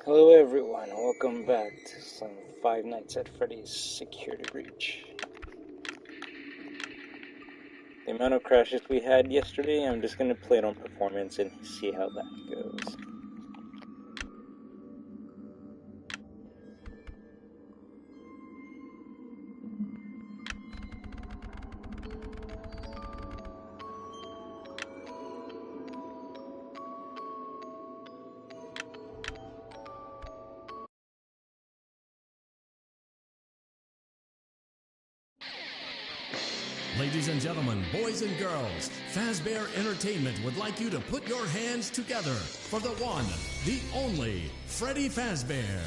Hello everyone, welcome back to some Five Nights at Freddy's Security Breach. The amount of crashes we had yesterday, I'm just gonna play it on performance and see how that goes. Ladies and gentlemen, boys and girls, Fazbear Entertainment would like you to put your hands together for the one, the only, Freddy Fazbear.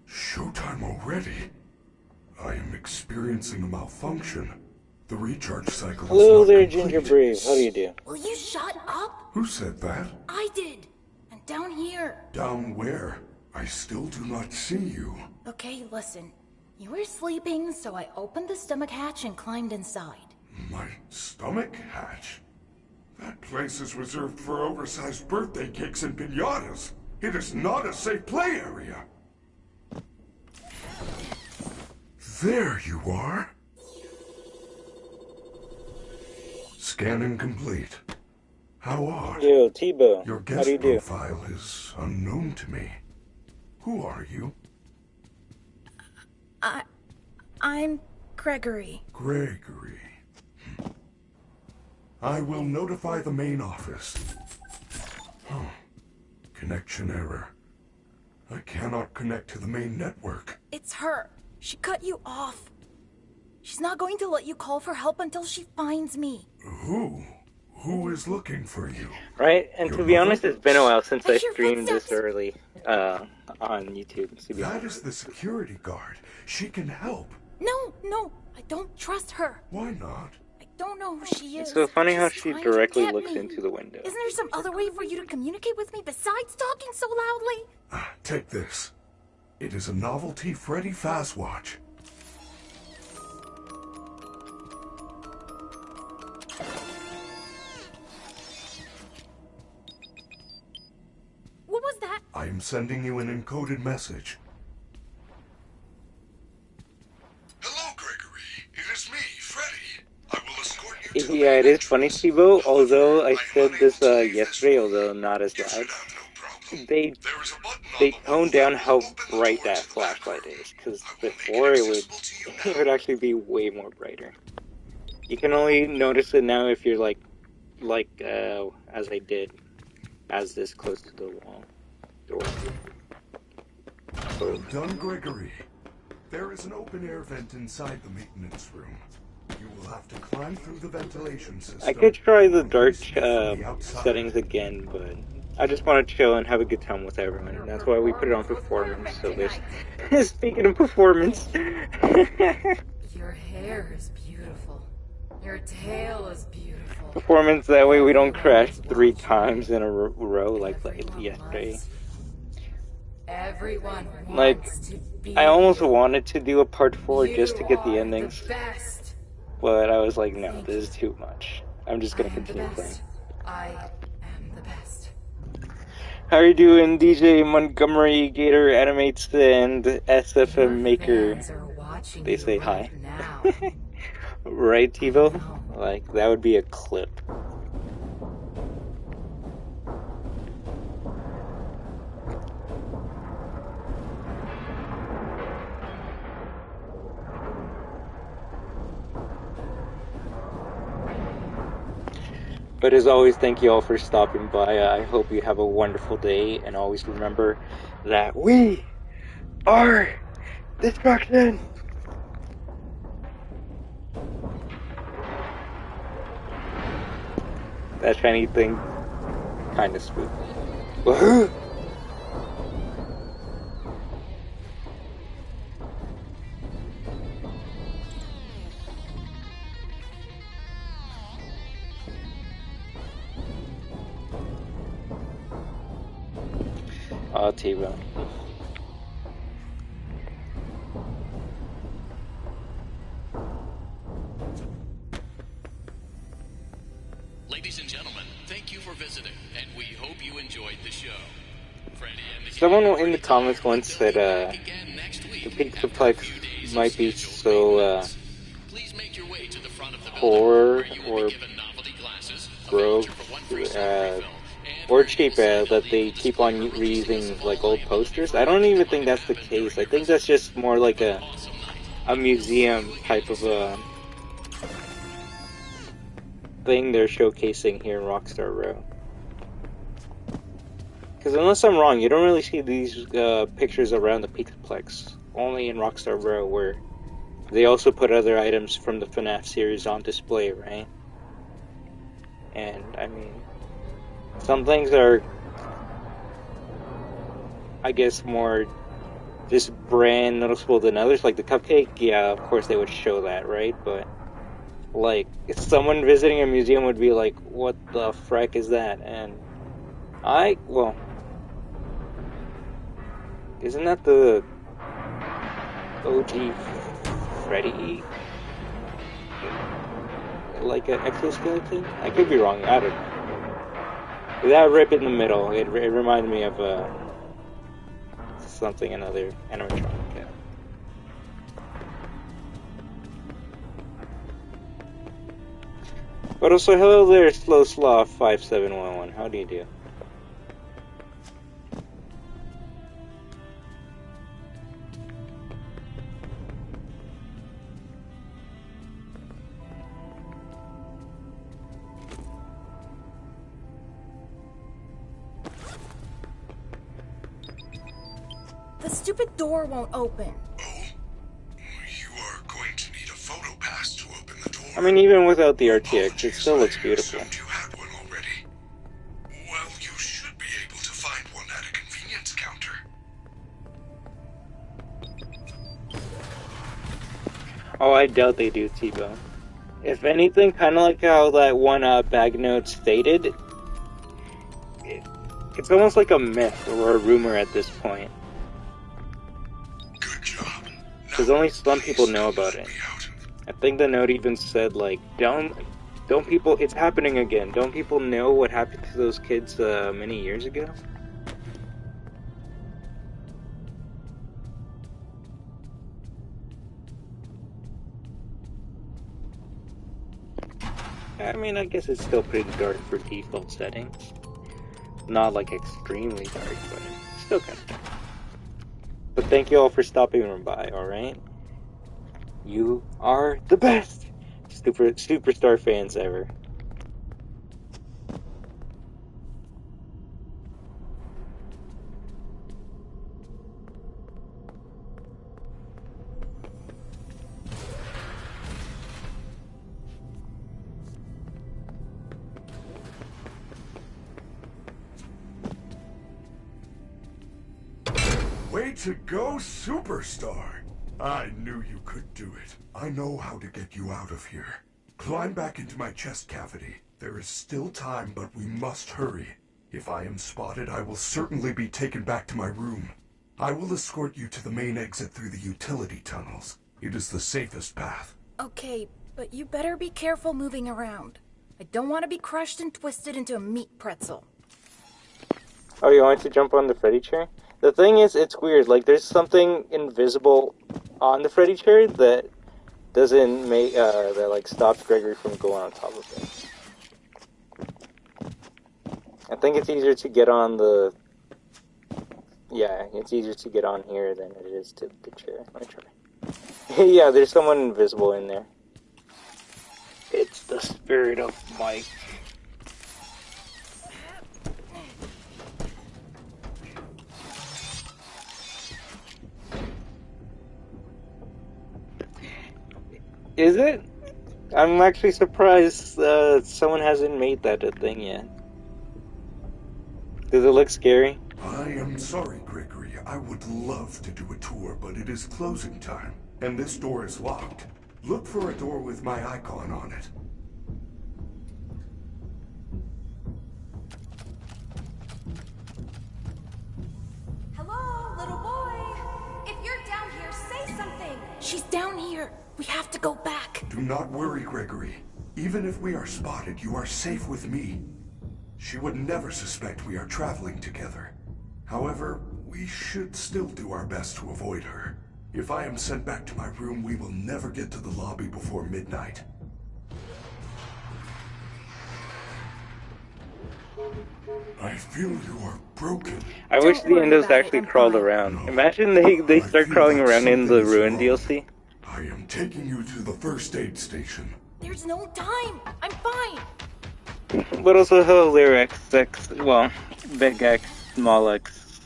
Showtime already? I am experiencing a malfunction. The recharge cycle is Hello not there, complete. Ginger Brave, how do you do? Will you shut up? Who said that? I did. And down here. Down where? I still do not see you. Okay, listen. You were sleeping, so I opened the stomach hatch and climbed inside. My stomach hatch? That place is reserved for oversized birthday cakes and piñatas. It is not a safe play area. There you are. Scanning complete. How odd. Yo, T-Bo, Your how guest do you do? profile is unknown to me. Who are you? I'm Gregory. Gregory. I will notify the main office. Oh. Connection error. I cannot connect to the main network. It's her. She cut you off. She's not going to let you call for help until she finds me. Who? Who is looking for you? Right, and Your to be mother? honest, it's been a while since I I hear streamed this footsteps. early on YouTube, to be That honest. is the security guard. She can help. No, I don't trust her. Why not? I don't know who she is. It's so funny how She's she trying to directly get looks me. into the window. Isn't there some other way for you to communicate with me besides talking so loudly? Take this. It is a novelty Freddy Fazwatch. What was that? I am sending you an encoded message. Hello, Gregory. It is me, Freddy. I will escort you to Yeah, it is funny, T-Bo, although I said this yesterday, although not as You should loud. have no problem. They There is a button on they the toned wall down that how will open the bright door that to the flashlight back room. is, because I will make before it it would accessible to you it now. would actually be way more brighter. You can only notice it now if you're like as I did, as this close to the wall door. Well done, Gregory. There is an open air vent inside the maintenance room. You will have to climb through the ventilation system. I could try the dark From the outside. settings again, but I just want to chill and have a good time with everyone, and that's why we put it on performance. So there's speaking of performance. Your hair is beautiful. Your tail is beautiful. Performance, that way we don't crash 3 times in a row like yesterday. Everyone Like, wants to be I almost you. wanted to do a part 4 just to get the You are endings, best. but I was like, no, this is too much. I'm just gonna I am the continue playing. best. I am the best. How are you doing, DJ Montgomery, Gator Animates, and SFM Your Maker? fans are watching They you say right hi. now. Right, TiVo? know. Like, that would be a clip. But as always, thank you all for stopping by. I hope you have a wonderful day, and always remember that we are destruction! That shiny thing kinda spooked me. WAHOO! T-Bone. Ladies and gentlemen, thank you for visiting, and we hope you enjoyed the show. Freddy and the Someone gang are in the ready to comments learn, once but they'll said, be back again next week the Pizza after a few Plex days of might be scheduled so, maintenance. Please make your way to the front of the building, poor where you will or be given novelty glasses, a broke, voucher for 1 free soda refill, and or where you cheap, will see a that they legal keep on disclaimer releasing a reusing, small like, old liability posters. for I don't anything even that think might that's the happen during case. I your think visit. that's just more like Have an a awesome night. museum type of a thing they're showcasing here in Rockstar Row. Because unless I'm wrong, you don't really see these pictures around the Pizzaplex. Only in Rockstar Row, where they also put other items from the FNAF series on display, right? And, I mean, some things are, I guess, more just brand noticeable than others. Like the cupcake, yeah, of course they would show that, right? But, like, if someone visiting a museum would be like, what the frack is that? And well, isn't that the OG Freddy? Like an exoskeleton? I could be wrong, I don't know. That rip in the middle, it reminded me of something, another animatronic. Yeah. But also, hello there, Slow Sloth 5711. How do you do? The stupid door won't open. You are going to need a photo pass to open the door. I mean, even without the RTX, it Apologies, still looks I beautiful. assumed you had one already. Well, you should be able to find one at a convenience counter. Oh, I doubt they do, T-Bone. If anything, kind of like how that one bag note stated, it's almost like a myth or a rumor at this point. Good job. Because only some people know about it. I think the note even said, like, don't people, it's happening again. Don't people know what happened to those kids many years ago? I mean, I guess it's still pretty dark for default settings. Not like extremely dark, but still kind of dark. But thank you all for stopping by, alright? You are the best! Superstar fans ever. Way to go, superstar! I knew you could do it. I know how to get you out of here. Climb back into my chest cavity. There is still time, but we must hurry. If I am spotted, I will certainly be taken back to my room. I will escort you to the main exit through the utility tunnels. It is the safest path. Okay, but you better be careful moving around. I don't want to be crushed and twisted into a meat pretzel. Oh, you wanted to jump on the Freddy chair? The thing is, it's weird. Like, there's something invisible on the Freddy chair that doesn't make, that, like, stops Gregory from going on top of it. I think it's easier to get on the... Yeah, it's easier to get on here than it is to the chair. Let me try. Yeah, there's someone invisible in there. It's the spirit of Mike. Is it? I'm actually surprised someone hasn't made that a thing yet. Does it look scary? I am sorry, Gregory. I would love to do a tour, but it is closing time, and this door is locked. Look for a door with my icon on it. Hello, little boy. If you're down here, say something. She's down here. We have to go back. Do not worry, Gregory. Even if we are spotted, you are safe with me. She would never suspect we are traveling together. However, we should still do our best to avoid her. If I am sent back to my room, we will never get to the lobby before midnight. I feel you are broken. I wish the Endos actually crawled around. No. Imagine they start feel crawling like around in the something is Ruin wrong. DLC. I am taking you to the first aid station. There's no time. I'm fine. But also, hello there, XX. Well, Big X, Small X.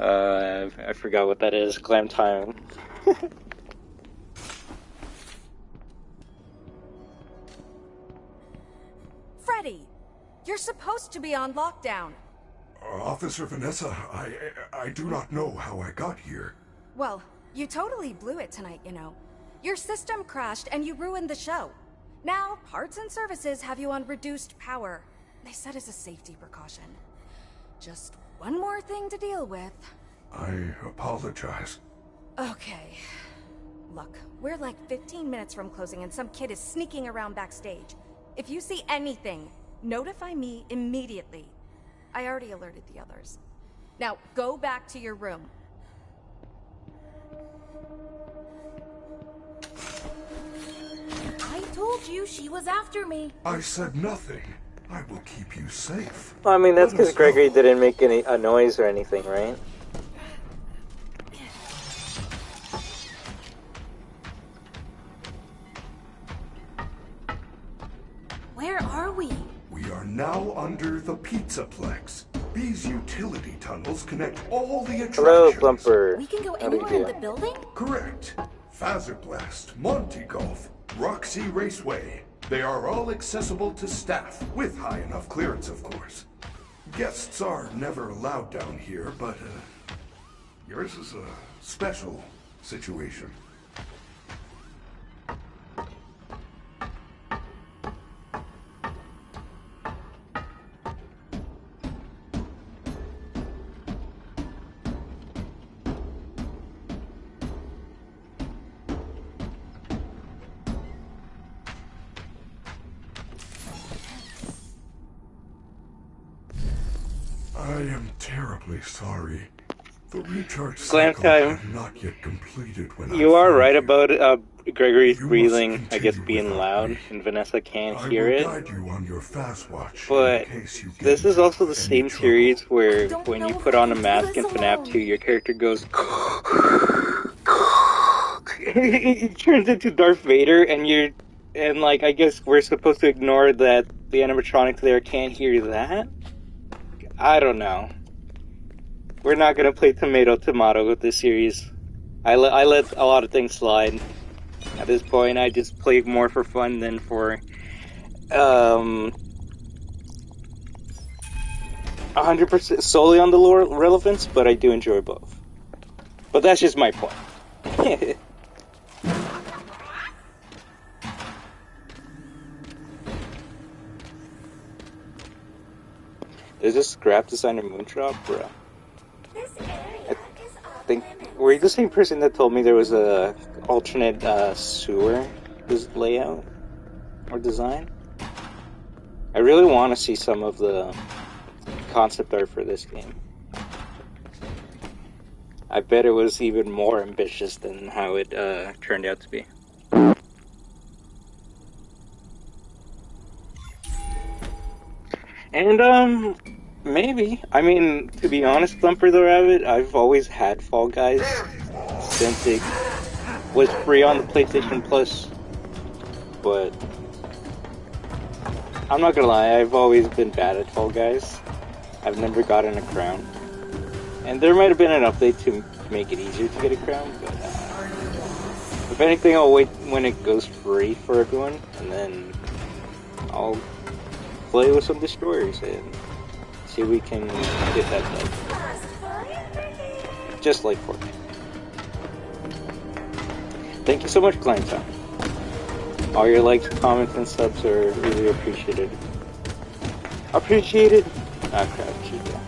I forgot what that is. Glam time. Freddy, you're supposed to be on lockdown. Officer Vanessa, I do not know how I got here. Well, you totally blew it tonight, you know. Your system crashed and you ruined the show. Now, parts and services have you on reduced power. They said as a safety precaution. Just one more thing to deal with. I apologize. Okay. Look, we're like 15 minutes from closing and some kid is sneaking around backstage. If you see anything, notify me immediately. I already alerted the others. Now, go back to your room. I told you she was after me. I said nothing. I will keep you safe. Well, I mean, that's Let because us Gregory go. didn't make a noise or anything, right? Where are we? We are now under the pizza plex. These utility tunnels connect all the attractions. Hello, Plumper. We can go How do you anywhere in do? the building? Correct. Blast, Monty Golf, Roxy Raceway. They are all accessible to staff, with high enough clearance, of course. Guests are never allowed down here, but yours is a special situation. I am terribly sorry. The recharge Glam cycle time. had not yet completed when You I are found right you. about Gregory's You must breathing, I guess, continue being without loud, me. and Vanessa can't I hear will it. guide you on your fast watch But in case you get this is into also the any same trouble. series where don't when know you if put I on a can do mask in this FNAF alone. 2, your character goes... It turns into Darth Vader, and like, I guess we're supposed to ignore that the animatronics there can't hear that? I don't know. We're not gonna play tomato with this series. I let a lot of things slide. At this point, I just play more for fun than for 100% solely on the lore relevance, but I do enjoy both. But that's just my point. There's a scrap designer moonshot, bro. I think, were you the same person that told me there was a alternate sewer layout or design? I really want to see some of the concept art for this game. I bet it was even more ambitious than how it turned out to be. And maybe. I mean, to be honest, Thumper the Rabbit, I've always had Fall Guys since it was free on the PlayStation Plus. But I'm not gonna lie, I've always been bad at Fall Guys. I've never gotten a crown. And there might have been an update to make it easier to get a crown, but if anything, I'll wait when it goes free for everyone, and then I'll play with some destroyers and see if we can get that done. Just like Fortnite. Thank you so much, Clanton. All your likes, comments, and subs are really appreciated. Appreciated? Ah, crap, Chica.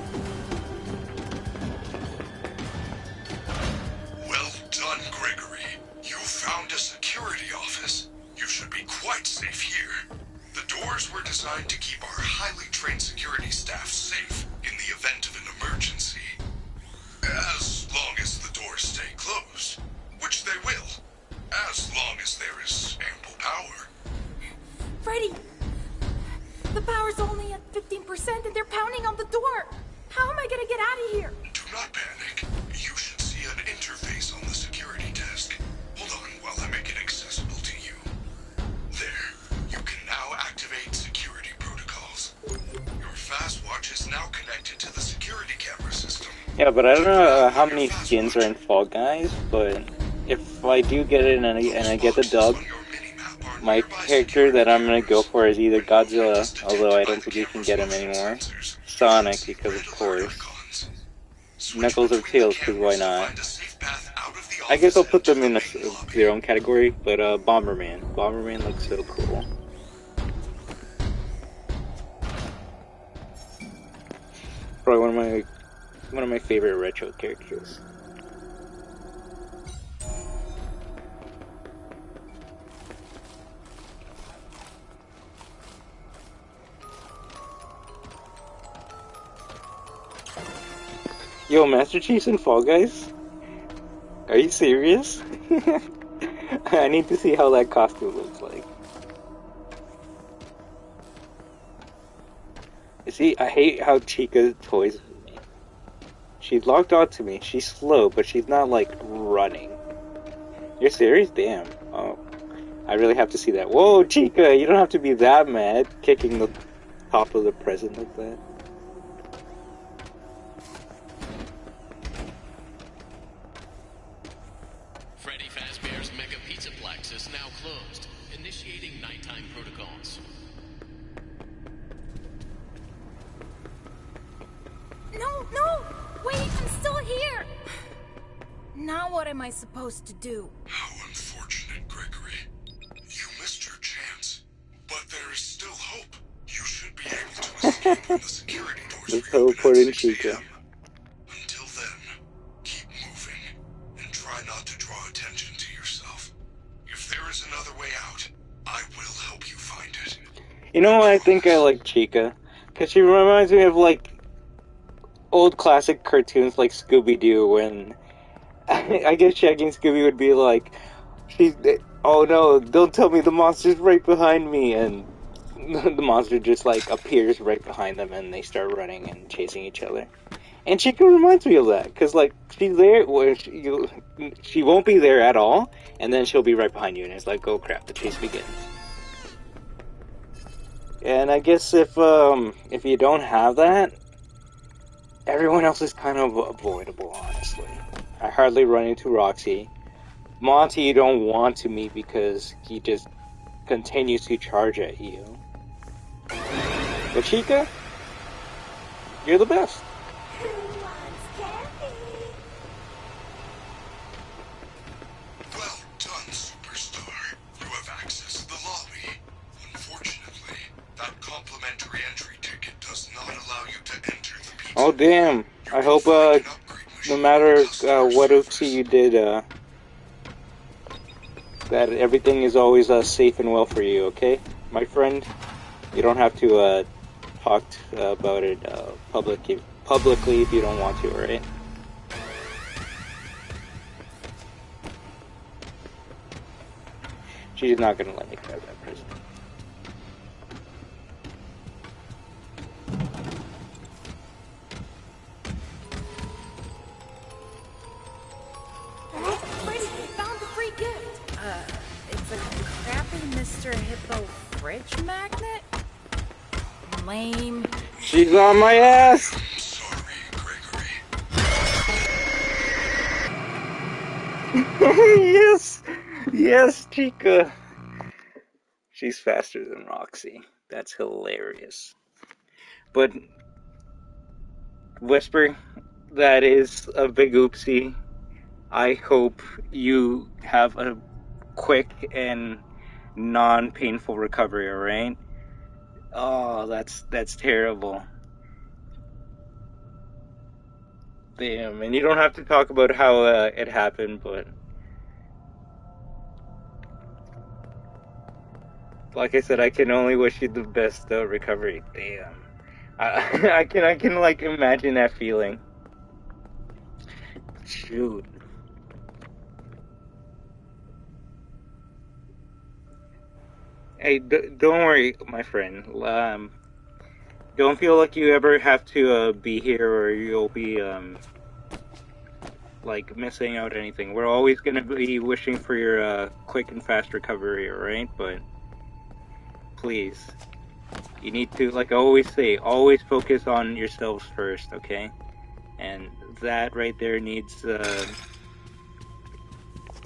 Well done, Gregory. You found a security office. You should be quite safe here. The doors were designed to keep our highly trained security staff safe in the event of an emergency. As long as the doors stay closed, which they will, as long as there is ample power. Freddy! The power's only at 15% and they're pounding on the door! How am I gonna get out of here? Do not panic. You should see an interface on the security desk. Hold on while I make it accessible to you. There. You can now activate security protocols. Your fast watch is now connected to the security camera system. Yeah, but I don't know how many skins are in Fall Guys, but if I do get it and I get the dub, my character that I'm gonna go for is either Godzilla, although I don't think you can get him anymore, Sonic, because of course, Knuckles or Tails, because why not? I guess I'll put them in their own category, but Bomberman. Bomberman looks so cool. Probably one of my favorite retro characters. Yo, Master Chief's in Fall Guys? Are you serious? I need to see how that costume looks like. You see, I hate how Chica toys with me. She's locked onto me. She's slow, but she's not, like, running. You're serious? Damn. Oh. I really have to see that. Whoa, Chica! You don't have to be that mad, kicking the top of the present like that. Freddy Fazbear's Mega Pizza Plex is now closed. Initiating nighttime protocols. No! Wait, I'm still here! Now what am I supposed to do? How unfortunate, Gregory. You missed your chance. But there is still hope. You should be able to escape when the security doors Let's reopen teleport at in 6 Chica. a.m. Until then, keep moving, and try not to draw attention to yourself. If there is another way out, I will help you find it. You know what? I think I like Chica. Because she reminds me of, like, old classic cartoons like Scooby-Doo, when I guess Shaggy and Scooby would be like, oh no, don't tell me the monster's right behind me, and the monster just, like, appears right behind them, and they start running and chasing each other. And Chica reminds me of that, because, like, she's there, where she won't be there at all, and then she'll be right behind you, and it's like, oh crap, the chase begins. And I guess if you don't have that, everyone else is kind of avoidable, honestly. I hardly run into Roxy. Monty you don't want to meet because he just continues to charge at you. But Chica, you're the best. Oh damn! I hope no matter what oopsie you did, that everything is always safe and well for you. Okay, my friend. You don't have to talk about it publicly if you don't want to. All right. She's not gonna let me grab that present. Freddy, we found the free gift. It's a crappy Mr. Hippo fridge magnet? Lame. She's on my ass! Sorry, Gregory. Yes! Yes, Chica! She's faster than Roxy. That's hilarious. But, Whisper, that is a big oopsie. I hope you have a quick and non-painful recovery, alright? Oh, that's terrible. Damn, and you don't have to talk about how it happened, but like I said, I can only wish you the best recovery. Damn, I can like imagine that feeling. Shoot. Hey, don't worry, my friend. Don't feel like you ever have to be here or you'll be like missing out anything. We're always gonna be wishing for your quick and fast recovery, alright? But please, you need to, like I always say, always focus on yourselves first, okay? And that right there needs the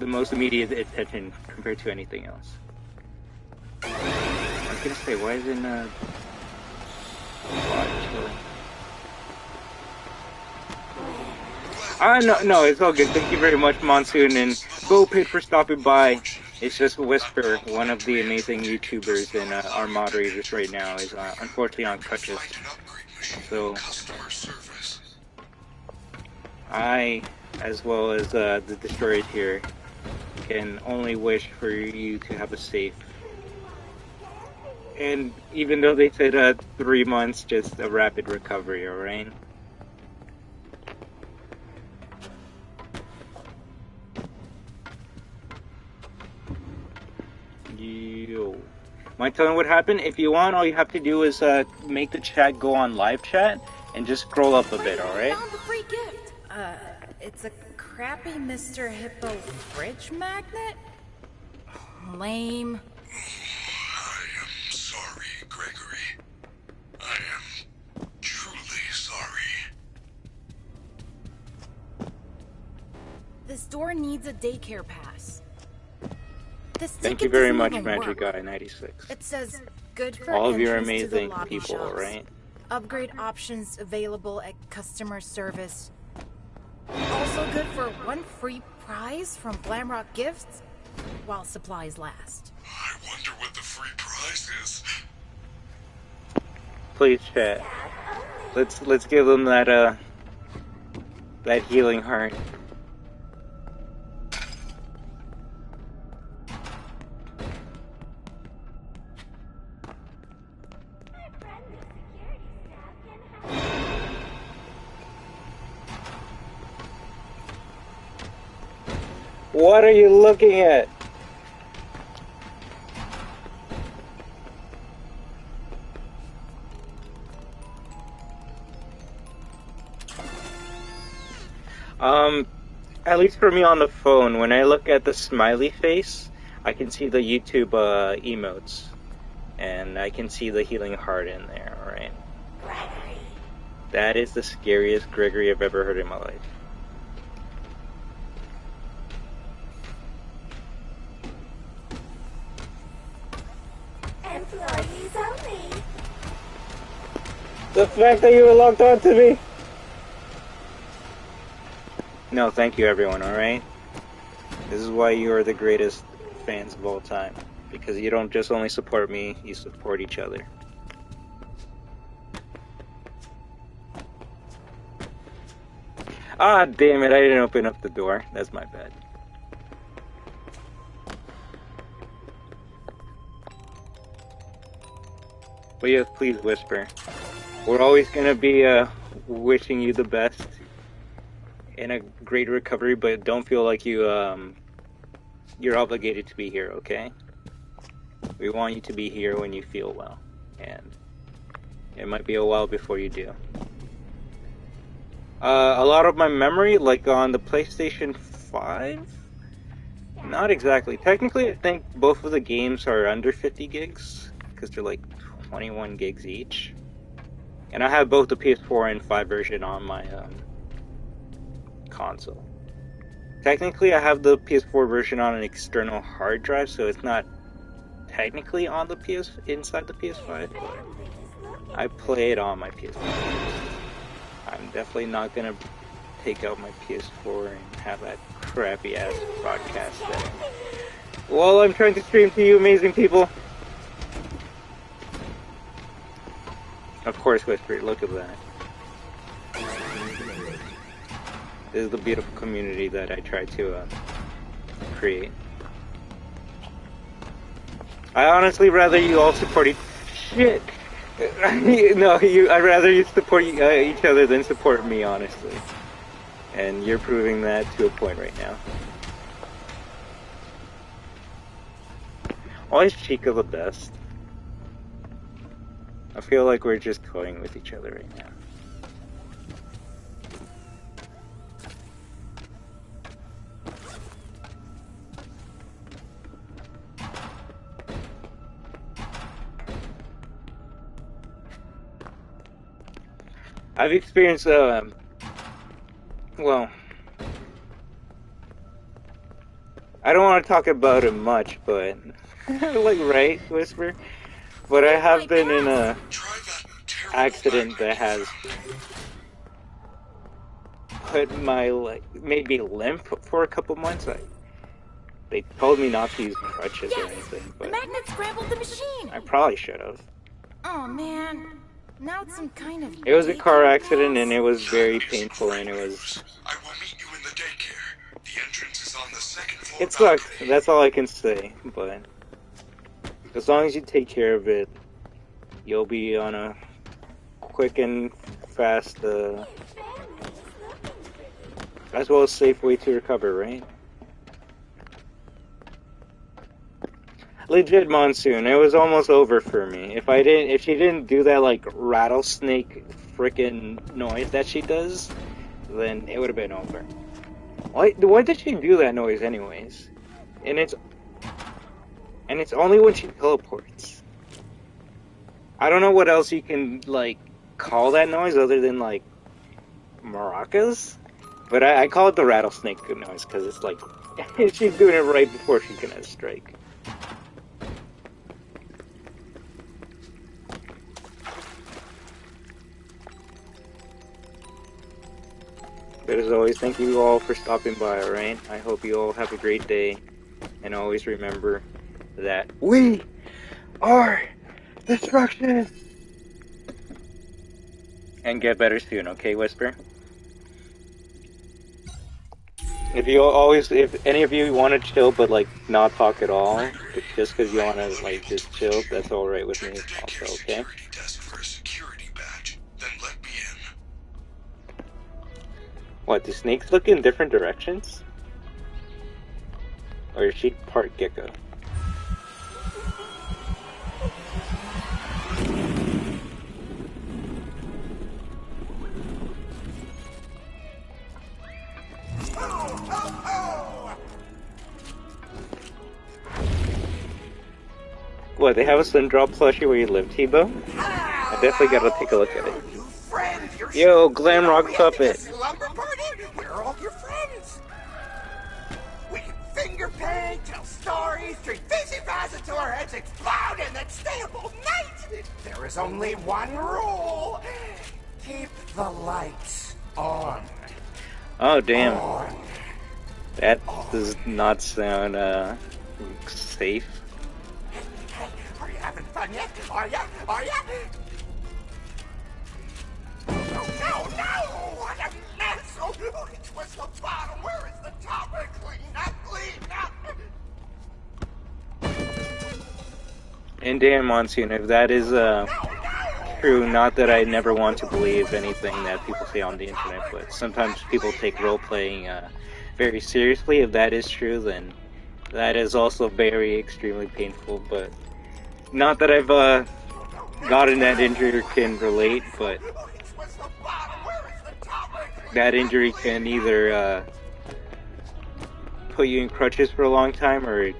most immediate attention compared to anything else. I was gonna say, why isn't no, it's all good. Thank you very much, Monsoon, and GoPid for stopping by. It's just Whisper, one of the amazing YouTubers and our moderators right now, is unfortunately on crutches. So, I, as well as the Destroyers here, can only wish for you to have a safe. And even though they said 3 months, just a rapid recovery, alright? Yo. Mind telling what happened? If you want, all you have to do is make the chat go on live chat and just scroll up a bit, alright? Found the free gift. It's a crappy Mr. Hippo fridge magnet? Lame. I am sorry, Gregory. I am truly sorry. This door needs a daycare pass. This Thank you ticket very doesn't much, even Magic work. Guy 96. It says, good for All of you are entrance to the amazing lobby people, shops. alright? Upgrade options available at customer service. Also good for 1 free prize from Glamrock Gifts while supplies last. I wonder what the free prize is. Please, chat. Let's give them that that healing heart. What are you looking at? At least for me on the phone, when I look at the smiley face, I can see the YouTube emotes. And I can see the healing heart in there, alright? Gregory. That is the scariest Gregory I've ever heard in my life. Employees only. The fact that you were locked on to me! No, thank you everyone, alright? This is why you are the greatest fans of all time. Because you don't just only support me, you support each other. Ah, damn it, I didn't open up the door. That's my bad. But yes, please whisper. We're always gonna be wishing you the best and a great recovery, but don't feel like you're obligated to be here, okay? We want you to be here when you feel well, and it might be a while before you do. A lot of my memory, like on the PlayStation 5? Not exactly. Technically, I think both of the games are under 50 gigs, because they're like 21 gigs each. And I have both the PS4 and 5 version on my console. Technically, I have the PS4 version on an external hard drive, so it's not technically on the inside the PS5, but I play it on my PS5. I'm definitely not gonna take out my PS4 and have that crappy ass broadcast setting while I'm trying to stream to you amazing people. Of course, Whisper, look at that. This is the beautiful community that I try to create. I honestly rather you all support shit. No, I'd rather you support each other than support me, honestly. And you're proving that to a point right now. Why is Chica the best? I feel like we're just toying with each other right now. I've experienced, well, I don't want to talk about it much, but, like, right, Whisper? But I have been in a accident that has put my, like, made me limp for a couple months. They told me not to use crutches or anything, but the magnet scrambled the machine. I probably should have. Oh man, now it's some kind of. It was a car accident and it was very painful and it was. I will meet you in the daycare. The entrance is on the second floor. It sucked. That's all I can say. But as long as you take care of it, you'll be on a quick and fast, as well as safe way to recover, right? Legit monsoon. It was almost over for me. If she didn't do that like rattlesnake freaking noise that she does, then it would have been over. Why did she do that noise anyways? And it's only when she teleports. I don't know what else you can like call that noise other than like maracas, but I call it the rattlesnake noise because it's like she's doing it right before she's gonna strike. But as always, thank you all for stopping by, alright? I hope you all have a great day, and always remember that we are destruction! And get better soon, okay, Whisper? If any of you want to chill but like not talk at all, just because you want to like just chill, that's alright with me also, okay? What, do snakes look in different directions? Or is she part gecko? What, they have a Slindrop plushie where you live, Tebow? I definitely gotta take a look at it. Yo, Glam Rock Puppet! Where are all your friends? We can finger paint, tell stories, drink fizzy fast until our heads explode, and then stay up all night! There is only one rule. Keep the lights on. Oh, damn. On. That does not sound, safe. Hey, are you having fun yet? Are ya? Are ya? No! What a mess! Where's the bottom? Where is the top? Clean up, clean up. And damn, Monsoon, if that is true, not that I never want to believe anything that people say on the internet, but sometimes people take role-playing very seriously. If that is true, then that is also very extremely painful, but not that I've gotten that injury or can relate, but that injury can either put you in crutches for a long time or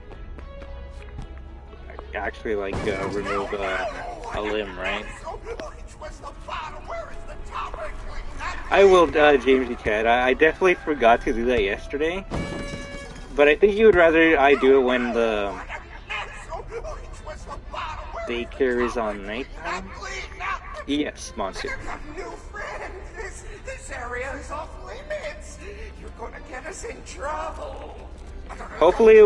actually like remove a limb, right? I will, Jamesy Cat. I definitely forgot to do that yesterday, but I think you would rather I do it when the daycare is on nighttime. Yes, Monster. This area is off limits. You're gonna get us in trouble. Hopefully,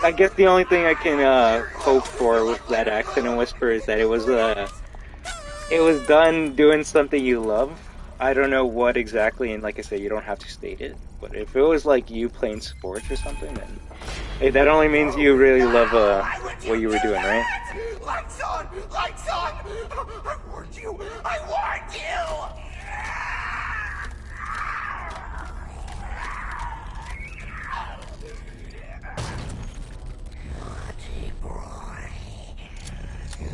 I guess the only thing I can hope for with that accident whisper is that it was done doing something you love. I don't know what exactly, and like I said, you don't have to state it. But if it was like you playing sports or something, then hey, that only means you really love what you were doing, right? Lights on! Lights on! I warned you! I warned you!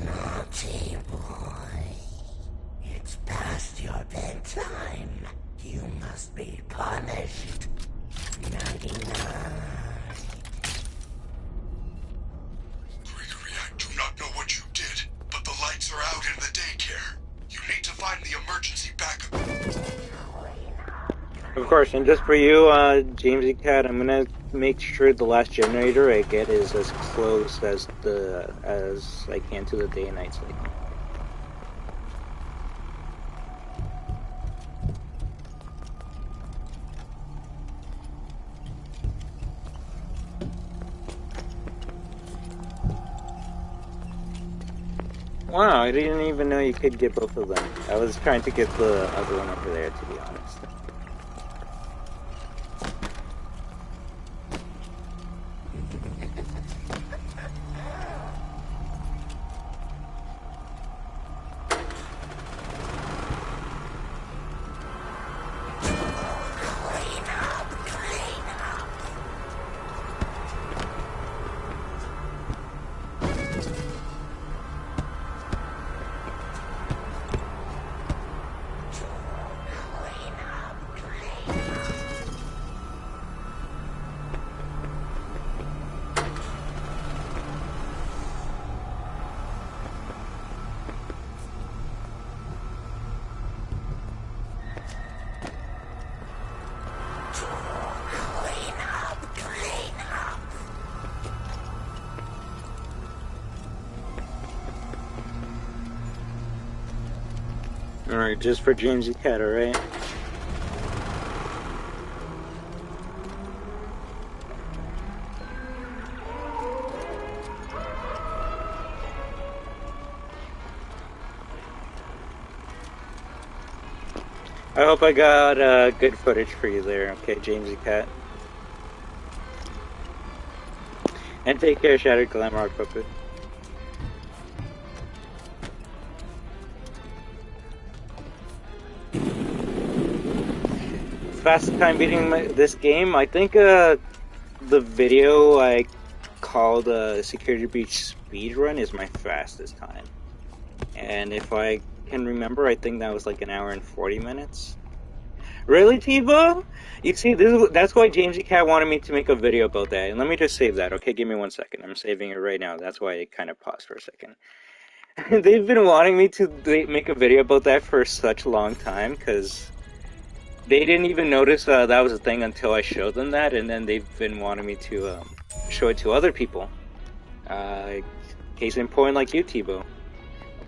Naughty boy. It's past your bedtime. You must be punished. Nighty-night. Gregory, I do not know what you did, but the lights are out in the daycare. You need to find the emergency backup. Of course, and just for you, Jamesy Cat, I'm gonna make sure the last generator I get is as close as I can to the day and night cycle. Wow, I didn't even know you could get both of them. I was trying to get the other one over there, to be honest. Alright, just for Jamesy Cat, alright? I hope I got good footage for you there, okay, Jamesy Cat? And take care, Shattered Glamrock Puppet. Fastest time beating this game, I think the video I called Security Breach Speedrun is my fastest time. And if I can remember, I think that was like an hour and 40 minutes. Really, Tebow? You see, that's why Jamesy Cat wanted me to make a video about that. And let me just save that, okay? Give me 1 second. I'm saving it right now. That's why it kind of paused for a second. They've been wanting me to make a video about that for such a long time, because they didn't even notice that was a thing until I showed them that, and then they've been wanting me to show it to other people. Case in point, like you, Tebow.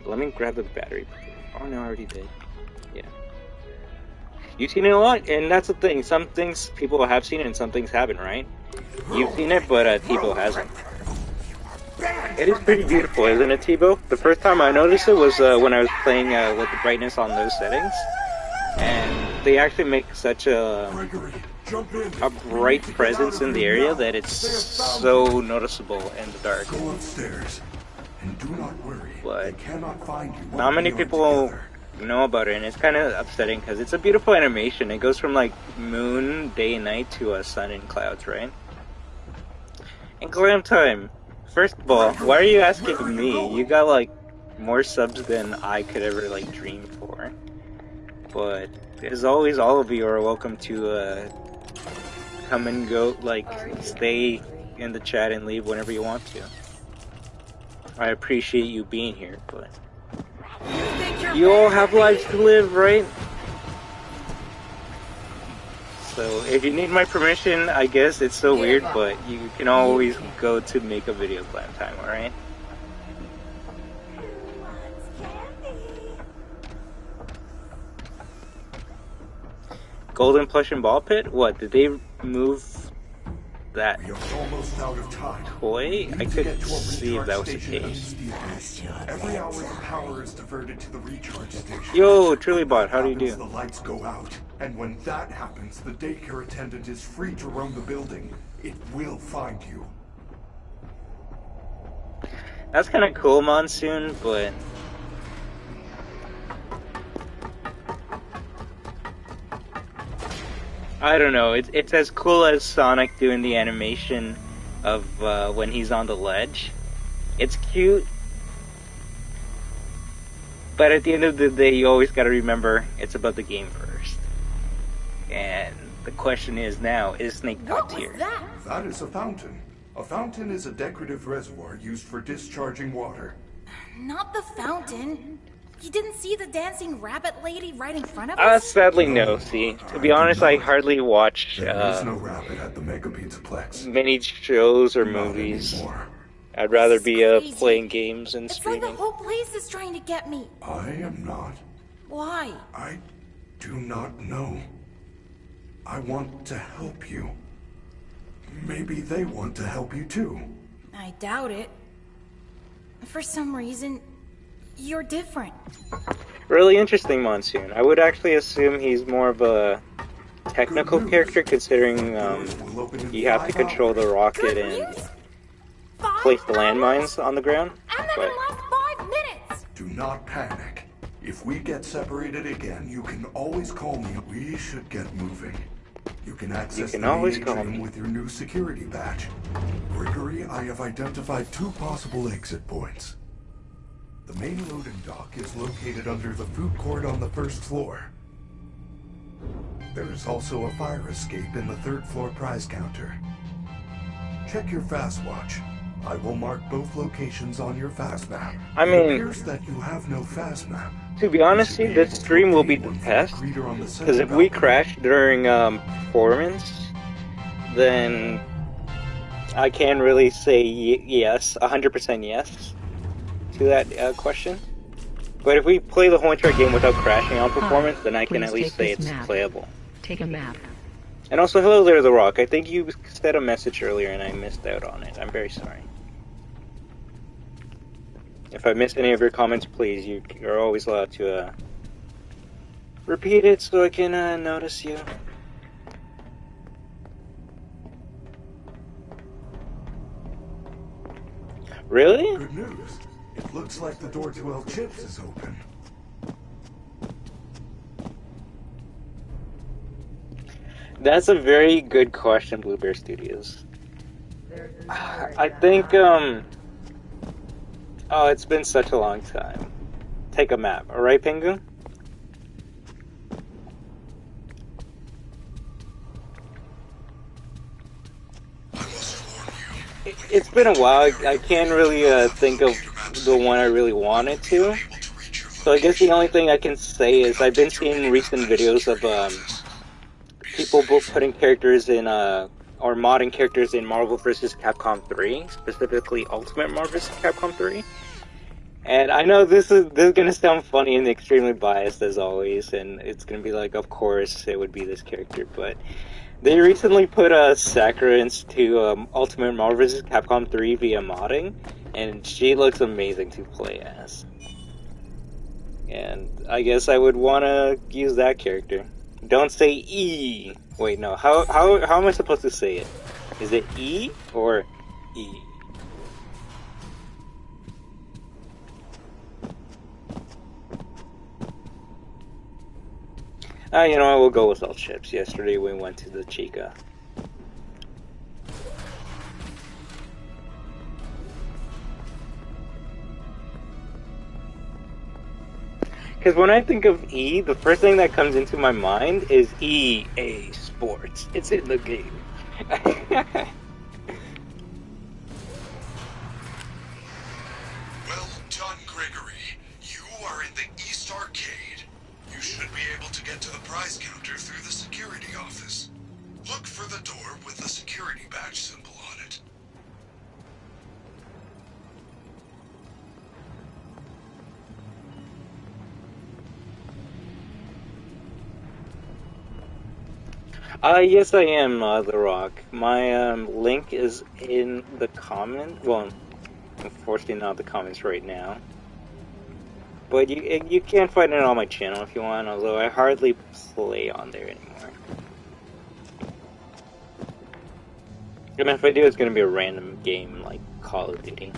Let me grab the battery. Oh no, I already did. Yeah. You've seen it a lot, and that's the thing. Some things people have seen and some things haven't, right? You've seen it, but Tebow hasn't. It is pretty beautiful, isn't it, Tebow? The first time I noticed it was when I was playing with the brightness on those settings. And they actually make such a bright presence in the area that it's so noticeable in the dark. Go upstairs, and do not worry. But they cannot find you. not many people know about it, and it's kind of upsetting because it's a beautiful animation. It goes from like moon, day and night to sun and clouds, right? And glam time. First of all, why are you asking me? You got like more subs than I could ever like dream for. But as always, all of you are welcome to come and go, like stay in the chat and leave whenever you want to. I appreciate you being here, but you all have lives to live, right? So if you need my permission, I guess it's so weird, but you can always go to make a video glam time, alright? Golden plush and ball pit? What, did they move that toy? I couldn't see if that was the case. Every hour the power is diverted to the recharge station. Yo, TrulyBot, how do you do? The lights go out, and when that happens, the daycare attendant is free to roam the building. It will find you. That's kind of cool, Monsoon, but I don't know. It's as cool as Sonic doing the animation of when he's on the ledge. It's cute, but at the end of the day, you always got to remember it's about the game first. And the question is now: is Snake top tier? That is a fountain. A fountain is a decorative reservoir used for discharging water. Not the fountain. You didn't see the dancing rabbit lady right in front of us? Sadly no, see. To be honest, I hardly watch There is no rabbit at the Mega Pizza Plex. many shows or movies. I'd rather be playing games and It's streaming. like the whole place is trying to get me. I am not. Why? I do not know. I want to help you. Maybe they want to help you too. I doubt it. For some reason, you're different. Really interesting, Monsoon. I would actually assume he's more of a technical character, considering you have to control the rocket and place the landmines on the ground. But Do not panic. If we get separated again, you can always call me. We should get moving. You can access the always main call atrium me. with your new security badge. Gregory, I have identified 2 possible exit points. The main loading dock is located under the food court on the 1st floor. There is also a fire escape in the 3rd floor prize counter. Check your fast watch. I will mark both locations on your fast map. I It mean, appears that you have no fast map. to be honest, see, this stream will be the test. Because if we crash during performance, then I can really say yes, 100% yes to that question. But if we play the whole entire game without crashing on performance, then I can at least say it's playable. Take a map. And also, hello there, The Rock. I think you sent a message earlier and I missed out on it. I'm very sorry. If I missed any of your comments, please, you're always allowed to repeat it so I can notice you. Really? Good news. It looks like the door to El Chips is open. That's a very good question, Blue Bear Studios. I think, oh, it's been such a long time. Take a map, alright, Pingu? It's been a while. I can't really think of the one I really wanted to. So I guess the only thing I can say is I've been seeing recent videos of people putting characters in or modding characters in Marvel vs. Capcom 3, specifically Ultimate Marvel vs. Capcom 3. And I know this is gonna sound funny and extremely biased as always, and it's gonna be like, of course it would be this character, but they recently put Sakura into Ultimate Marvel vs. Capcom 3 via modding, and she looks amazing to play as. And I guess I would want to use that character. Don't say E. Wait, no. How am I supposed to say it? Is it E or E? You know what? We'll go with all chips. Yesterday we went to the Chica. Because when I think of E, the first thing that comes into my mind is EA Sports. It's in the game. Well done, Gregory. You are in the East Arcade. You should be able to get to the prize counter through the security office. Look for the door with the security badge symbol on it. Yes I am, The Rock. My, link is in the comment. Well, unfortunately not the comments right now. But you can find it on my channel if you want, although I hardly play on there anymore. And if I do, it's gonna be a random game like Call of Duty.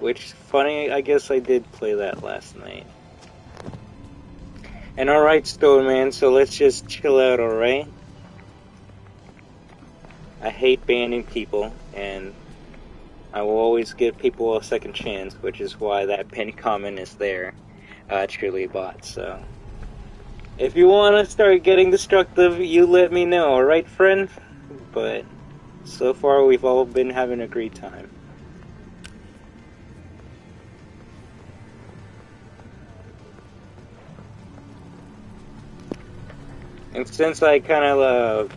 Which, funny, I guess I did play that last night. And alright, Stone Man, so let's just chill out, alright? I hate banning people, and I will always give people a second chance, which is why that pinned comment is there. Truly bot, so. If you want to start getting destructive, you let me know, alright, friend? But so far, we've all been having a great time. And since I kind of,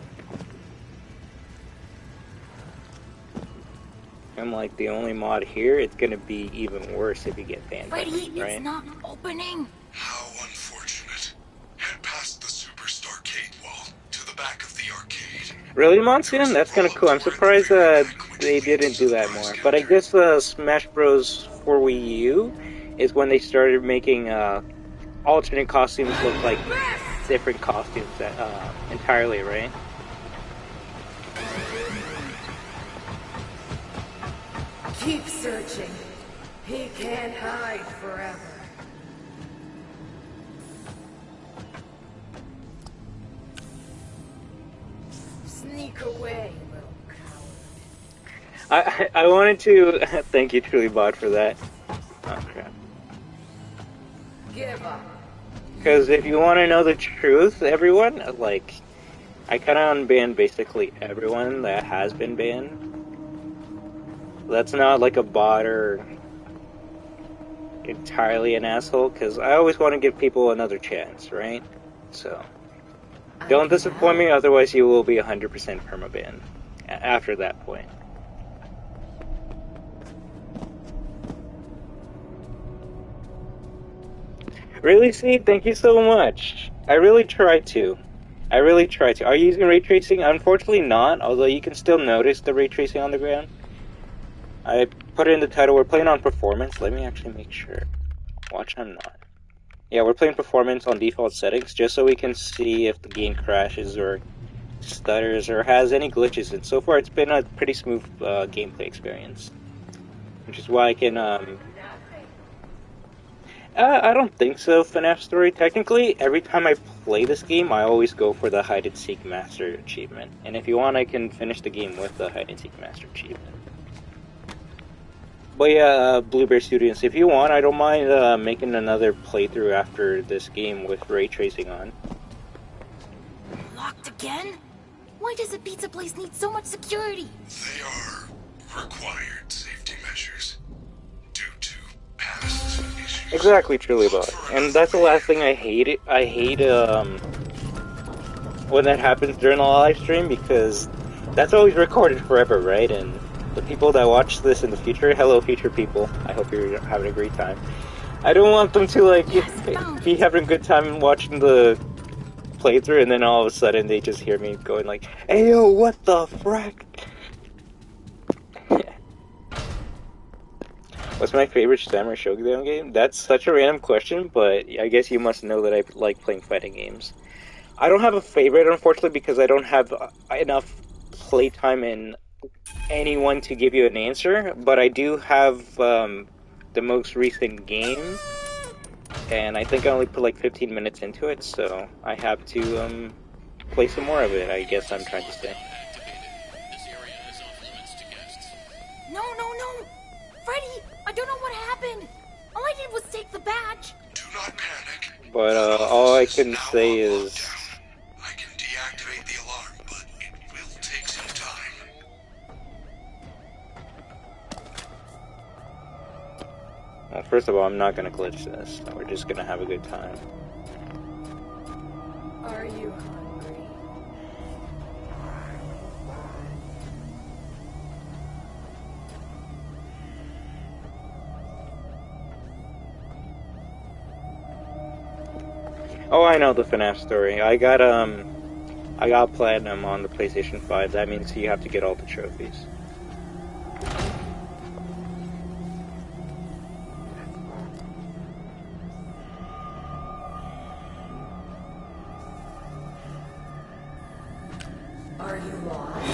I'm like the only mod here, it's gonna be even worse if you get banned. Freddy, right? it's not opening. How unfortunate. Head past the Superstarcade wall to the back of the arcade. Really, Monsoon? That's kind of cool. I'm surprised they didn't do that more. But I guess Smash Bros. For Wii U is when they started making alternate costumes look like different costumes entirely, right? Keep searching. He can't hide forever. Sneak away, little coward. I wanted to thank you, Truly Bot, for that. Oh crap. Give up. Because if you want to know the truth, everyone, like, I kind of unbanned basically everyone that has been banned. That's not like a bot or entirely an asshole, because I always want to give people another chance, right? So, don't disappoint me, otherwise you will be 100% permabanned after that point. Really, see? Thank you so much. I really try to. Are you using ray tracing? Unfortunately not, although you can still notice the ray tracing on the ground. I put it in the title, we're playing on performance. Let me actually make sure. Watch, I'm not. Yeah, we're playing performance on default settings, just so we can see if the game crashes or stutters or has any glitches. And so far it's been a pretty smooth gameplay experience. Which is why I can, I don't think so, FNAF Story. Technically, every time I play this game, I always go for the Hide and Seek Master achievement. And if you want, I can finish the game with the Hide and Seek Master achievement. But yeah, Blueberry Studios, if you want, I don't mind making another playthrough after this game with ray tracing on. Locked again? Why does a pizza place need so much security? They are required safety measures due to past issues. Exactly, Truly Bot. And that's the last thing I hate. I hate when that happens during a live stream, because that's always recorded forever, right? And the people that watch this in the future, hello future people, I hope you're having a great time. I don't want them to, like, be having a good time watching the playthrough and then all of a sudden they just hear me going like, hey yo, what the frack? What's my favorite Samurai Shodown game? That's such a random question, but I guess you must know that I like playing fighting games. I don't have a favorite, unfortunately, because I don't have enough playtime in anyone to give you an answer, but I do have the most recent game, and I think I only put like 15 minutes into it, so I have to play some more of it, I guess I'm trying to say. No, no, no! Freddy, I don't know what happened. All I did was take the badge. Do not panic. But all I can say is... I can deactivate the alarm, but it will take some time. Well, first of all, I'm not gonna glitch this. We're just gonna have a good time. Are you hungry? Oh, I know the FNAF story. I got platinum on the PlayStation 5. That means you have to get all the trophies. Are you lost?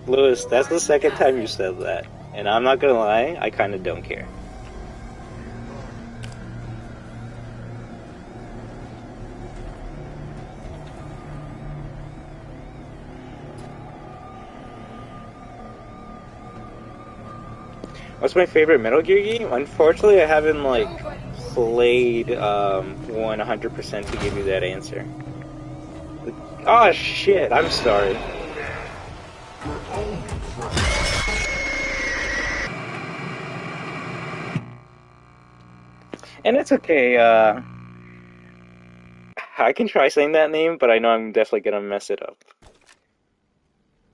Lewis, that's the second time you said that. And I'm not gonna lie, I kinda don't care. What's my favorite Metal Gear game? Unfortunately, I haven't, like, played 100% to give you that answer. Oh shit, I'm sorry. And it's okay, I can try saying that name, but I know I'm definitely gonna mess it up.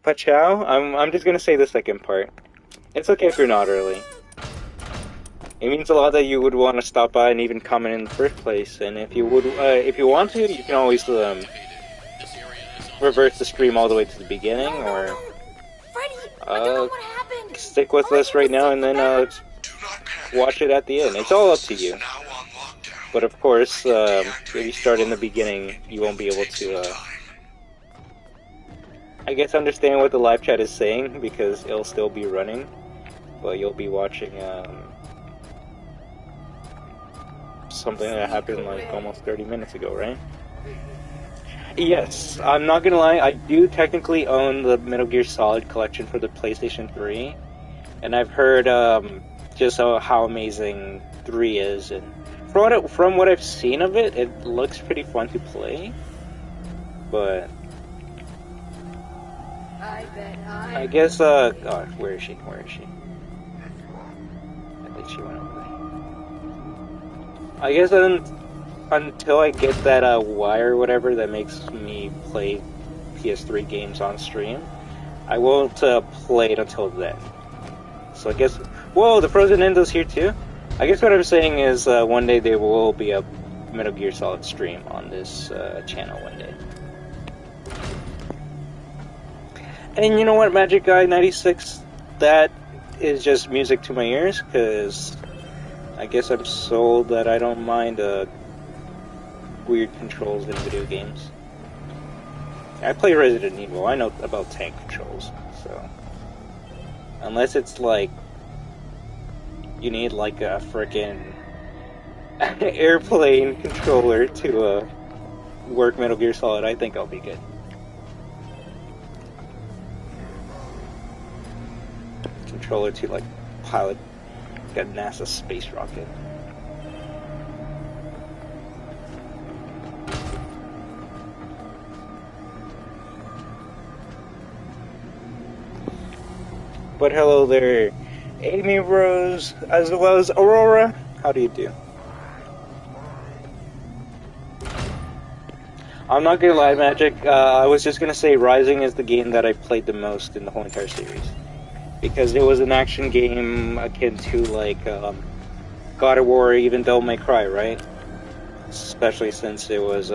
Pachow? I'm just gonna say the second part. It's okay if you're not early. It means a lot that you would want to stop by and even comment in the first place, and if you want to, you can always, reverse the stream all the way to the beginning, or, stick with us right now and then, watch it at the end. It's all up to you. But of course, if you start in the beginning, you won't be able to, I guess understand what the live chat is saying, because it'll still be running, but you'll be watching, something that happened like almost 30 minutes ago, right? Yes, I'm not gonna lie, I do technically own the Metal Gear Solid collection for the PlayStation 3, and I've heard, just how amazing 3 is, and from what I've seen of it, it looks pretty fun to play, but I guess, oh, where is she? I think she went over there. I guess until I get that, wire or whatever that makes me play PS3 games on stream, I won't, play it until then. So I guess, whoa, the Frozen Endo's here too? I guess what I'm saying is, one day there will be a Metal Gear Solid stream on this, channel one day. And you know what, Magic Guy 96, that is just music to my ears, because I guess I'm sold that I don't mind, weird controls in video games. I play Resident Evil, I know about tank controls, so... Unless it's like... You need like a frickin' airplane controller to, work Metal Gear Solid, I think I'll be good. Controller to like pilot a NASA space rocket. But hello there, Amy Rose, as well as Aurora. How do you do? I'm not gonna lie, Magic. I was just gonna say Rising is the game that I played the most in the whole entire series. Because it was an action game akin to, like, God of War, even Devil May Cry, right? Especially since it was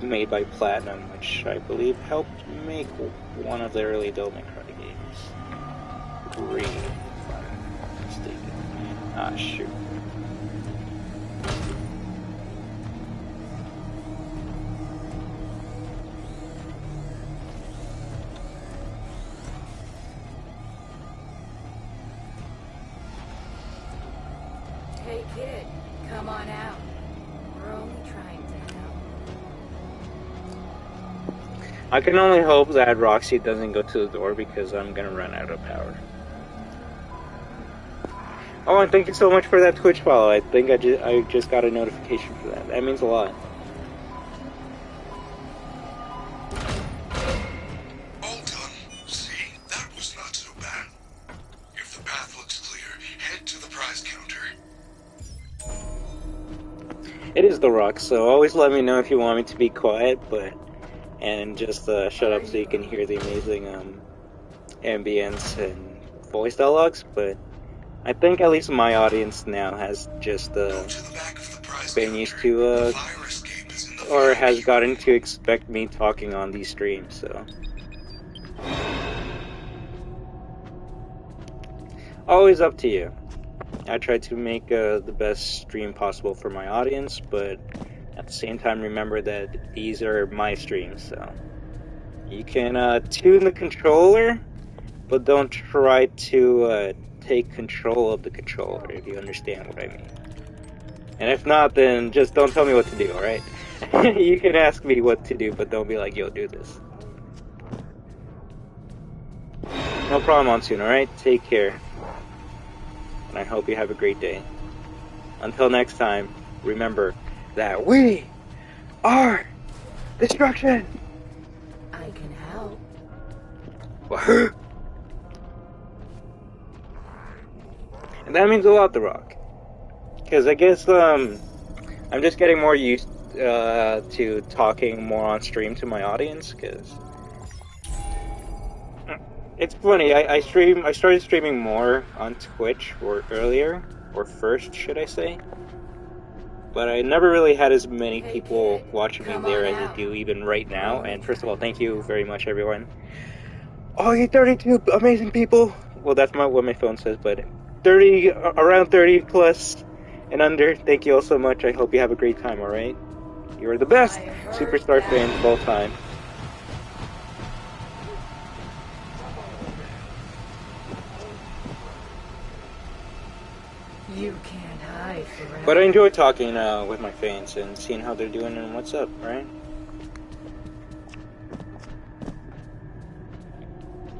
made by Platinum, which I believe helped make one of the early Devil May Cry games. Great, if I'm mistaken. Ah, shoot. Hey kid, come on out. We're only trying to help. I can only hope that Roxy doesn't go to the door because I'm gonna run out of power. Oh, and thank you so much for that Twitch follow. I think I just got a notification for that. That means a lot. All done. See, that was not so bad. If the path looks clear, head to the prize counter. It is The Rock, so always let me know if you want me to be quiet, and just shut up so you can hear the amazing ambience and voice dialogues, but I think at least my audience now has just been used to or has gotten to expect me talking on these streams, so always up to you. I try to make the best stream possible for my audience, but at the same time remember that these are my streams, so you can tune the controller, but don't try to take control of the controller, if you understand what I mean. And if not, then just don't tell me what to do, alright? You can ask me what to do, but don't be like, yo, do this. No problem, Monsoon, alright? Take care. And I hope you have a great day. Until next time, remember that we are destruction! I can help. WAHOO! And that means a lot, The Rock. Because I guess I'm just getting more used to talking more on stream to my audience, because it's funny, I started streaming more on Twitch first, should I say. But I never really had as many people watching me there as I do even right now, and first of all, thank you very much, everyone. Oh, you 32 amazing people! Well, that's what my phone says, but around 30 plus and under, thank you all so much. I hope you have a great time, alright? You are the best Superstar fans of all time. You can't hide forever. But I enjoy talking with my fans and seeing how they're doing and what's up, right?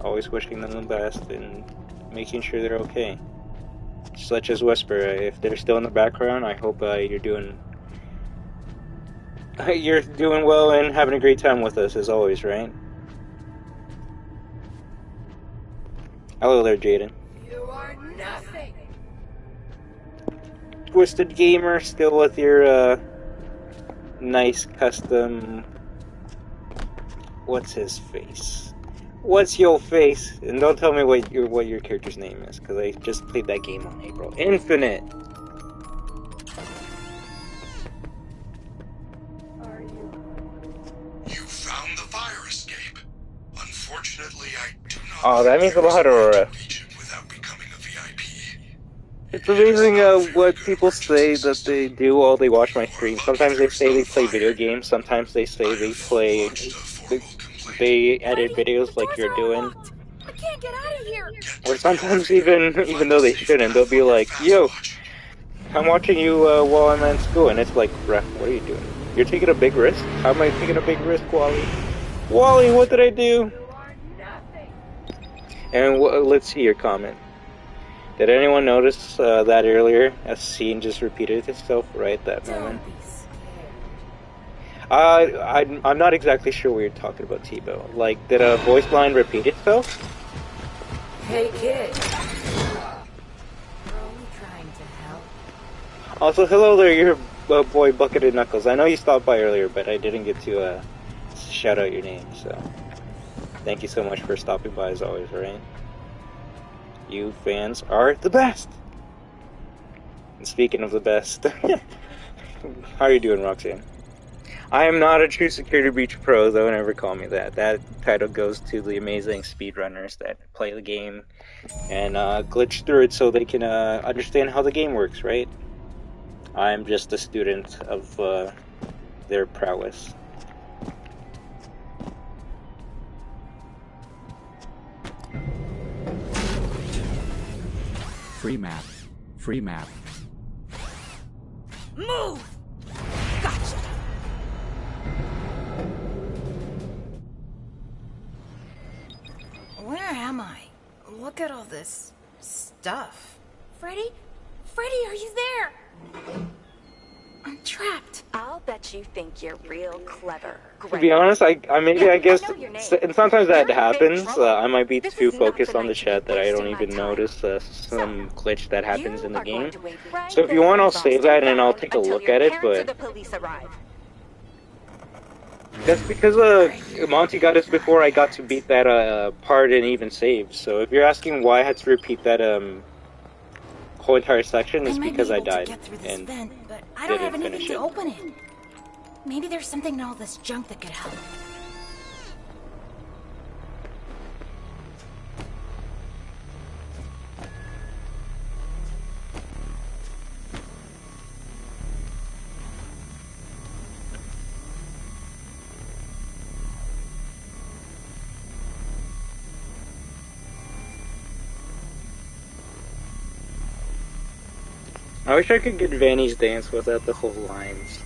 Always wishing them the best and making sure they're okay. Such as Whisper, if they're still in the background, I hope you're doing well and having a great time with us as always, right? Hello there, Jaden. You are nothing. Twisted Gamer, still with your nice custom. What's his face? What's your face? And don't tell me what your character's name is, because I just played that game on April. Infinite! You found the fire escape. Unfortunately, I do not. Oh, that means a lot, Aurora. It's amazing what people say that they do while they watch my stream. Sometimes they say they play video games, sometimes they say they edit videos like you're doing. I can't get out of here. Or sometimes even though they shouldn't, they'll be like, yo, I'm watching you while I'm at school, and it's like, bruh, what are you doing? You're taking a big risk? How am I taking a big risk, Wally? Wally, what did I do? And let's see your comment. Did anyone notice that earlier? A scene just repeated itself right at that moment. I'm not exactly sure what you're talking about, Tebow. Like, did a voice line repeat itself? Hey, kid. We're only trying to help. Also, hello there, your boy Bucketed Knuckles. I know you stopped by earlier, but I didn't get to shout out your name, so thank you so much for stopping by as always, right? You fans are the best! And speaking of the best, how are you doing, Roxanne? I am not a true security breach pro, though, never call me that. That title goes to the amazing speedrunners that play the game and glitch through it so they can understand how the game works, right? I'm just a student of their prowess. Free map. Free map. Move! Gotcha! Where am I? Look at all this stuff. Freddy? Freddy, are you there? I'm trapped. I'll bet you think you're real clever. To be honest, I guess, and sometimes that happens. I might be too focused on the chat that I don't even notice some glitch that happens in the game. So if you want, I'll save that and I'll take a look at it, but that's because Monty got us before I got to beat that part and even save. So if you're asking why I had to repeat that whole entire section, it's because I died and vent, but I don't have anything finish to it. open it. Maybe there's something in all this junk that could help. I wish I could get Vanny's dance without the whole lines.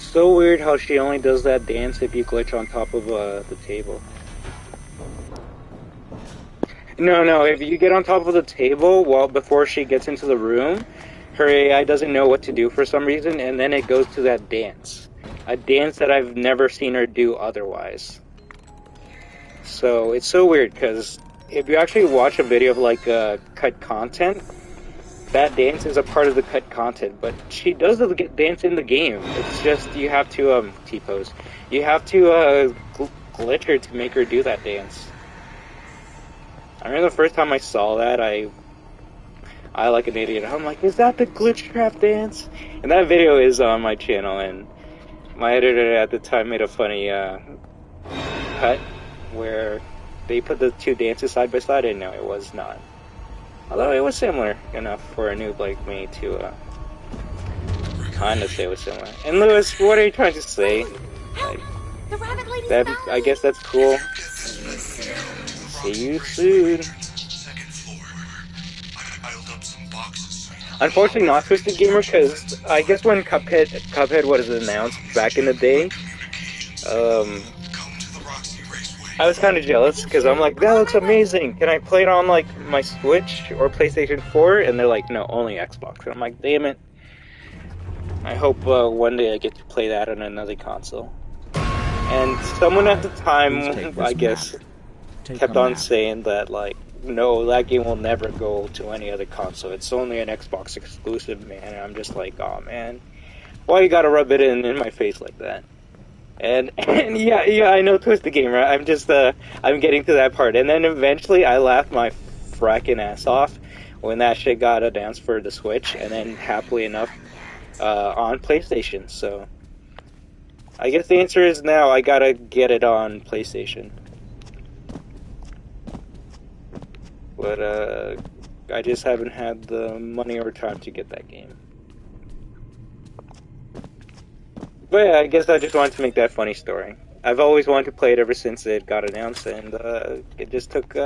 So weird how she only does that dance if you glitch on top of the table. No, if you get on top of the table before she gets into the room, her AI doesn't know what to do for some reason, and then it goes to that dance. A dance that I've never seen her do otherwise. So it's so weird, because if you actually watch a video of like cut content, that dance is a part of the cut content, but she does the dance in the game. It's just you have to T-pose. You have to glitch her to make her do that dance. I remember the first time I saw that, I like an idiot. I'm like, is that the glitch trap dance? And that video is on my channel, and my editor at the time made a funny cut where they put the two dances side by side, and no, it was not. Although it was similar enough for a noob like me to kind of say it was similar. And Lewis, what are you trying to say? Like, The rabbit lady's that, found I me. guess that's cool. See you soon. Unfortunately not Twisted Gamer, because I guess when Cuphead was announced back in the day, I was kind of jealous, because I'm like, that looks amazing! Can I play it on, like, my Switch or PlayStation 4? And they're like, no, only Xbox. And I'm like, damn it. I hope one day I get to play that on another console. And someone at the time, I guess, kept on saying that, like, no, that game will never go to any other console. It's only an Xbox exclusive, man. And I'm just like, oh, man. Why you gotta rub it in my face like that? And yeah, I know Twisted Gamer. I'm just, I'm getting to that part. And then eventually I laughed my fracking ass off when that shit got announced for the Switch, and then happily enough, on PlayStation. So, I guess the answer is now I gotta get it on PlayStation. But, I just haven't had the money or time to get that game. But yeah, I guess I just wanted to make that funny story. I've always wanted to play it ever since it got announced, and it just took.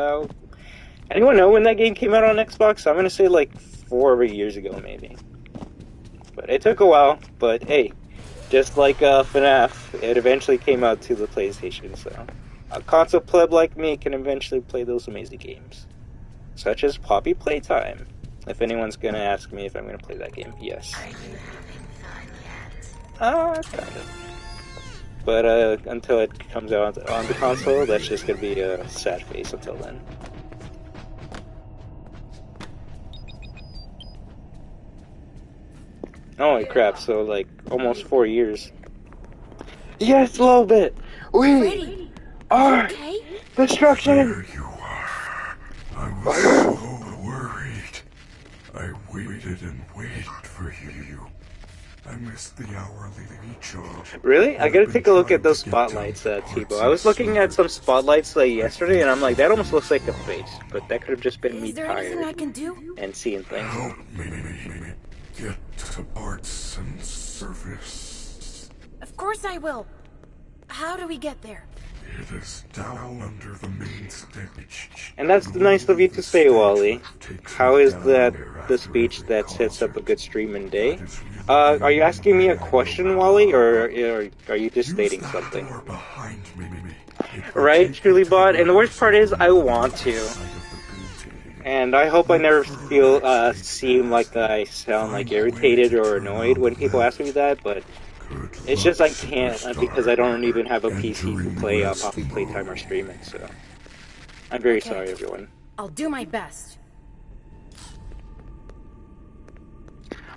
Anyone know when that game came out on Xbox? I'm gonna say like 4 years ago, maybe. But it took a while. But hey, just like FNAF, it eventually came out to the PlayStation. So a console pleb like me can eventually play those amazing games, such as Poppy Playtime. If anyone's gonna ask me if I'm gonna play that game, yes. Are you having fun yet? Kind of. But until it comes out on the console, that's just gonna be a sad face until then. Holy crap, so like almost 4 years. Yes, a little bit! We Freddy, are okay? destruction! There you are. I was so worried. I waited and waited for you. I missed the hourly recharge. Really? I gotta take a look at those spotlights, T-Bo. I was looking at some spotlights yesterday, and I'm like, that almost looks like a face, but that could have just been me Is there anything I tired can do? and seeing things. Help me get to parts and service. Of course I will. How do we get there? It is down under the main stage. And that's nice of you to say, Wally. How is that the speech that sets up a good stream and day? Are you asking me a question, Wally, or are you just stating something? Right, TrulyBot? And the worst part is, I want to. And I hope I never seem like I sound like irritated or annoyed when people ask me that, but it's just I can't because I don't even have a PC to play Poppy Playtime or stream it, so I'm very sorry, everyone. I'll do my best.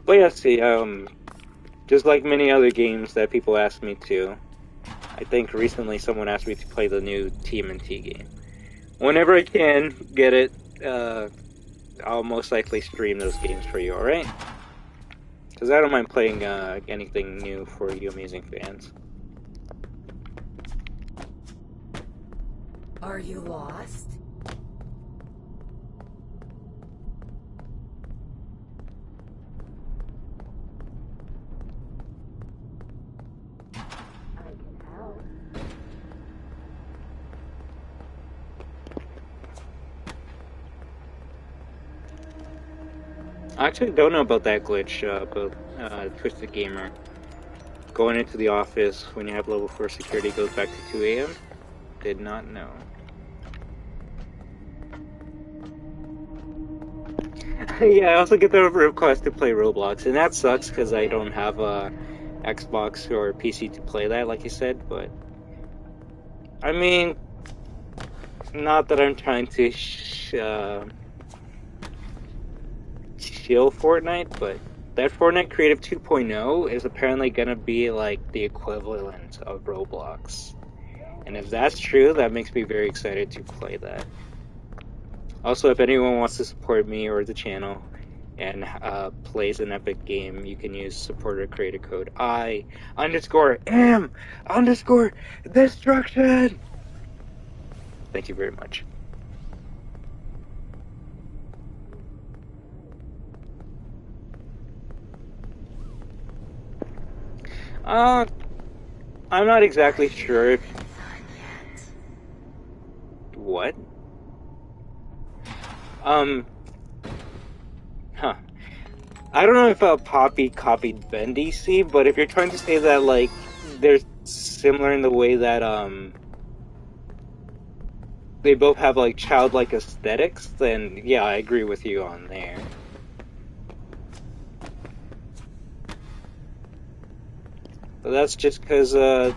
But yeah, see, just like many other games that people ask me to, I think recently someone asked me to play the new TMNT game. Whenever I can get it, I'll most likely stream those games for you, alright? Because I don't mind playing anything new for you amazing fans. Are you lost? I actually don't know about that glitch, about Twisted Gamer. Going into the office when you have level 4 security goes back to 2 AM? Did not know. Yeah, I also get the request to play Roblox, and that sucks because I don't have a Xbox or PC to play that, like you said, but... I mean... Not that I'm trying to shill Fortnite, but that Fortnite Creative 2.0 is apparently gonna be like the equivalent of Roblox. And if that's true, that makes me very excited to play that. Also, if anyone wants to support me or the channel and plays an epic game, you can use supporter creator code I_am_destruction. Thank you very much. I'm not exactly sure if... What? I don't know if Poppy copied Ben DC, but if you're trying to say that, like, they're similar in the way that, they both have, like, childlike aesthetics, then, yeah, I agree with you on there. But that's just because, I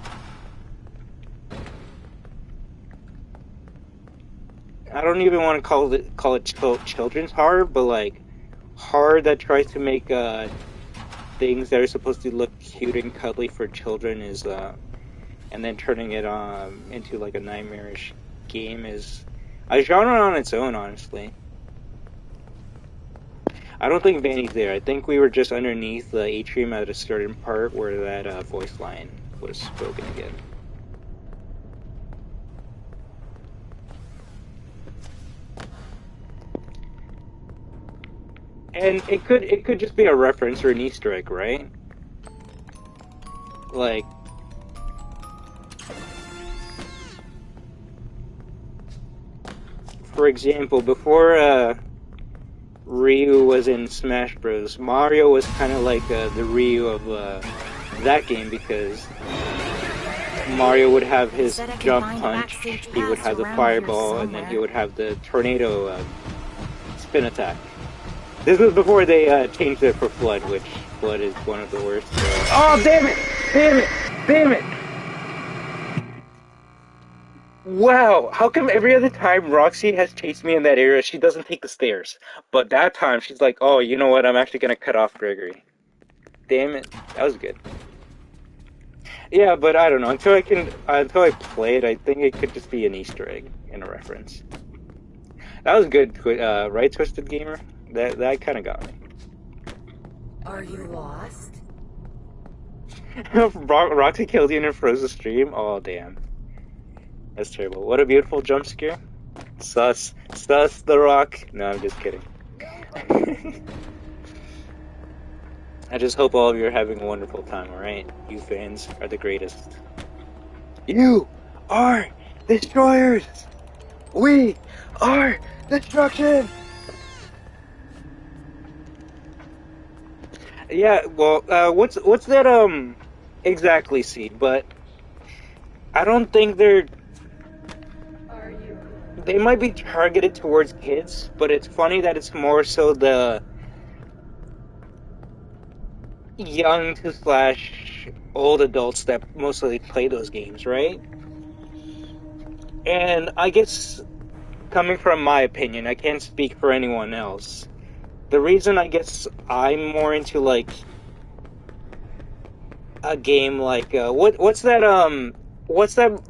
don't even want to call it children's horror, but, like, horror that tries to make, things that are supposed to look cute and cuddly for children is, and then turning it, into, like, a nightmarish game is a genre on its own, honestly. I don't think Vanny's there. I think we were just underneath the atrium at a certain part where that voice line was spoken again. And it could just be a reference or an Easter egg, right? Like, for example, before Ryu was in Smash Bros, Mario was kind of like the Ryu of that game, because Mario would have his jump punch, he would have the fireball, and then he would have the tornado spin attack. This was before they changed it for Flood, which Flood is one of the worst. Oh, damn it! Damn it! Damn it! Wow, how come every other time Roxy has chased me in that area, she doesn't take the stairs? But that time, she's like, oh, you know what, I'm actually gonna cut off Gregory. Damn it, that was good. Yeah, but I don't know, until I play it, I think it could just be an Easter egg and a reference. That was good, right, Twisted Gamer? That kinda got me. Are you lost? Roxy killed you in a frozen stream? Oh, damn. That's terrible. What a beautiful jump scare. Sus the Rock. No, I'm just kidding. I just hope all of you are having a wonderful time, alright? You fans are the greatest. You are destroyers! We are destruction! Yeah, well, what's that, exactly, Seed, but I don't think they might be targeted towards kids, but it's funny that it's more so the young to slash old adults that mostly play those games, right? And I guess, coming from my opinion, I can't speak for anyone else. The reason I guess I'm more into, like, a game like, what's that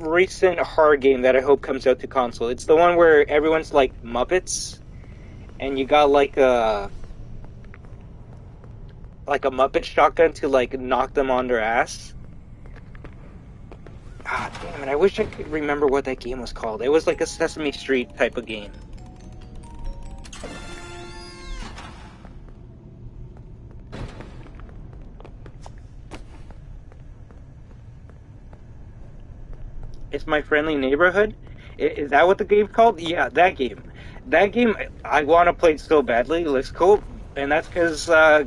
recent horror game that I hope comes out to console? It's the one where everyone's like Muppets, and you got like a Muppet shotgun to like knock them on their ass. Ah, damn it! I wish I could remember what that game was called. It was like a Sesame Street type of game. It's My Friendly Neighborhood? Is that what the game's called? Yeah, that game. That game, I want to play it so badly. It looks cool. And that's because I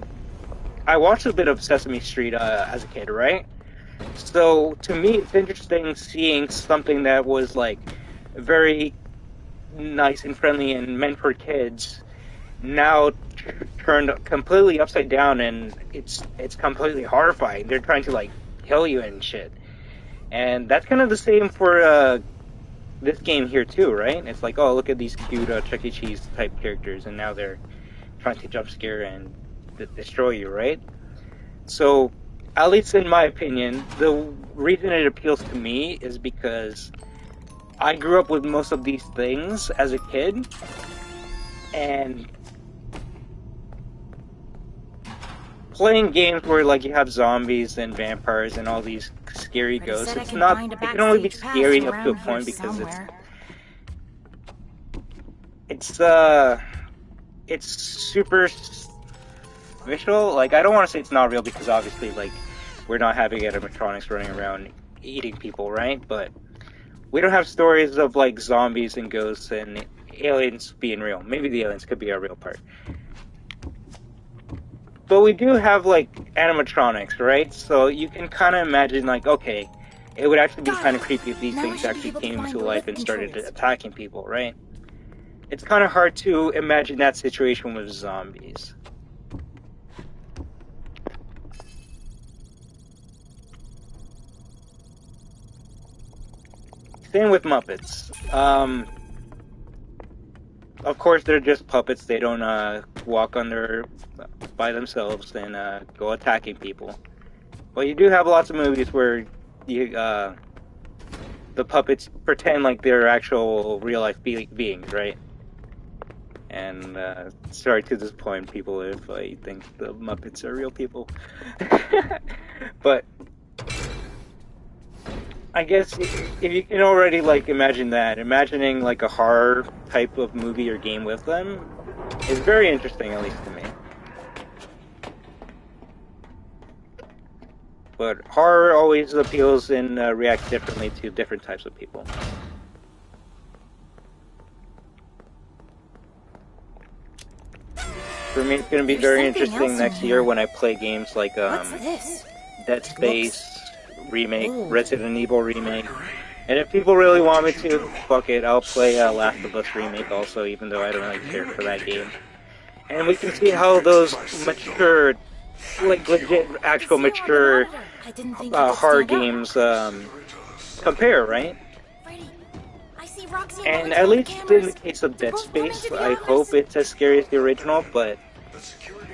watched a bit of Sesame Street as a kid, right? So, to me, it's interesting seeing something that was, like, very nice and friendly and meant for kids now turned completely upside down, and it's completely horrifying. They're trying to, like, kill you and shit. And that's kind of the same for this game here too, right? It's like, oh, look at these cute Chuck E. Cheese type characters, and now they're trying to jump scare and destroy you, right? So, at least in my opinion, the reason it appeals to me is because I grew up with most of these things as a kid, and playing games where like you have zombies and vampires and all these scary ghosts, it can only be scary up to a point because it's superficial. Like, I don't want to say it's not real because obviously, like, we're not having animatronics running around eating people, right? But we don't have stories of like zombies and ghosts and aliens being real. Maybe the aliens could be a real part. But we do have, like, animatronics, right? So you can kind of imagine, like, okay, it would actually be kind of creepy if these things actually came to life and started attacking people, right? It's kind of hard to imagine that situation with zombies. Same with Muppets. Of course, they're just puppets. They don't walk by themselves and go attacking people. But you do have lots of movies where the puppets pretend like they're actual real-life beings, right? And sorry to disappoint people if I think the Muppets are real people. But I guess if you can already, like, imagine that, imagining, like, a horror type of movie or game with them is very interesting, at least to me. But horror always appeals and reacts differently to different types of people. For me, it's gonna be There's very something interesting else next in year here. when I play games like What's this? Dead Space remake, old. Resident Evil remake. And if people really want me to, fuck it, I'll play Last of Us remake also, even though I don't really care for that game. And we can see how those mature, like legit, actual mature I didn't think you could horror stand up. games compare, right? Freddy, I see Roxy And Mullins at on the least cameras. in the case of They're Dead both running Space, to the I office. hope it's as scary as the original, but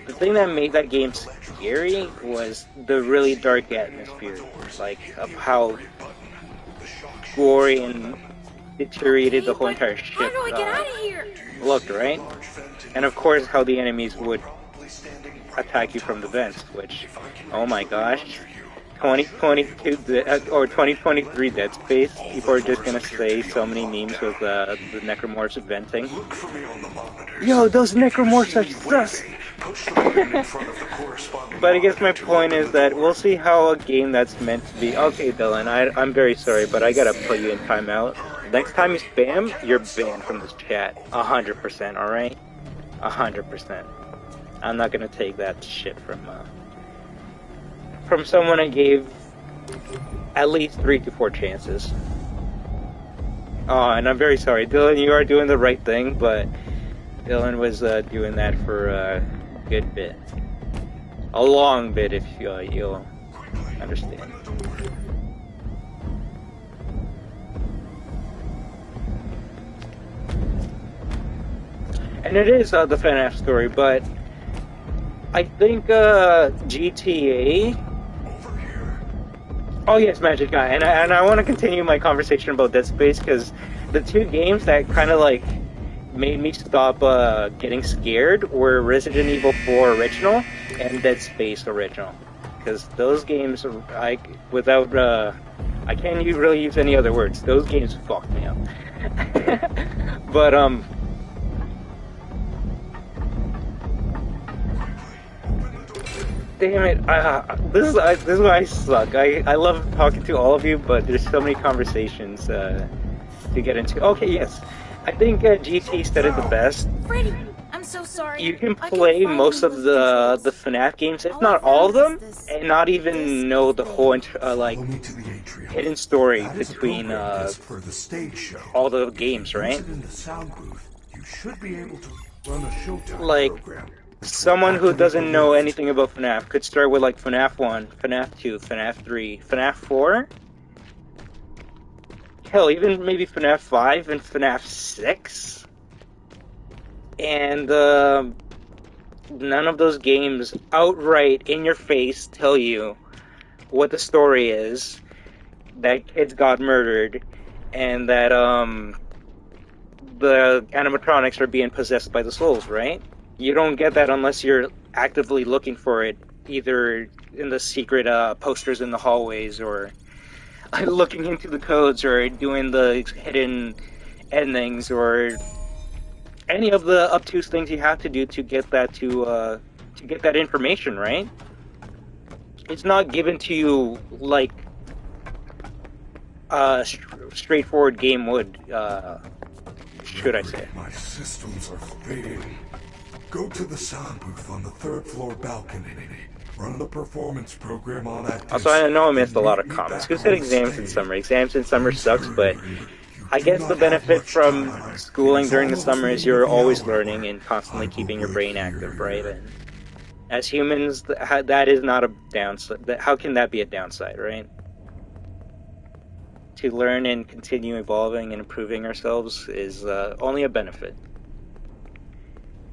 the thing that made that game scary was the really dark atmosphere, like, of how gory and deteriorated the whole entire ship How do I get out of here? looked, right? And of course, how the enemies would attack you from the vents, which, oh my gosh, 2022 or 2023 Dead Space, people are just gonna say so many memes with the necromorphs venting. Yo, those necromorphs are sus! But I guess my point is that we'll see how a game that's meant to be... Okay, Dylan, I'm very sorry, but I gotta put you in timeout. Next time you spam, you're banned from this chat. 100%, alright? 100%. I'm not gonna take that shit from someone I gave at least 3 to 4 chances. Oh, and I'm very sorry. Dylan, you are doing the right thing, but Dylan was doing that for a good bit. A long bit, if you'll understand. And it is the FNAF story, but I think GTA... Oh yes, Magic Guy, and I want to continue my conversation about Dead Space, because the two games that kind of like made me stop getting scared were Resident Evil 4 Original and Dead Space Original, because those games, I can't really use any other words. Those games fucked me up. But damn it! This is why I suck. I love talking to all of you, but there's so many conversations to get into. Okay, yes, I think GT said it the best. Freddy, I'm so sorry. You can play most of the FNAF games, if not all of them, and not even know the whole like hidden story between all the games, right? You should be able to run a showtime like. program. Someone who doesn't know anything about FNAF could start with like FNAF 1, FNAF 2, FNAF 3, FNAF 4? Hell, even maybe FNAF 5 and FNAF 6? And none of those games outright in your face tell you what the story is, that kids got murdered, and that the animatronics are being possessed by the souls, right? You don't get that unless you're actively looking for it, either in the secret posters in the hallways, or looking into the codes, or doing the hidden endings, or any of the obtuse things you have to do to get that to get that information, right? It's not given to you like a straightforward game would, should I say. My systems are fading. Go to the sound booth on the 3rd floor balcony. Run the performance program on that disc. Also, I know I missed a lot of comments. Who said exams in summer? Exams in summer sucks, but I guess the benefit from schooling during the summer is you're always learning and constantly keeping your brain active, right? And as humans, that is not a downside. How can that be a downside, right? To learn and continue evolving and improving ourselves is only a benefit.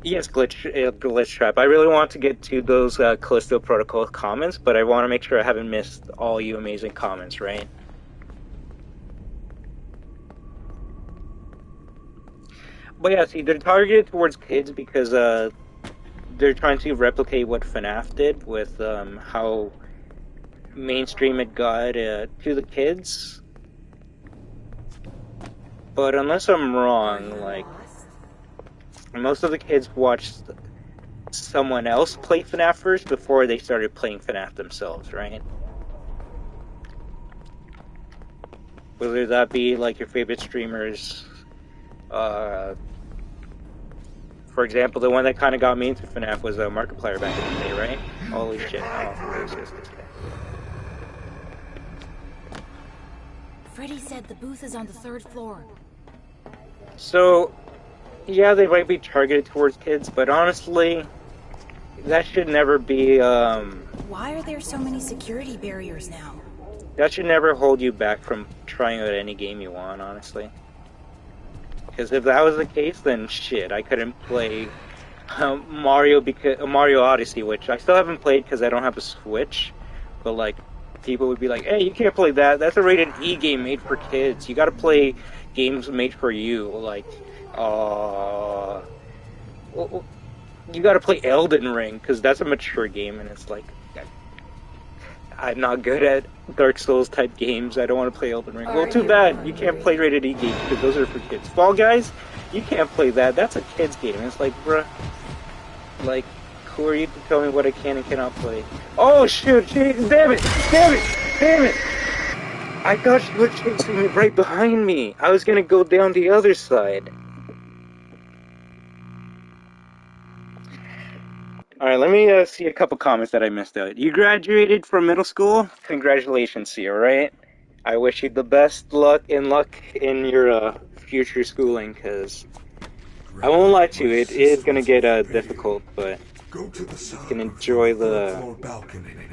Yes, Glitch Trap. I really want to get to those Callisto Protocol comments, but I want to make sure I haven't missed all you amazing comments, right? But yeah, see, they're targeted towards kids because they're trying to replicate what FNAF did with how mainstream it got to the kids. But unless I'm wrong, like, most of the kids watched someone else play FNAF first before they started playing FNAF themselves, right? Whether that be like your favorite streamers, For example, the one that kind of got me into FNAF was Markiplier back in the day, right? Holy shit! Oh, it's just this guy. Freddy said the booth is on the 3rd floor. So, yeah, they might be targeted towards kids, but honestly, that should never be, Why are there so many security barriers now? that should never hold you back from trying out any game you want, honestly. Because if that was the case, then shit, I couldn't play Mario Odyssey, which I still haven't played because I don't have a Switch, but like, people would be like, hey, you can't play that, that's a rated E game made for kids, you gotta play games made for you, like, you gotta play Elden Ring, because that's a mature game, and it's like, I'm not good at Dark Souls type games, I don't want to play Elden Ring. Well, too bad, you can't play rated E games, because those are for kids. Fall Guys, you can't play that, that's a kid's game. It's like, bruh, like, who are you to tell me what I can and cannot play? Oh shoot, damn it! I thought she was chasing me right behind me. I was gonna go down the other side. Alright, let me see a couple comments that I missed out. You graduated from middle school? Congratulations to you, alright? I wish you the best luck in your future schooling, because I won't lie to you, it is gonna get difficult, but you can enjoy the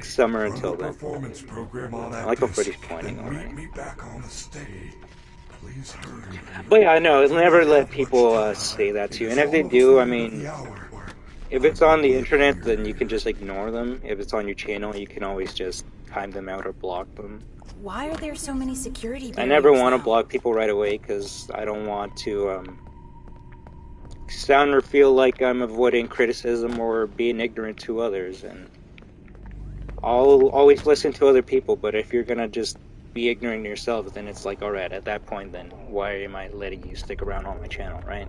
summer until then. I like how Freddy's pointing already. But yeah, I know, never let people say that to you, and if they do, I mean, if it's on the internet, then you can just ignore them. If it's on your channel, you can always just time them out or block them. Why are there so many security barriers? I never want to block people right away, because I don't want to sound or feel like I'm avoiding criticism or being ignorant to others, and I'll always listen to other people, but if you're gonna just be ignorant yourself, then it's like, alright, at that point, then why am I letting you stick around on my channel, right?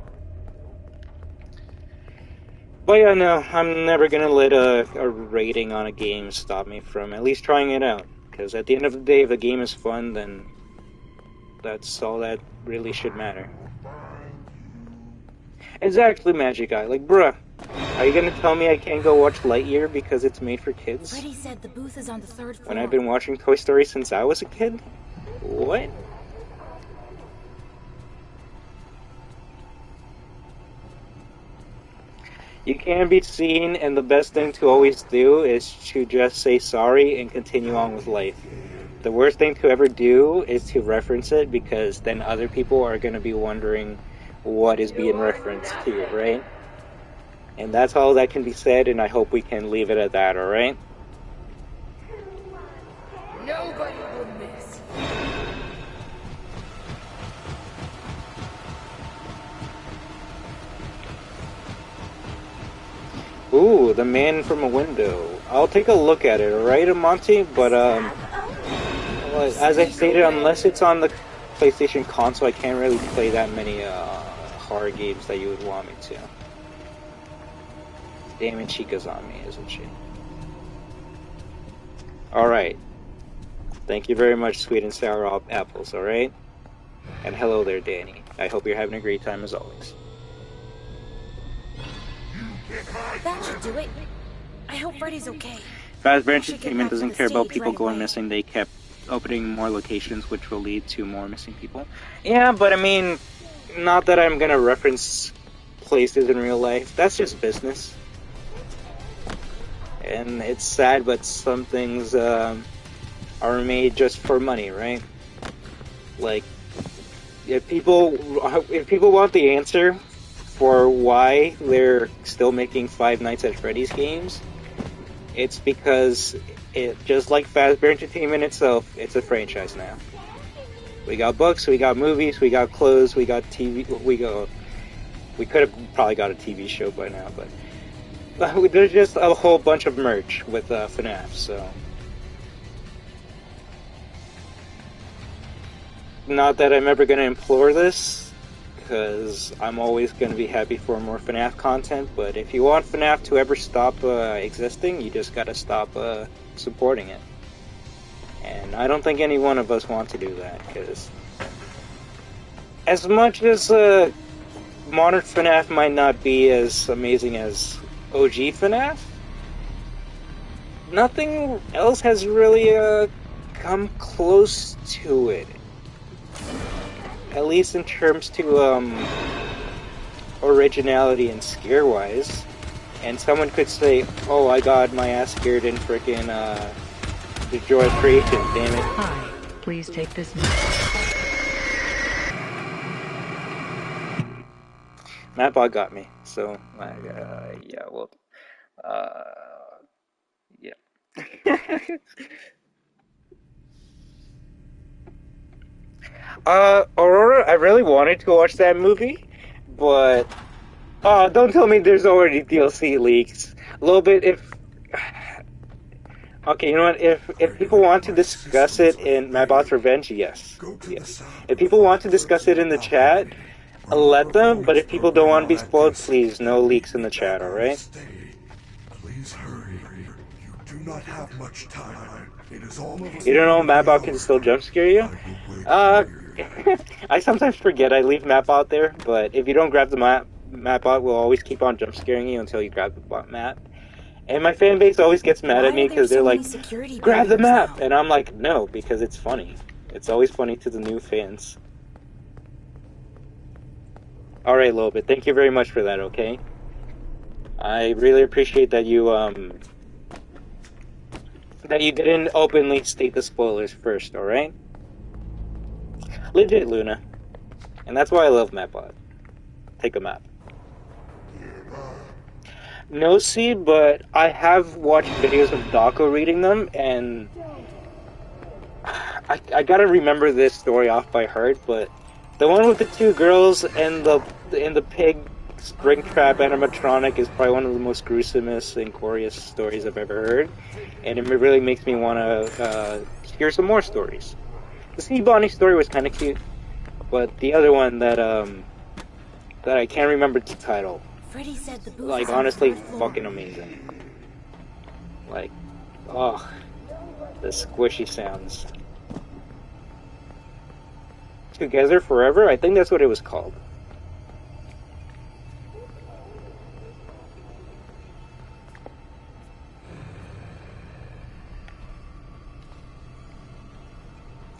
But yeah, no, I'm never gonna let a rating on a game stop me from at least trying it out, because at the end of the day, if a game is fun, then that's all that really should matter. Exactly, Magic Eye. Like, bruh, are you gonna tell me I can't go watch Lightyear because it's made for kids? Freddy said the booth is on the 3rd floor. When I've been watching Toy Story since I was a kid? What? You can be seen, and the best thing to always do is to just say sorry and continue on with life. The worst thing to ever do is to reference it, because then other people are gonna be wondering what is being referenced to, right? And that's all that can be said, and I hope we can leave it at that, alright? Nobody will miss. Ooh, the man from a window. I'll take a look at it, alright, Monty? But, as I stated, unless it's on the PlayStation console, I can't really play that many, horror games that you would want me to. Damn it, Chica's on me, isn't she? Alright. Thank you very much, sweet and sour apples, alright? And hello there, Danny. I hope you're having a great time as always. That should do it. I hope Freddy's okay. Fazbear Entertainment doesn't care about people going missing. They kept opening more locations, which will lead to more missing people. Yeah, but I mean, not that I'm gonna reference places in real life. That's just business. And it's sad, but some things are made just for money, right? Like, if people want the answer for why they're still making Five Nights at Freddy's games, it's because it, just like Fazbear Entertainment itself, it's a franchise now. We got books, we got movies, we got clothes, we got TV, we could have probably got a TV show by now, but there's just a whole bunch of merch with FNAF, so. Not that I'm ever going to implore this, because I'm always going to be happy for more FNAF content, but if you want FNAF to ever stop existing, you just gotta stop supporting it. And I don't think any one of us want to do that, because as much as modern FNAF might not be as amazing as OG FNAF, nothing else has really come close to it. At least in terms to originality and scare-wise. And someone could say, "Oh, I got my ass scared in frickin' The Joy of Creation, damn it." Hi, please take this. Mattbot got me, so yeah, well, yeah. Aurora, I really wanted to watch that movie, but don't tell me there's already DLC leaks. A little bit, if okay, you know what? If people want to discuss it in Mattbot's Revenge, yes. If people want to discuss it in the chat, let them. But if people don't want to be spoiled, please, no leaks in the chat. All right? Please hurry. You do not have much time. It is almost. You don't know Mattbot can still jump scare you? I sometimes forget I leave Mattbot there, but if you don't grab the map, Mattbot will always keep on jump scaring you until you grab the map. And my fan base always gets mad at me because they're like, "Grab the map!" And I'm like, no, because it's funny. It's always funny to the new fans. Alright, Lobit, thank you very much for that, okay? I really appreciate that you didn't openly state the spoilers first, alright? Legit, Luna. And that's why I love Mapbot. Take a map. No, see, but I have watched videos of Dako reading them, and I gotta remember this story off by heart, but the one with the two girls and the pig Springtrap animatronic is probably one of the most gruesomest and goriest stories I've ever heard, and it really makes me want to hear some more stories. The Sea Bonnie story was kind of cute, but the other one that I can't remember the title. Freddy said the booth Like, honestly, fucking amazing. Like, oh, the squishy sounds. Together Forever? I think that's what it was called.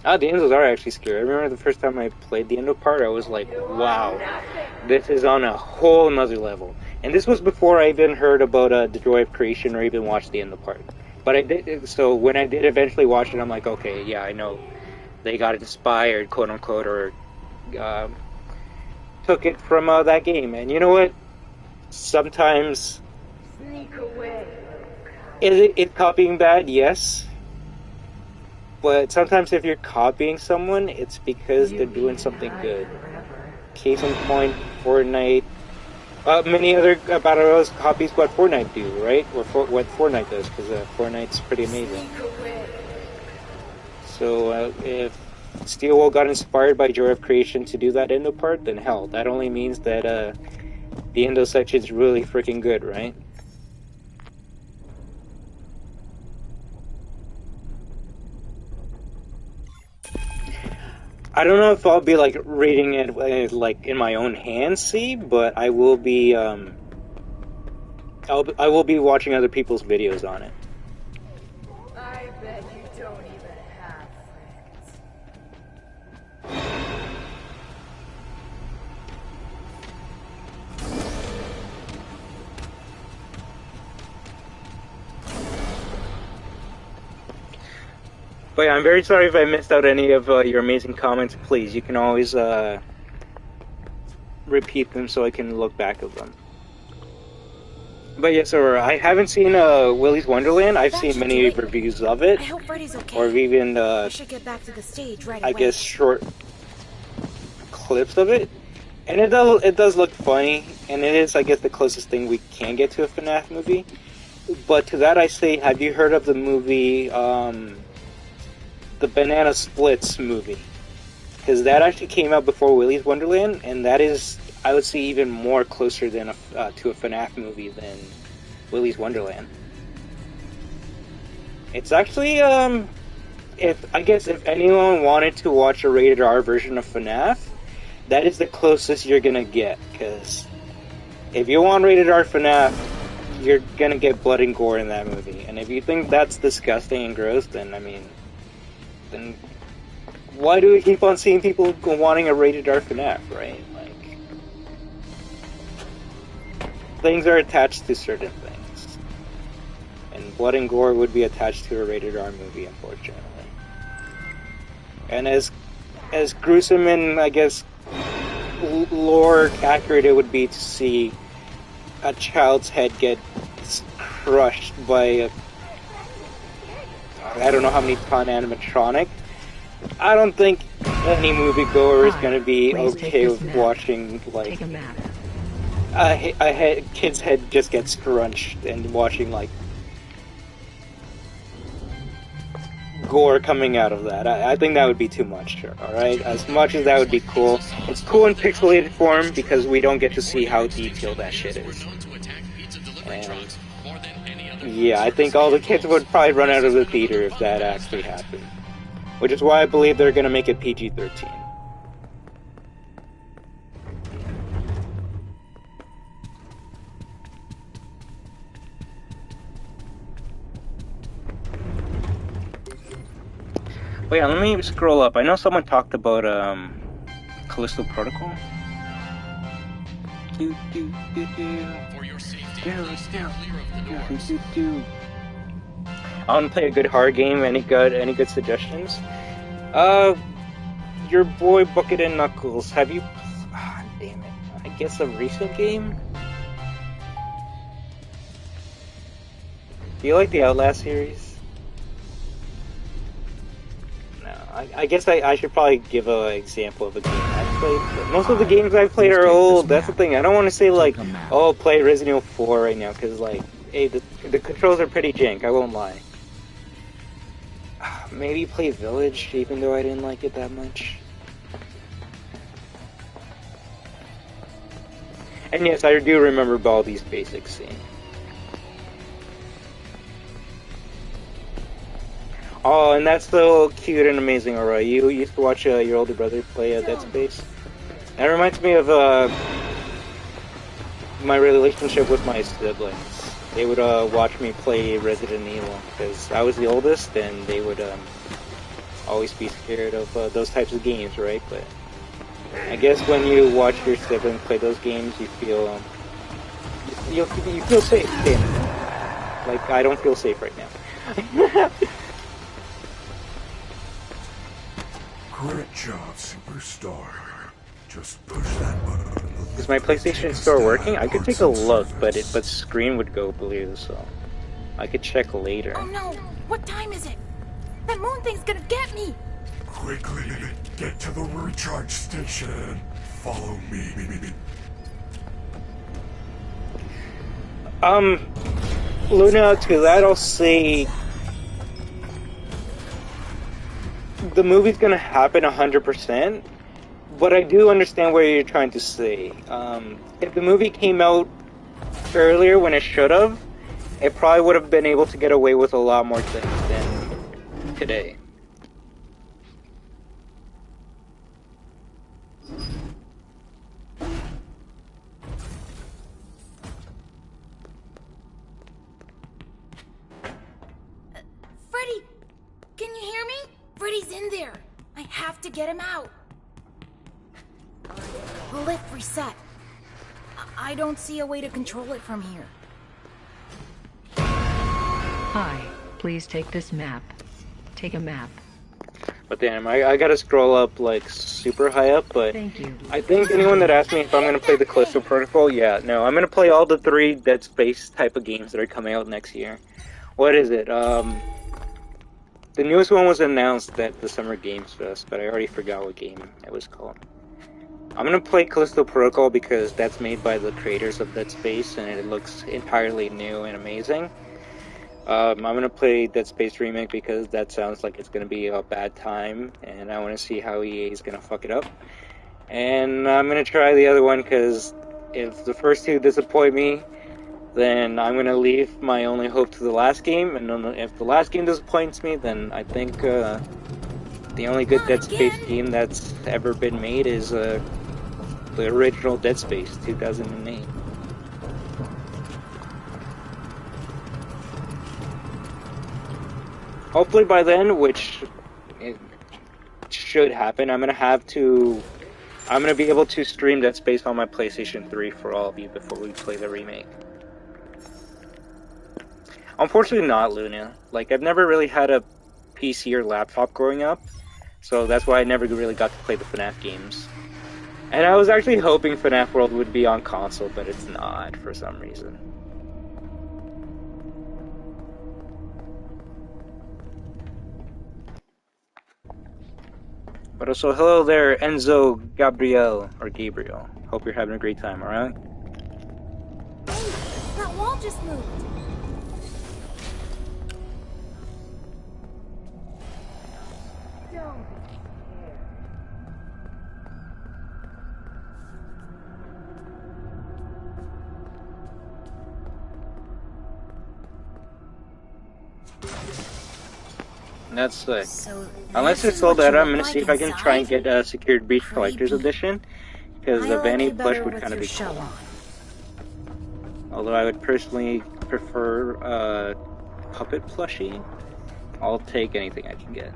The Endos are actually scary. I remember the first time I played the Endo part, I was like, wow, this is on a whole nother level. And this was before I even heard about The Joy of Creation or even watched the Endo part. But I did, so when I did eventually watch it, I'm like, okay, yeah, I know they got inspired, quote unquote, or took it from that game. And you know what? Sometimes, is it copying bad? Yes. But sometimes if you're copying someone, it's because they're doing something good. Case in point, Fortnite. Many other Battle Royales copies what Fortnite do, right? Or what Fortnite does, because Fortnite's pretty amazing. So if Steelwool got inspired by Joy of Creation to do that Endo part, then hell, that only means that the Endo section is really freaking good, right? I don't know if I'll be like reading it like in my own hands, see, but I will be I will be watching other people's videos on it. I bet you don't even have friends. But yeah, I'm very sorry if I missed out any of your amazing comments. Please, you can always repeat them so I can look back at them. But yes, sir, I haven't seen Willy's Wonderland. I've seen many reviews of it. I hope Freddy's okay. Or even, we should get back to the stage right away. I guess, short clips of it. And it does look funny, and it is, I guess, the closest thing we can get to a FNAF movie. But to that I say, have you heard of the movie, the Banana Splits movie? Because that actually came out before Willy's Wonderland, and that is, I would say, even more closer than to a FNAF movie than Willy's Wonderland. It's actually, if anyone wanted to watch a rated R version of FNAF, that is the closest you're gonna get, because if you want rated R FNAF, you're gonna get blood and gore in that movie. And if you think that's disgusting and gross, then, I mean, then why do we keep on seeing people wanting a rated R FNAF, right? Like, things are attached to certain things. And blood and gore would be attached to a rated R movie, unfortunately. And as gruesome and, I guess, lore accurate it would be to see a child's head get crushed by a, I don't know how many ton animatronic, I don't think any moviegoer is going to be okay with watching, like, a kid's head just get scrunched and watching, like, gore coming out of that. I think that would be too much, alright? As much as that would be cool, it's cool in pixelated form because we don't get to see how detailed that shit is. And yeah, I think all the kids would probably run out of the theater if that actually happened. Which is why I believe they're gonna make it PG-13. Wait, let me scroll up. I know someone talked about Callisto Protocol. For your safety, I want to play a good horror game. Any good suggestions? Your boy Bucket and Knuckles. Have you? Damn it! I guess a recent game. Do you like the Outlast series? I guess I should probably give an example of a game I've played. Most of the games I've played are old, that's the thing. I don't want to say, like, oh, play Resident Evil 4 right now, because, like, hey, the controls are pretty jank, I won't lie. Maybe play Village, even though I didn't like it that much. And yes, I do remember Baldi's basic scene. Oh, and that's so cute and amazing, alright. You used to watch your older brother play Dead Space. That reminds me of my relationship with my siblings. They would watch me play Resident Evil, because I was the oldest, and they would always be scared of those types of games, right? But I guess when you watch your siblings play those games, you feel you feel safe. Like, I don't feel safe right now. Great job, Superstar. Just push that button. Is my PlayStation Store working? I could take a look, but screen would go blue, so I could check later. Oh no! What time is it? That moon thing's gonna get me! Quickly, get to the recharge station. Follow me. Luna, to that I'll say the movie's gonna happen 100%, but I do understand what you're trying to say. If the movie came out earlier when it should have, it probably would have been able to get away with a lot more things than today. Freddy! Can you hear me? Freddy's in there. I have to get him out. The lift reset. I don't see a way to control it from here. Hi, please take this map. Take a map. But damn, I gotta scroll up like super high up, but Thank you. I think anyone that asked me if I'm gonna play the Callisto Protocol, yeah, no, I'm gonna play all the 3 Dead Space type of games that are coming out next year. What is it? The newest one was announced at the Summer Games Fest, but I already forgot what game it was called. I'm gonna play Callisto Protocol because that's made by the creators of Dead Space, and it looks entirely new and amazing. I'm gonna play Dead Space Remake because that sounds like it's gonna be a bad time, and I want to see how EA is gonna fuck it up. And I'm gonna try the other one because if the first 2 disappoint me, then I'm gonna leave my only hope to the last game, and then if the last game disappoints me, then I think the only good Dead Space game that's ever been made is the original Dead Space, 2008. Hopefully by then, which it should happen, I'm gonna be able to stream Dead Space on my PlayStation 3 for all of you before we play the remake. Unfortunately not, Luna. Like, I've never really had a PC or laptop growing up, so that's why I never really got to play the FNAF games. And I was actually hoping FNAF World would be on console, but it's not for some reason. But also, hello there, Enzo Gabriel, or Gabriel. Hope you're having a great time, alright? Hey, that wall just moved. That's sick. So unless it's sold out, I'm gonna see if I can try and get a Secured Beach Collector's Edition, because the Vanny plush would kind of be cool. Although I would personally prefer Puppet plushie. I'll take anything I can get.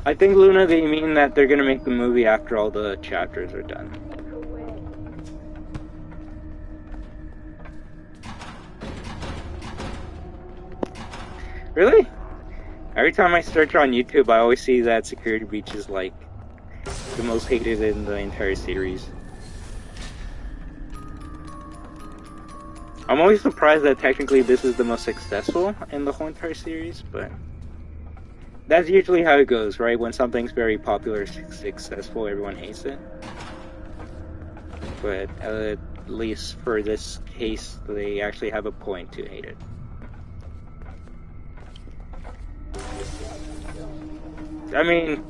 I think, Luna, they mean that they're gonna make the movie after all the chapters are done. Really? Every time I search on YouTube, I always see that Security Breach is like the most hated in the entire series. I'm always surprised that technically this is the most successful in the whole entire series, but that's usually how it goes, right? When something's very popular, successful, everyone hates it. But at least for this case, they actually have a point to hate it. I mean,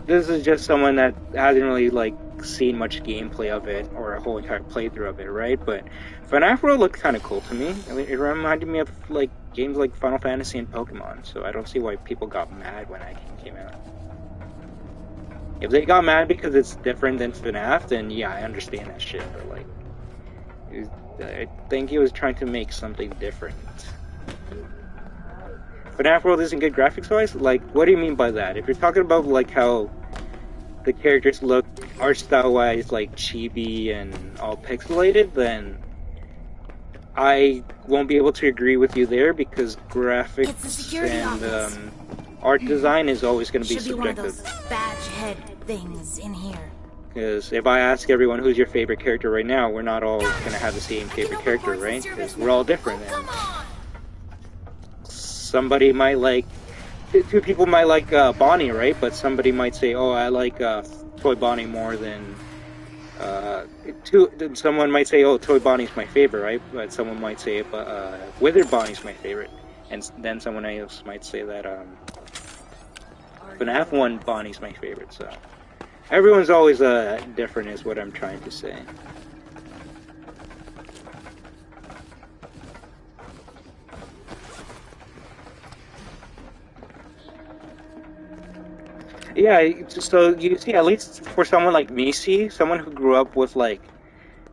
this is just someone that hasn't really, like, seen much gameplay of it, or a whole entire playthrough of it, right? But FNAF World looked kind of cool to me. I mean, it reminded me of, like, games like Final Fantasy and Pokemon, so I don't see why people got mad when that game came out. If they got mad because it's different than FNAF, then yeah, I understand that shit, but, like, I think he was trying to make something different. FNAF World isn't good graphics-wise? Like, what do you mean by that? If you're talking about, like, how the characters look art style-wise, like, chibi and all pixelated, then I won't be able to agree with you there, because graphics and art design is always going to be subjective. Should be one of those badge head things in here. Because if I ask everyone who's your favorite character right now, we're not all going to have the same favorite character, right? Because we're all different. Somebody might like, two people might like Bonnie, right? But somebody might say, oh, I like Toy Bonnie more than someone might say, oh, Toy Bonnie's my favorite, right? But someone might say, Withered Bonnie's my favorite, and then someone else might say that FNAF 1 Bonnie's my favorite. So everyone's always different, is what I'm trying to say. Yeah, so you see, at least for someone like me, someone who grew up with, like,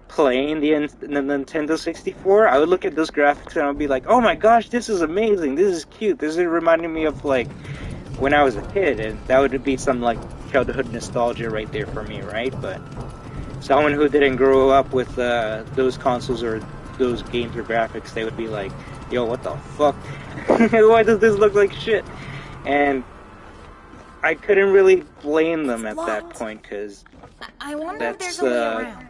playing the Nintendo 64, I would look at those graphics and I would be like, oh my gosh, this is amazing, this is cute, this is reminding me of, like, when I was a kid, and that would be some, like, childhood nostalgia right there for me, right? But someone who didn't grow up with those consoles or those games or graphics, they would be like, yo, what the fuck? Why does this look like shit? And I couldn't really blame them at that point, because I wonder if there's a way around.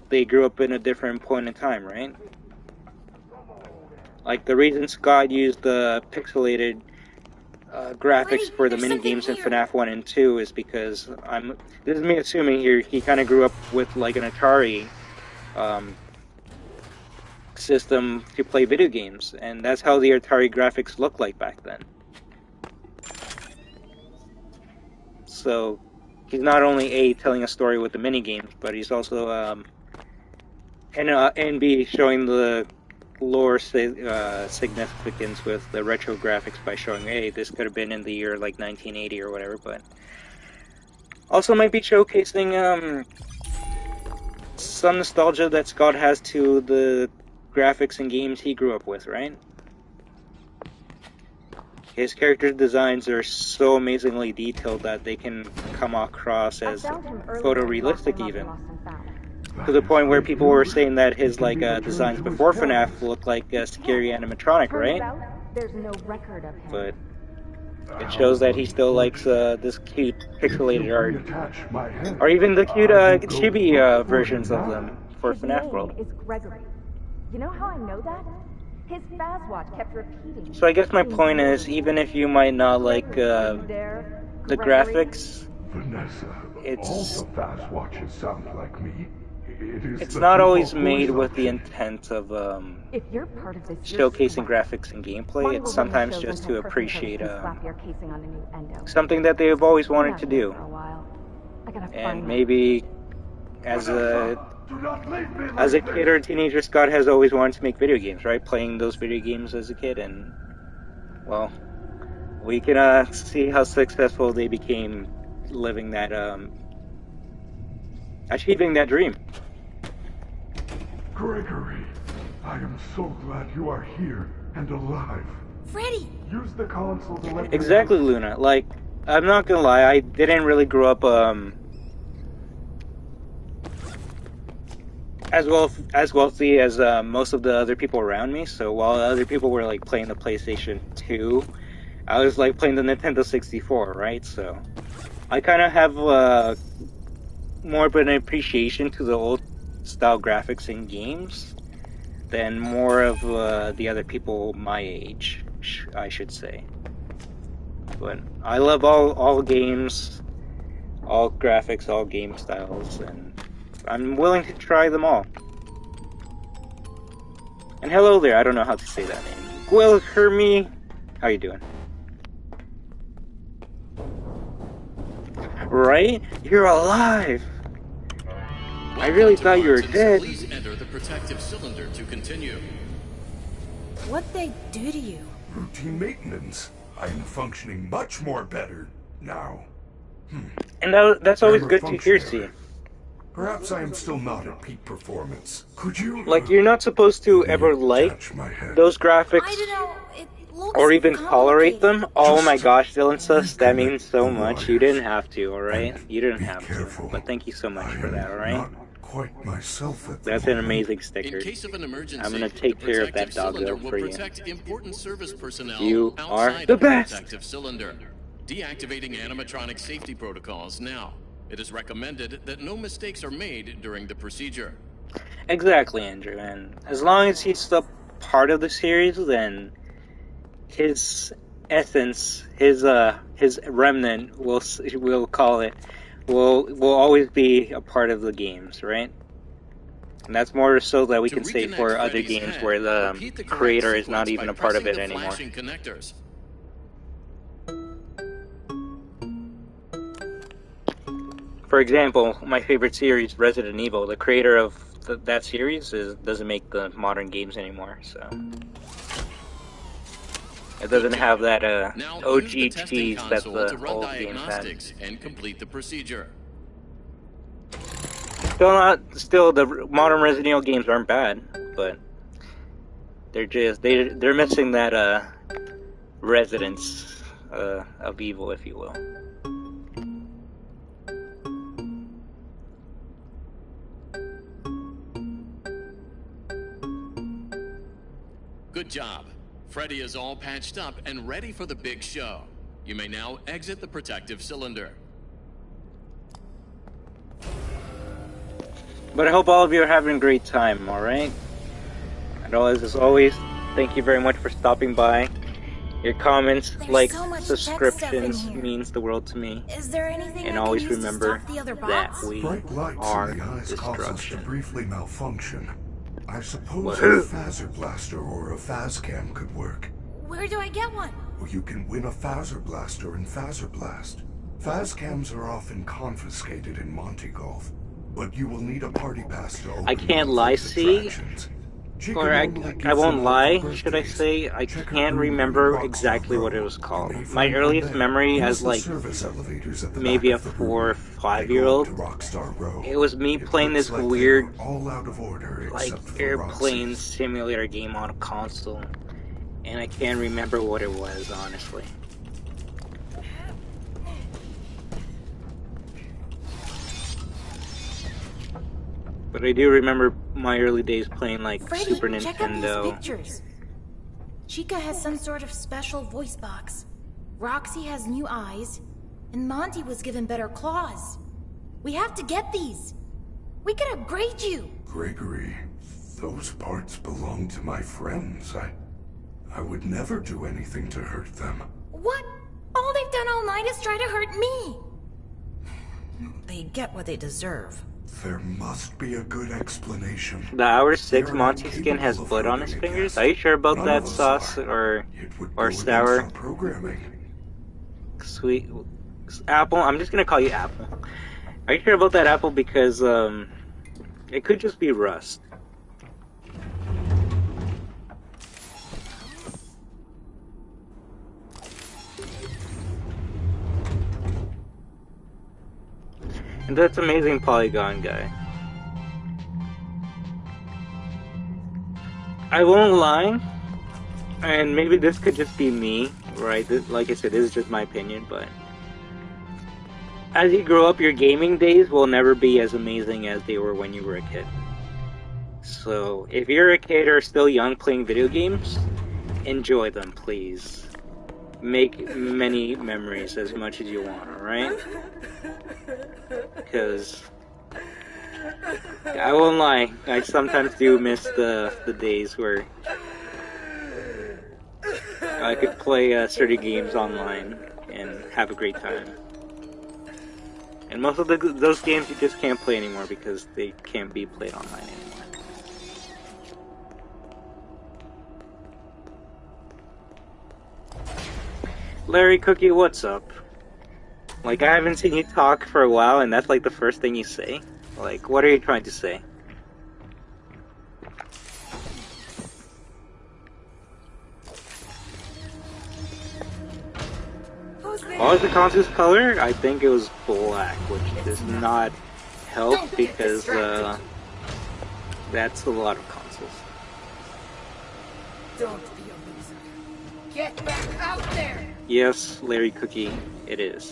They grew up in a different point in time, right? Like, the reason Scott used the pixelated graphics for the mini-games in FNAF 1 and 2 is because, this is me assuming here, he kind of grew up with, like, an Atari system to play video games, and that's how the Atari graphics looked like back then. So he's not only telling a story with the mini games, but he's also and B showing the lore significance with the retro graphics by showing, hey, this could have been in the year like 1980 or whatever, but also might be showcasing some nostalgia that Scott has to the graphics and games he grew up with, right? His character designs are so amazingly detailed that they can come across as photorealistic even. To the point where people were saying that his like designs before FNAF looked like a scary animatronic, right? There's no record of him. But it shows that he still likes this cute pixelated art, or even the cute chibi versions of them for FNAF World. His name is Gregory. You know how I know that? His Fazwatch kept repeating. So I guess my point is, even if you might not like the graphics, Vanessa, it's all the Fazwatches sound like me. It's not always made with the intent of if you're part of this, showcasing graphics and gameplay. It's sometimes just to appreciate something that they've always wanted to do. And maybe as a kid or a teenager, Scott has always wanted to make video games, right? Playing those video games as a kid, and well, we can see how successful they became living that, achieving that dream. Gregory, I am so glad you are here and alive. Freddy! Use the console to let Exactly, Luna. Like, I'm not gonna lie, I didn't really grow up, as wealthy as most of the other people around me. So while other people were like playing the PlayStation 2, I was like playing the Nintendo 64, right? So I kind of have more of an appreciation to the old style graphics in games than more of the other people my age, I should say. But I love all games, all graphics, all game styles, and I'm willing to try them all. And hello there, I don't know how to say that name. Gwil Hermie, how you doing? Right? You're alive! I really thought you were dead. Please enter the protective cylinder to continue. What'd they do to you? Routine maintenance. I am functioning much more better now. And that's always good to hear, see. Perhaps I am still not at peak performance. Could you... Like, you're not supposed to ever like those graphics, I don't know, it looks or even tolerate them. Oh my gosh, Dylan Sus, that means so much. You didn't have to, alright? You didn't have to. But thank you so much for that, alright? Quite myself at That's an amazing sticker. In case of an emergency, I'm gonna take care of that doggo for you. Important service personnel You are outside the of best! protective cylinder. Deactivating animatronic safety protocols now. It is recommended that no mistakes are made during the procedure. Exactly, Andrew, and as long as he's still part of the series, then his essence, his remnant, we'll call it, will always be a part of the games, right? And that's more so that we can say for other games where the creator is not even a part of it anymore. Connectors. For example, my favorite series, Resident Evil, the creator of that series doesn't make the modern games anymore, so it doesn't have that OG cheese that the old games had. And complete the procedure. Still, the modern Resident Evil games aren't bad, but they're missing that residence of evil, if you will. Good job. Freddy is all patched up and ready for the big show. You may now exit the protective cylinder. But I hope all of you are having a great time, alright? And as always, thank you very much for stopping by. Your comments, likes, subscriptions means the world to me. Is there anything and I always can use remember to stop the other that bots? we Bright lights are in the eyes cause us to briefly malfunction. I suppose a Wahoo! phaser blaster or a phascam could work. Where do I get one? Or you can win a phaser blaster in Phaser Blast. Phascams are often confiscated in Monty Golf, but you will need a party pass to open I can't one of lie, those see? attractions. Or I won't lie, should I say, I can't remember exactly what it was called. My earliest memory as like maybe a 4 or 5-year-old, it was me playing this weird like airplane simulator game on a console, and I can't remember what it was, honestly. But I do remember my early days playing like Freddy, Super check out these Nintendo. pictures. Chica has some sort of special voice box. Roxy has new eyes, and Monty was given better claws. We have to get these. We could upgrade you. Gregory, those parts belong to my friends. I would never do anything to hurt them. What? All they've done all night is try to hurt me. They get what they deserve. There must be a good explanation. The Hour 6 Monty skin has blood on his fingers. Are you sure about that, Sauce or Sour? Sweet Apple? I'm just gonna call you Apple. Are you sure about that, Apple? Because it could just be rust. And that's amazing polygon guy. I won't lie, and maybe this could just be me, right? Like I said, this is just my opinion, but as you grow up, your gaming days will never be as amazing as they were when you were a kid. So, if you're a kid or still young playing video games, enjoy them, please. Make many memories as much as you want, alright? Because I won't lie, I sometimes do miss the days where I could play certain games online and have a great time. And most of those games you just can't play anymore because they can't be played online anymore. Larry Cookie, what's up? Like, I haven't seen you talk for a while, and that's like the first thing you say? Like, what are you trying to say? What was the console's color? I think it was black, which does not help because that's a lot of consoles. Don't be a loser. Get back out there! Yes, Larry Cookie, it is.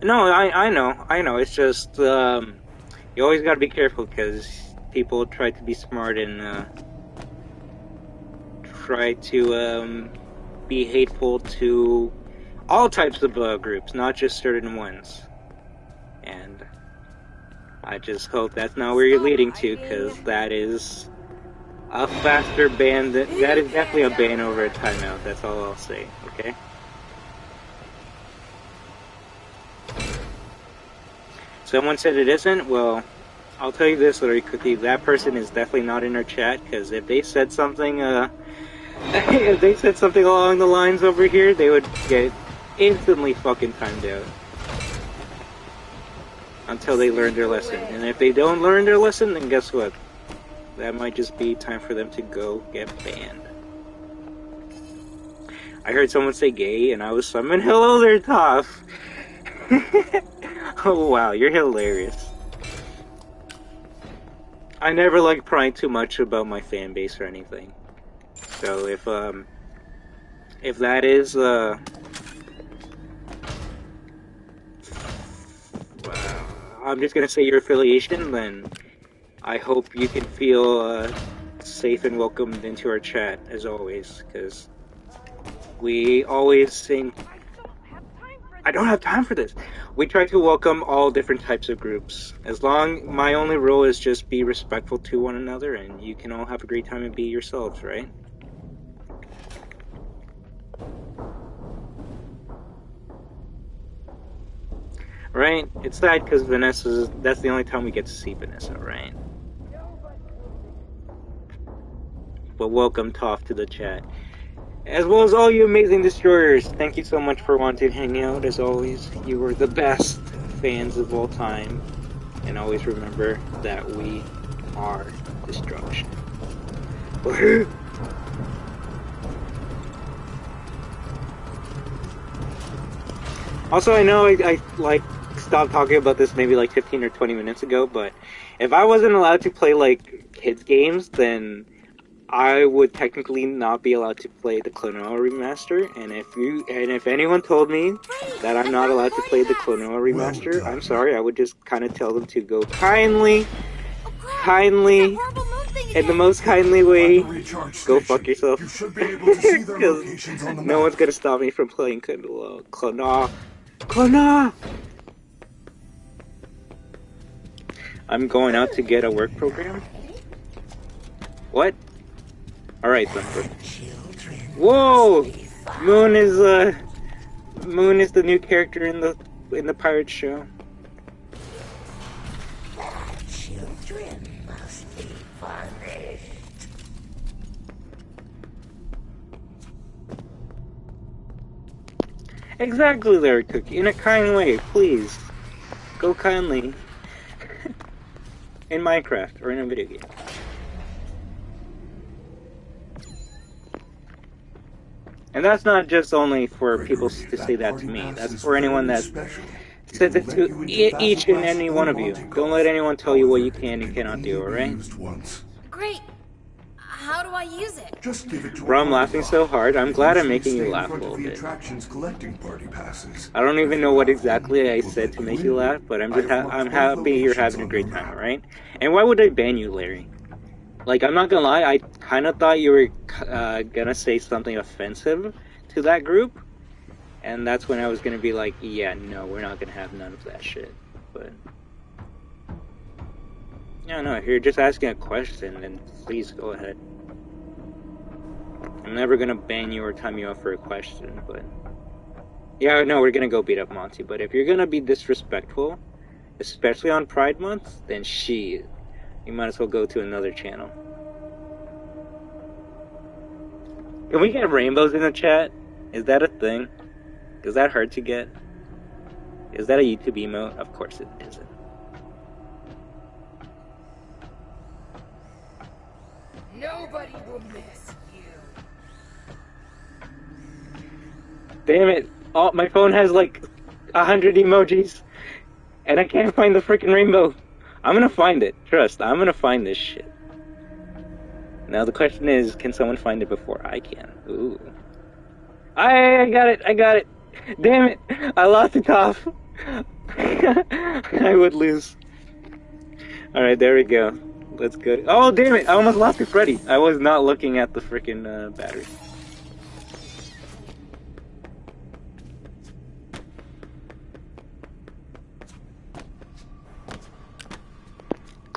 No, I know. It's just, you always gotta be careful because people try to be smart and, try to, be hateful to all types of, groups, not just certain ones. And I just hope that's not where you're leading to, because that is a faster ban, that is definitely a ban over a timeout, that's all I'll say, okay? Someone said it isn't? Well, I'll tell you this, Larry Cookie, that person is definitely not in our chat, because if they said something, if they said something along the lines over here, they would get instantly fucking timed out. Until they learn their lesson. And if they don't learn their lesson, then guess what? That might just be time for them to go get banned. I heard someone say gay, and I was summoned. Hello there, Toph! Oh wow, you're hilarious. I never like prying too much about my fan base or anything. So if that is I'm just gonna say your affiliation, then I hope you can feel safe and welcomed into our chat as always, because we always sing. I don't have time for this. We try to welcome all different types of groups. My only rule is just be respectful to one another, and you can all have a great time and be yourselves, right? Right? It's sad because that's the only time we get to see Vanessa, right? But welcome, Toph, to the chat. As well as all you amazing destroyers, thank you so much for wanting to hang out, as always. You were the best fans of all time. And always remember that we are destruction. Also, I know I like stopped talking about this maybe like 15 or 20 minutes ago, but if I wasn't allowed to play like kids games, then I would technically not be allowed to play the Klonoa remaster. And if anyone told me that I'm not allowed to play the Klonoa remaster, I'm sorry, I would just kind of tell them to go kindly, in the most kindly way, go fuck yourself. Because no one's gonna stop me from playing Klonoa. I'm going out to get a work program? What? Alright then. Whoa! Moon is the new character in the pirate show. Children must be punished. Exactly, Larry Cookie. In a kind way, please. Go kindly. In Minecraft, or in a video game. And that's not just only for people to say that to me. That's for anyone that says it to each and any one of you. Don't let anyone tell you what you can and cannot do, alright? Great. How do I use it? Just give it to Bro, I'm laughing so hard. I'm glad I'm making you laugh a little bit. I don't even know what exactly I said to make you laugh, but I'm happy you're having a great time, alright? And why would I ban you, Larry? Like, I'm not gonna lie, I kind of thought you were gonna say something offensive to that group. And that's when I was gonna be like, yeah, no, we're not gonna have none of that shit. But no, if you're just asking a question, then please go ahead. I'm never gonna ban you or time you off for a question, but yeah, no, we're gonna go beat up Monty. But if you're gonna be disrespectful, especially on Pride Month, then you might as well go to another channel. Can we get rainbows in the chat? Is that a thing? Is that hard to get? Is that a YouTube emote? Of course it isn't. Nobody will miss you. Damn it! Oh, my phone has like 100 emojis, and I can't find the freaking rainbow. I'm gonna find it. Trust, I'm gonna find this shit. Now the question is, can someone find it before I can? Ooh. I got it! Damn it! I lost it off. I would lose. Alright, there we go. Let's go. Oh, damn it! I almost lost to Freddy. I was not looking at the freaking battery.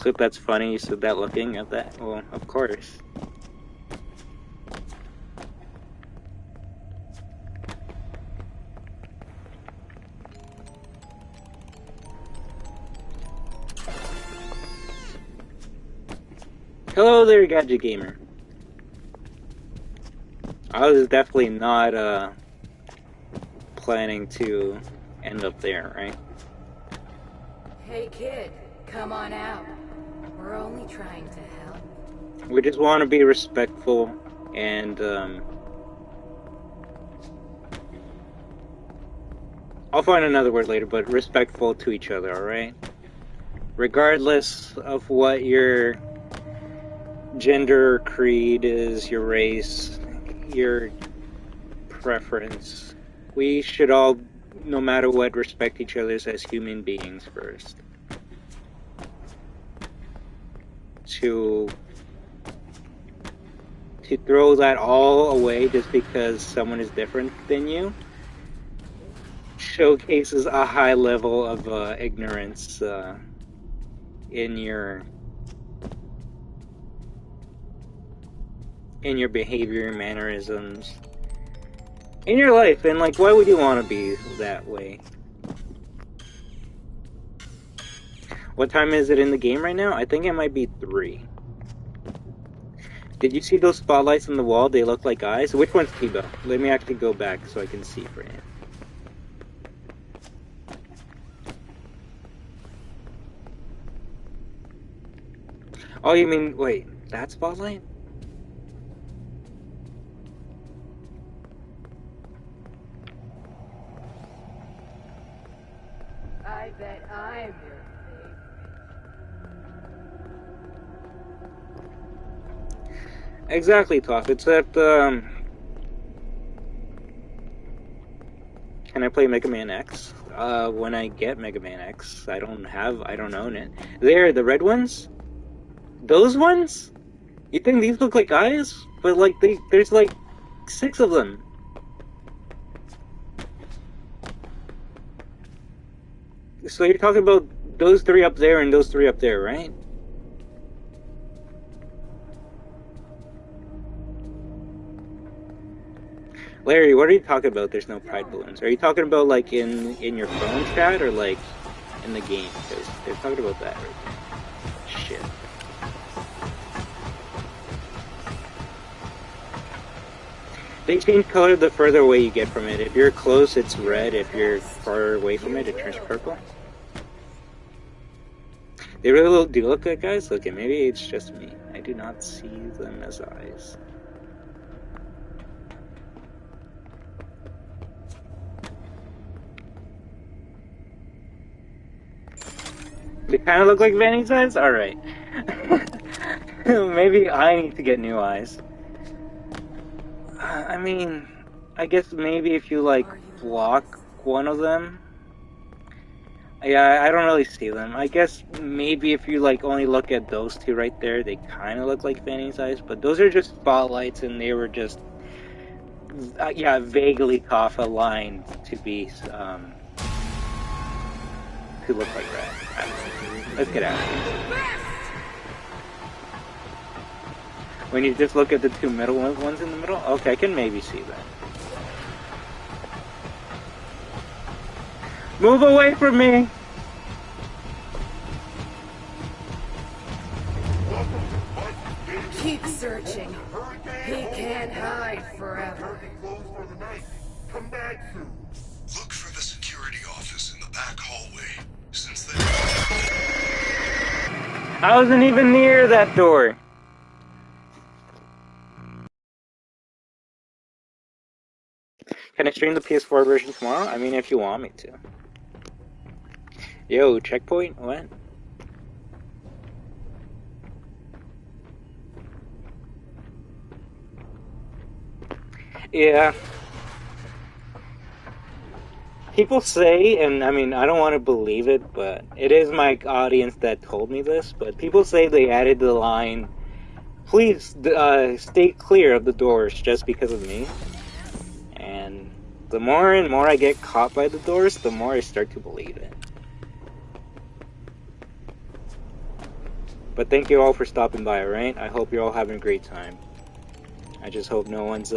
So if that's funny, you said that looking at that? Well, of course. Hello there, Gadget Gamer. I was definitely not, planning to end up there, right? Hey kid, come on out. We're only trying to help. We just want to be respectful and, I'll find another word later, but respectful to each other, alright? Regardless of what your gender, creed is, your race, your preference, we should all, no matter what, respect each other as human beings first. To throw that all away just because someone is different than you showcases a high level of ignorance in your behavior, mannerisms, in your life. And like, why would you want to be that way? What time is it in the game right now? I think it might be 3. Did you see those spotlights on the wall? They look like eyes. Which one's T-Bow? Let me actually go back so I can see for him. Oh, you mean, wait, that spotlight? I bet I'm your Exactly, Toph. It's that, can I play Mega Man X? When I get Mega Man X, I don't own it. There, the red ones? Those ones? You think these look like eyes? But like, there's like 6 of them. So you're talking about those 3 up there and those 3 up there, right? Larry, what are you talking about? There's no pride balloons. Are you talking about like in your phone chat or like in the game? Because they're talking about that right there. Shit. They change color the further away you get from it. If you're close, it's red. If you're far away from it, it turns purple. They really do look like eyes? Okay, maybe it's just me. I do not see them as eyes. They kind of look like Vanny's eyes? Alright. Maybe I need to get new eyes. I mean, I guess maybe if you, like, block one of them. Yeah, I don't really see them. I guess maybe if you, like, only look at those 2 right there, they kind of look like Vanny's eyes. But those are just spotlights, and they were just, yeah, vaguely off aligned to be, to look like that. Let's get out of here. When you just look at the 2 middle ones in the middle? Okay, I can maybe see that. Move away from me! Keep searching. He can't hide forever. Come back soon. Look for the security office in the back hallway. Since then, I wasn't even near that door. Can I stream the PS4 version tomorrow? I mean, if you want me to. Yo, checkpoint? What? Yeah. People say, and I mean, I don't want to believe it, but it is my audience that told me this, but people say they added the line, please stay clear of the doors just because of me. And the more and more I get caught by the doors, the more I start to believe it. But thank you all for stopping by, alright? I hope you're all having a great time. I just hope no one's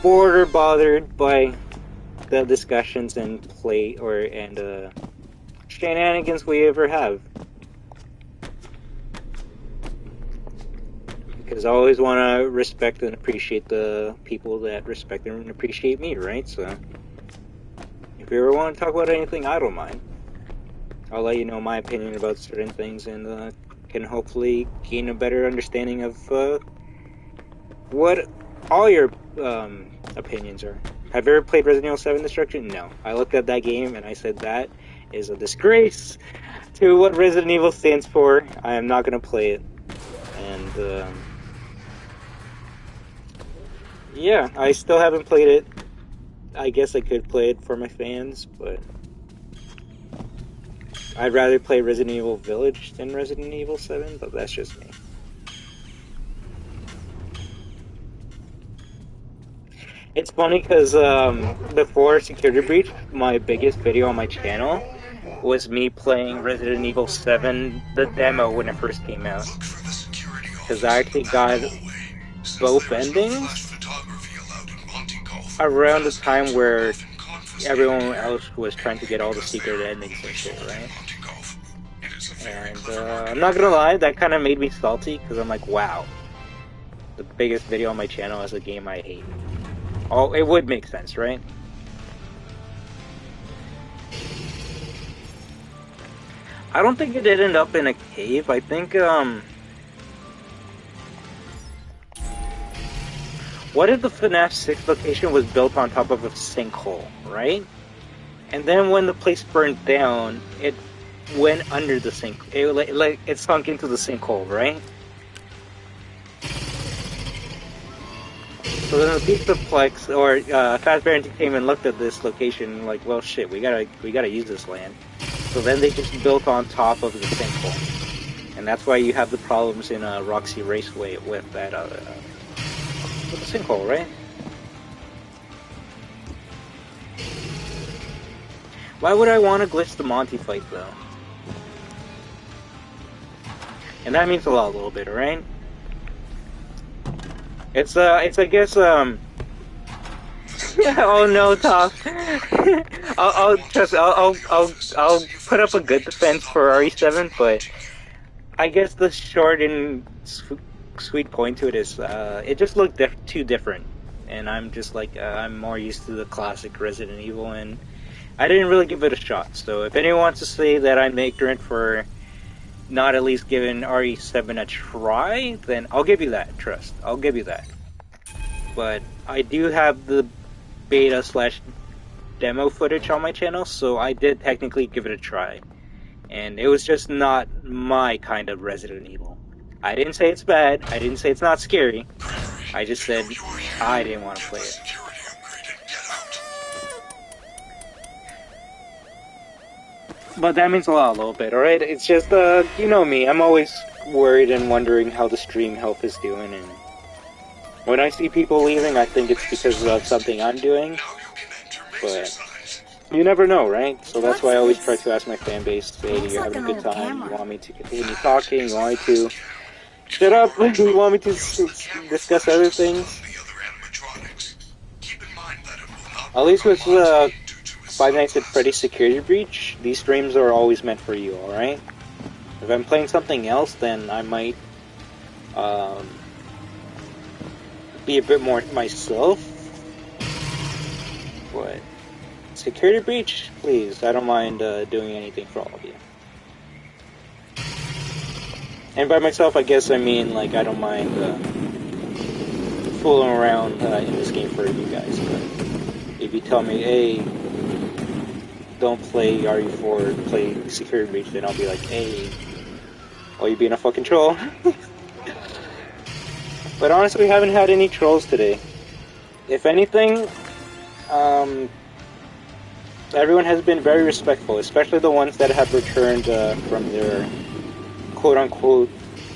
bored or bothered by the discussions and shenanigans we ever have. Because I always want to respect and appreciate the people that respect and appreciate me, right? So, if you ever want to talk about anything, I don't mind. I'll let you know my opinion about certain things and can hopefully gain a better understanding of what all your opinions are. Have you ever played Resident Evil 7 Destruction? No. I looked at that game and I said that is a disgrace to what Resident Evil stands for. I am not going to play it. And, yeah, I still haven't played it. I guess I could play it for my fans, but I'd rather play Resident Evil Village than Resident Evil 7, but that's just me. It's funny because before Security Breach, my biggest video on my channel was me playing Resident Evil 7, the demo, when it first came out. Because I actually got both endings around the time where everyone else was trying to get all the secret endings and shit, right? And I'm not gonna lie, that kind of made me salty, because I'm like, wow, the biggest video on my channel is a game I hate. Oh, it would make sense, right? I don't think it did end up in a cave. I think, what if the FNAF 6 location was built on top of a sinkhole, right? And then when the place burned down, it went under the sink. It sunk into the sinkhole, right? So then the people of Plex or Fazbear Entertainment looked at this location like, well, shit, we gotta use this land. So then they just built on top of the sinkhole, and that's why you have the problems in Roxy Raceway with that with the sinkhole, right? Why would I want to glitch the Monty fight though? And that means a little bit, right? It's I guess oh no, Top. I'll put up a good defense for RE7, but I guess the short and sweet point to it is it just looked too different, and I'm just like I'm more used to the classic Resident Evil, and I didn't really give it a shot. So if anyone wants to say that I'm ignorant for not at least giving RE7 a try, then I'll give you that. Trust, I'll give you that. But I do have the beta / demo footage on my channel, so I did technically give it a try. And it was just not my kind of Resident Evil. I didn't say it's bad, I didn't say it's not scary. I just said I didn't want to play it. But that means a little bit, alright? It's just, you know me, I'm always worried and wondering how the stream health is doing, and when I see people leaving, I think it's because of something I'm doing, but you never know, right? So that's why I always try to ask my fan base, hey, you're having a good time, you want me to continue talking, you want me to shut up, you want me to discuss other things? At least with Five Nights at Freddy's Security Breach, these streams are always meant for you, alright? If I'm playing something else, then I might be a bit more myself. But Security Breach, please, I don't mind doing anything for all of you. And by myself, I guess I mean, like, I don't mind fooling around in this game for you guys. But if you tell me, hey, don't play RE4, play Security Breach, then I'll be like, hey, are you being a fucking troll? But honestly, we haven't had any trolls today. If anything, everyone has been very respectful, especially the ones that have returned from their quote-unquote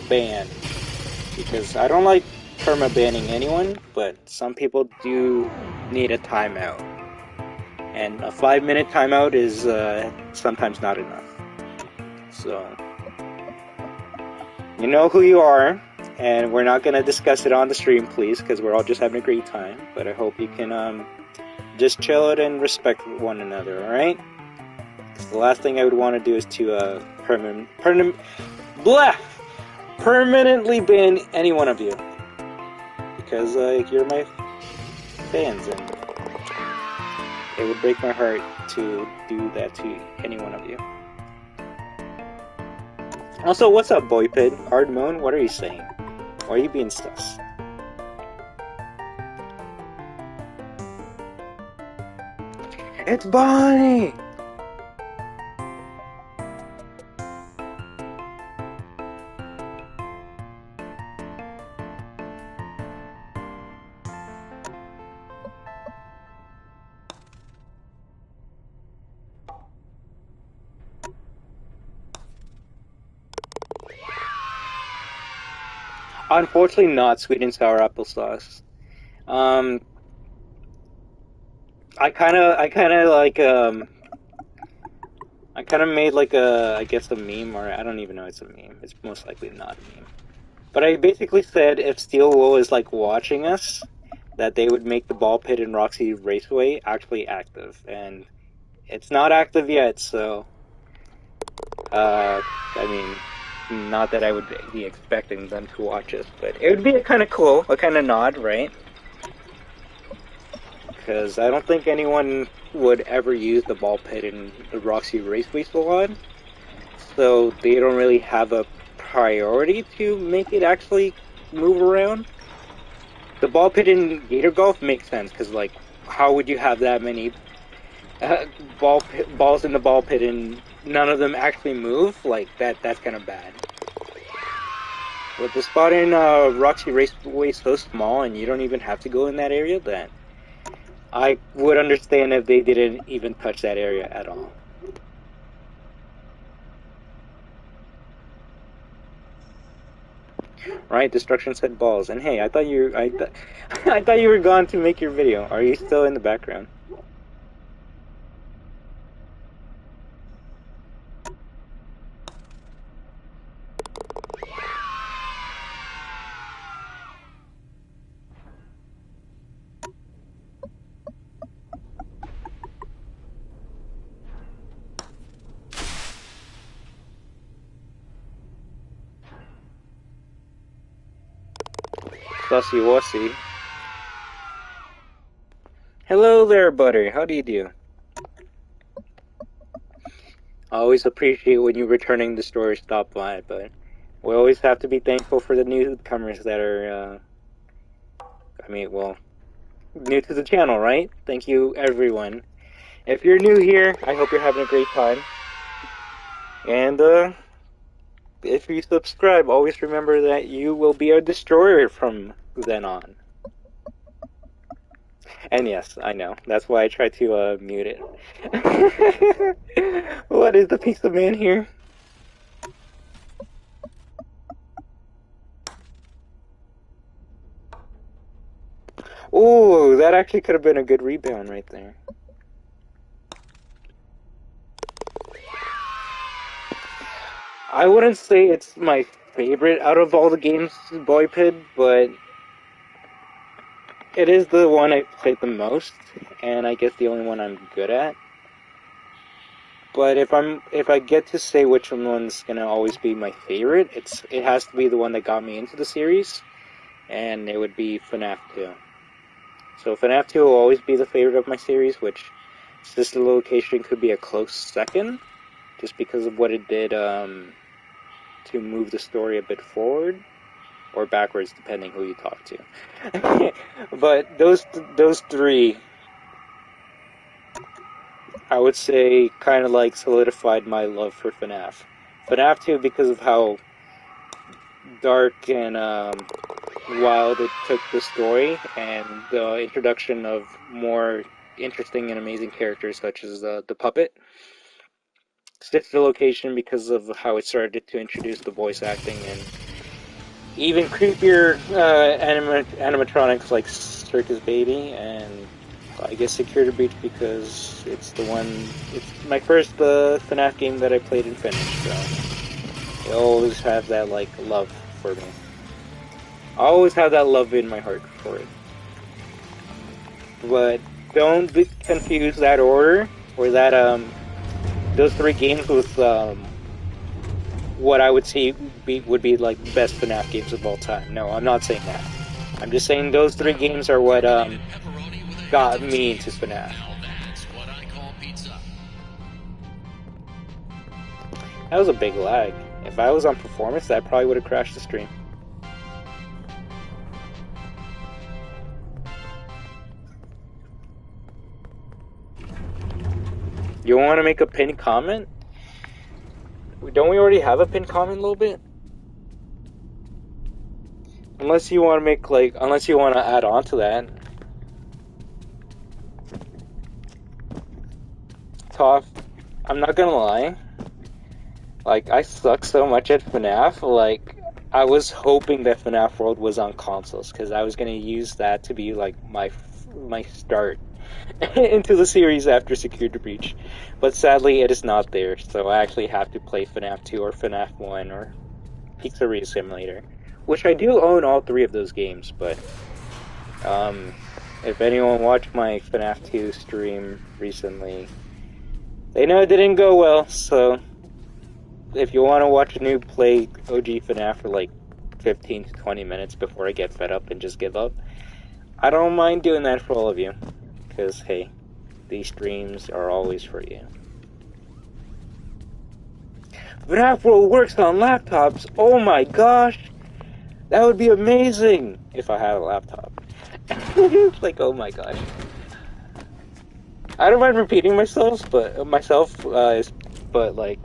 ban. Because I don't like perma-banning anyone, but some people do need a timeout. And a 5-minute timeout is sometimes not enough. So, you know who you are, and we're not going to discuss it on the stream, please, because we're all just having a great time. But I hope you can just chill out and respect one another, alright? The last thing I would want to do is to permanently ban any one of you. Because you're my fans, and it would break my heart to do that to any one of you. Also, what's up, Boypid? Ardmoan, what are you saying? Why are you being sus? It's Bonnie! Unfortunately not sweet and sour applesauce. I kind of made like I guess a meme, or I don't even know it's a meme. It's most likely not a meme. But I basically said if Steel Wool is like watching us, that they would make the ball pit in Roxy Raceway actually active, and it's not active yet. So, I mean, not that I would be expecting them to watch us, but it would be a kind of cool, a kind of nod, right? Because I don't think anyone would ever use the ball pit in the Roxy Raceway salon. so they don't really have a priority to make it actually move around. The ball pit in Gator Golf makes sense, because, like, how would you have that many balls in the ball pit and none of them actually move? Like, that's kind of bad. But the spot in Roxy Raceway is so small and you don't even have to go in that area, then I would understand if they didn't even touch that area at all. Right, destruction said balls. And hey, I thought I thought you were gone to make your video. Are you still in the background? Sussy wussy. Hello there, Butter. How do you do? I always appreciate when you returning the store stop by, but we always have to be thankful for the newcomers that are, new to the channel, right? Thank you, everyone. If you're new here, I hope you're having a great time. And, if you subscribe, always remember that you will be a destroyer from then on. And yes, I know. That's why I try to mute it. What is the pizza man here? Ooh, that actually could have been a good rebound right there. I wouldn't say it's my favorite out of all the games, Boy Pid, but it is the one I played the most, and I guess the only one I'm good at. But if I get to say which one's gonna always be my favorite, it has to be the one that got me into the series, and it would be FNAF 2. So FNAF 2 will always be the favorite of my series, which Sister Location could be a close second, just because of what it did to move the story a bit forward or backwards, depending who you talk to. But those three, I would say, kind of like solidified my love for FNAF. FNAF 2 because of how dark and wild it took the story, and the introduction of more interesting and amazing characters such as the puppet. Sister Location because of how it started to introduce the voice acting and even creepier animatronics like Circus Baby, and I guess Security Breach because it's my first FNAF game that I played and finished, so I always have that love for me. I always have that love in my heart for it. But don't confuse that order or that those three games with what I would say would be like the best FNAF games of all time. No, I'm not saying that. I'm just saying those three games are what got me into FNAF. That was a big lag. If I was on performance, that probably would have crashed the stream. You want to make a pinned comment? Don't we already have a pinned comment a little bit? Unless you want to make unless you want to add on to that. Toph, I'm not gonna lie. I suck so much at FNAF. I was hoping that FNAF World was on consoles, because I was gonna use that to be my start into the series after Security Breach. But sadly, it is not there, so I actually have to play FNAF 2 or FNAF 1 or Pizzeria Simulator, which I do own all three of those games, but if anyone watched my FNAF 2 stream recently, they know it didn't go well, so if you want to watch a new play OG FNAF for 15 to 20 minutes before I get fed up and just give up, I don't mind doing that for all of you, because hey, these streams are always for you. FNAF World works on laptops. Oh my gosh, that would be amazing if I had a laptop. Like, oh my gosh. I don't mind repeating myself, but like,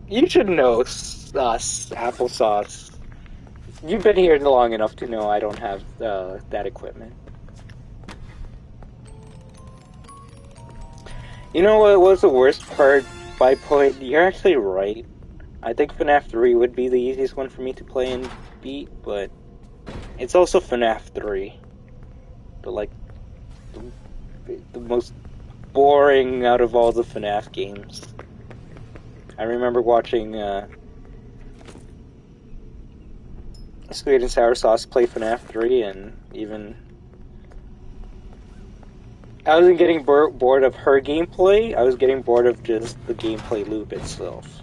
you should know applesauce. You've been here long enough to know I don't have that equipment. You know what was the worst part? By point, you're actually right. I think FNAF 3 would be the easiest one for me to play and beat, but it's also FNAF 3. The most boring out of all the FNAF games. I remember watching Sweet and Sour Sauce play FNAF 3, and even I wasn't getting bored of her gameplay, I was getting bored of just the gameplay loop itself.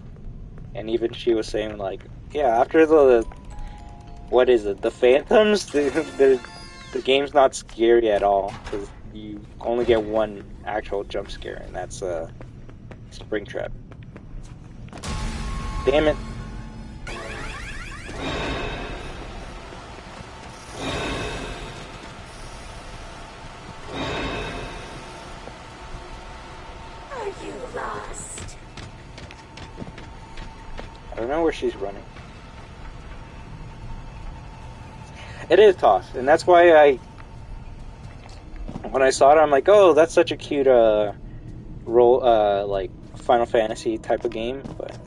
And even she was saying, like, yeah, after the Phantoms, the game's not scary at all, because you only get one actual jump scare, and that's Springtrap. Damn it. Are you lost? I don't know where she's running. It is Toss, and that's why when I saw it, I'm like, oh, that's such a cute like Final Fantasy type of game. But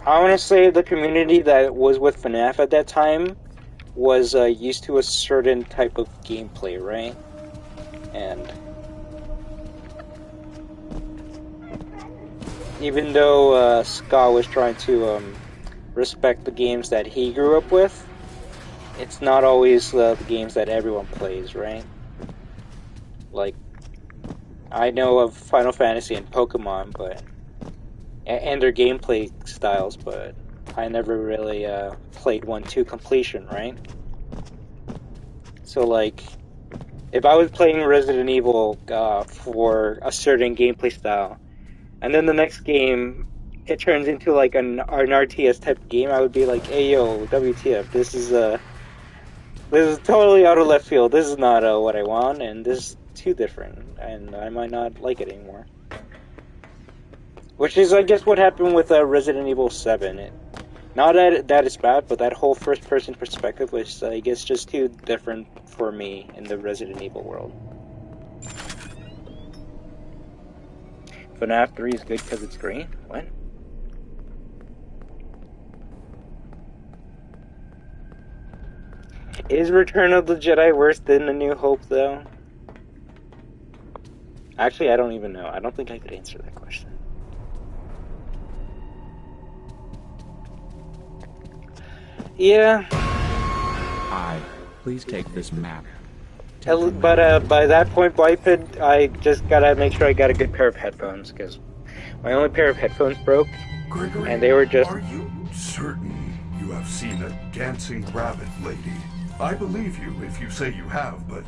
I want to say the community that was with FNAF at that time was used to a certain type of gameplay, right? And even though Scott was trying to respect the games that he grew up with, it's not always the games that everyone plays, right? Like, I know of Final Fantasy and Pokemon, but and their gameplay styles, but I never really played one to completion, right? So, like, if I was playing Resident Evil for a certain gameplay style, and then the next game it turns into like an RTS type game, I would be like, "Hey yo, WTF? This is totally out of left field. This is not what I want, and this is too different, and I might not like it anymore." Which is, I guess, what happened with Resident Evil 7. Not that it's bad, but that whole first-person perspective was, I guess, just too different for me in the Resident Evil world. FNAF 3 is good because it's green? What? Is Return of the Jedi worse than A New Hope, though? Actually, I don't even know. I don't think I could answer that question. Yeah. Please take this map. But by that point, Biped, I just gotta make sure I got a good pair of headphones, because my only pair of headphones broke, Gregory, and they were just... Are you certain you have seen a dancing rabbit lady? I believe you if you say you have, but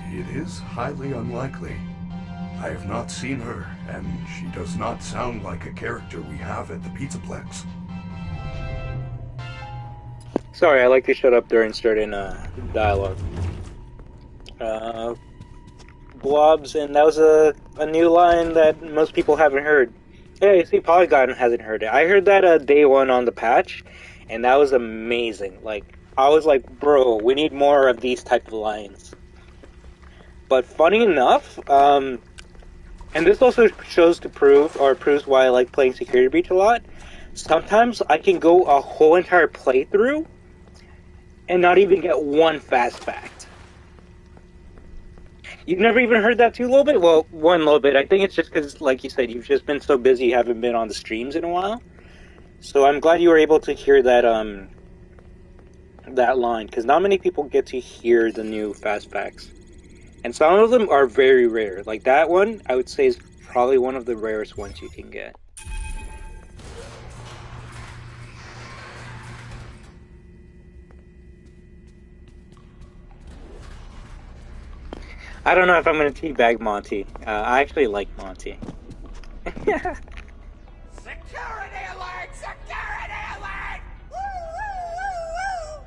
it is highly unlikely. I have not seen her, and she does not sound like a character we have at the Pizzaplex. Sorry, I like to shut up during certain dialogue. Blobs, and that was a new line that most people haven't heard. Yeah, you see, Polygon hasn't heard it. I heard that day one on the patch, and that was amazing. Like, I was like, bro, we need more of these type of lines. But funny enough, and this also proves why I like playing Security Breach a lot. Sometimes I can go a whole entire playthrough and not even get one fast fact. You've never even heard that too, little bit? Well, one little bit. I think it's just because, like you said, you've just been so busy, you haven't been on the streams in a while. So I'm glad you were able to hear that, that line, because not many people get to hear the new fast facts. And some of them are very rare. Like that one, I would say is probably one of the rarest ones you can get. I don't know if I'm going to teabag Monty. I actually like Monty. Security alert! Security alert! Woo, woo, woo, woo!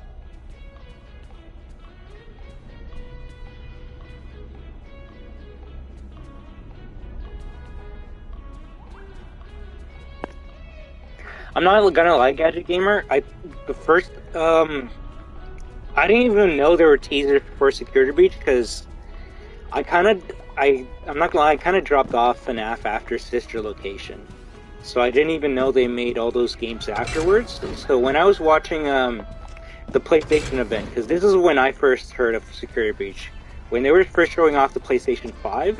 I'm not gonna lie, Gadget Gamer. I didn't even know there were teasers for Security Breach because I'm not gonna lie, I kind of dropped off FNAF after Sister Location, so I didn't even know they made all those games afterwards. So when I was watching the PlayStation event, because this is when I first heard of Security Breach, when they were first showing off the PlayStation 5,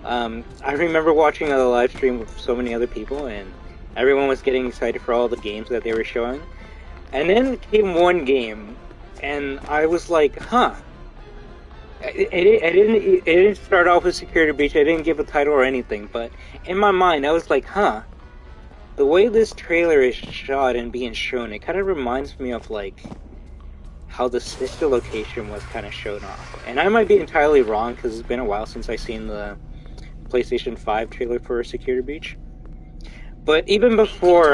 I remember watching a live stream with so many other people, and everyone was getting excited for all the games that they were showing. And then came one game, and I was like, huh. It didn't start off with Security Breach, I didn't give a title or anything, but in my mind, I was like, huh. The way this trailer is shot and being shown, it kind of reminds me of, like, how the Sister Location was kind of shown off. And I might be entirely wrong, because it's been a while since I've seen the PlayStation 5 trailer for Security Breach. But even before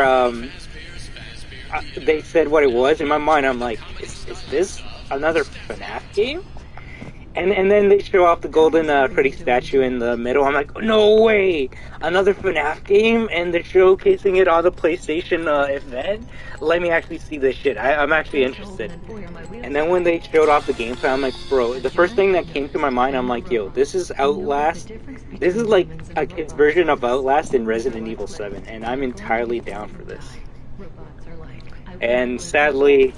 they said what it was, in my mind I'm like, is this another FNAF game? And then they show off the golden Freddy statue in the middle. I'm like, no way! Another FNAF game? And they're showcasing it on the PlayStation event? Let me actually see this shit. I'm actually interested. And then when they showed off the gameplay, I'm like, bro, the first thing that came to my mind, I'm like, yo, this is Outlast. This is like a kid's version of Outlast in Resident Evil 7, and I'm entirely down for this. And sadly,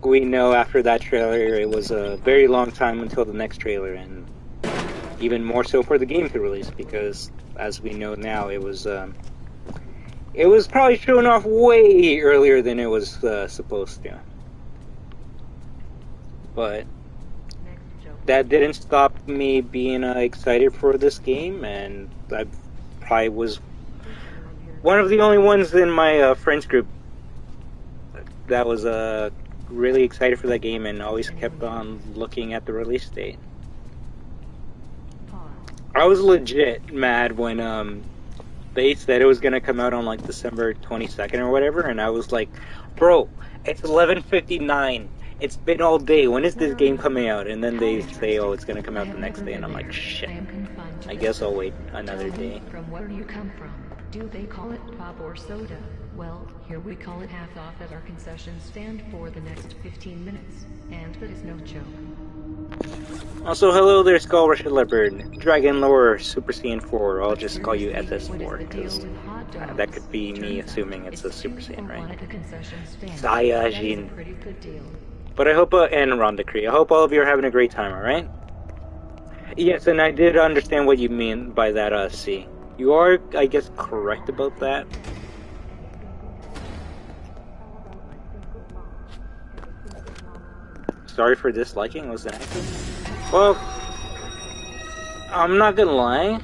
we know after that trailer, it was a very long time until the next trailer, and even more so for the game to release, because as we know now, it was probably shown off way earlier than it was supposed to. But that didn't stop me being excited for this game, and I probably was one of the only ones in my friends group that was really excited for that game and always kept on looking at the release date. I was legit mad when they said it was gonna come out on like December 22nd or whatever, and I was like, bro, it's 11:59. It's been all day. When is this game coming out? And then they say, oh, it's gonna come out the next day, and I'm like, shit. I guess I'll wait another day. From where you come from, do they call it pop or soda? Well, here we call it half off at our concession stand for the next 15 minutes. And that is no joke. Also, hello there, Skull Rush Leopard, Dragon Lore, Super Saiyan 4. I'll just call you SS4, because that could be me assuming it's a Super Saiyan, right? Saiyajin. But I hope, and Rondacree, I hope all of you are having a great time, alright? Yes, and I did understand what you mean by that, C. You are, I guess, correct about that. Sorry for disliking, was that active? Well, I'm not gonna lie.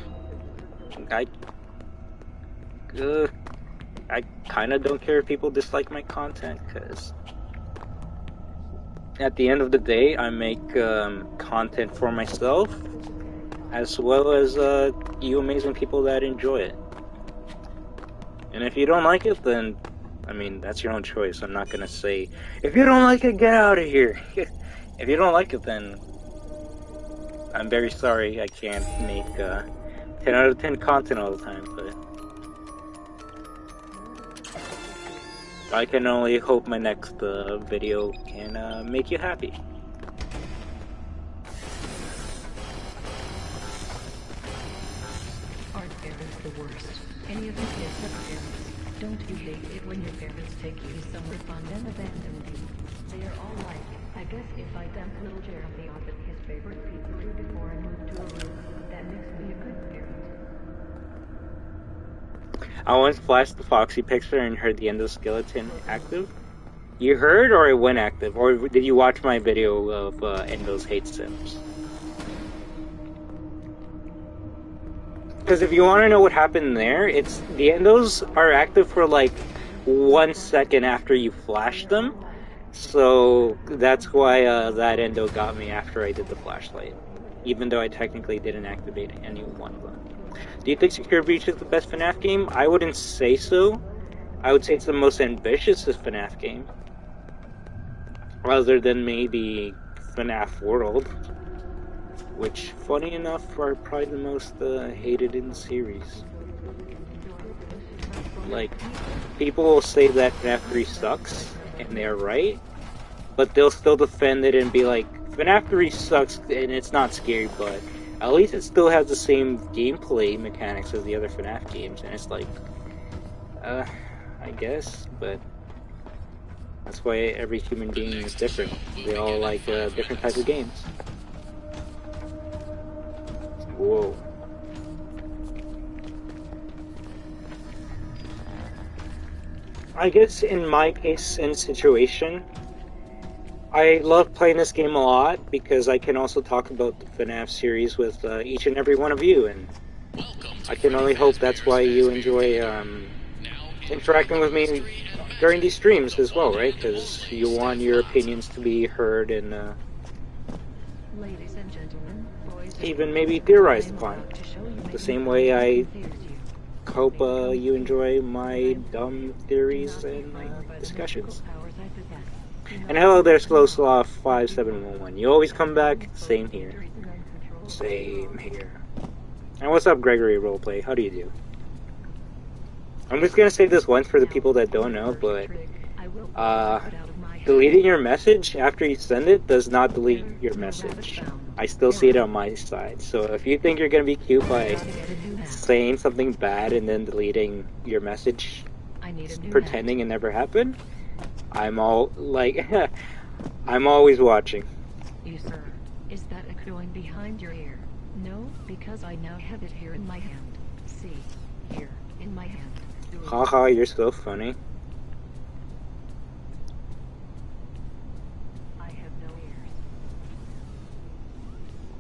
I kinda don't care if people dislike my content, because at the end of the day, I make content for myself, as well as you amazing people that enjoy it. And if you don't like it, then, I mean, that's your own choice. I'm not gonna say, if you don't like it, get out of here. If you don't like it, then I'm very sorry I can't make 10 out of 10 content all the time, but I can only hope my next video can make you happy. Aren't parents the worst? Any of the kids have parents. Don't you hate it when your parents take you to somewhere fun and abandon you? They are all like, I guess if I dump little Jeremy off at his favorite pizzeria before I move to a room, that makes me a good parent. I once flashed the Foxy picture and heard the endoskeleton active. You heard, or it went active? Or did you watch my video of Endo's hate sims? Because if you want to know what happened there, it's the endos are active for like 1 second after you flash them. So that's why that endo got me after I did the flashlight. Even though I technically didn't activate any one of them. Do you think Secure Breach is the best FNAF game? I wouldn't say so. I would say it's the most ambitious FNAF game. Other than maybe FNAF World. Which, funny enough, are probably the most hated in the series. Like, people will say that FNAF 3 sucks, and they're right, but they'll still defend it and be like, FNAF 3 sucks and it's not scary, but at least it still has the same gameplay mechanics as the other FNAF games, and it's like, I guess, but that's why every human being is different. They all like different types of games. Whoa. I guess in my case and situation, I love playing this game a lot because I can also talk about the FNAF series with each and every one of you, and I can only hope that's why you enjoy interacting with me during these streams as well, right? Because you want your opinions to be heard and Ladies and gentlemen, boys and even maybe theorized upon. The same way I hope you enjoy my dumb theories and discussions. And hello there, Slow Sloth 5711. You always come back. Same here. Same here. And what's up, Gregory Roleplay? How do you do? I'm just gonna say this once for the people that don't know, but deleting your message after you send it does not delete your message. I still see it on my side. So if you think you're gonna be cute by saying something bad and then deleting your message, pretending it never happened, I'm all like, I'm always watching. You, sir, is that echoing behind your ear? No, because I now have it here in my hand. See, here, in my hand. Haha, you're so funny. I have no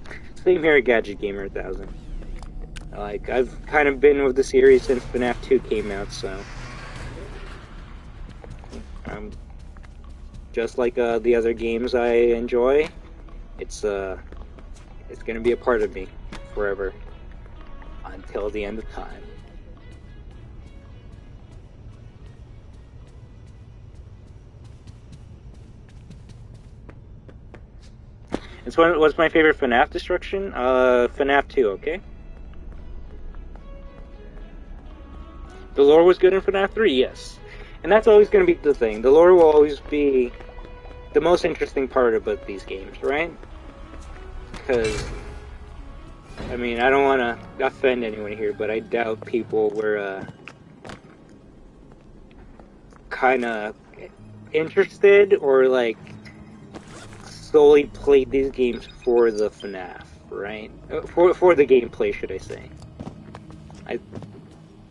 ears. Same here at Gadget Gamer 1000. Like, I've kind of been with the series since FNAF 2 came out, so just like the other games I enjoy, it's gonna be a part of me forever until the end of time. And so what's my favorite FNAF destruction? FNAF 2, okay? The lore was good in FNAF 3, yes. And that's always going to be the thing. The lore will always be the most interesting part about these games, right? Because, I mean, I don't want to offend anyone here, but I doubt people were kind of interested or, like, solely played these games for the FNAF, right? For the gameplay, should I say. I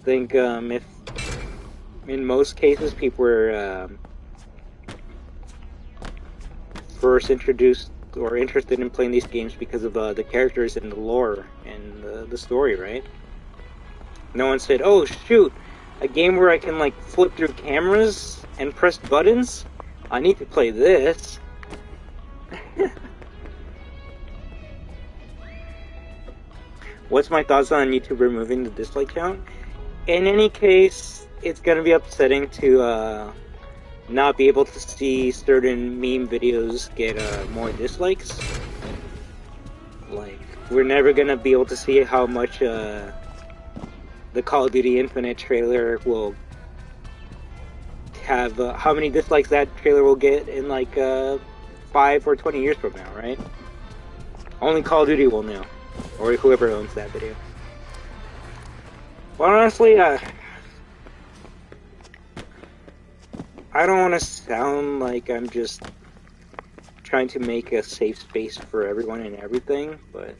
think, if in most cases people were first introduced or interested in playing these games because of the characters and the lore and the story, right? No one said, oh shoot, a game where I can like flip through cameras and press buttons? I need to play this. What's my thoughts on YouTube removing the dislike count? In any case, it's gonna be upsetting to not be able to see certain meme videos get more dislikes. Like, we're never gonna be able to see how much the Call of Duty Infinite trailer will have, how many dislikes that trailer will get in like 5 or 20 years from now, right? Only Call of Duty will know, or whoever owns that video. Well, honestly, I don't want to sound like I'm just trying to make a safe space for everyone and everything, but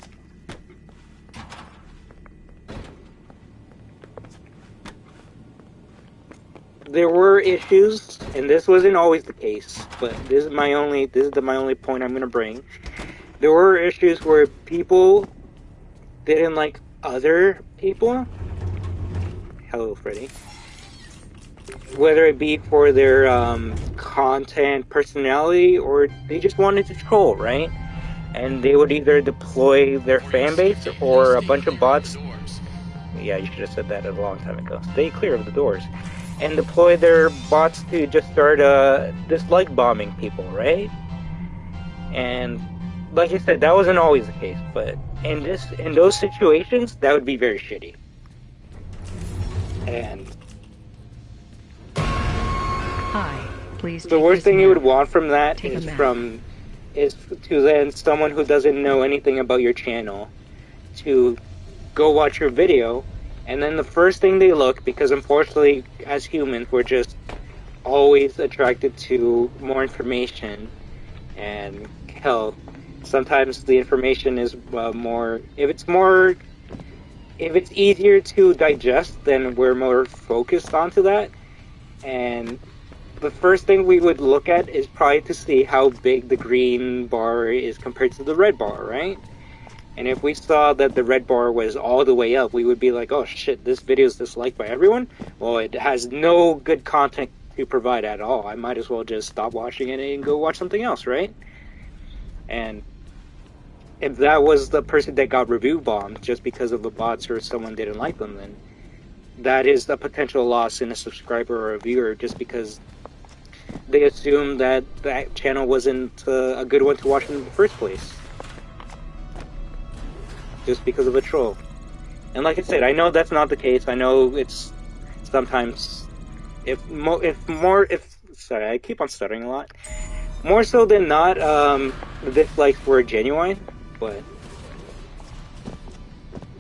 there were issues, and this wasn't always the case, but this is my only point I'm gonna bring. There were issues where people didn't like other people. Hello, Freddy. Whether it be for their content, personality, or they just wanted to troll, right? And they would either deploy their fan base or a bunch of bots. Yeah, you should have said that a long time ago. Stay clear of the doors. and deploy their bots to just start dislike bombing people, right? And like I said, that wasn't always the case, but in those situations, that would be very shitty. And Hi, please. The worst thing you would want from that is to then someone who doesn't know anything about your channel to go watch your video, and then the first thing they look, because unfortunately as humans we're just always attracted to more information, and hell, sometimes the information is if it's easier to digest, then we're more focused onto that. And the first thing we would look at is probably to see how big the green bar is compared to the red bar, right? And if we saw that the red bar was all the way up, we would be like, oh shit, this video is disliked by everyone? Well, it has no good content to provide at all. I might as well just stop watching it and go watch something else, right? And if that was the person that got review bombed just because of the bots or someone didn't like them, then that is a potential loss in a subscriber or a viewer just because they assume that that channel wasn't a good one to watch in the first place. Just because of a troll. And like I said, I know that's not the case. I know it's sometimes, sorry, I keep on stuttering a lot. More so than not, the dislikes were genuine, but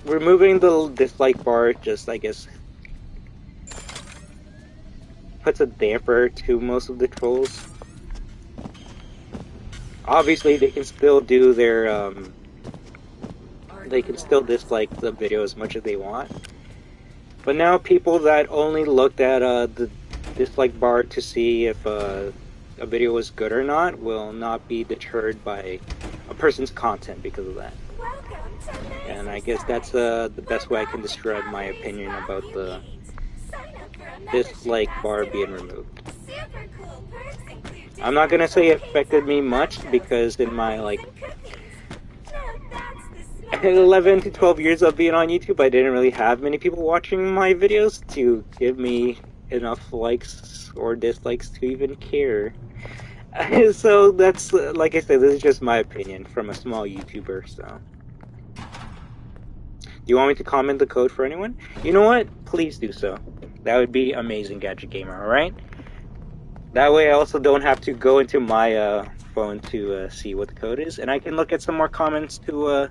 removing the dislike bar just, I guess, puts a damper to most of the trolls. Obviously, they can still do their, they can still dislike the video as much as they want. But now people that only looked at the dislike bar to see if a video was good or not will not be deterred by a person's content because of that. And I guess that's the best way I can describe my opinion about the dislike bar being removed. I'm not gonna say it affected me much because in my like 11 to 12 years of being on YouTube, I didn't really have many people watching my videos to give me enough likes or dislikes to even care. So that's, like I said, this is just my opinion from a small YouTuber, so. Do you want me to comment the code for anyone? You know what? Please do so. That would be amazing, Gadget Gamer, alright? That way I also don't have to go into my phone to see what the code is, and I can look at some more comments to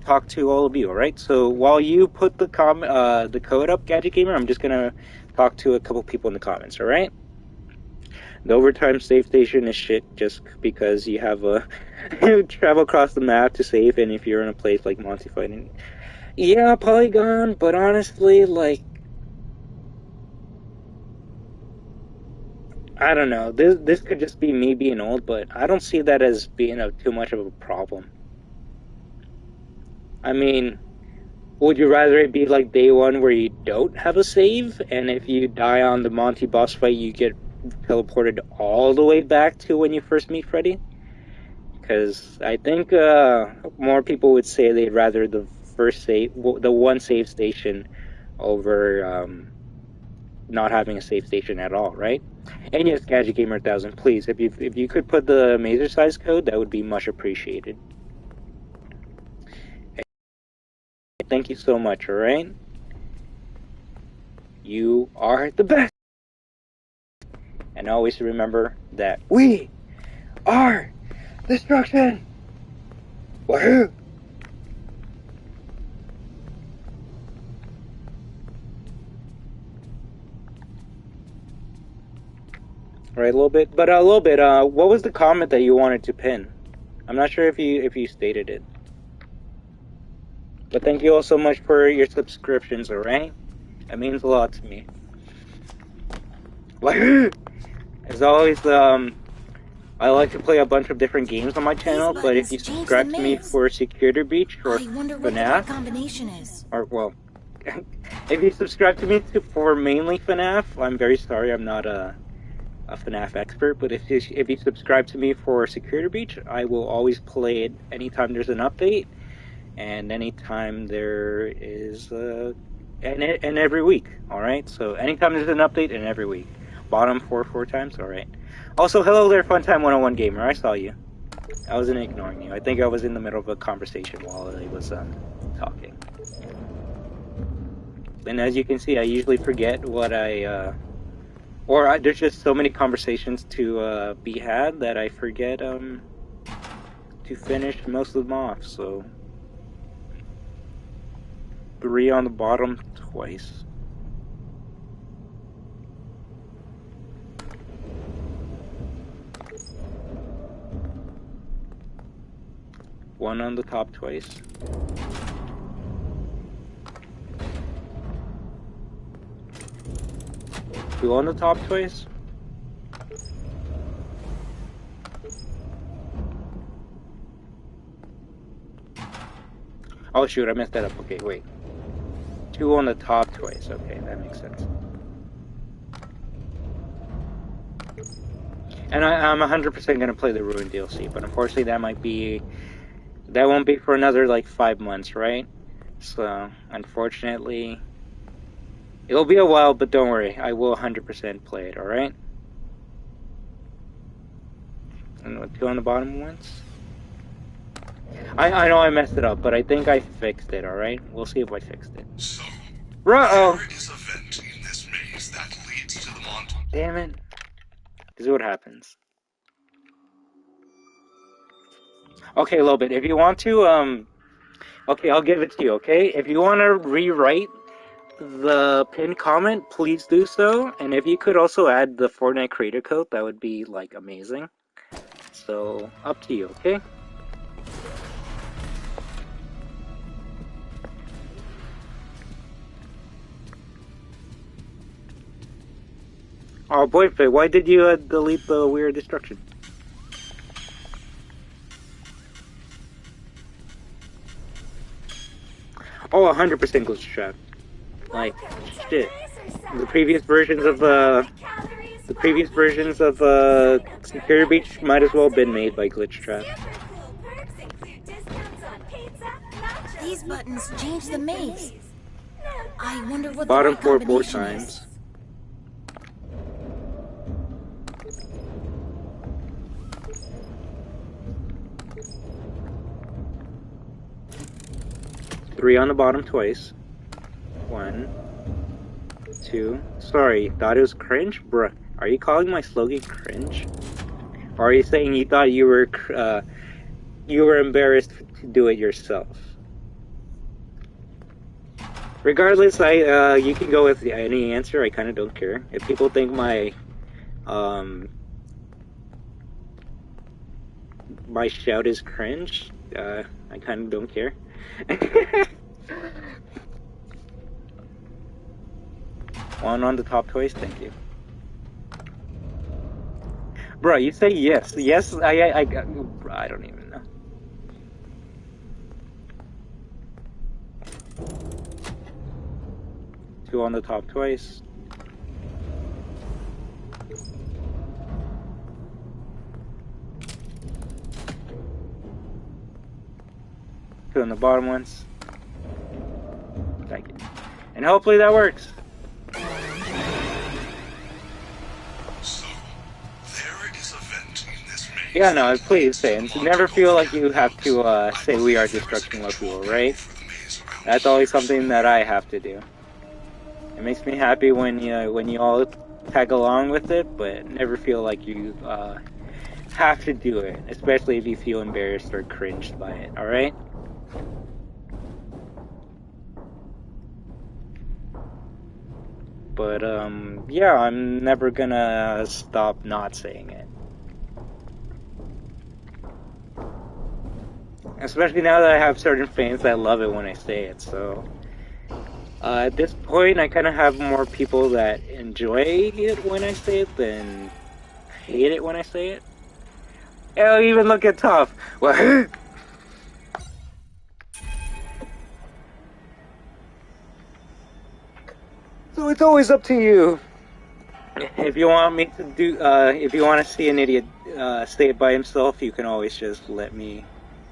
talk to all of you, alright? So while you put the code up, Gadget Gamer, I'm just gonna talk to a couple people in the comments, alright? The overtime save station is shit just because you have a travel across the map to save, and if you're in a place like Monty Fighting. Yeah, Polygon, but honestly, like, I don't know. This could just be me being old, but I don't see that as being too much of a problem. I mean, would you rather it be like day one where you don't have a save, and if you die on the Monty boss fight, you get teleported all the way back to when you first meet Freddy? Because I think more people would say they'd rather the one save station over not having a save station at all, right? And yes, Gadget Gamer 1000, please, if you could put the Mazer size code, that would be much appreciated. Thank you so much, alright? You are the best! And always remember that we are destruction! Wahoo! Alright, a little bit, what was the comment that you wanted to pin? I'm not sure if you stated it. But thank you all so much for your subscriptions, alright? That means a lot to me. Wahoo! As always, I like to play a bunch of different games on my channel, but if you subscribe to me for Security Breach or FNAF, combination is. or well, if you subscribe to me for mainly FNAF, I'm very sorry, I'm not a FNAF expert, but if you subscribe to me for Security Breach, I will always play it anytime there's an update, and anytime there is and every week, alright? So anytime there's an update, and every week. Bottom four times, alright. Also, hello there, Funtime 101 Gamer, I saw you. I wasn't ignoring you. I think I was in the middle of a conversation while I was talking. And as you can see, I usually forget what there's just so many conversations to be had that I forget to finish most of them off, so 3 on the bottom twice. One on the top twice. Two on the top twice. Oh shoot, I messed that up. Okay, wait. 2 on the top twice. Okay, that makes sense. And I'm 100% gonna play the Ruin DLC, but unfortunately that won't be for another like 5 months, right? So unfortunately, it'll be a while, but don't worry, I will 100% play it. All right. And 2 on the bottom once. I know I messed it up, but I think I fixed it. All right. We'll see if I fixed it. So, Ruh-oh. there is a vent in this maze that leads to the mont. Damn it. This is what happens. Okay, a little bit. If you want to, okay, I'll give it to you, okay? If you want to rewrite the pinned comment, please do so. And if you could also add the Fortnite creator code, that would be, like, amazing. So, up to you, okay? Oh, boyfriend, why did you delete the weird destruction? Oh, 100% glitch trap. Like, shit. The previous versions of Security Breach might as well have been made by glitch trap. These buttons change the maze. I wonder what Bottom the four combination times. is. Three on the bottom twice. 1, 2. Sorry, thought it was cringe? Bruh, are you calling my slogan cringe? Or are you saying you thought you were embarrassed to do it yourself? Regardless, you can go with any answer. I kind of don't care. If people think my shout is cringe, I kind of don't care. One on the top twice, thank you. Bro, you say yes. Yes, I don't even know. Two on the top twice. Two on the bottom ones. Thank you. And hopefully that works. So, there is a vent in this maze. Yeah, no, please, fans. Never feel like you have to say we are destructing people, right? That's always something that I have to do. It makes me happy when you all tag along with it, but never feel like you have to do it, especially if you feel embarrassed or cringed by it, alright? But, yeah, I'm never gonna stop not saying it. Especially now that I have certain fans that love it when I say it, so... at this point, I kind of have more people that enjoy it when I say it than hate it when I say it. Hell, even look at Tough. Well, so it's always up to you. If you want me to do, if you want to see an idiot say it by himself, you can always just let me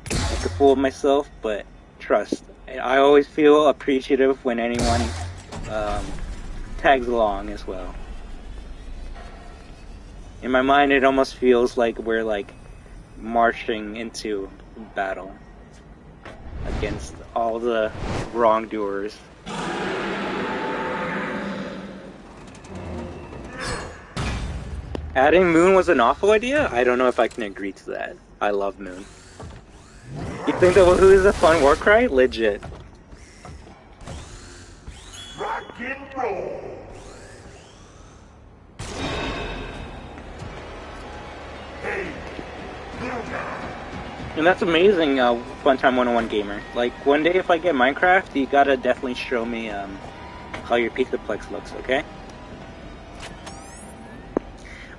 make a fool of myself. But trust, I always feel appreciative when anyone tags along as well. In my mind, it almost feels like we're like marching into battle against all the wrongdoers. Adding Moon was an awful idea? I don't know if I can agree to that. I love Moon. You think that WAHOO is a fun war cry? Legit. Rock and roll. Hey, little guy. And that's amazing, Funtime 101 Gamer. Like, one day if I get Minecraft, you gotta definitely show me how your pizza plex looks, okay?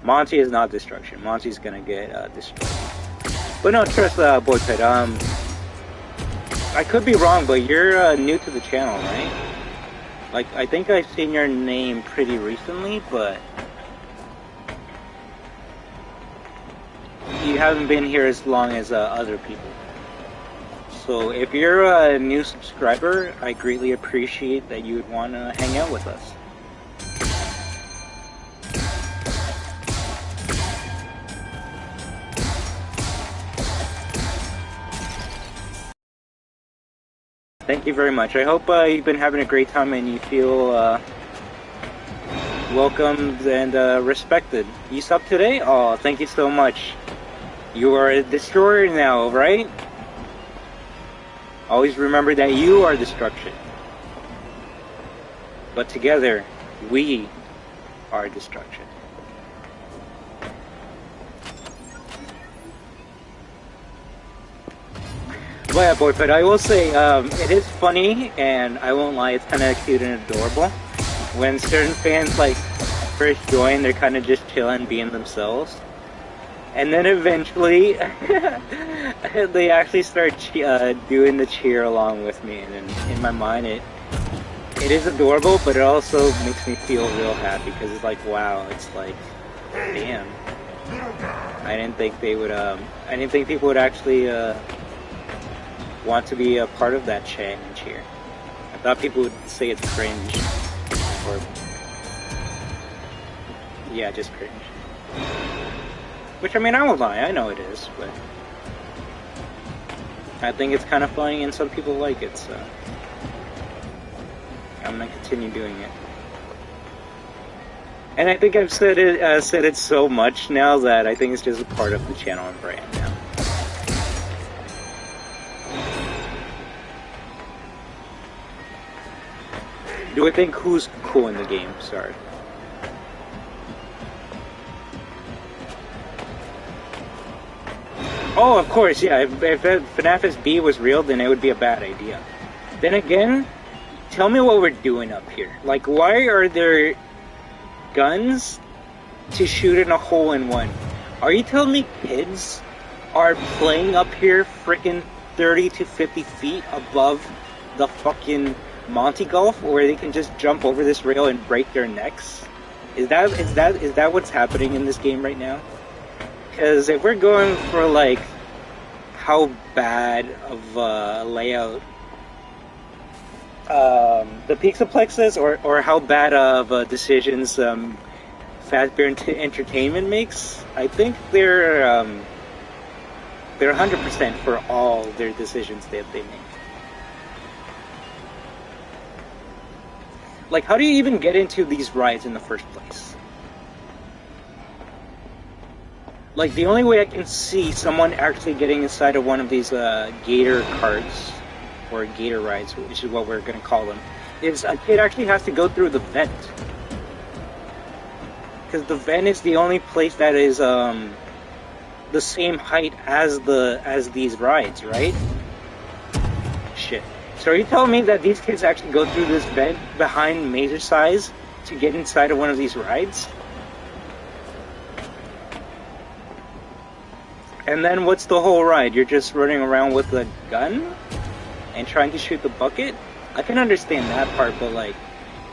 Monty is not destruction. Monty's gonna get destroyed. But no, trust Boypit. I could be wrong, but you're new to the channel, right? Like, I think I've seen your name pretty recently, but you haven't been here as long as other people. So if you're a new subscriber, I greatly appreciate that you would want to hang out with us. Thank you very much. I hope you've been having a great time and you feel welcomed and respected. You subbed today? Oh, thank you so much. You are a destroyer now, right? Always remember that you are destruction. But together, we are destruction. But yeah, Boypit, I will say, it is funny, and I won't lie, it's kind of cute and adorable. When certain fans, like, first join, they're kind of just chilling, being themselves. And then eventually, they actually start doing the cheer along with me. And in my mind, it is adorable, but it also makes me feel real happy, because it's like, wow, it's like, damn. I didn't think they would, I didn't think people would actually, want to be a part of that chant and cheer. I thought people would say it's cringe, or yeah, just cringe. Which, I mean, I won't lie, I know it is, but I think it's kind of funny and some people like it, so I'm gonna continue doing it. And I think I've said it so much now that I think it's just a part of the channel and brand now. Do I think who's cool in the game? Sorry. Oh, of course, yeah. If FNAF SB was real, then it would be a bad idea. Then again, tell me what we're doing up here. Like, why are there guns to shoot in a hole-in-one? Are you telling me kids are playing up here frickin' 30 to 50 feet above the fucking Monty Golf, where they can just jump over this rail and break their necks? Is that what's happening in this game right now? Because if we're going for like how bad of a layout the Pixelplex is, or how bad of decisions Fazbear Entertainment makes, I think they're 100% for all their decisions that they make. Like, how do you even get into these rides in the first place? Like, the only way I can see someone actually getting inside of one of these gator carts, or gator rides, which is what we're going to call them, is a kid actually has to go through the vent. Because the vent is the only place that is the same height as these rides, right? Shit. So are you telling me that these kids actually go through this vent behind Major Size to get inside of one of these rides? And then what's the whole ride? You're just running around with a gun and trying to shoot the bucket? I can understand that part, but like,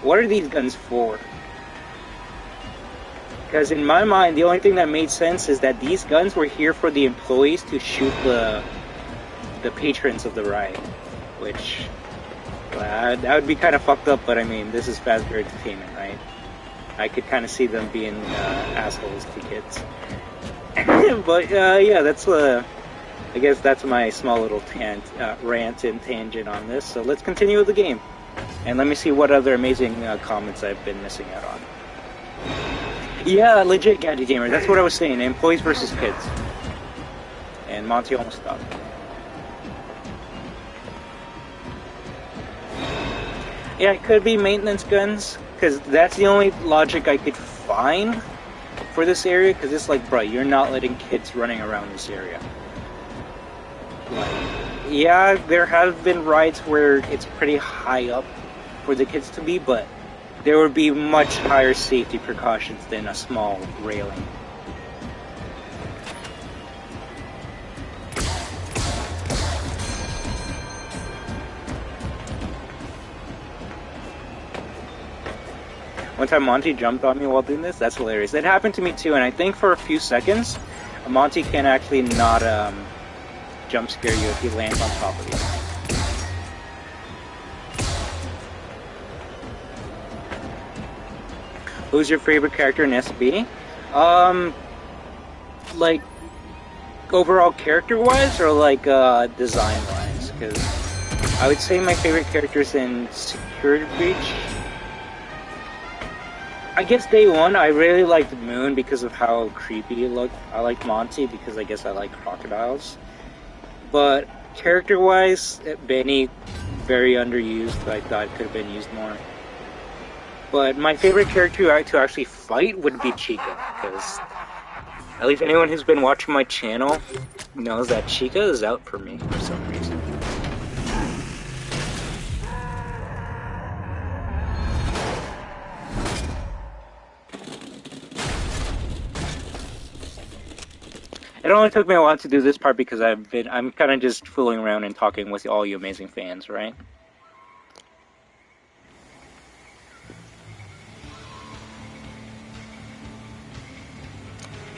what are these guns for? Because in my mind, the only thing that made sense is that these guns were here for the employees to shoot the patrons of the ride. Which, That would be kind of fucked up, but I mean, this is Fazbear Entertainment, right? I could kind of see them being assholes to kids. But yeah, that's I guess that's my small little rant and tangent on this. So let's continue with the game, and let me see what other amazing comments I've been missing out on. Yeah, legit gadget gamer. That's what I was saying. Employees versus kids. And Monty almost stopped. Yeah, it could be maintenance guns, because that's the only logic I could find for this area, because it's like, bro, you're not letting kids running around this area. Like, yeah, there have been rides where it's pretty high up for the kids to be, but there would be much higher safety precautions than a small railing. One time Monty jumped on me while doing this. That's hilarious. That happened to me too, and I think for a few seconds, Monty can actually not jump scare you if he lands on top of you. Who's your favorite character in SB? Like, overall character-wise, or like design-wise? Because I would say my favorite characters in Security Breach. I guess day one, I really liked Moon because of how creepy he looked. I liked Monty because I guess I like crocodiles. But character-wise, Benny, very underused. I thought could have been used more. But my favorite character to actually fight would be Chica, because at least anyone who's been watching my channel knows that Chica is out for me for some reason. It only took me a while to do this part because I'm kind of just fooling around and talking with all you amazing fans, right?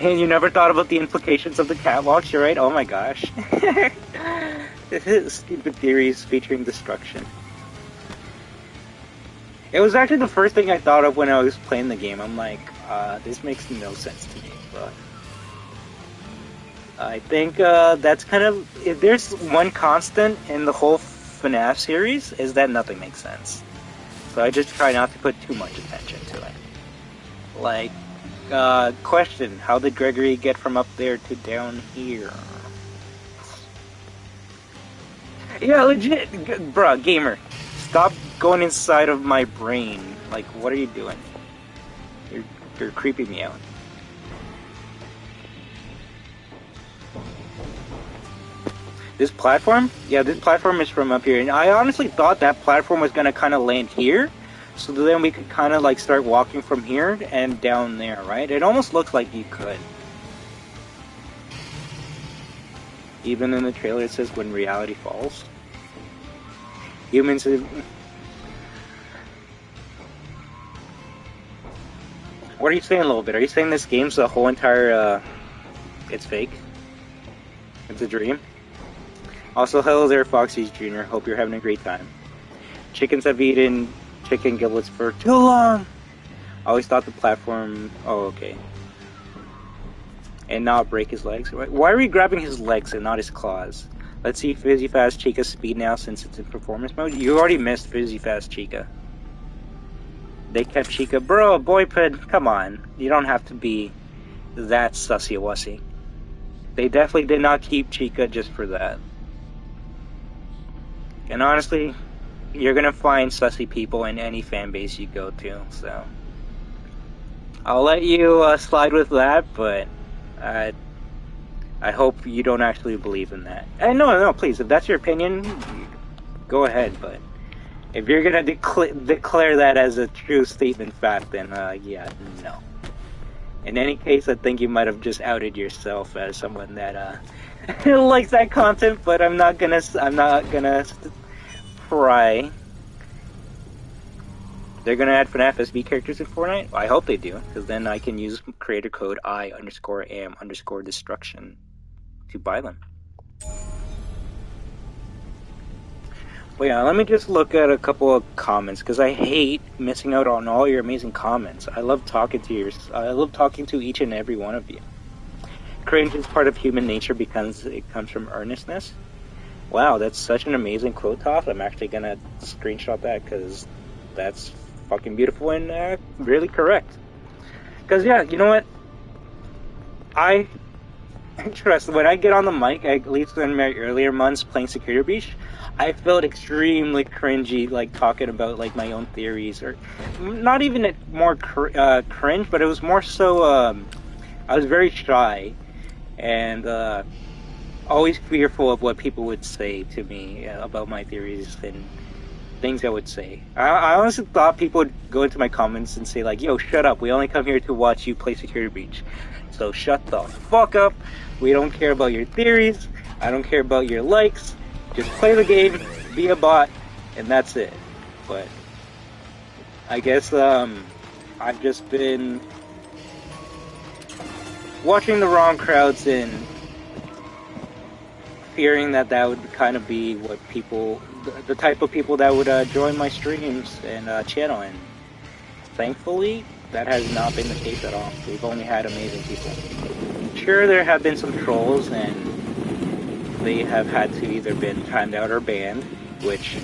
And you never thought about the implications of the catwalks, you're right? Oh my gosh. Stupid theories featuring destruction. It was actually the first thing I thought of when I was playing the game. I'm like, this makes no sense to me, but I think that's kind of, if there's one constant in the whole FNAF series, is that nothing makes sense. So I just try not to put too much attention to it. Like, question, how did Gregory get from up there to down here? Yeah, legit, bruh, gamer, stop going inside of my brain. Like, what are you doing? You're creeping me out. This platform? Yeah, this platform is from up here. And I honestly thought that platform was gonna kind of land here. So then we could kind of like start walking from here and down there, right? It almost looks like you could. Even in the trailer it says when reality falls. Humans... What are you saying a little bit? Are you saying this game's the whole entire, it's fake? It's a dream? Also, hello there, Foxy's Jr. Hope you're having a great time. Chickens have eaten chicken giblets for too long! I always thought the platform... Oh, okay. And not break his legs? Why are we grabbing his legs and not his claws? Let's see Fizzy Fast Chica's speed now since it's in performance mode. You already missed Fizzy Fast Chica. They kept Chica... Bro, boypod, come on. You don't have to be that sussy-wussy. They definitely did not keep Chica just for that. And honestly, you're gonna find sussy people in any fan base you go to, so... I'll let you slide with that, but... I hope you don't actually believe in that. No, please, if that's your opinion, go ahead, but... If you're gonna declare that as a true statement fact, then, yeah, no. In any case, I think you might have just outed yourself as someone that, likes that content, but I'm not gonna pry. They're gonna add FNAF SB characters in Fortnite? I hope they do, because then I can use creator code I_am_destruction to buy them. Well, yeah, let me just look at a couple of comments because I hate missing out on all your amazing comments. I love talking to each and every one of you. Cringe is part of human nature because it comes from earnestness. Wow, that's such an amazing quote, Toph. I'm actually gonna screenshot that because that's fucking beautiful and really correct. Because yeah, you know what? Trust, when I get on the mic, at least in my earlier months playing Security Breach, I felt extremely cringy, like talking about like my own theories, or not even more cringe, but it was more so. I was very shy and always fearful of what people would say to me about my theories and things I would say. I honestly thought people would go into my comments and say like, "Yo, shut up! We only come here to watch you play Security Breach, so shut the fuck up. We don't care about your theories. I don't care about your likes. Just play the game, be a bot, and that's it." But I guess I've just been watching the wrong crowds and fearing that would kind of be what people, the type of people that would join my streams and channel, and thankfully that has not been the case at all. We've only had amazing people. Sure, there have been some trolls and they have had to either been timed out or banned, which,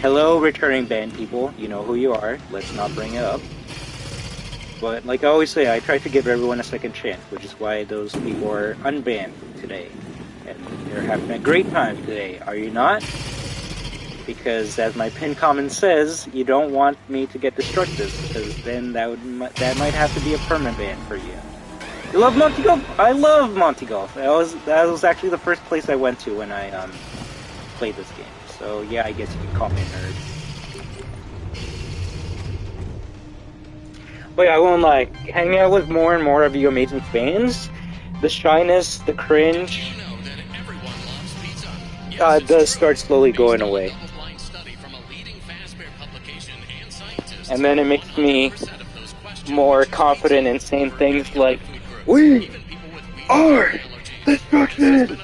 hello returning banned people, you know who you are, let's not bring it up. But like I always say, I try to give everyone a second chance, which is why those people are unbanned today. And they're having a great time today, are you not? Because as my pinned comment says, you don't want me to get destructive, because then that might have to be a permanent ban for you. You love Monty Golf? I love Monty Golf. That was actually the first place I went to when I played this game. So yeah, I guess you can call me a nerd. But yeah, I won't lie. Hanging out with more and more of you amazing fans, the shyness, the cringe, does start slowly going away. And then it makes me more confident in saying things like, "We are destruction!"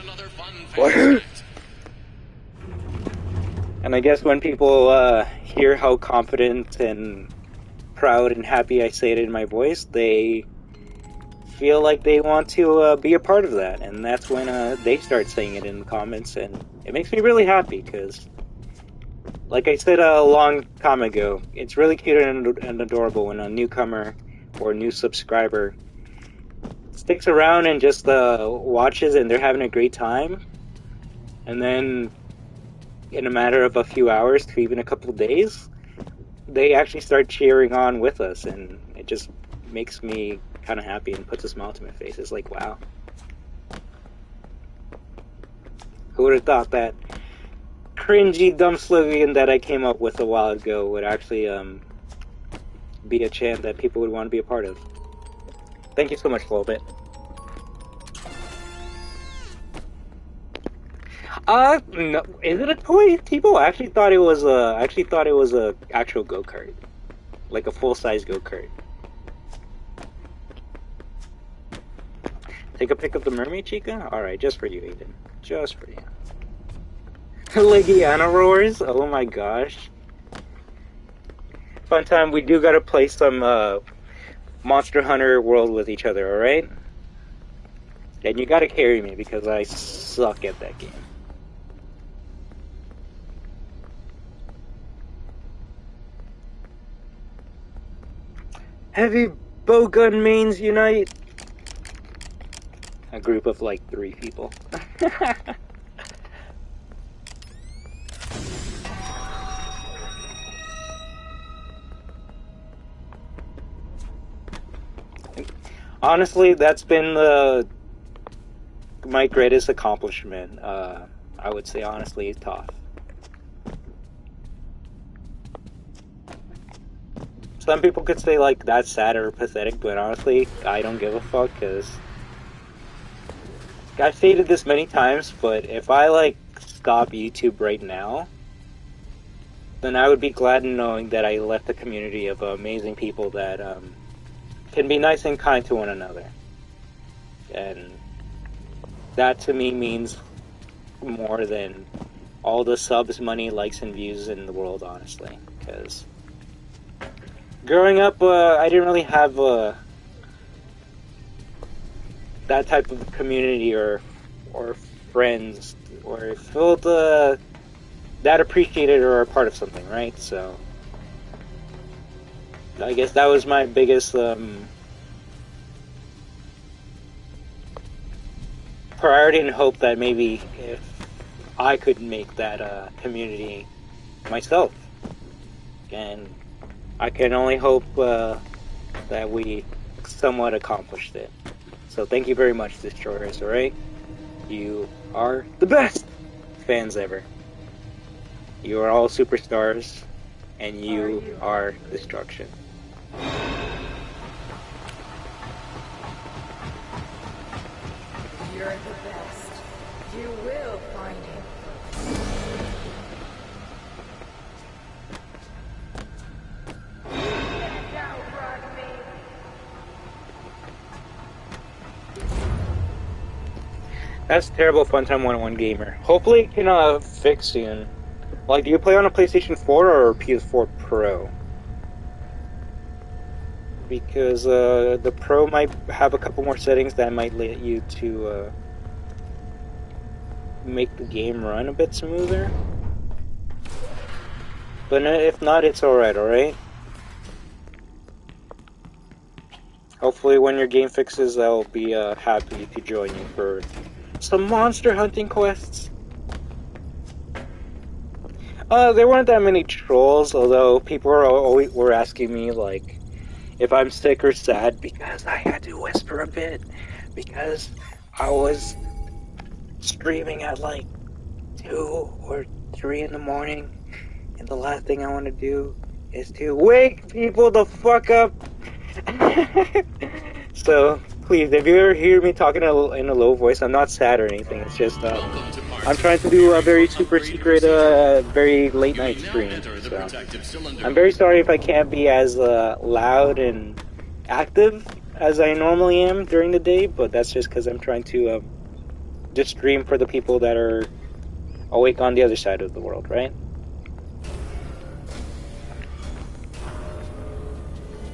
And I guess when people hear how confident and proud and happy I say it in my voice, they feel like they want to be a part of that, and that's when they start saying it in the comments, and it makes me really happy, because like I said a long time ago, it's really cute and adorable when a newcomer or a new subscriber sticks around and just watches and they're having a great time, and then in a matter of a few hours to even a couple of days, they actually start cheering on with us, and it just makes me kind of happy and puts a smile to my face. It's like, wow. Who would have thought that cringy, dumb slogan that I came up with a while ago would actually be a chant that people would want to be a part of. Thank you so much, Lolbit. No, is it a toy, Tipo? I actually thought it was a actual go-kart, like a full-size go-kart. Take a pic of the mermaid, Chica? Alright, just for you, Aiden. Just for you. Legiana roars? Oh my gosh. Fun time, we do gotta play some Monster Hunter World with each other, alright? And you gotta carry me because I suck at that game. Heavy bowgun mains unite! A group of like 3 people. Honestly, that's been my greatest accomplishment. I would say honestly, it's tough. Some people could say like that's sad or pathetic, but honestly, I don't give a fuck, because I've stated this many times, but if I like stop YouTube right now, then I would be glad in knowing that I left a community of amazing people that can be nice and kind to one another. And that to me means more than all the subs, money, likes, and views in the world, honestly. Because growing up, I didn't really have that type of community or friends or felt that appreciated or a part of something, right? So I guess that was my biggest priority and hope that maybe if I could make that community myself. And I can only hope that we somewhat accomplished it. So thank you very much, Destroyers, alright? You are the best fans ever. You are all superstars, and you are destruction. You're the best. You will find him. That's terrible Funtime 101 Gamer. Hopefully it can fix soon. Like, do you play on a PlayStation 4 or PS4 Pro? Because the Pro might have a couple more settings that might let you to make the game run a bit smoother. But if not, it's alright? Hopefully when your game fixes, I'll be happy to join you for some monster hunting quests. There weren't that many trolls, although people were asking me, like, if I'm sick or sad because I had to whisper a bit, because I was streaming at like 2 or 3 in the morning, and the last thing I want to do is to wake people the fuck up. So, please, if you ever hear me talking in a low voice, I'm not sad or anything, it's just, I'm trying to do a very super secret, very late night stream, so I'm very sorry if I can't be as loud and active as I normally am during the day, but that's just because I'm trying to just stream for the people that are awake on the other side of the world, right?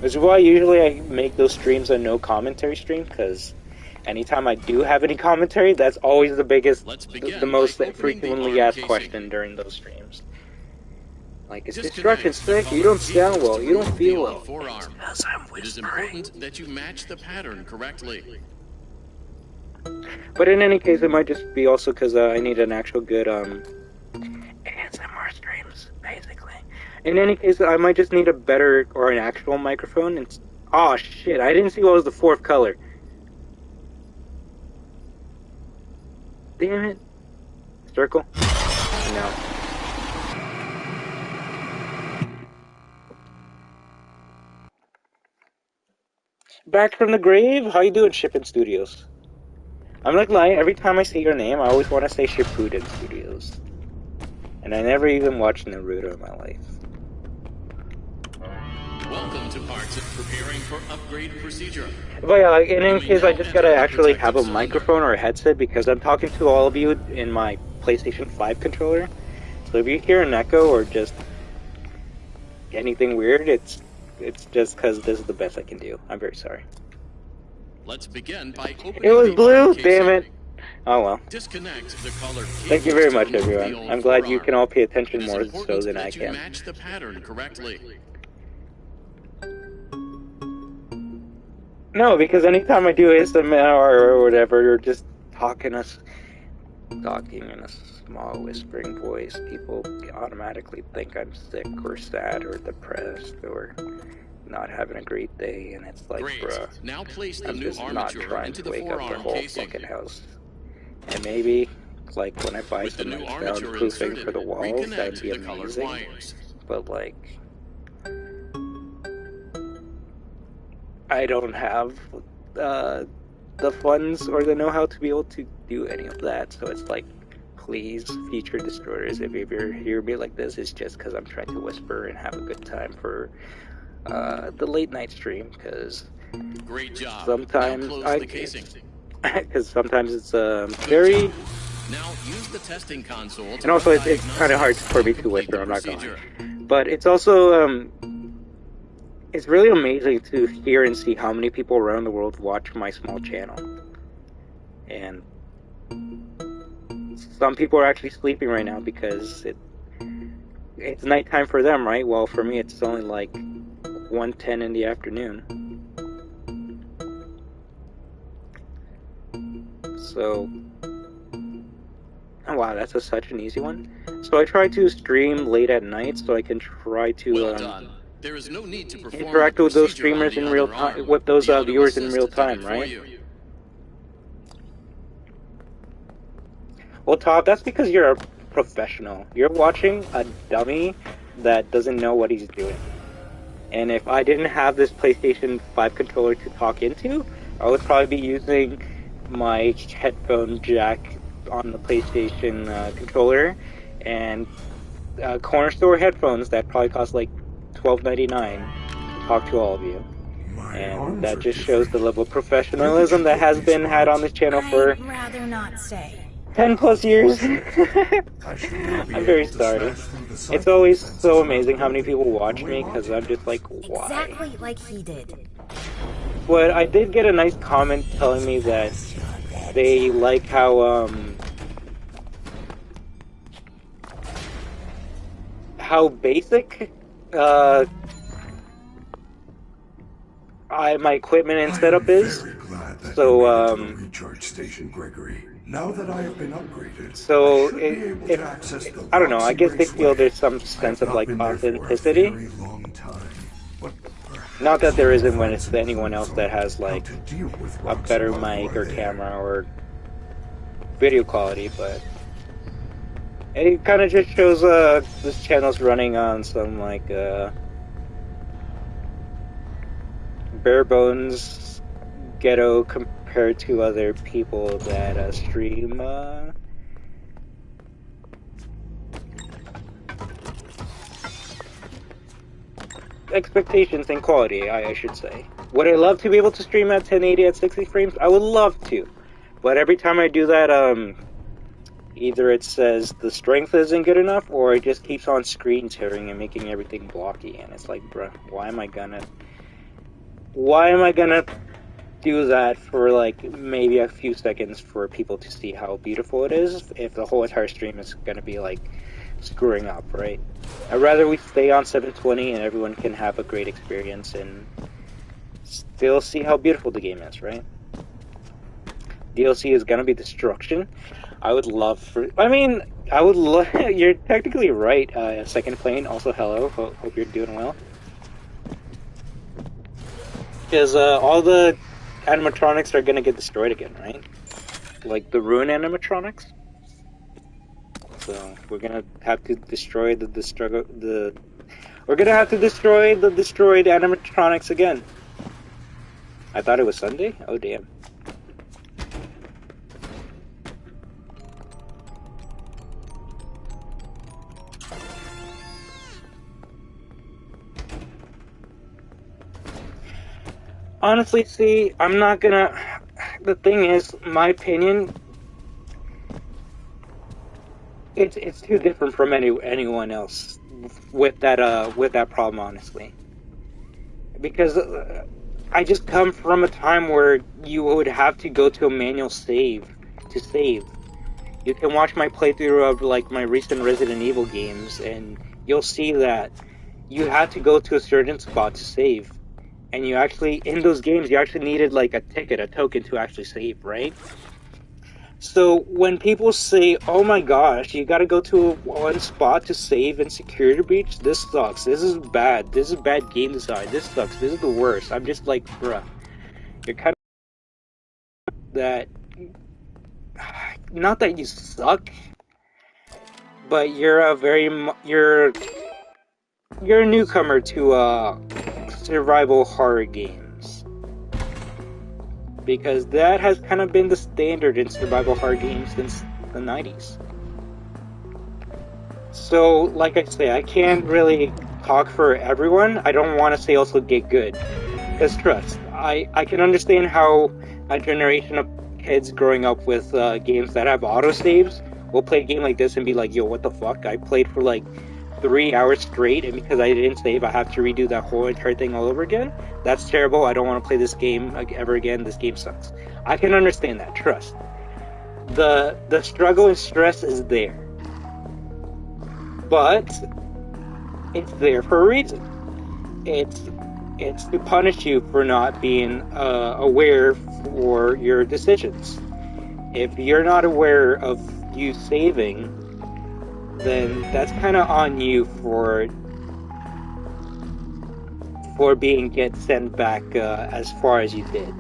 Which is why usually I make those streams a no commentary stream, because anytime I do have any commentary, that's always the biggest, the most frequently asked question during those streams. Like, is Destruction sick? You don't sound well, you don't feel well. Because I'm whispering. It is important that you match the pattern correctly. But in any case, it might just be also because I need an actual good ASMR streams, basically. In any case, I might just need a better, or an actual microphone. And oh shit, I didn't see what was the 4th color. Damn it. Circle? No. Back from the grave? How you doing, Shippin' Studios? I'm not lying, every time I see your name, I always want to say Shippuden Studios. And I never even watched Naruto in my life. Welcome to parts of preparing for upgrade procedure. But yeah, in any case, I just gotta actually have a microphone or a headset because I'm talking to all of you in my PlayStation 5 controller. So if you hear an echo or just anything weird, it's just because this is the best I can do. I'm very sorry. Let's begin by opening it was the blue, casing. damn it. Oh well. Disconnect the color Thank you very much, everyone. I'm glad you can all pay attention more so than I can. Match the pattern correctly. No, because anytime I do ASMR or whatever, or just talking in a small whispering voice, people automatically think I'm sick or sad or depressed or not having a great day, and it's like, bruh, now place the I'm new just not trying into to the wake up the forearm whole casing. fucking house. And maybe, like, when I buy With some the new soundproofing for the walls, that'd be the colored amazing. wires. But, like, I don't have the funds or the know-how to be able to do any of that, so it's like, please, future destroyers, if you ever hear me like this, it's just because I'm trying to whisper and have a good time for the late night stream, because great job. Sometimes now close the casing. because sometimes it's very Now use the testing console to And also, it's kind of hard for me to whisper, I'm not gonna lie. But it's also, it's really amazing to hear and see how many people around the world watch my small channel. And some people are actually sleeping right now because it's nighttime for them, right? Well, for me, it's only like 1:10 in the afternoon. So, oh wow, that's such an easy one. So I try to stream late at night so I can try to There is no need to perform interact with those streamers in real time, with those viewers in real time, right? Well, Todd, that's because you're a professional. You're watching a dummy that doesn't know what he's doing. And if I didn't have this PlayStation 5 controller to talk into, I would probably be using my headphone jack on the PlayStation controller and corner store headphones that probably cost like $12.99 to talk to all of you. And that just shows the level of professionalism that has been had on this channel for I'd rather not say. 10 plus years. I'm very sorry. It's always so amazing how many people watch me because I'm just like, why? Exactly like he did. But I did get a nice comment telling me that they like how basic my equipment and setup is. So recharge station, Gregory. Now that I have been upgraded, so I don't know. I guess they feel there's some sense of like authenticity. Not that there isn't when it's anyone else that has like a better mic or camera or video quality, but it kind of just shows this channel's running on some like bare bones ghetto compared to other people that stream expectations and quality, I should say. Would I love to be able to stream at 1080 at 60 frames? I would love to, but every time I do that, either it says the strength isn't good enough, or it just keeps on screen tearing and making everything blocky, and it's like, bruh, why am I gonna do that for like maybe a few seconds for people to see how beautiful it is if the whole entire stream is gonna be like screwing up, right? I'd rather we stay on 720 and everyone can have a great experience and still see how beautiful the game is, right? DLC is gonna be destruction. I would love you're technically right, Second Plane, also hello, hope you're doing well. Because all the animatronics are gonna get destroyed again, right? Like the ruin animatronics. So we're gonna have to destroy the destroyed animatronics again. I thought it was Sunday? Oh damn. Honestly, see, I'm not gonna... The thing is, my opinion, it's too different from anyone else with that problem, honestly. Because I just come from a time where you would have to go to a manual save to save. You can watch my playthrough of like my recent Resident Evil games, and you'll see that you had to go to a certain spot to save. And you actually, in those games, you actually needed like a token to actually save, right? So when people say, oh my gosh, you gotta go to one spot to save in Security Breach, this sucks, this is bad game design, this sucks, this is the worst. I'm just like, bruh, you're kind of that, not that you suck, but you're a newcomer to survival horror games, because that has kind of been the standard in survival horror games since the 90s. So, like I say, I can't really talk for everyone. I don't want to say also get good, because trust, I can understand how a generation kids growing up with games that have autosaves will play a game like this and be like, yo, what the fuck? I played for like 3 hours straight, and because I didn't save, I have to redo that whole entire thing all over again? That's terrible. I don't want to play this game ever again. This game sucks. I can understand that, trust. The struggle and stress is there. But it's there for a reason. It's to punish you for not being aware for your decisions. If you're not aware of you saving, then that's kind of on you for being sent back as far as you did.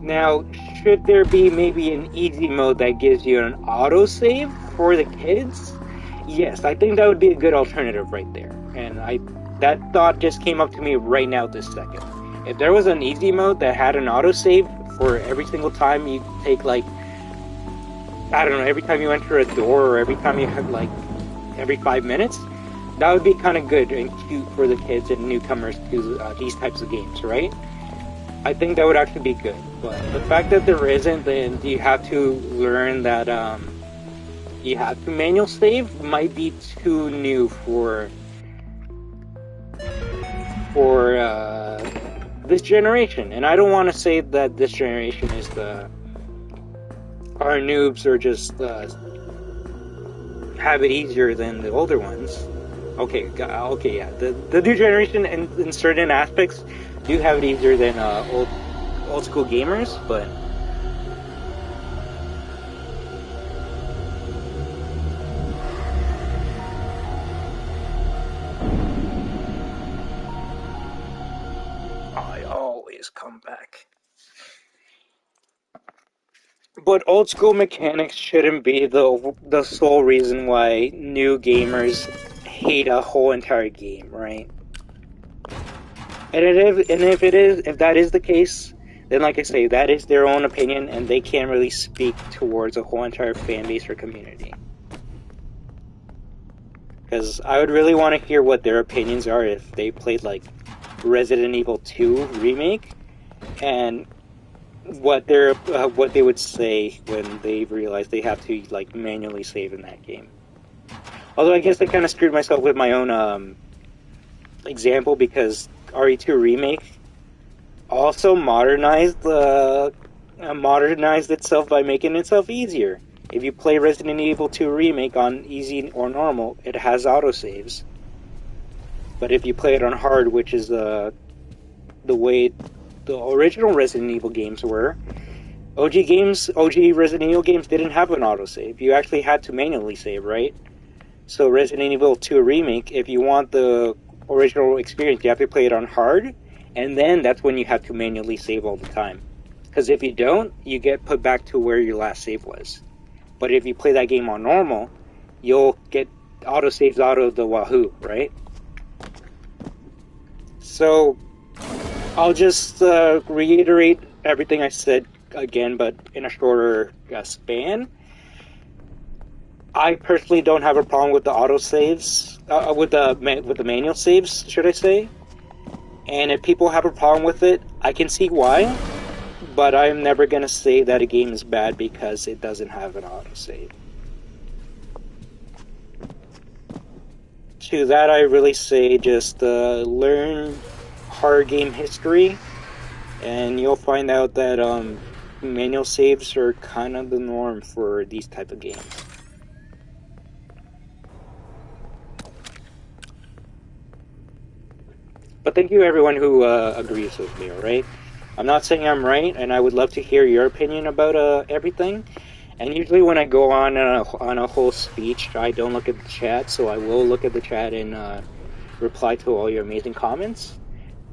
Now, should there be maybe an easy mode that gives you an autosave for the kids? Yes, I think that would be a good alternative right there. And that thought just came up to me right now this second. If there was an easy mode that had an autosave for every single time you take, like, I don't know, every time you enter a door or every time you have, like, every 5 minutes, that would be kind of good and cute for the kids and newcomers to these types of games, right? I think that would actually be good. But the fact that there isn't, then you have to learn that you have to manual save might be too new for this generation. And I don't want to say that this generation is our noobs or just have it easier than the older ones. Okay, yeah. The new generation in certain aspects do have it easier than old school gamers, but I always come back. But old school mechanics shouldn't be the sole reason why new gamers hate a whole entire game, right? And if that is the case, then like I say, that is their own opinion, and they can't really speak towards a whole entire fan base or community. Because I would really want to hear what their opinions are if they played like Resident Evil 2 Remake, and what they would say when they realize they have to like manually save in that game. Although I guess I kind of screwed myself with my own example, because RE2 Remake also modernized itself by making itself easier. If you play Resident Evil 2 Remake on easy or normal, it has autosaves. But if you play it on hard, which is the way the original Resident Evil games were, OG Resident Evil games didn't have an autosave. You actually had to manually save, right? So Resident Evil 2 Remake, if you want the original experience, you have to play it on hard, and then that's when you have to manually save all the time. Because if you don't, you get put back to where your last save was. But if you play that game on normal, you'll get autosaves out of the WAHOO, right? So I'll just reiterate everything I said again, but in a shorter span. I personally don't have a problem with the autosaves, with the manual saves, should I say? And if people have a problem with it, I can see why. But I'm never gonna say that a game is bad because it doesn't have an autosave. To that, I really say just learn horror game history, and you'll find out that manual saves are kind of the norm for these type of games. But thank you everyone who agrees with me, alright? I'm not saying I'm right, and I would love to hear your opinion about everything. And usually when I go on a whole speech, I don't look at the chat, so I will look at the chat and reply to all your amazing comments.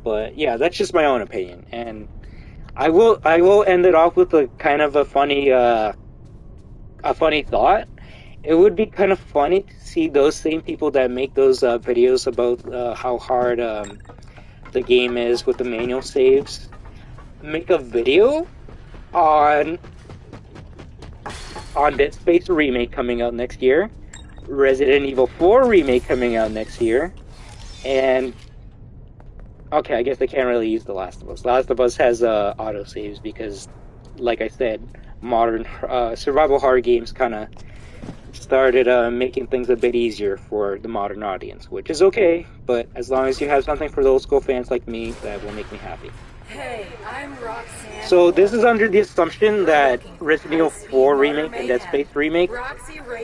But yeah, that's just my own opinion, and I will end it off with a kind of a funny thought. It would be kind of funny to see those same people that make those videos about how hard the game is with the manual saves make a video on Dead Space Remake coming out next year, Resident Evil 4 Remake coming out next year, and okay, I guess they can't really use The Last of Us. The Last of Us has autosaves because like I said, modern survival horror games kind of started making things a bit easier for the modern audience, which is okay, but as long as you have something for the old school fans like me, that will make me happy. Hey, I'm Roxanne. So this is under the assumption that Resident Evil 4 Remake and Dead Space Remake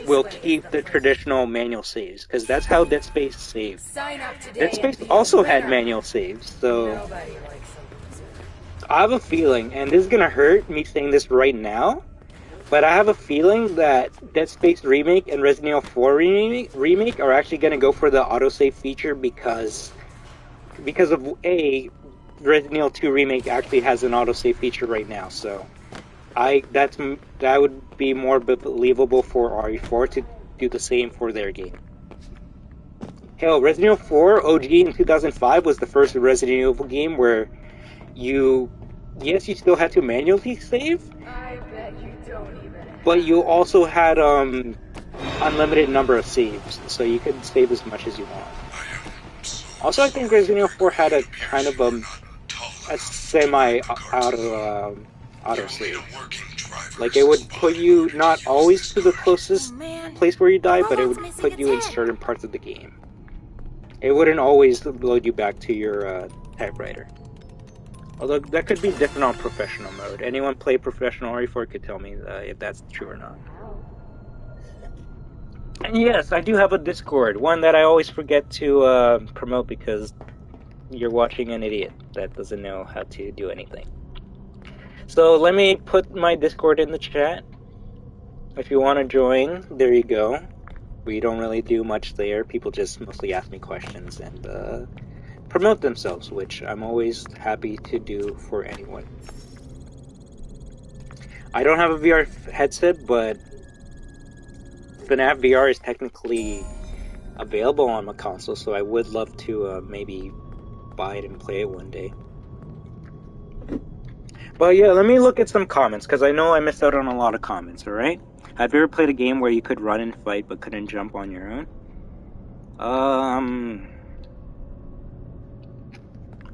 will keep the traditional manual saves, because that's how Dead Space saved. Dead Space also had manual saves, so I have a feeling, and this is gonna hurt me saying this right now, but I have a feeling that Dead Space Remake and Resident Evil 4 Remake are actually gonna go for the autosave feature because of Resident Evil 2 Remake actually has an autosave feature right now, so that would be more believable for RE4 to do the same for their game. Hell, Resident Evil 4 OG in 2005 was the first Resident Evil game where you still had to manually save, I bet you don't even. but you also had unlimited number of saves, so you could save as much as you want. Also, I think Resident Evil 4 had a kind of a auto save. Like, it would put you not always to the closest place where you die, but it would put you in certain parts of the game. It wouldn't always load you back to your typewriter. Although that could be different on professional mode. Anyone play professional RE4 could tell me if that's true or not. And yes, I do have a Discord, one that I always forget to promote because you're watching an idiot that doesn't know how to do anything. So let me put my Discord in the chat. If you want to join, there you go. We don't really do much there. People just mostly ask me questions and promote themselves, which I'm always happy to do for anyone. I don't have a VR headset, but FNAF VR is technically available on my console, so I would love to maybe buy it and play it one day. But yeah, let me look at some comments, because I know I missed out on a lot of comments, alright? Have you ever played a game where you could run and fight but couldn't jump on your own?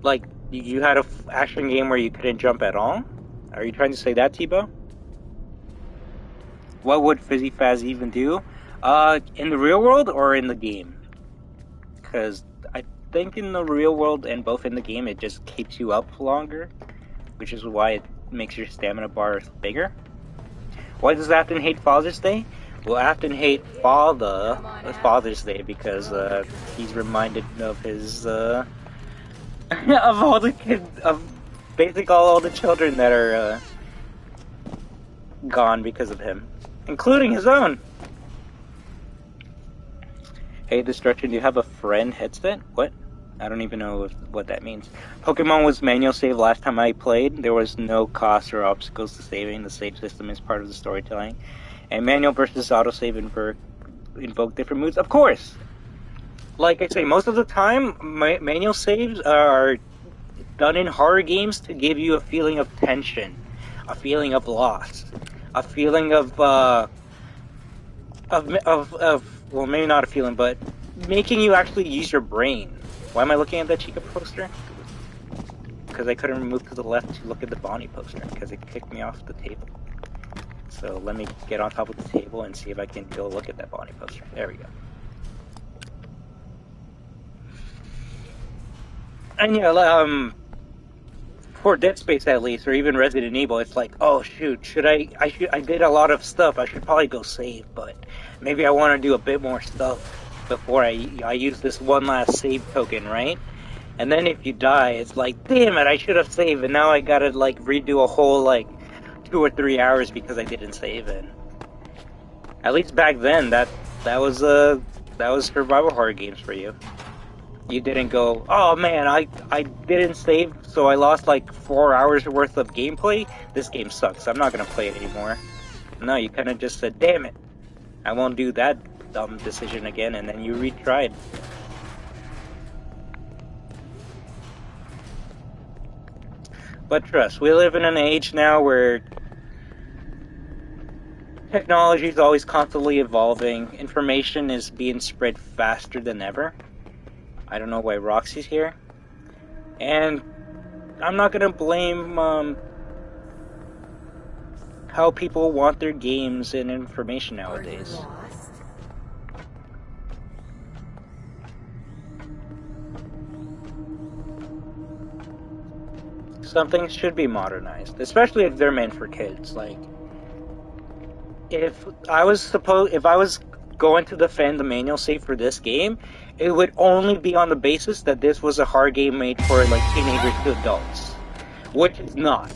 Like, you had a action game where you couldn't jump at all? Are you trying to say that, Tebow? What would Fizzy Faz even do? In the real world or in the game? Because I think in the real world and both in the game, it just keeps you up longer, which is why it makes your stamina bar bigger. Why does Afton hate Father's Day? Well, Afton hate Father's Day because he's reminded of his of all the kids, of basically all the children that are gone because of him, including his own. Hey, Destruction, do you have a friend headset? What? I don't even know what that means. Pokemon was manual save last time I played. There was no cost or obstacles to saving. The save system is part of the storytelling. And manual versus autosave invoke different moods. Of course! Like I say, most of the time, manual saves are done in horror games to give you a feeling of tension, a feeling of loss, a feeling of well, maybe not a feeling, but making you actually use your brain. Why am I looking at that Chica poster? Because I couldn't move to the left to look at the Bonnie poster, because it kicked me off the table. So let me get on top of the table and see if I can go look at that Bonnie poster. There we go. And yeah, for Dead Space at least, or even Resident Evil, it's like, oh shoot, I did a lot of stuff, I should probably go save, but maybe I want to do a bit more stuff before I use this one last save token, right? And then if you die, it's like, damn it, I should have saved, and now I gotta like redo a whole like 2 or 3 hours because I didn't save it. At least back then, that was survival horror games for you. You didn't go, oh man, I didn't save, so I lost like 4 hours worth of gameplay. This game sucks, I'm not gonna play it anymore. No, you kind of just said, damn it, I won't do that dumb decision again, and then you retried. But trust, we live in an age now where technology is always constantly evolving. Information is being spread faster than ever. I don't know why Roxy's here. And I'm not gonna blame how people want their games and information nowadays. Are you lost? Some things should be modernized, especially if they're meant for kids. Like, if I was going to defend the manual save for this game, it would only be on the basis that this was a hard game made for like teenagers to adults, which it's not.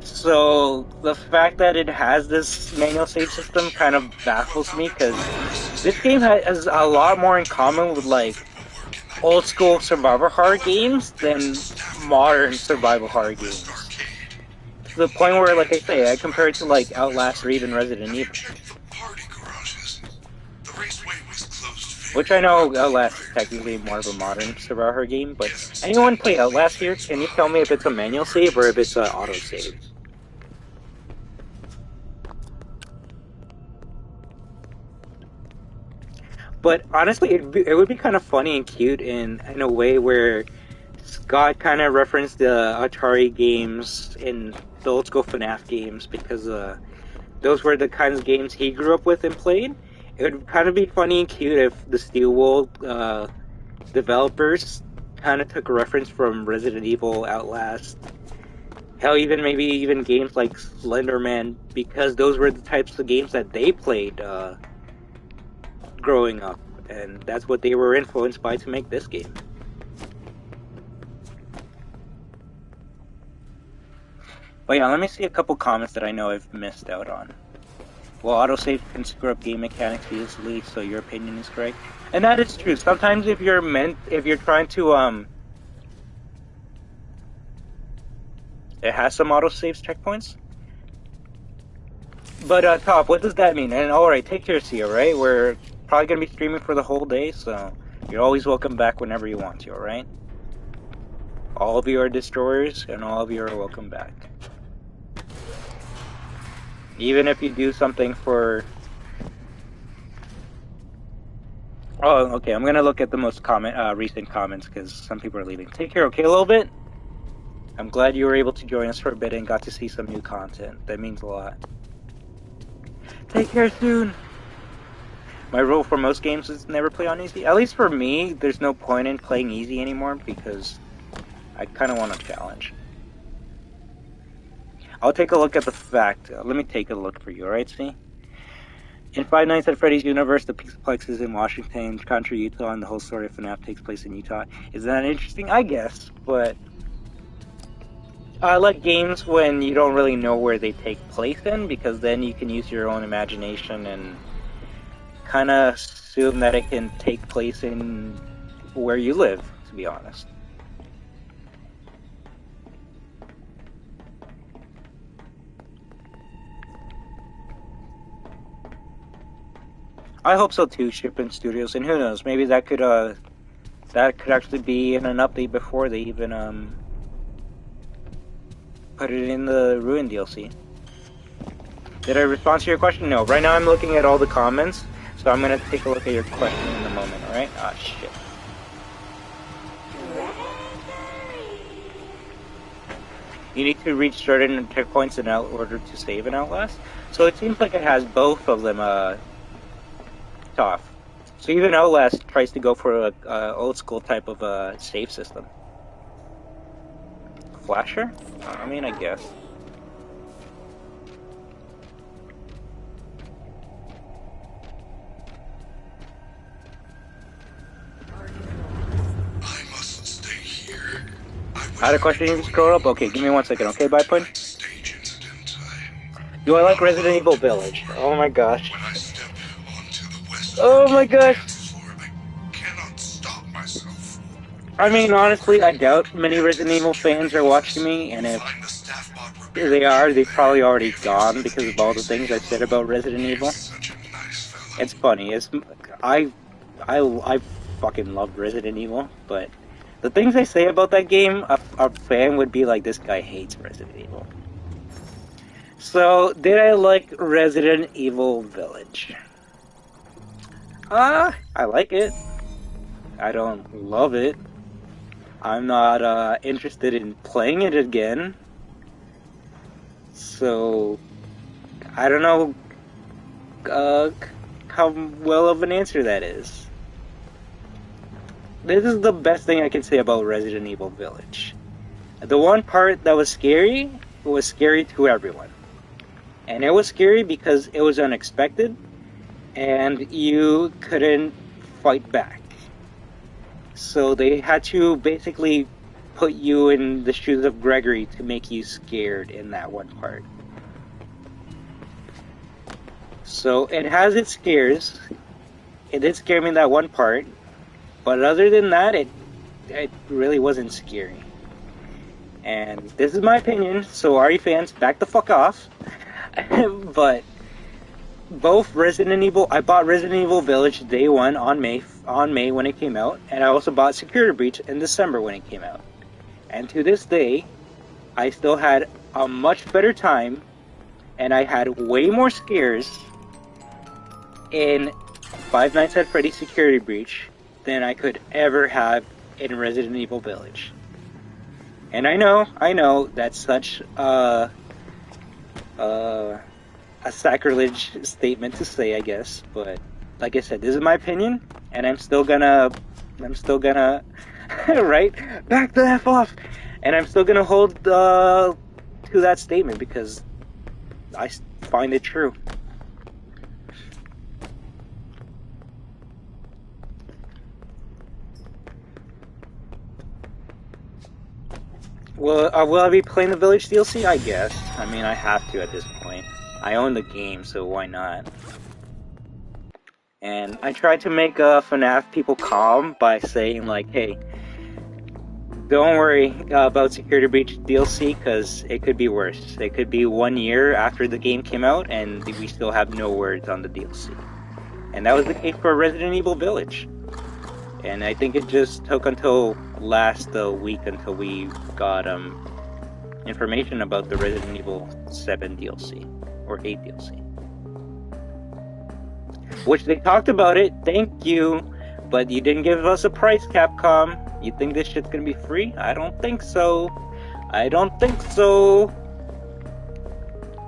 So the fact that it has this manual save system kind of baffles me, because this game has a lot more in common with like old school survival horror games than modern survival horror games. To the point where, like I say, I compare it to like Outlast or even Resident Evil. Which I know Outlast is technically more of a modern survival horror game, but anyone play Outlast here? Can you tell me if it's a manual save or if it's an auto save? But honestly, it would be kind of funny and cute in a way where Scott kind of referenced the Atari games and the old school FNAF games, because those were the kinds of games he grew up with and played. It would kind of be funny and cute if the Steelwood developers kind of took a reference from Resident Evil, Outlast, hell, maybe even games like Slenderman, because those were the types of games that they played growing up, and that's what they were influenced by to make this game. But yeah, let me see a couple comments that I know I've missed out on. Well, autosave can screw up game mechanics easily, so your opinion is correct. And that is true. Sometimes if you're trying to it has some autosaves checkpoints. But Top, what does that mean? And alright, take care, see, alright? We're probably gonna be streaming for the whole day, so you're always welcome back whenever you want to, alright? All of you are destroyers, and all of you are welcome back. Even if you do something for... Oh, okay, I'm gonna look at the most recent comments, because some people are leaving. Take care, okay, a little bit? I'm glad you were able to join us for a bit and got to see some new content. That means a lot. Take care soon! My rule for most games is never play on easy. At least for me, there's no point in playing easy anymore, because I kind of want a challenge. I'll take a look at the fact. Let me take a look for you, alright, see? In Five Nights at Freddy's universe, the Plex is in Washington, Country, Utah, and the whole story of FNAF takes place in Utah. Is that interesting? I guess, but I like games when you don't really know where they take place in, because then you can use your own imagination and kind of assume that it can take place in where you live, to be honest. I hope so too, Shipping Studios, and who knows, maybe that could actually be in an update before they even put it in the Ruin DLC. Did I respond to your question? No. Right now I'm looking at all the comments, so I'm gonna take a look at your question in a moment, alright? Ah, shit. You need to reach certain checkpoints in order to save an Outlast. So it seems like it has both of them off. So even Outlast tries to go for a old school type of save system. Flasher? I mean, I guess. I must stay here. I had a question. You can scroll up. Okay, give me 1 second. Okay, bye, Pun. Do I like Resident Evil Village? Oh my gosh. Oh my gosh. I mean, honestly, I doubt many Resident Evil fans are watching me, and if they are, they've probably already gone because of all the things I said about Resident Evil. It's funny. I fucking love Resident Evil, but the things I say about that game, a fan would be like, this guy hates Resident Evil. So, did I like Resident Evil Village? I like it. I don't love it. I'm not interested in playing it again. So, I don't know how well of an answer that is. This is the best thing I can say about Resident Evil Village. The one part that was scary to everyone. And it was scary because it was unexpected and you couldn't fight back. So they had to basically put you in the shoes of Gregory to make you scared in that one part. So it has its scares. It did scare me in that one part. But other than that, it really wasn't scary. And this is my opinion, so RE fans, back the fuck off. But both Resident Evil, I bought Resident Evil Village day one on May when it came out, and I also bought Security Breach in December when it came out. And to this day, I still had a much better time, and I had way more scares in Five Nights at Freddy's Security Breach than I could ever have in Resident Evil Village. And I know that's such a sacrilege statement to say, I guess, but like I said, this is my opinion, and I'm still gonna right, back the F off, and I'm still gonna hold to that statement because I find it true. Well, will I be playing the Village DLC? I guess. I mean, I have to at this point. I own the game, so why not? And I tried to make FNAF people calm by saying, like, hey, don't worry about Security Breach DLC, because it could be worse. It could be 1 year after the game came out, and we still have no words on the DLC. And that was the case for Resident Evil Village. And I think it just took until last week until we got information about the Resident Evil 7 DLC, or 8 DLC. Which they talked about it, thank you, but you didn't give us a price, Capcom. You think this shit's gonna be free? I don't think so. I don't think so.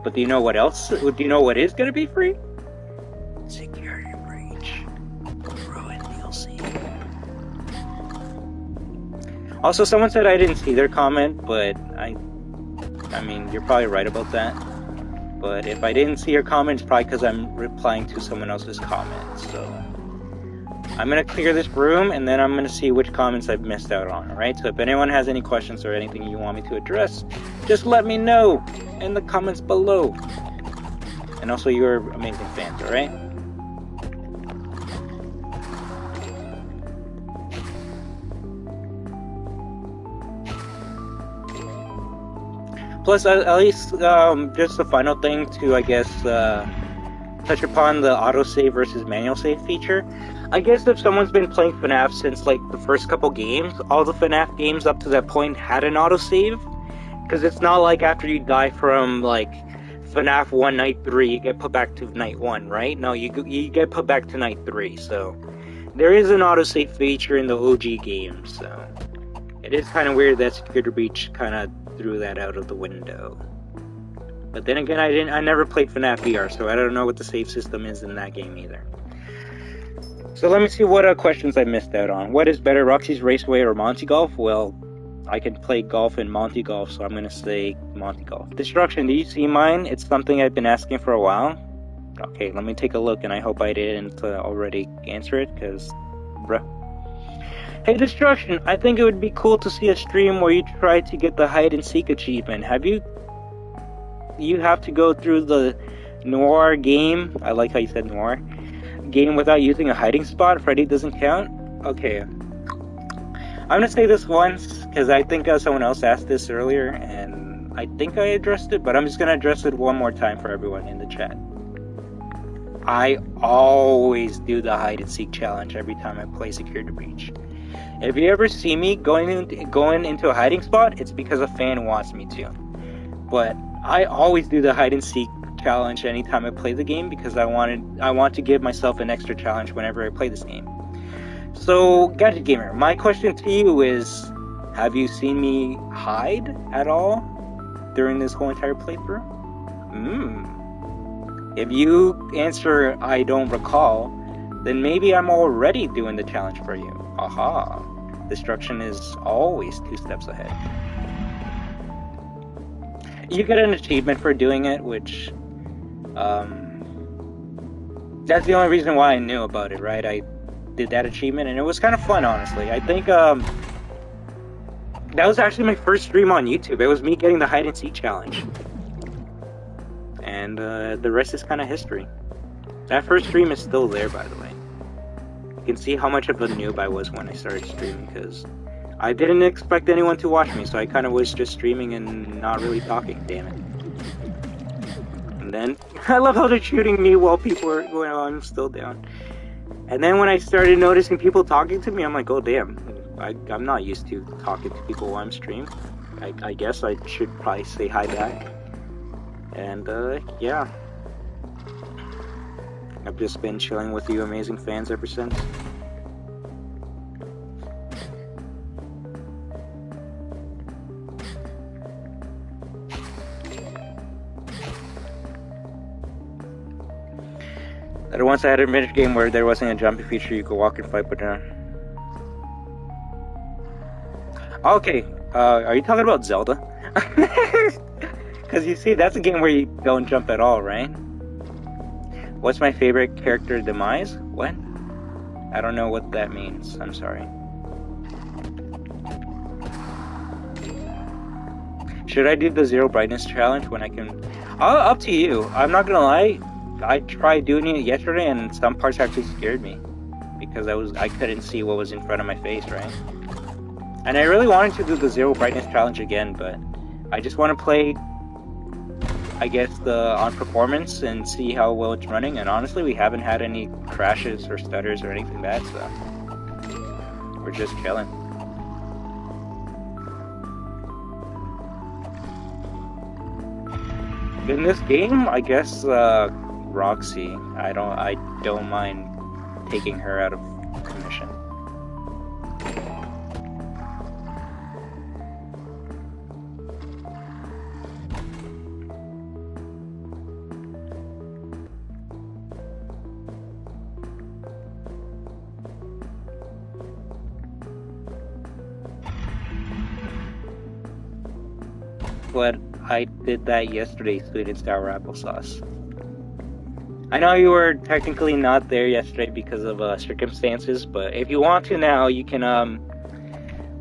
But do you know what else? Do you know what is gonna be free? Security Breach. Ruin DLC. Also, someone said I didn't see their comment, but I mean, you're probably right about that. But if I didn't see your comment, it's probably because I'm replying to someone else's comment. So I'm gonna clear this room, and then I'm gonna see which comments I've missed out on. Alright, so if anyone has any questions or anything you want me to address, just let me know in the comments below. And also, you're amazing fans, alright? Plus, at least, just the final thing to, I guess, touch upon the autosave versus manual save feature. I guess if someone's been playing FNAF since, like, the first couple games, all the FNAF games up to that point had an autosave. Because it's not like after you die from, like, FNAF 1 Night 3, you get put back to Night 1, right? No, you get put back to Night 3, so there is an autosave feature in the OG game, so it is kind of weird that Security Breach kind of threw that out of the window. But then again, I never played FNAF VR, so I don't know what the save system is in that game either. So let me see what questions I missed out on. What is better, Roxy's Raceway or Monty Golf? Well, I can play golf in Monty Golf, so I'm gonna say Monty Golf. Destruction, do you see mine? It's something I've been asking for a while. Okay, let me take a look, and I hope I didn't already answer it, because, bruh. Hey Destruction, I think it would be cool to see a stream where you try to get the hide and seek achievement. You have to go through the noir game, I like how you said noir, game without using a hiding spot. Freddy doesn't count? Okay. I'm gonna say this once, because I think someone else asked this earlier, and I think I addressed it, but I'm just gonna address it one more time for everyone in the chat. I always do the hide and seek challenge every time I play Security Breach. If you ever see me going into a hiding spot, it's because a fan wants me to. But I always do the hide and seek challenge anytime I play the game because I want to give myself an extra challenge whenever I play this game. So, Gadget Gamer, my question to you is, have you seen me hide at all during this whole entire playthrough? If you answer I don't recall, then maybe I'm already doing the challenge for you. Aha. Destruction is always 2 steps ahead. You get an achievement for doing it, which that's the only reason why I knew about it, right? I did that achievement and it was kind of fun, honestly. I think that was actually my first stream on YouTube. It was me getting the hide and seek challenge. And the rest is kind of history. That first stream is still there, by the way. You can see how much of a noob I was when I started streaming, because I didn't expect anyone to watch me, so I kind of was just streaming and not really talking, damn it. And then, I love how they're shooting me while people are going, oh, I'm still down. And then when I started noticing people talking to me, I'm like, oh damn, I'm not used to talking to people while I'm streaming. I guess I should probably say hi back. And yeah. I've just been chilling with you amazing fans ever since. That once I had a miniature game where there wasn't a jumping feature, you could walk and fight, but okay, are you talking about Zelda? Because you see, that's a game where you don't jump at all, right? What's my favorite character demise? What? I don't know what that means. I'm sorry. Should I do the 0 brightness challenge when I can... up to you. I'm not gonna lie. I tried doing it yesterday and some parts actually scared me. Because I couldn't see what was in front of my face, right? And I really wanted to do the 0 brightness challenge again, but I just want to play, I guess, on performance and see how well it's running. And honestly, we haven't had any crashes or stutters or anything bad, so we're just chilling. In this game, I guess Roxy. I don't mind taking her out of commission. But I did that yesterday, sweet and sour applesauce. I know you were technically not there yesterday because of circumstances, but if you want to now, you can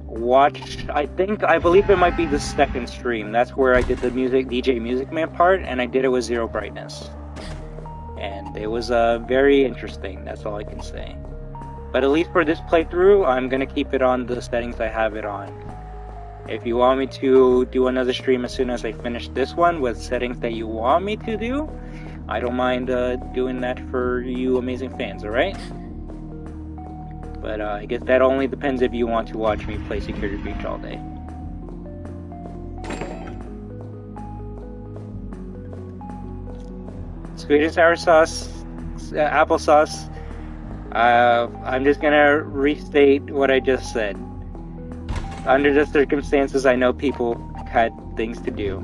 watch. I believe it might be the second stream. That's where I did the DJ Music Man part, and I did it with 0 brightness, and it was very interesting. That's all I can say. But at least for this playthrough, I'm gonna keep it on the settings I have it on. If you want me to do another stream as soon as I finish this one with settings that you want me to do, I don't mind doing that for you amazing fans, alright? But I guess that only depends if you want to watch me play Security Breach all day. Sweet and sour sauce, applesauce. I'm just gonna restate what I just said. Under the circumstances, I know people had things to do.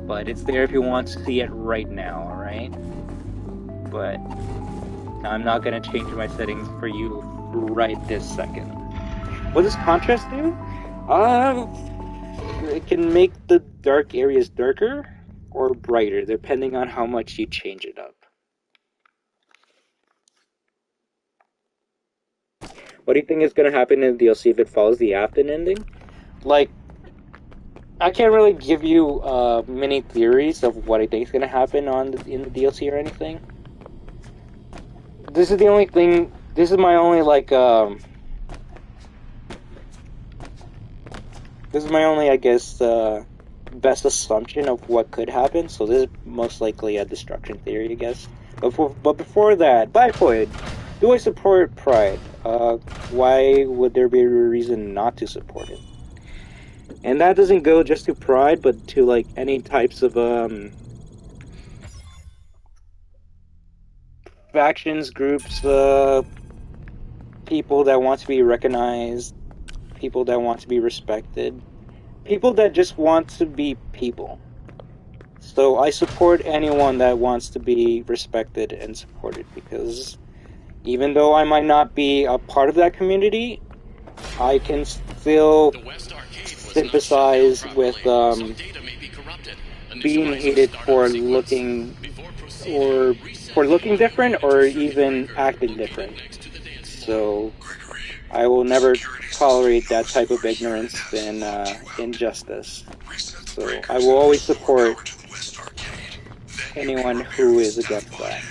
But it's there if you want to see it right now, alright? But I'm not gonna change my settings for you right this second. What does contrast do? It can make the dark areas darker or brighter, depending on how much you change it up. What do you think is going to happen in the DLC if it follows the Afton ending? Like, I can't really give you many theories of what I think is going to happen in the DLC or anything. This is the only thing. This is my only this is my only, I guess, best assumption of what could happen. So this is most likely a destruction theory, I guess. But before that, Bipoid, do I support Pride? Why would there be a reason not to support it? And that doesn't go just to Pride, but to like any types of factions, groups, people that want to be recognized, people that want to be respected, people that just want to be people. So I support anyone that wants to be respected and supported, because even though I might not be a part of that community, I can still sympathize with being hated for looking different or even acting different. So I will never tolerate that type of ignorance and injustice. So I will always support anyone who is against that.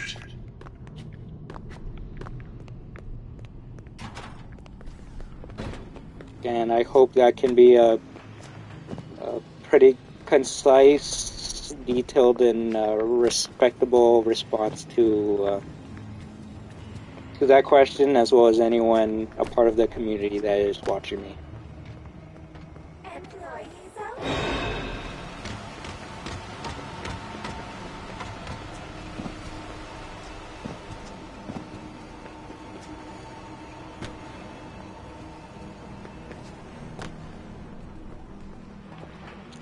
And I hope that can be a pretty concise, detailed, and respectable response to that question, as well as anyone a part of the community that is watching me.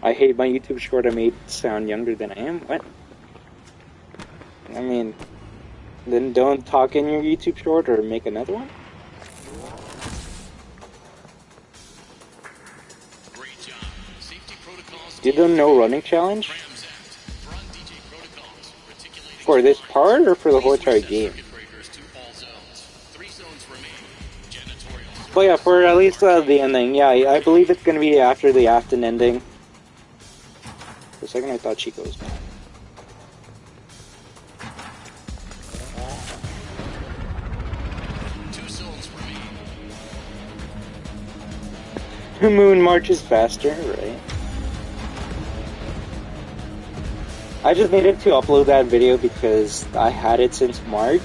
I hate my YouTube short I made sound younger than I am. What? I mean, then don't talk in your YouTube short or make another one? Did the no running challenge? For this part or for the whole entire game? But yeah, for at least the ending. Yeah, I believe it's gonna be after the Afton ending. For a second I thought Chico was back. The moon marches faster, right? I just needed to upload that video because I had it since March,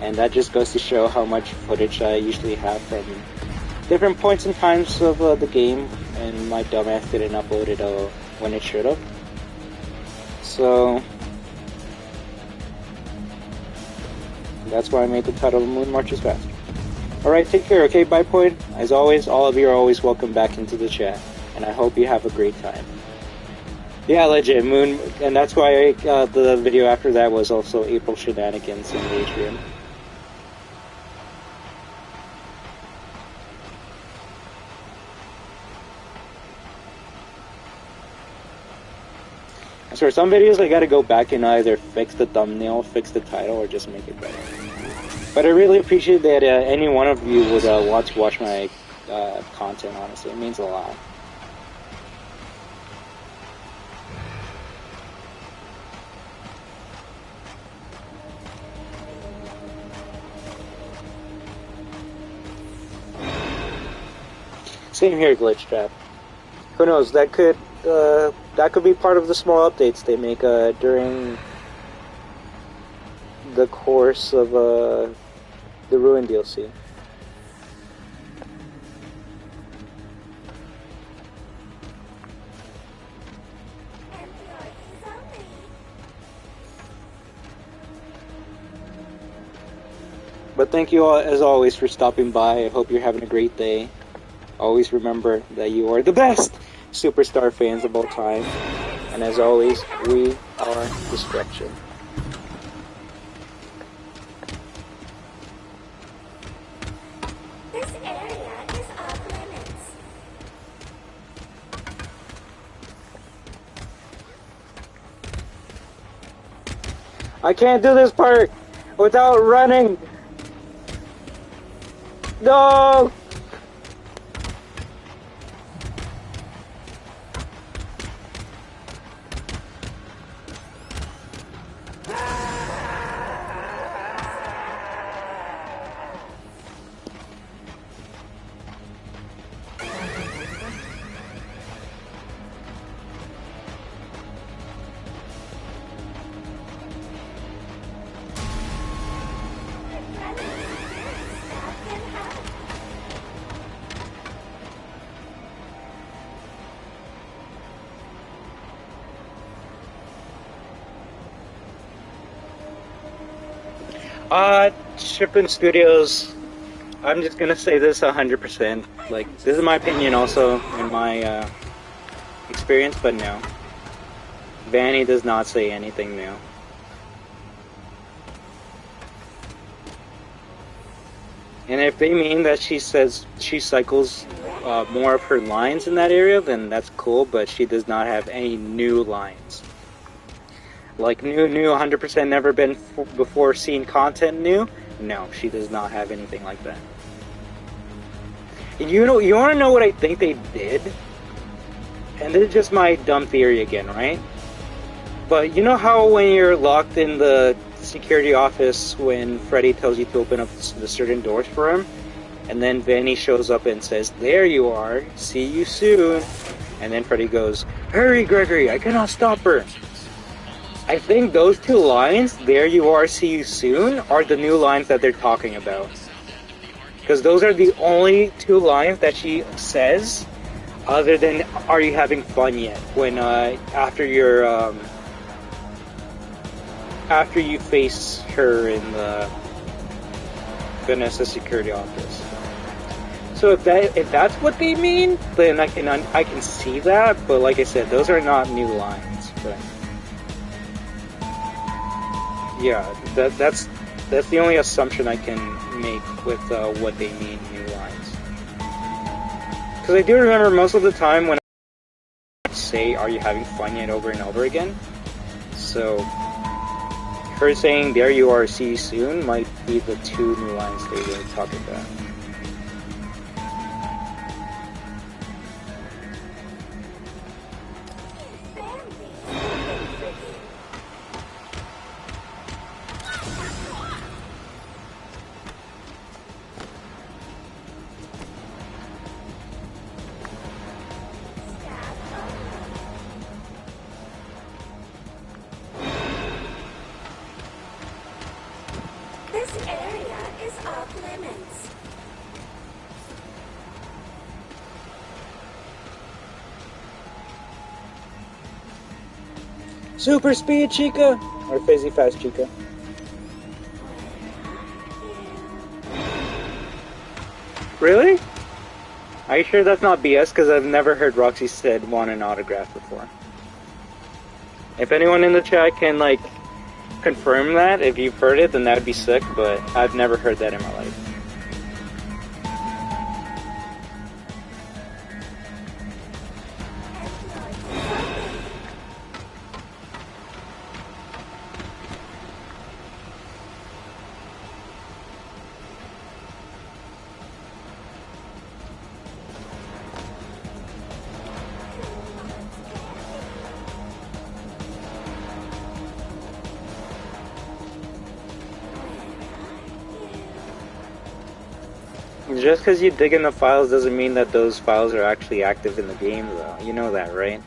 and that just goes to show how much footage I usually have from different points and times of the game, and my dumbass didn't upload it when it should have. So that's why I made the title Moon Marches Faster. Alright, take care, okay, bye point. As always, all of you are always welcome back into the chat, and I hope you have a great time. Yeah, legit, Moon, and that's why the video after that was also April Shenanigans in the atrium. I swear, some videos I gotta go back and either fix the thumbnail, fix the title, or just make it better. But I really appreciate that any one of you would want to watch my content, honestly. It means a lot. Same here, Glitch Trap. Who knows, that could be part of the small updates they make during the course of the Ruin DLC. But thank you all, as always, for stopping by. I hope you're having a great day. Always remember that you are the best superstar fans of all time. And as always, we are Destruction. This area is off limits. I can't do this part without running. No! Shipping Studios, I'm just gonna say this 100%. Like, this is my opinion also, in my experience, but no. Vanny does not say anything new. And if they mean that she says she cycles more of her lines in that area, then that's cool, but she does not have any new lines. Like new, 100% never been before seen content new? No, she does not have anything like that. You know, you want to know what I think they did? And this is just my dumb theory again, right? But you know how when you're locked in the security office when Freddy tells you to open up the certain doors for him, and then Vanny shows up and says, "There you are, see you soon," and then Freddy goes, "Hurry, Gregory, I cannot stop her." I think those two lines, "There you are, see you soon," are the new lines that they're talking about. Because those are the only two lines that she says, other than "Are you having fun yet?" When after you face her in the Vanessa security office. So if that's what they mean, then I can see that. But like I said, those are not new lines. But yeah, that's the only assumption I can make with what they mean new lines. Because I do remember most of the time when I say "Are you having fun yet?" over and over again. So her saying "There you are, see you soon" might be the two new lines they were talking about. This area is off limits. Super speed, Chica! Or fizzy fast, Chica. Really? Are you sure that's not BS? Because I've never heard Roxy said want an autograph before. If anyone in the chat can, like, confirm that, if you've heard it, then that would be sick, but I've never heard that in my life. Just because you dig in the files doesn't mean that those files are actually active in the game, though. You know that, right?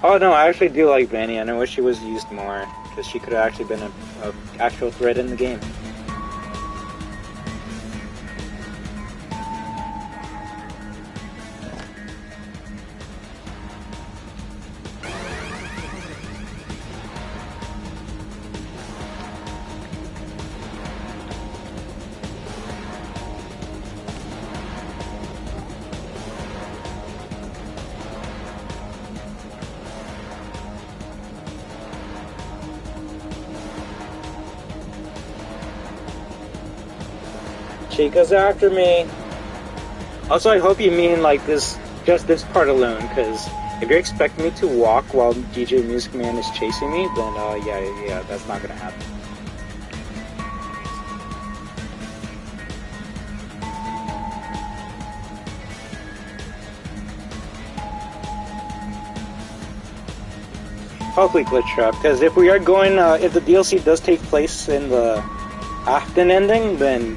Oh no, I actually do like Vanny, and I wish she was used more, because she could have actually been an actual threat in the game. Chica's after me. Also, I hope you mean like this, just this part alone, because if you're expecting me to walk while DJ Music Man is chasing me, then yeah, that's not gonna happen. Hopefully glitch trap, because if we are going, if the DLC does take place in the Afton ending, then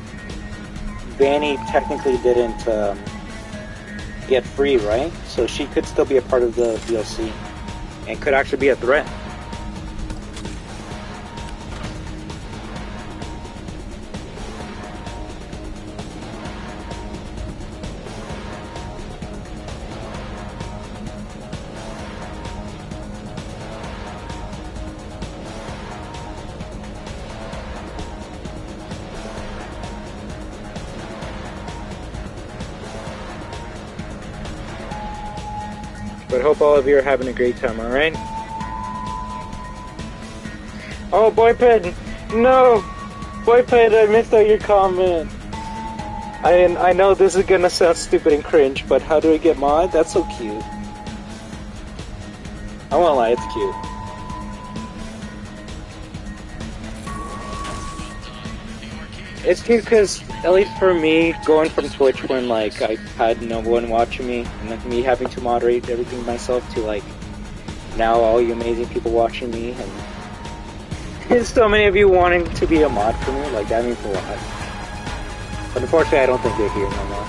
Vanny technically didn't get free, right? So she could still be a part of the DLC and could actually be a threat. But hope all of you are having a great time, alright? Oh, Boyped! No! Boyped, I missed out your comment. I know this is gonna sound stupid and cringe, but how do I get mod? That's so cute. I won't lie, it's cute. It's cute because, at least for me, going from Twitch when like I had no one watching me, and then me having to moderate everything myself, to like now all you amazing people watching me, and so many of you wanting to be a mod for me, like that means a lot. But unfortunately, I don't think they're here no more.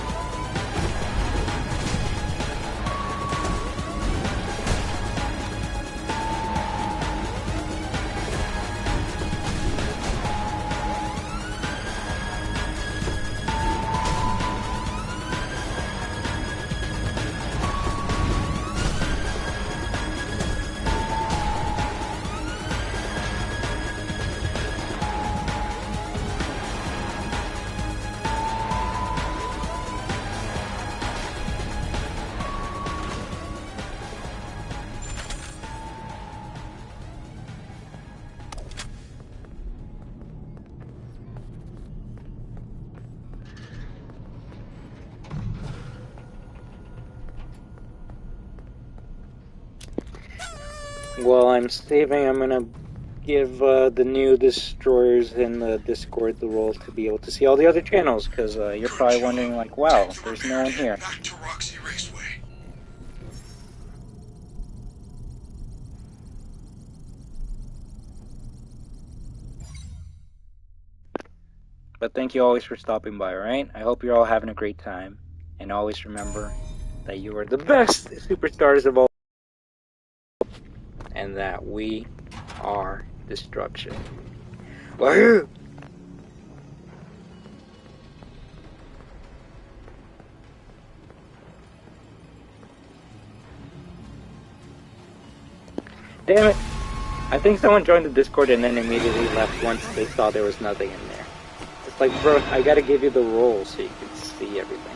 While I'm saving, I'm gonna give the new destroyers in the Discord the role to be able to see all the other channels, because you're probably wondering, like, wow, there's no one here. Back to Roxy Raceway. But thank you always for stopping by, alright? I hope you're all having a great time, and always remember that you are the best superstars of all, and that we are destruction. WAHOO! Damn it! I think someone joined the Discord and then immediately left once they saw there was nothing in there. It's like, bro, I gotta give you the role so you can see everything.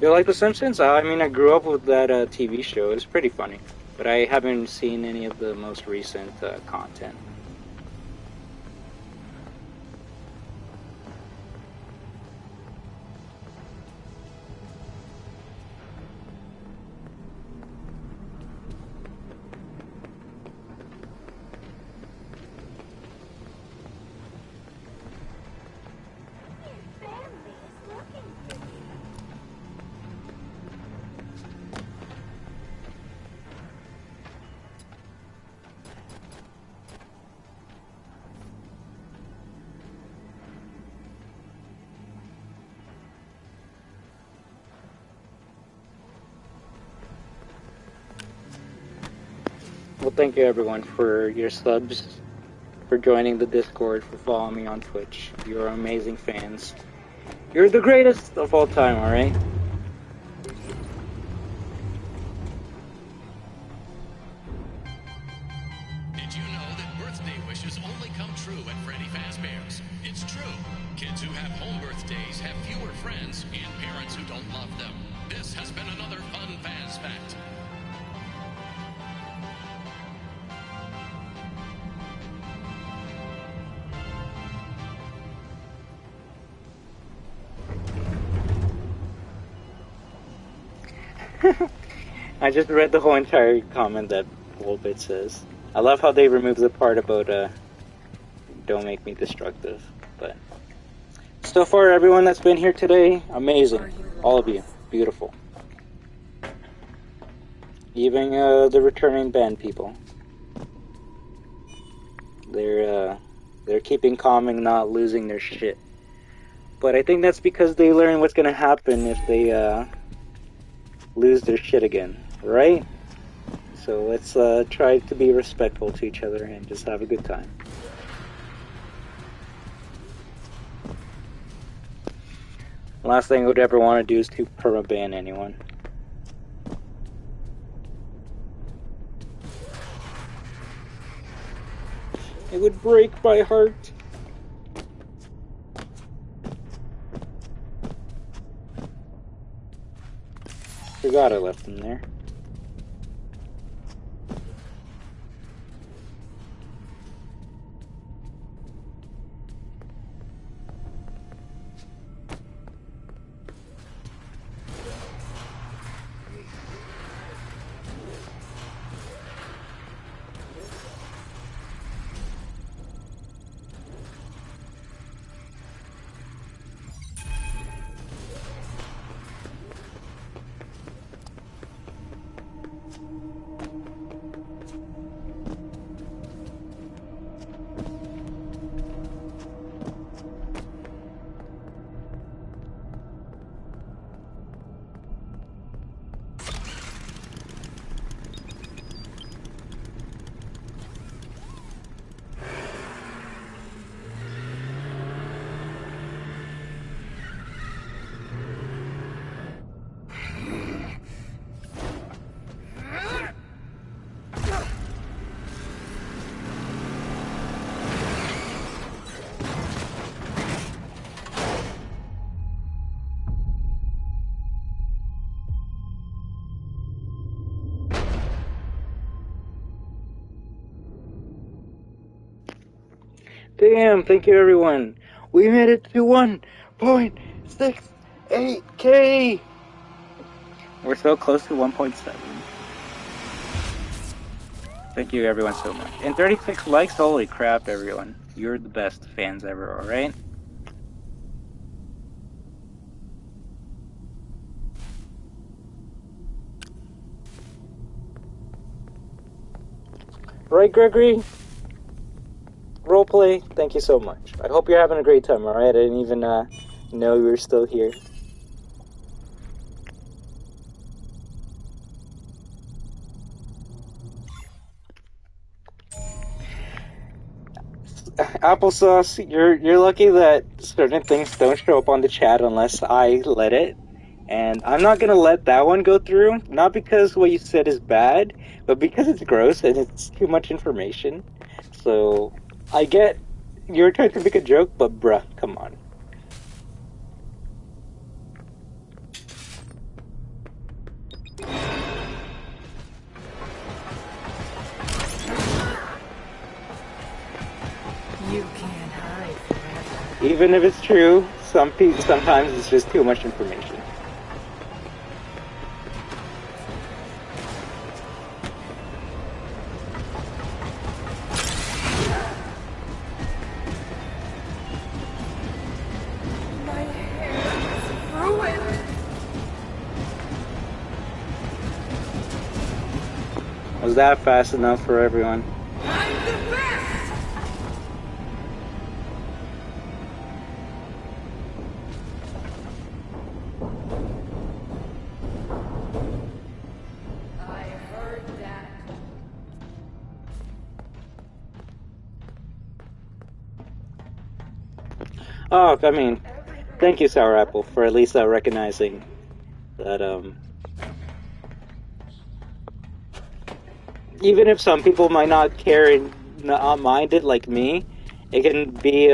You like The Simpsons? I mean, I grew up with that TV show. It's pretty funny. But I haven't seen any of the most recent content. Well, thank you everyone for your subs, for joining the Discord, for following me on Twitch. You're amazing fans. You're the greatest of all time, alright? Did you know that birthday wishes only come true at Freddy Fazbear's? It's true. Kids who have home birthdays have fewer friends and parents who don't love them. This has been another fun Faz fact. I just read the whole entire comment that Wolbit says. I love how they removed the part about, don't make me destructive, but... So far, everyone that's been here today, amazing. All of you. Beautiful. Even, the returning band people. They're keeping calm and not losing their shit. But I think that's because they learn what's gonna happen if they, lose their shit again, right? So let's try to be respectful to each other and just have a good time. Last thing I would ever want to do is to permaban anyone. It would break my heart. Forgot I left him there. Damn, thank you everyone. We made it to 1.68K. We're so close to 1.7. Thank you everyone so much. And 36 likes, holy crap everyone. You're the best fans ever, alright? Right, Gregory? Roleplay, thank you so much. I hope you're having a great time, alright? I didn't even know you were still here. Applesauce, you're lucky that certain things don't show up on the chat unless I let it. And I'm not gonna let that one go through, not because what you said is bad, but because it's gross and it's too much information. So, I get you're trying to make a joke, but bruh, come on. You can't hide forever. Even if it's true, sometimes it's just too much information. My hair is ruined. Was that fast enough for everyone? I'm the best. I heard that. Oh, I mean, thank you, Sour Apple, for at least recognizing that, even if some people might not care and not mind it like me, it can be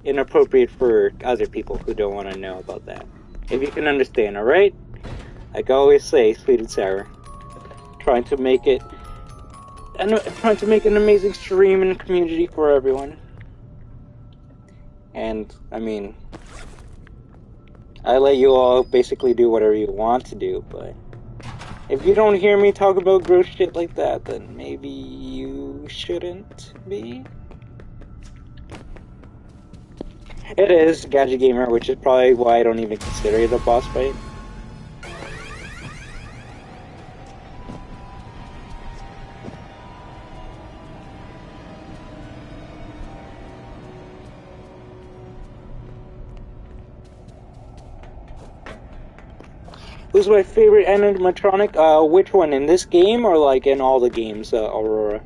inappropriate for other people who don't want to know about that. If you can understand, alright? Like I always say, sweet and sour. Trying to make it trying to make an amazing stream and community for everyone. And I mean, I let you all basically do whatever you want to do, but if you don't hear me talk about gross shit like that, then maybe you shouldn't be. It is Gadget Gamer, which is probably why I don't even consider it a boss fight. Who's my favorite animatronic? Which one, in this game or like in all the games, Aurora?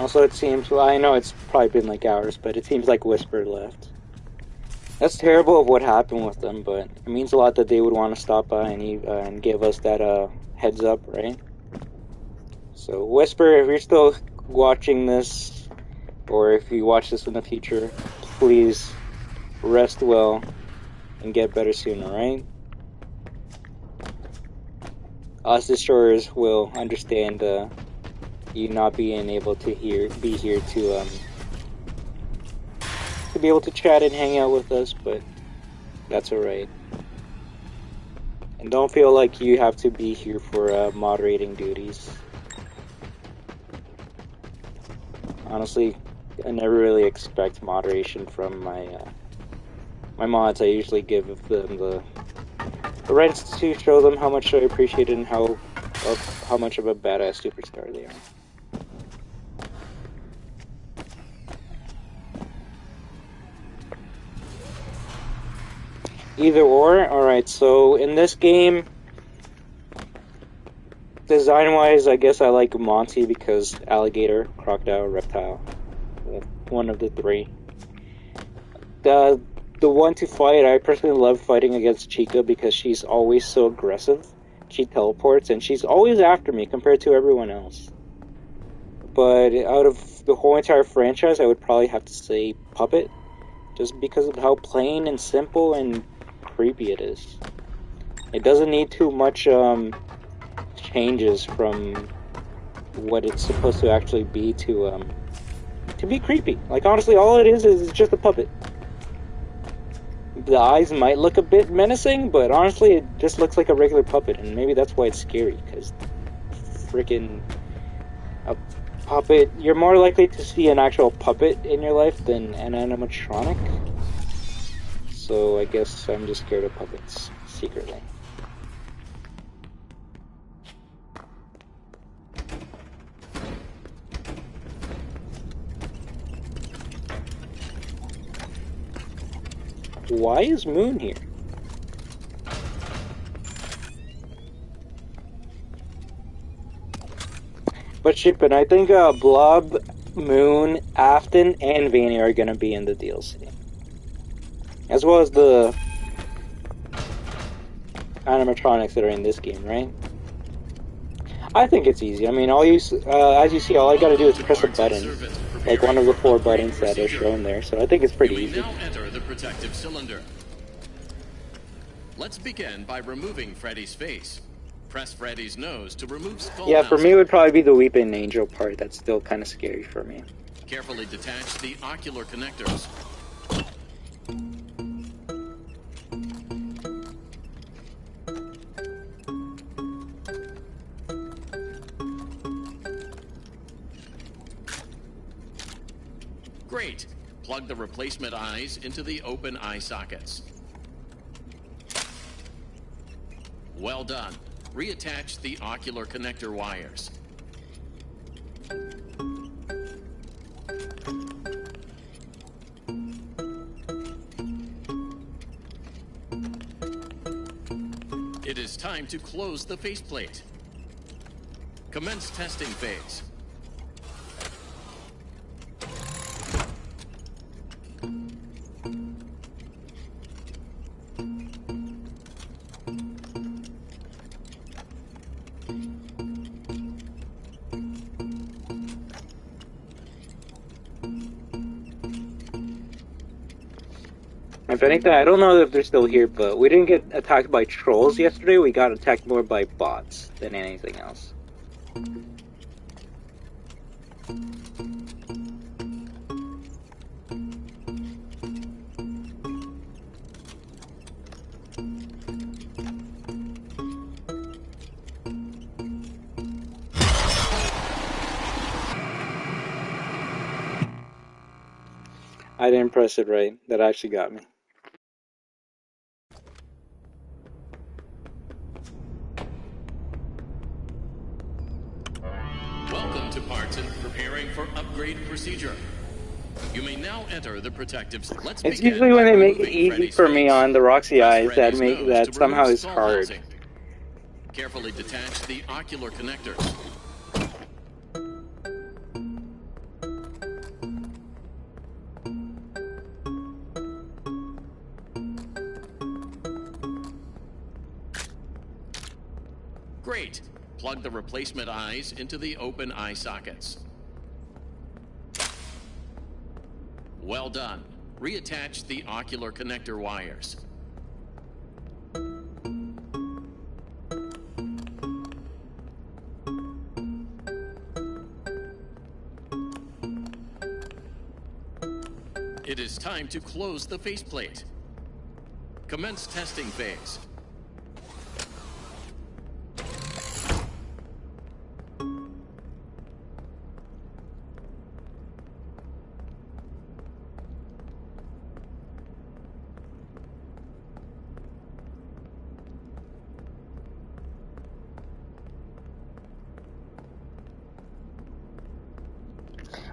Also, it seems, well, I know it's probably been like hours, but it seems like Whisper left. That's terrible of what happened with them, but it means a lot that they would want to stop by and give us that heads up, right? So, Whisper, if you're still watching this, or if you watch this in the future, please rest well and get better soon, alright? Us destroyers will understand you not being able to be here to be able to chat and hang out with us, but that's alright. And don't feel like you have to be here for moderating duties. Honestly, I never really expect moderation from my my mods. I usually give them the right to show them how much I appreciate it and how much of a badass superstar they are. Either or. Alright, so in this game, design-wise, I guess I like Monty because alligator, crocodile, reptile. One of the three. The one to fight, I personally love fighting against Chica because she's always so aggressive. She teleports and she's always after me compared to everyone else. But out of the whole entire franchise, I would probably have to say Puppet, just because of how plain and simple and creepy it is. It doesn't need too much changes from what it's supposed to actually be to be creepy. Like, honestly, all it is just a puppet. The eyes might look a bit menacing, but honestly, it just looks like a regular puppet, and maybe that's why it's scary, because freaking a puppet, you're more likely to see an actual puppet in your life than an animatronic. So I guess I'm just scared of puppets, secretly. Why is Moon here? But shipping, I think Blob, Moon, Afton, and Vanny are gonna be in the DLC. As well as the animatronics that are in this game, right? I think it's easy. I mean, as you see, all I gotta do is press a button, like one of the 4 buttons that are shown there. So I think it's pretty easy. Now enter the protective cylinder. Let's begin by removing Freddy's face. Press Freddy's nose to remove skull. Yeah, for me it would probably be the Weeping Angel part. That's still kind of scary for me. Carefully detach the ocular connectors. Great. Plug the replacement eyes into the open eye sockets. Well done. Reattach the ocular connector wires. It is time to close the faceplate. Commence testing phase. If anything, I don't know if they're still here, but we didn't get attacked by trolls yesterday. We got attacked more by bots than anything else. I didn't press it right. That actually got me. Welcome to Parton, preparing for upgrade procedure. You may now enter the protective. It's usually when they make it easy for me on the Roxy eyes that somehow is hard. Housing. Carefully detach the ocular connectors. Great. Plug the replacement eyes into the open eye sockets. Well done. Reattach the ocular connector wires. It is time to close the faceplate. Commence testing phase.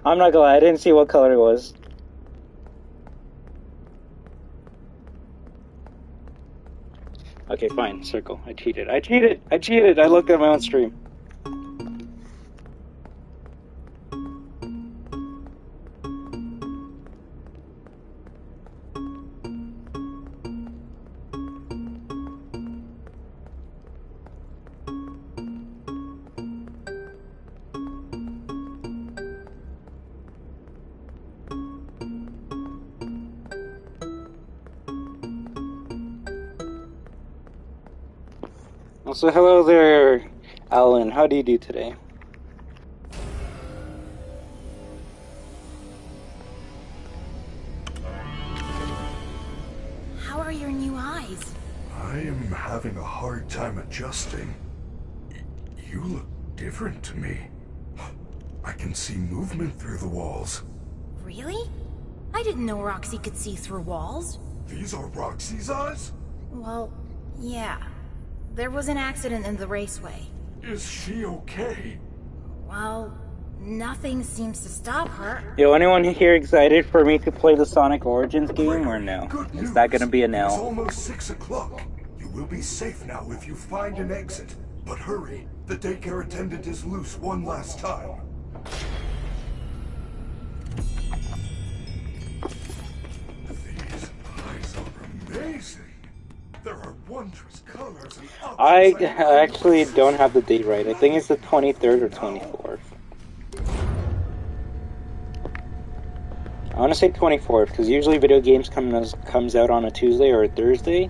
I'm not gonna lie, I didn't see what color it was. Okay, fine, circle. I cheated. I cheated! I cheated! I looked at my own stream. So hello there, Alan. How do you do today? How are your new eyes? I am having a hard time adjusting. You look different to me. I can see movement through the walls. Really? I didn't know Roxy could see through walls. These are Roxy's eyes? Well, yeah. There was an accident in the raceway. Is she okay? Well, nothing seems to stop her. Yo, anyone here excited for me to play the Sonic Origins game or no? Is that gonna be a no? It's almost 6 o'clock. You will be safe now if you find an exit. But hurry, the daycare attendant is loose one last time. These eyes are amazing. There are wondrous colors and I actually don't have the date right. I think it's the 23rd or 24th. I want to say 24th because usually video games comes out on a Tuesday or a Thursday,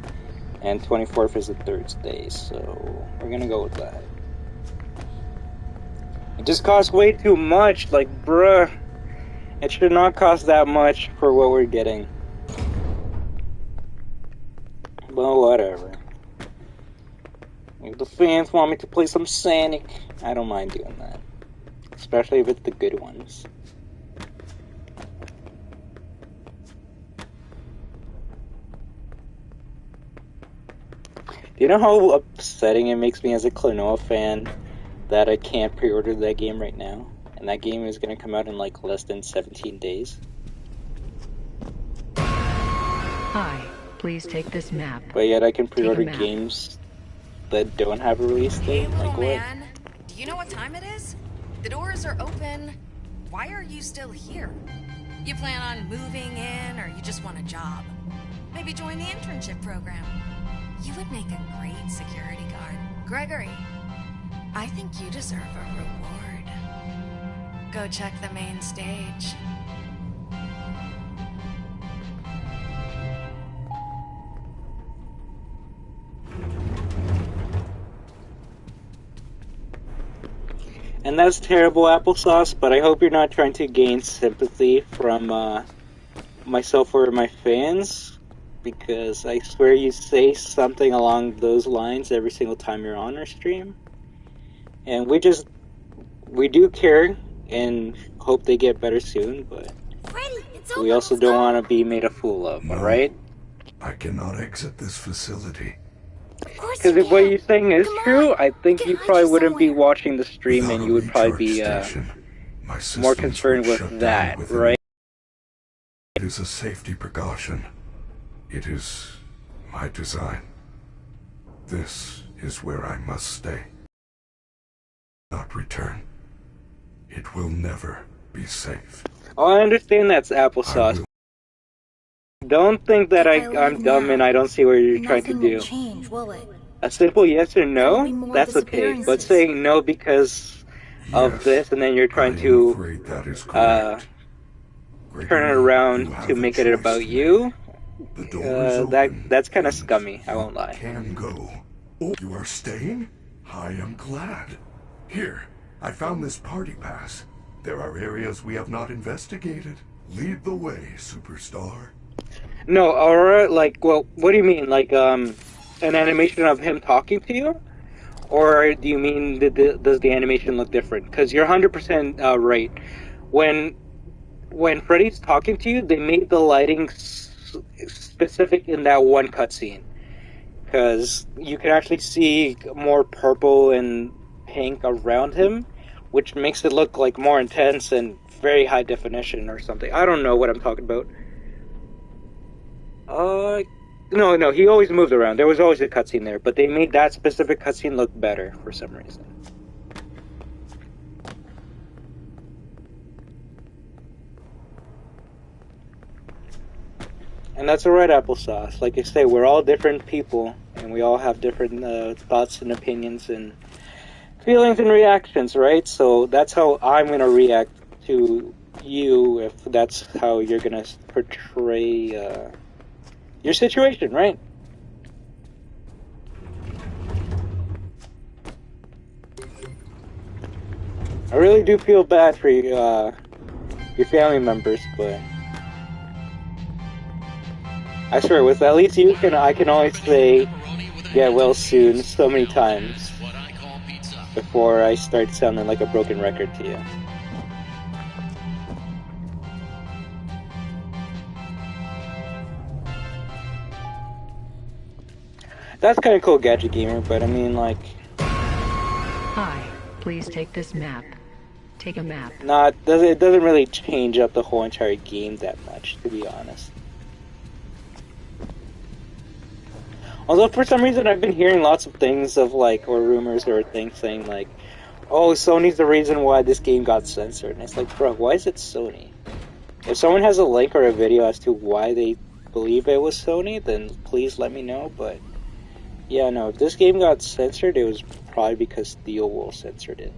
and 24th is a Thursday. So we're gonna go with that. It just costs way too much. Like, bruh, it should not cost that much for what we're getting. Well, whatever. If the fans want me to play some Sonic, I don't mind doing that. Especially if it's the good ones. Do you know how upsetting it makes me as a Klonoa fan that I can't pre-order that game right now? And that game is going to come out in like less than 17 days? Hi. Please take this map. But yet I can pre-order games that don't have a release date? Hey, little like what? man. Do you know what time it is? The doors are open. Why are you still here? You plan on moving in, or you just want a job? Maybe join the internship program. You would make a great security guard. Gregory, I think you deserve a reward. Go check the main stage. And that's terrible applesauce, but I hope you're not trying to gain sympathy from myself or my fans, because I swear you say something along those lines every single time you're on our stream. And we do care and hope they get better soon, but Freddy, we also don't want to be made a fool of, alright? I cannot exit this facility. Because if what you're saying is true, I think you probably wouldn't be watching the stream and you would probably be more concerned with that, right? It is a safety precaution. It is my design. This is where I must stay. Not return. It will never be safe. Oh, I understand that's applesauce. Don't think that I'm dumb and I don't see what you're trying to do. Change, will it? A simple yes or There'll be no, more that's okay. But disappearances. saying no because of Yes, this, and then you're trying I'm to afraid that is correct. turn it Gregory, around you have to a make it choice about to you, make. The door is open. that's kind of and scummy, I you won't lie. can go. Oh, you are staying? I am glad. Here, I found this party pass. There are areas we have not investigated. Lead the way, superstar. No, or like, well, what do you mean? Like, an animation of him talking to you? Or do you mean, does the animation look different? Because you're 100% right. When Freddy's talking to you, they made the lighting specific in that one cutscene. Because you can actually see more purple and pink around him, which makes it look like more intense and very high definition or something. I don't know what I'm talking about. No, he always moved around. There was always a cutscene there, but they made that specific cutscene look better for some reason. And that's alright, applesauce. Like I say, we're all different people, and we all have different thoughts and opinions and feelings and reactions, right? So that's how I'm gonna react to you if that's how you're gonna portray your situation, right? I really do feel bad for you, your family members, but I swear, with at least you I can always say get well soon so many times before I start sounding like a broken record to you. That's kind of cool, Gadget Gamer, but I mean, like... Hi, please take this map. Take a map. Nah, it doesn't really change up the whole entire game that much, to be honest. Although, for some reason, I've been hearing lots of things of, like, or rumors or things saying, like, oh, Sony's the reason why this game got censored. And it's like, bro, why is it Sony? If someone has a link or a video as to why they believe it was Sony, then please let me know, but... yeah, no, if this game got censored, it was probably because Steel Wool censored it.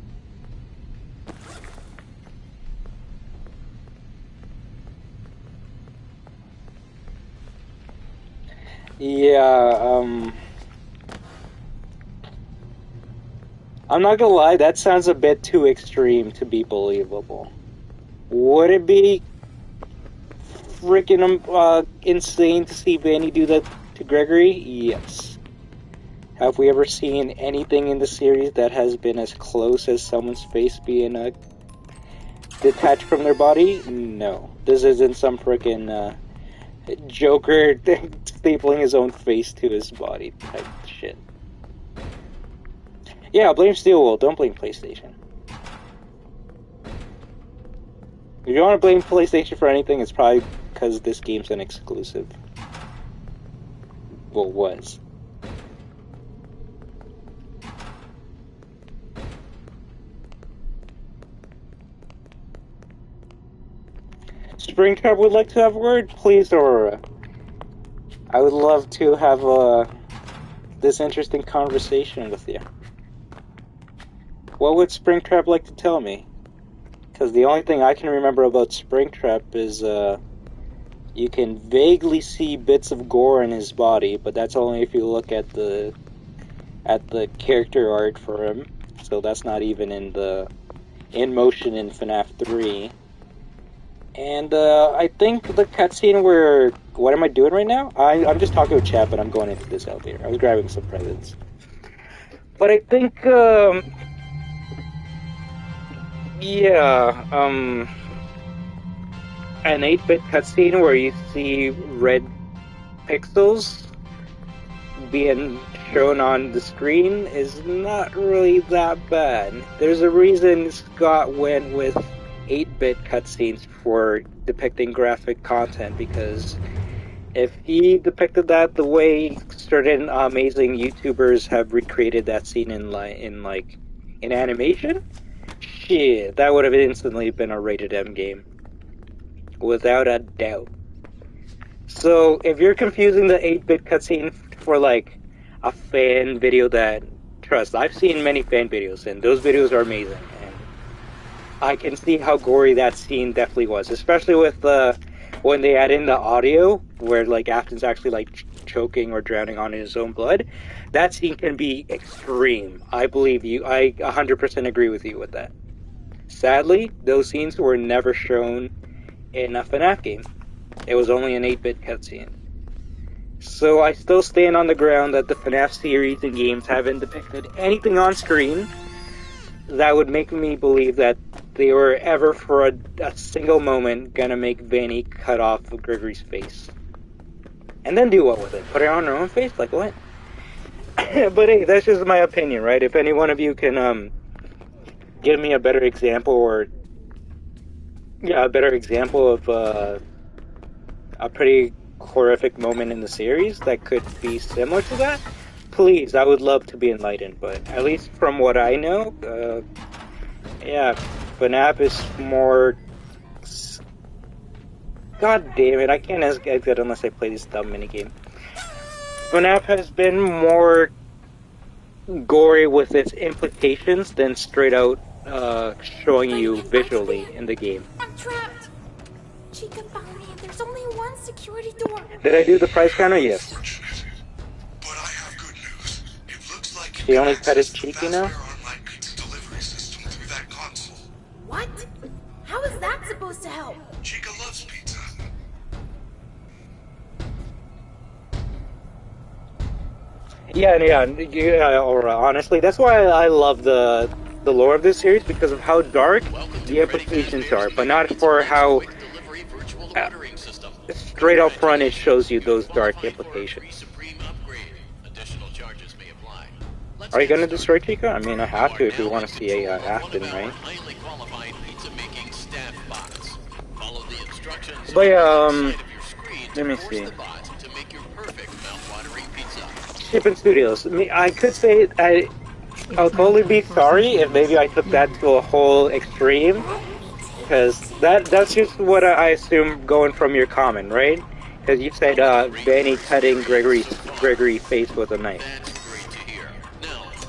Yeah, I'm not gonna lie, that sounds a bit too extreme to be believable. Would it be freaking insane to see Vanny do that to Gregory? Yes. Have we ever seen anything in the series that has been as close as someone's face being detached from their body? No. This isn't some freaking Joker stapling his own face to his body type shit. Yeah, blame Steelwool, don't blame PlayStation. If you want to blame PlayStation for anything, it's probably because this game's an exclusive. Well, was. Springtrap would like to have a word? Please, Aurora. I would love to have this interesting conversation with you. What would Springtrap like to tell me? Because the only thing I can remember about Springtrap is you can vaguely see bits of gore in his body, but that's only if you look at the character art for him. So that's not even in motion in FNAF 3. And I think the cutscene where... what am I doing right now? I'm just talking with chat, but I'm going into this elevator. I was grabbing some presents. But I think, yeah, an 8-bit cutscene where you see red pixels being shown on the screen is not really that bad. There's a reason Scott went with 8-bit cutscenes for depicting graphic content, because if he depicted that the way certain amazing YouTubers have recreated that scene in animation, shit, that would have instantly been a rated M game. Without a doubt. So, if you're confusing the 8-bit cutscene for, like, a fan video that, trust, I've seen many fan videos, and those videos are amazing. And I can see how gory that scene definitely was, especially with when they add in the audio where like Afton's actually like choking or drowning on his own blood. That scene can be extreme. I believe you. I 100% agree with you with that. Sadly, those scenes were never shown in a FNAF game. It was only an 8-bit cutscene. So I still stand on the ground that the FNAF series and games haven't depicted anything on screen that would make me believe that they were ever for a single moment gonna make Vanny cut off Gregory's face. And then do what with it? Put it on her own face? Like what? But hey, that's just my opinion, right? If any one of you can give me a better example or a better example of a pretty horrific moment in the series that could be similar to that, please, I would love to be enlightened. But at least from what I know, yeah, FNAF is more... God damn it, I can't exit unless I play this dumb minigame. FNAF has been more gory with its implications than straight out showing you visually in the game. I'm trapped. Chica found me and there's only one security door. Did I do the price counter? Yes. But I have good news. It looks like She only cut his cheeky now? online pizza delivery system through that console. What? How is that supposed to help? Chica loves pizza. Yeah, honestly, that's why I love the lore of this series, because of how dark the implications are, but not for how straight up front it shows you those dark implications. Are you gonna destroy Chica? I mean, I have to if we want to see a Afton, right? But yeah, let me see. Shipping Studios. I could say I'll totally be sorry if maybe I took that to a whole extreme, because that's just what I assume going from your comment, right? Because you said Vanny cutting Gregory's face with a knife.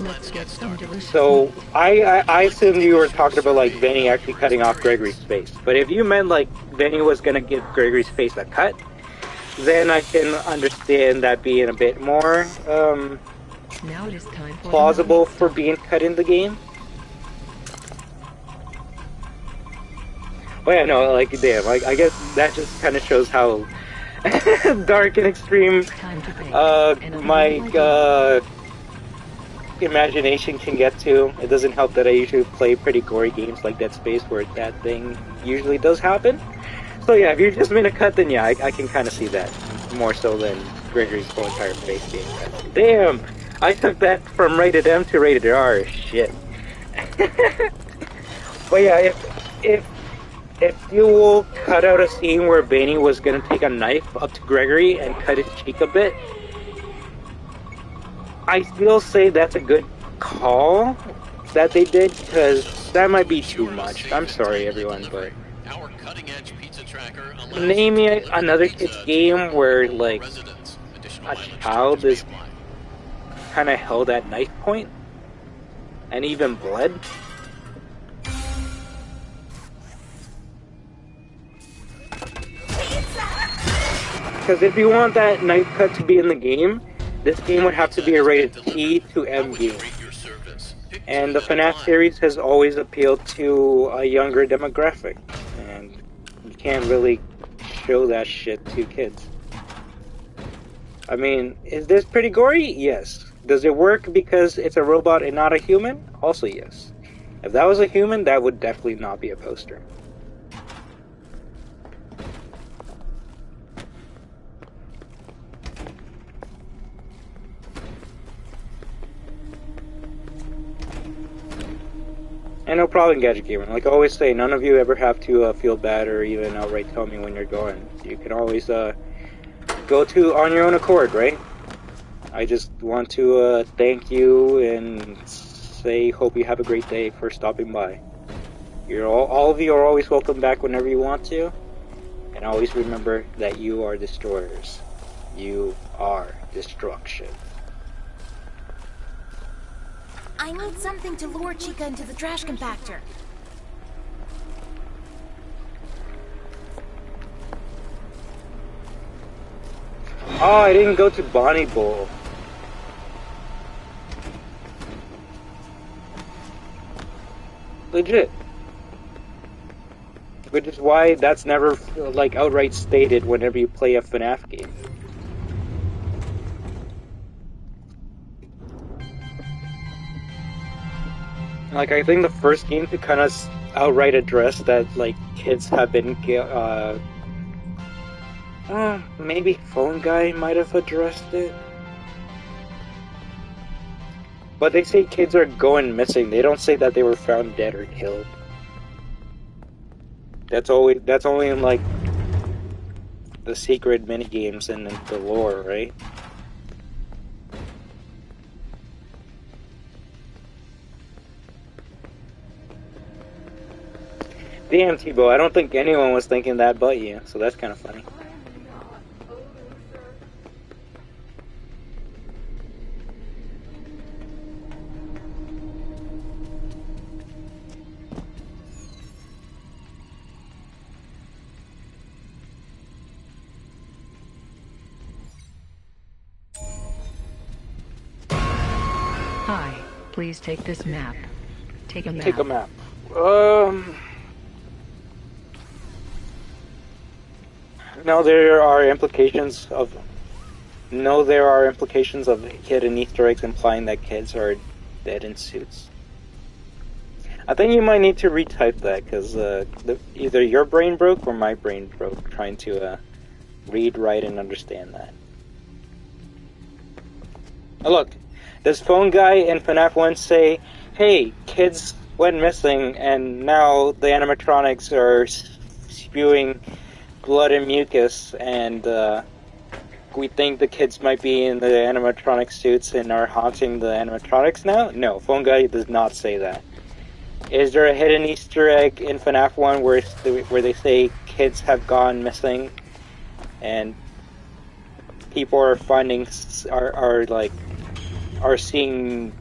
Let's get some delicious. So I assumed you were talking about like Vanny actually cutting off Gregory's face. But if you meant like Vanny was gonna give Gregory's face a cut, then I can understand that being a bit more Now it is time for plausible for being cut in the game. Well, yeah, no, like, damn, like, I guess that just kind of shows how dark and extreme my imagination can get to. It doesn't help that I usually play pretty gory games like Dead Space where that thing usually does happen. So yeah, if you're just made a cut, then yeah, I can kind of see that. More so than Gregory's whole entire face being cut. Damn! I took that from rated M to rated R. Shit. But yeah, if you will cut out a scene where Vanny was gonna take a knife up to Gregory and cut his cheek a bit, I still say that's a good call that they did, because that might be too much. I'm sorry, everyone, but name me another kid's game where, like, a child is kind of held at knife point and even bled. Because if you want that knife cut to be in the game, this game would have to be a rated T to M game. And the FNAF series has always appealed to a younger demographic. And you can't really show that shit to kids. I mean, is this pretty gory? Yes. Does it work because it's a robot and not a human? Also yes. If that was a human, that would definitely not be a poster. And no problem, Gadget Gamer. Like I always say, none of you ever have to feel bad or even outright tell me when you're going. You can always go to on your own accord, right? I just want to thank you and say hope you have a great day for stopping by. You're all of you are always welcome back whenever you want to. And always remember that you are destroyers. You are destruction. I need something to lure Chica into the trash compactor. Oh, I didn't go to Bonnie Bowl. Legit. Which is why that's never, like, outright stated whenever you play a FNAF game. Like, I think the first game to kind of outright address that, like, kids have been, maybe Phone Guy might have addressed it. But they say kids are going missing. They don't say that they were found dead or killed. That's only in, like, the secret minigames and the lore, right? Damn, T-Bo, I don't think anyone was thinking that but you, so that's kind of funny. Hi, please take this map. Take a map. Take a map. No, there are implications of hidden Easter eggs implying that kids are dead in suits. I think you might need to retype that, because either your brain broke or my brain broke trying to read, write, and understand that. Look, does Phone Guy and FNAF 1 say, hey, kids went missing and now the animatronics are spewing blood and mucus and we think the kids might be in the animatronic suits and are haunting the animatronics now? No, Phone Guy does not say that. Is there a hidden Easter egg in FNAF 1 where they say kids have gone missing and people are finding, are seeing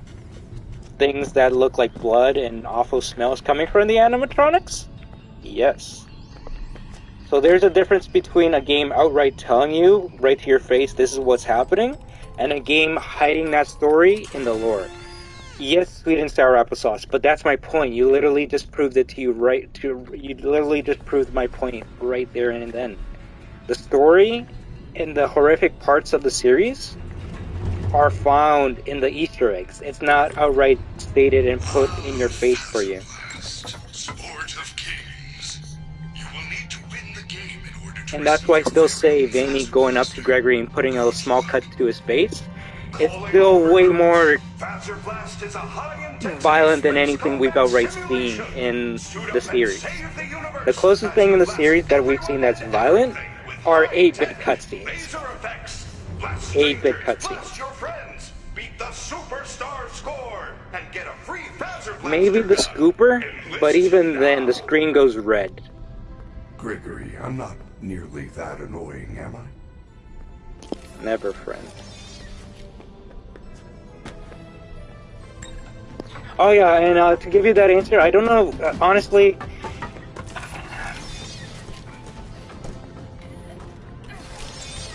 things that look like blood and awful smells coming from the animatronics? Yes. So there's a difference between a game outright telling you, right to your face, this is what's happening, and a game hiding that story in the lore. Yes, sweet and sour applesauce, but that's my point. You literally just proved it to you you literally just proved my point right there and then. The story and the horrific parts of the series are found in the Easter eggs. It's not outright stated and put in your face for you. And that's why I still say Vanny going up to Gregory and putting a small cut to his face, it's still way more violent than anything we've outright seen in the series. The closest thing in the series that we've seen that's violent are 8-bit cutscenes. 8-bit cutscenes. Maybe the scooper, but even then the screen goes red. Gregory, I'm not nearly that annoying, am I? Never, friend. Oh yeah, and to give you that answer, I don't know, honestly,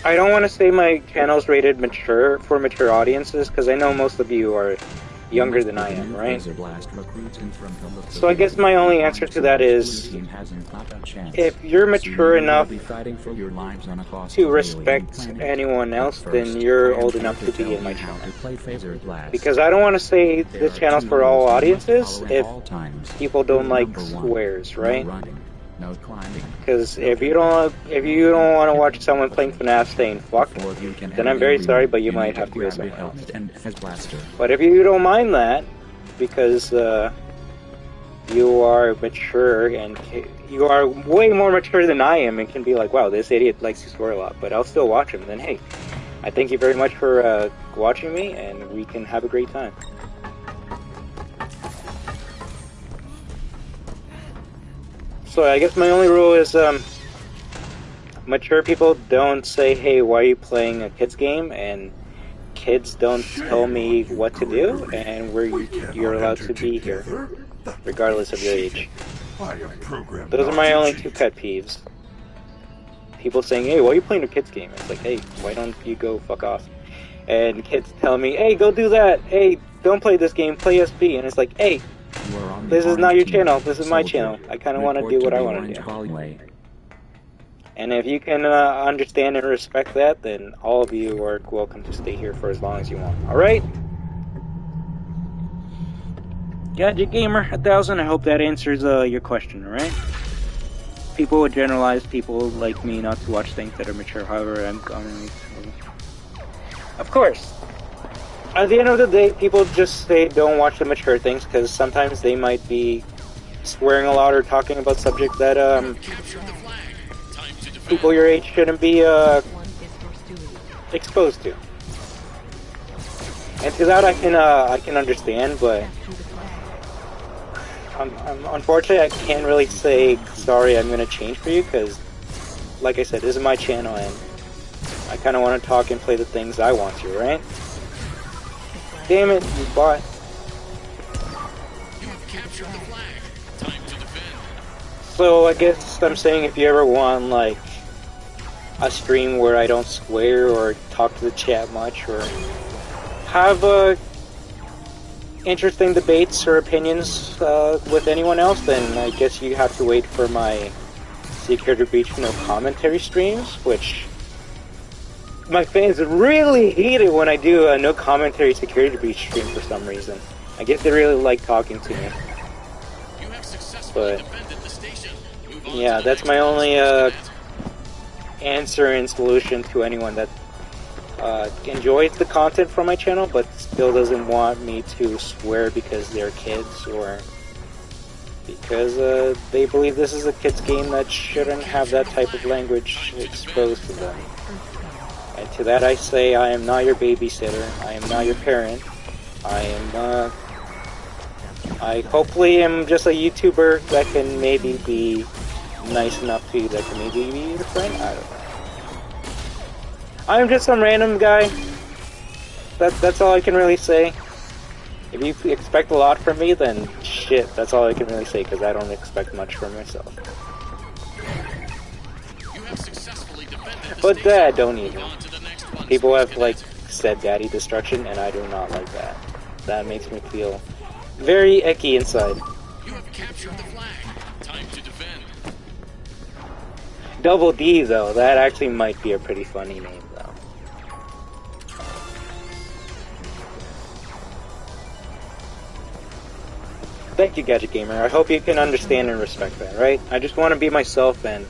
I don't want to say my channel's rated mature for mature audiences, because I know most of you are younger than I am, right? So I guess my only answer to that is, if you're mature enough to respect anyone else, then you're old enough to be in my channel. Because I don't want to say this channel's for all audiences if people don't like swears, right? Because if you don't want to watch someone playing FNAF saying fuck, then I'm very sorry, but you might have to go somewhere else. But if you don't mind that, because you are mature and you are way more mature than I am and can be like, wow, this idiot likes to swear a lot, but I'll still watch him, then hey, I thank you very much for watching me, and we can have a great time. So I guess my only rule is, mature people don't say, hey, why are you playing a kid's game? And kids don't tell me what to do, and you're allowed to be here, regardless of your age. Those are my only two pet peeves. People saying, hey, why are you playing a kid's game? It's like, hey, why don't you go fuck off? And kids tell me, hey, go do that. Hey, don't play this game, play SB. And it's like, hey, this is not your channel, this is my channel. I kind of want to do what I want to do. And if you can understand and respect that, then all of you are welcome to stay here for as long as you want. Alright? Gadget Gamer 1000, I hope that answers your question, alright? People would generalize people like me not to watch things that are mature, however, I'm going to... Of course! At the end of the day, people just say don't watch the mature things, because sometimes they might be swearing a lot or talking about subjects that, people your age shouldn't be, exposed to. And to that I can understand, but... unfortunately, I can't really say, sorry, I'm gonna change for you, because, like I said, this is my channel, and I kind of want to talk and play the things I want to, right? Damn it, you bot. So, I guess I'm saying if you ever want, like, a stream where I don't swear or talk to the chat much, or have, interesting debates or opinions with anyone else, then I guess you have to wait for my Security Breach no commentary streams, which my fans really hate it when I do a no commentary Security Breach stream for some reason. I guess they really like talking to me. But yeah, that's my only answer and solution to anyone that enjoys the content from my channel, but still doesn't want me to swear because they're kids, or because they believe this is a kid's game that shouldn't have that type of language exposed to them. And to that I say, I am not your babysitter, I am not your parent, I hopefully am just a YouTuber that can maybe be nice enough to you, that can maybe be your friend, I don't know. I'm just some random guy. That's all I can really say. If you expect a lot from me, then shit, that's all I can really say, because I don't expect much from myself. But Dad, don't even. People have, like, said daddy destruction, and I do not like that. That makes me feel very icky inside. You have captured the flag. Time to defend. Double D, though, that actually might be a pretty funny name, though. Thank you, Gadget Gamer. I hope you can understand and respect that, right? I just want to be myself, and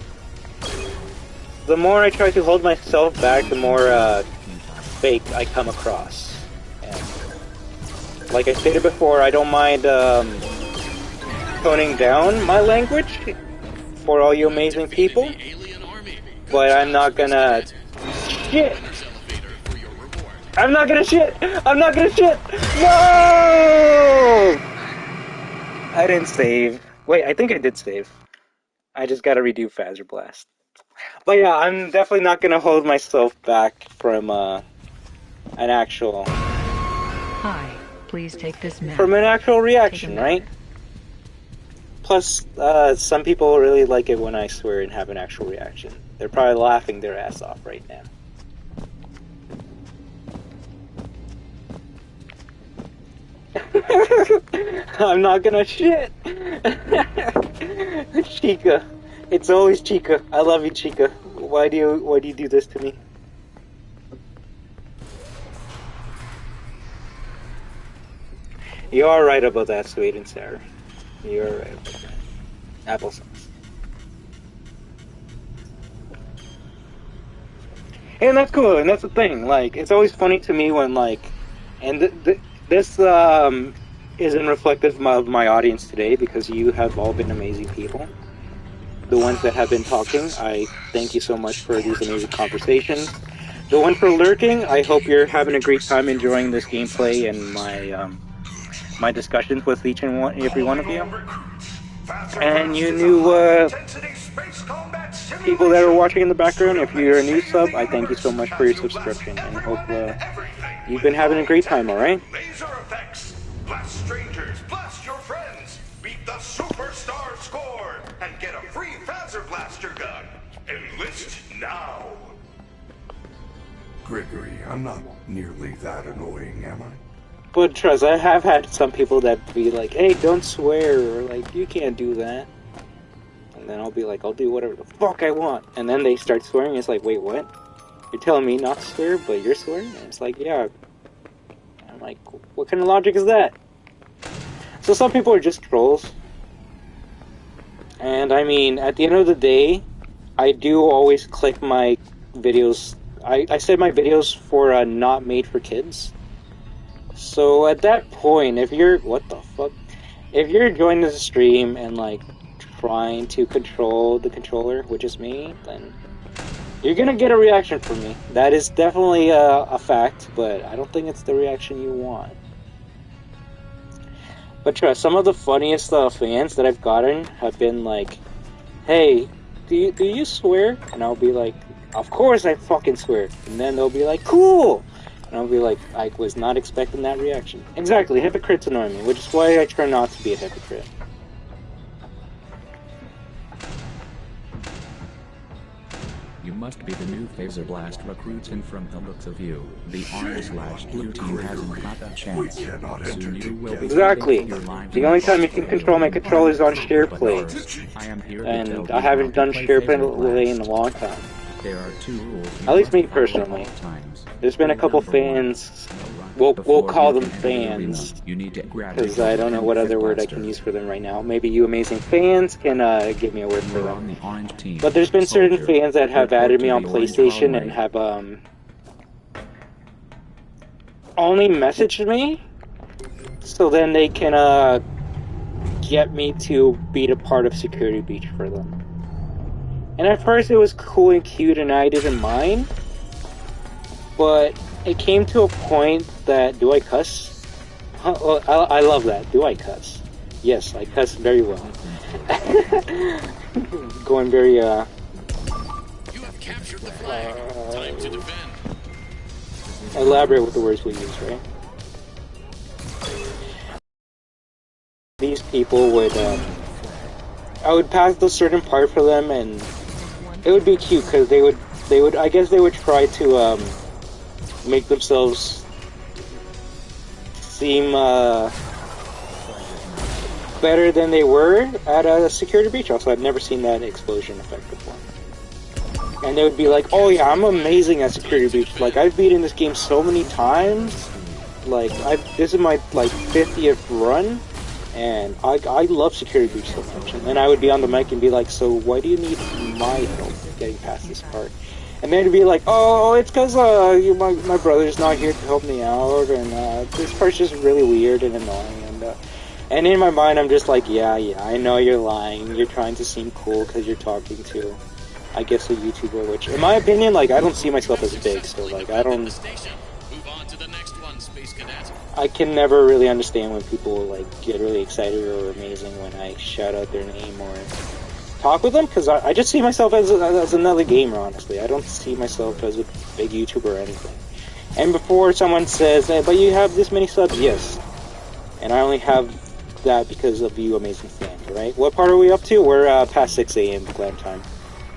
the more I try to hold myself back, the more fake I come across. And like I stated before, I don't mind toning down my language for all you amazing people, but I'm not gonna shit. I'm not gonna shit. I'm not gonna shit. No! I didn't save. Wait, I think I did save. I just gotta redo Phaser Blast. But yeah, I'm definitely not gonna hold myself back from an actual. Hi, please take this map. From an actual reaction, right? Plus, some people really like it when I swear and have an actual reaction. They're probably laughing their ass off right now. I'm not gonna shit. Chica, it's always Chica. I love you, Chica. Why do you do this to me? You are right about that, sweet and sour. You're right about that. Applesauce. And that's cool, and that's the thing. Like, it's always funny to me when, like, and this isn't reflective of my audience today, because you have all been amazing people. The ones that have been talking, I thank you so much for these amazing conversations. The one for lurking, I hope you're having a great time enjoying this gameplay and my discussions with each and every one of you. And you new people that are watching in the background, if you're a new sub, I thank you so much for your subscription, and hope You've been having a great time, alright? Laser effects! Blast strangers, blast your friends! Beat the superstar score! And get a free Phaser Blaster gun! Enlist now! Gregory, I'm not nearly that annoying, am I? But trust, I have had some people that be like, hey, don't swear, or like, you can't do that. And then I'll be like, I'll do whatever the fuck I want. And then they start swearing, it's like, wait, what? You're telling me not to swear, but you're swearing? And it's like, yeah. I'm like, what kind of logic is that? So some people are just trolls. And I mean, at the end of the day, I do always click my videos. I set my videos for not made for kids. So at that point, if you're, what the fuck? If you're joining the stream and like trying to control the controller, which is me, then you're gonna get a reaction from me. That is definitely a fact, but I don't think it's the reaction you want. But trust, some of the funniest fans that I've gotten have been like, hey, do you swear? And I'll be like, of course I fucking swear. And then they'll be like, cool! And I'll be like, I was not expecting that reaction. Exactly, hypocrites annoy me, which is why I try not to be a hypocrite. You must be the new Phaser Blast recruit, and from the looks of you, the orange/blue team hasn't got a chance. Soon you will be exactly. The only time you can control my controller is on share play. And I haven't done share play in a long time. There are two rules. At least me personally. There's been a couple fans, we'll call them fans, because I don't know what other word I can use for them right now. Maybe you amazing fans can give me a word for them. But there's been certain fans that have added me on PlayStation and have only messaged me, so then they can get me to be a part of Security Beach for them. And at first it was cool and cute and I didn't mind, but it came to a point that, do I cuss? I love that. Do I cuss? Yes, I cuss very well. Going very, You have captured the flag. Time to defend. Elaborate with the words we use, right? These people would, I would pass the certain part for them and it would be cute because they would, I guess they would try to, make themselves seem better than they were at a security breach. Also, I've never seen that explosion effect before. And they would be like, oh yeah, I'm amazing at security breach. Like, I've beaten this game so many times. Like, this is my, like, 50th run. And I love security breach so much. And then I would be on the mic and be like, so why do you need my help getting past this part? And then to be like, oh, it's because my brother's not here to help me out, and this part's just really weird and annoying. And in my mind, I'm just like, yeah, I know you're lying. You're trying to seem cool because you're talking to, I guess, a YouTuber, which, in my opinion, like, I don't see myself as big, so, like, I can never really understand when people, like, get really excited or amazing when I shout out their name or talk with them, because I just see myself as another gamer, honestly. I don't see myself as a big YouTuber or anything. And before someone says, hey, but you have this many subs, yes. And I only have that because of you amazing fans, right? What part are we up to? We're past 6 a.m. glam time.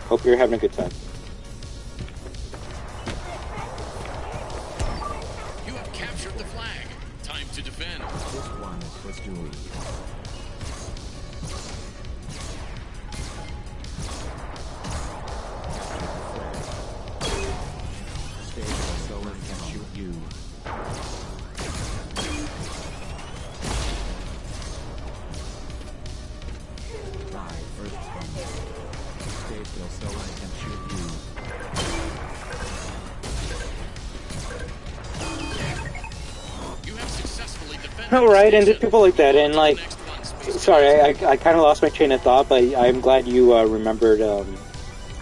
Hope you're having a good time. You have captured the flag. Time to defend. This one was Julie. Alright, and there's people like that, and like, sorry, I kind of lost my train of thought, but I'm glad you remembered,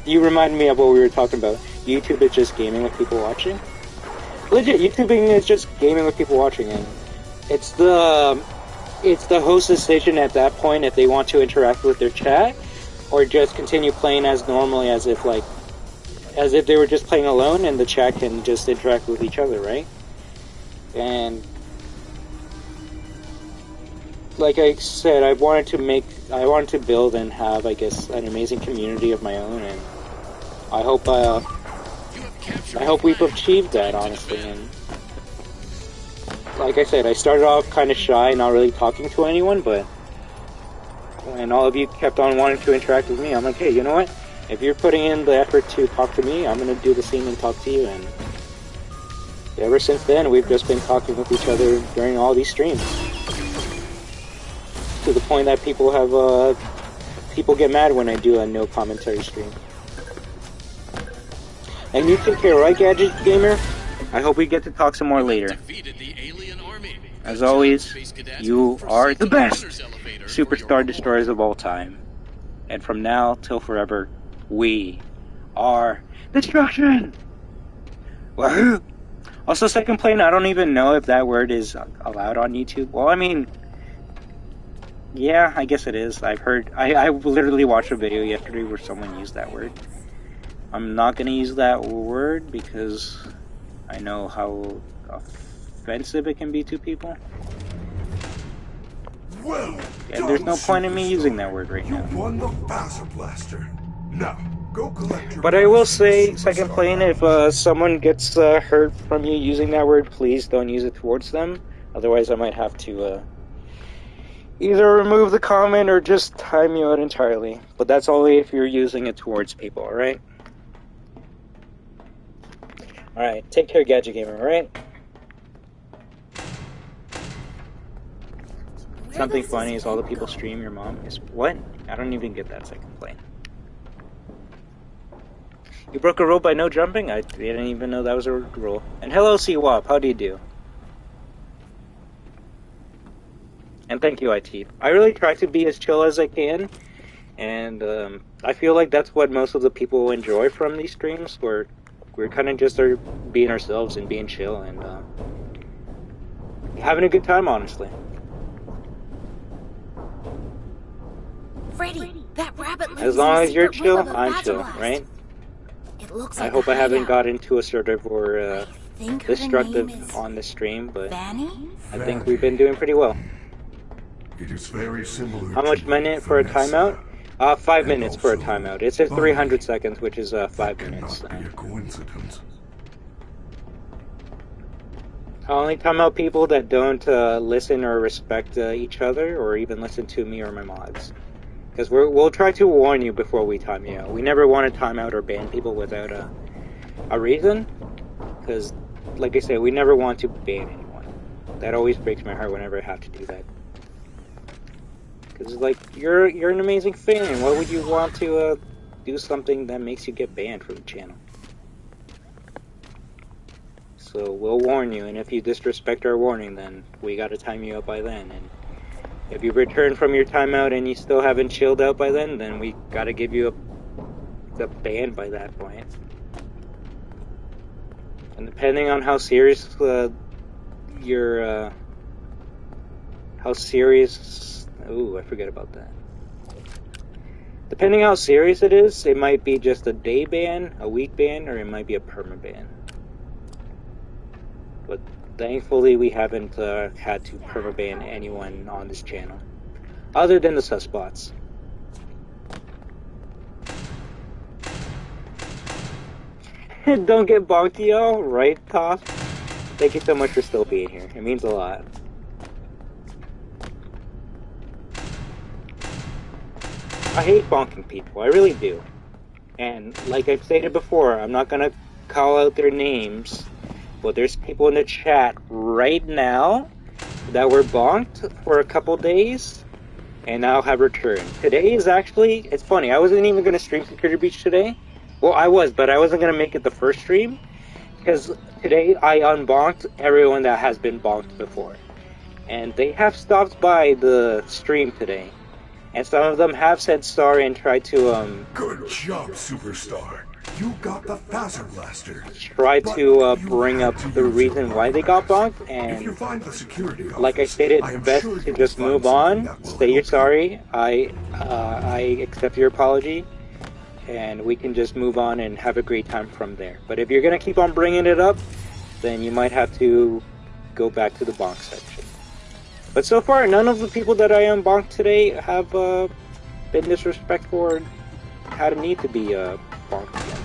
you reminded me of what we were talking about. YouTube is just gaming with people watching. Legit, YouTubing is just gaming with people watching, and it's the host's decision at that point if they want to interact with their chat, or just continue playing as normally as if they were just playing alone and the chat can just interact with each other, right? And like I said, I wanted to build and have, I guess, an amazing community of my own, and I hope we've achieved that, honestly. And like I said, I started off kind of shy, not really talking to anyone, but when all of you kept on wanting to interact with me, I'm like, hey, you know what? If you're putting in the effort to talk to me, I'm going to do the same and talk to you. And ever since then, we've just been talking with each other during all these streams. To the point that people get mad when I do a no commentary stream. And you take care, right, Gadget Gamer? I hope we get to talk some more later. As always, you are the best superstar destroyers of all time. And from now till forever, we are destruction! Wahoo! Also, second plane, I don't even know if that word is allowed on YouTube. Well, I mean, yeah, I guess it is. I literally watched a video yesterday where someone used that word. I'm not gonna use that word because I know how offensive it can be to people. Well, and there's no point in me using that word right now. You won the Phaser Blaster. Now, go collect your. But I will say, second plane, if someone gets hurt from you using that word, please don't use it towards them. Otherwise, I might have to either remove the comment or just time you out entirely. But that's only if you're using it towards people, alright? Alright, take care, Gadget Gamer, alright? Something funny is all the people stream your mom is what? I don't even get that second plane. You broke a rule by no jumping? I didn't even know that was a rule. And hello, C-Wop, how do you do? And thank you, IT. I really try to be as chill as I can, and I feel like that's what most of the people enjoy from these streams, where we're kind of just being ourselves and being chill and having a good time, honestly. Freddy, that rabbit. As long as you're chill, I'm chill, right? It looks I like hope a I haven't hideout. got into assertive or destructive on the stream, but Vanny? I think we've been doing pretty well. It is very similar. How much minute for a timeout? 5 minutes for a timeout. It says 300 seconds, which is 5 minutes. Cannot be a coincidence. I only time out people that don't listen or respect each other, or even listen to me or my mods. Because we'll try to warn you before we time you out. We never want to time out or ban people without a reason. Because, like I said, we never want to ban anyone. That always breaks my heart whenever I have to do that. Because, like, you're an amazing fan. Why would you want to do something that makes you get banned from the channel? So we'll warn you, and if you disrespect our warning, then we gotta time you out by then. And if you return from your timeout and you still haven't chilled out by then we gotta give you a ban by that point. And depending on how serious ooh, I forget about that. Depending how serious it is, it might be just a day ban, a week ban, or it might be a perma ban. But thankfully, we haven't had to permaban anyone on this channel, other than the susbots. Don't get bonked, yo, right, Toff? Thank you so much for still being here. It means a lot. I hate bonking people, I really do. And like I've stated before, I'm not gonna call out their names, but there's people in the chat right now that were bonked for a couple days and now have returned. Today is actually, it's funny, I wasn't even gonna stream Security Breach today. Well, I was, but I wasn't gonna make it the first stream because today I unbonked everyone that has been bonked before. And they have stopped by the stream today. And some of them have said sorry and tried to, Good job, Superstar. You got the Phaser Blaster. Try to bring up the reason why they got bonked, and like I stated, best to just move on, say you're sorry, I accept your apology, and we can just move on and have a great time from there. But if you're gonna keep on bringing it up, then you might have to go back to the bonk section. But so far, none of the people that I unbonked today have been disrespectful or had a need to be bonked again.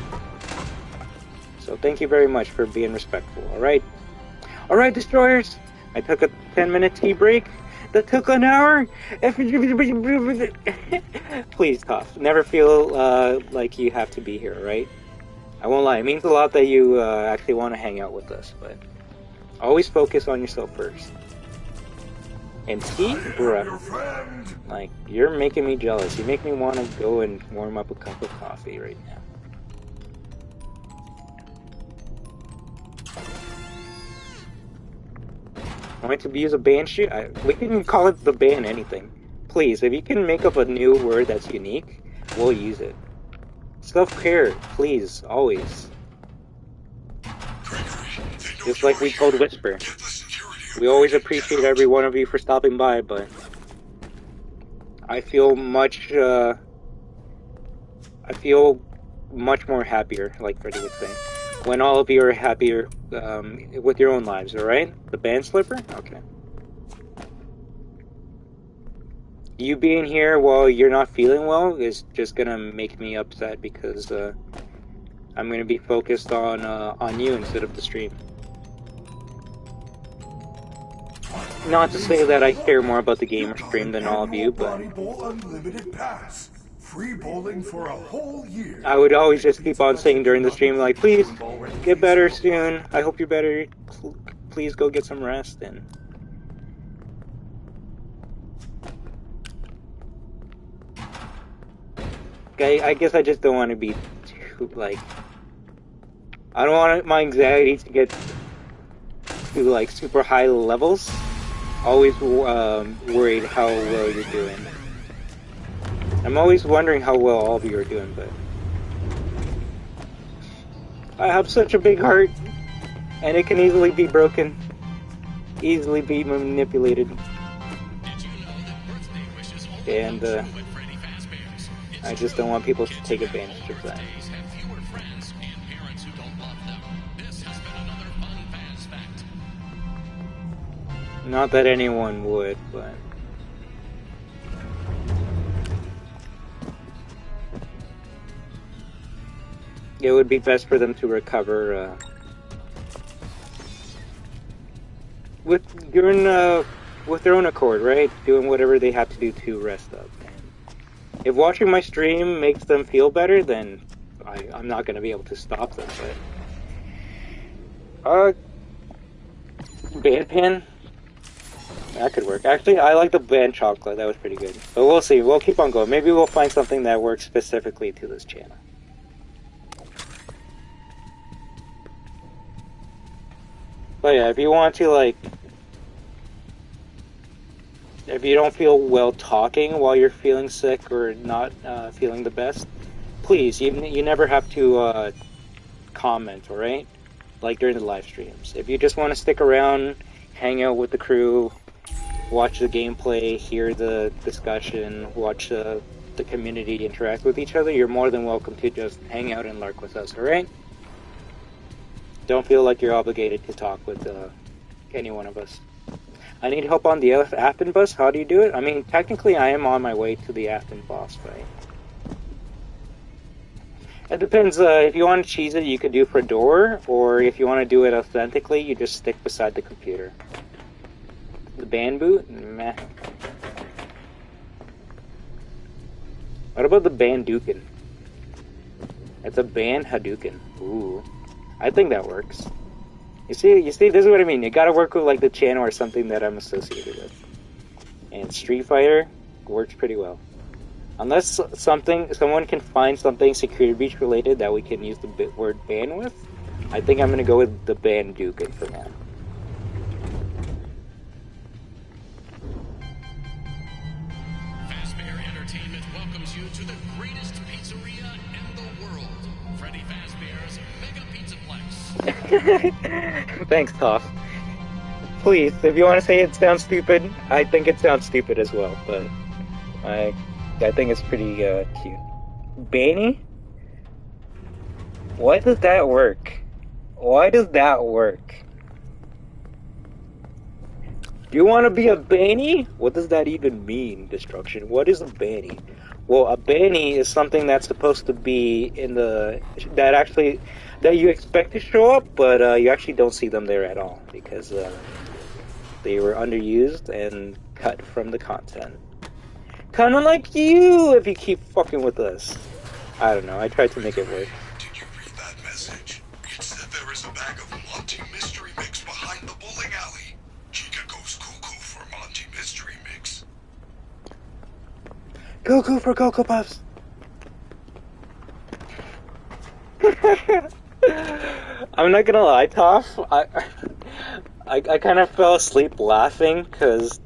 So thank you very much for being respectful, alright? Alright, destroyers! I took a 10-minute tea break. That took an hour! Please, Toph, never feel like you have to be here, right? I won't lie, it means a lot that you actually want to hang out with us, but always focus on yourself first. And tea? Bruh. Like, you're making me jealous. You make me want to go and warm up a cup of coffee right now. Want to use a band shoot? We can call it the band anything. Please, if you can make up a new word that's unique, we'll use it. Self-care, please, always. Just like we told Whisper. We always appreciate every one of you for stopping by, but I feel much more happier, like Freddy would say, when all of you are happier with your own lives, alright? The band slipper? Okay. You being here while you're not feeling well is just gonna make me upset because I'm gonna be focused on you instead of the stream. Not to say that I care more about the gamer stream than all of you, but free bowling for a whole year. I would always just keep on saying during the stream, like, please get better soon. I hope you're better. Please go get some rest. And I guess I just don't want to be too, like, I don't want my anxiety to get to like super high levels. Always worried how well you're doing. I'm always wondering how well all of you are doing, but I have such a big heart, and it can easily be broken, easily be manipulated, and I just don't want people to take advantage of that. Not that anyone would, but it would be best for them to recover with their own accord, right? Doing whatever they have to do to rest up. And if watching my stream makes them feel better, then I'm not going to be able to stop them. But band pan. That could work. Actually, I like the band chocolate. That was pretty good. But we'll see. We'll keep on going. Maybe we'll find something that works specifically to this channel. But yeah, if you want to, like, if you don't feel well talking while you're feeling sick or not feeling the best, please, you never have to comment, alright? Like during the live streams. If you just want to stick around, hang out with the crew, watch the gameplay, hear the discussion, watch the community interact with each other, you're more than welcome to just hang out and lurk with us, alright? Don't feel like you're obligated to talk with any one of us. I need help on the Afton bus. How do you do it? I mean, technically I am on my way to the Afton boss fight. It depends. If you want to cheese it, you could do for door, or if you want to do it authentically, you just stick beside the computer. The band boot? Meh. What about the Bandookin? It's a band Hadouken. Ooh. I think that works. You see, this is what I mean. You gotta work with like the channel or something that I'm associated with. And Street Fighter works pretty well. Unless someone can find something security breach related that we can use the word ban with, I think I'm gonna go with the Bandookin for now. Fazbear Entertainment welcomes you to the greatest pizzeria in the world, Freddy Fazbear's Mega Pizza Plex. Thanks, Toph. Please, if you want to say it sounds stupid, I think it sounds stupid as well, but I think it's pretty cute. Banny? Why does that work? Why does that work? You want to be a banny? What does that even mean, Destruction? What is a banny? Well, a banny is something that's supposed to be in the... that you expect to show up, but you actually don't see them there at all, because they were underused and cut from the content. Kinda like you, if you keep fucking with us. I don't know, I tried to make it work. Did you read that message? It said there is a bag of Monty Mystery Mix behind the bowling alley. Chica goes cuckoo for Monty Mystery Mix. Cuckoo for Cocoa Puffs! I'm not gonna lie, Toph. I kind of fell asleep laughing because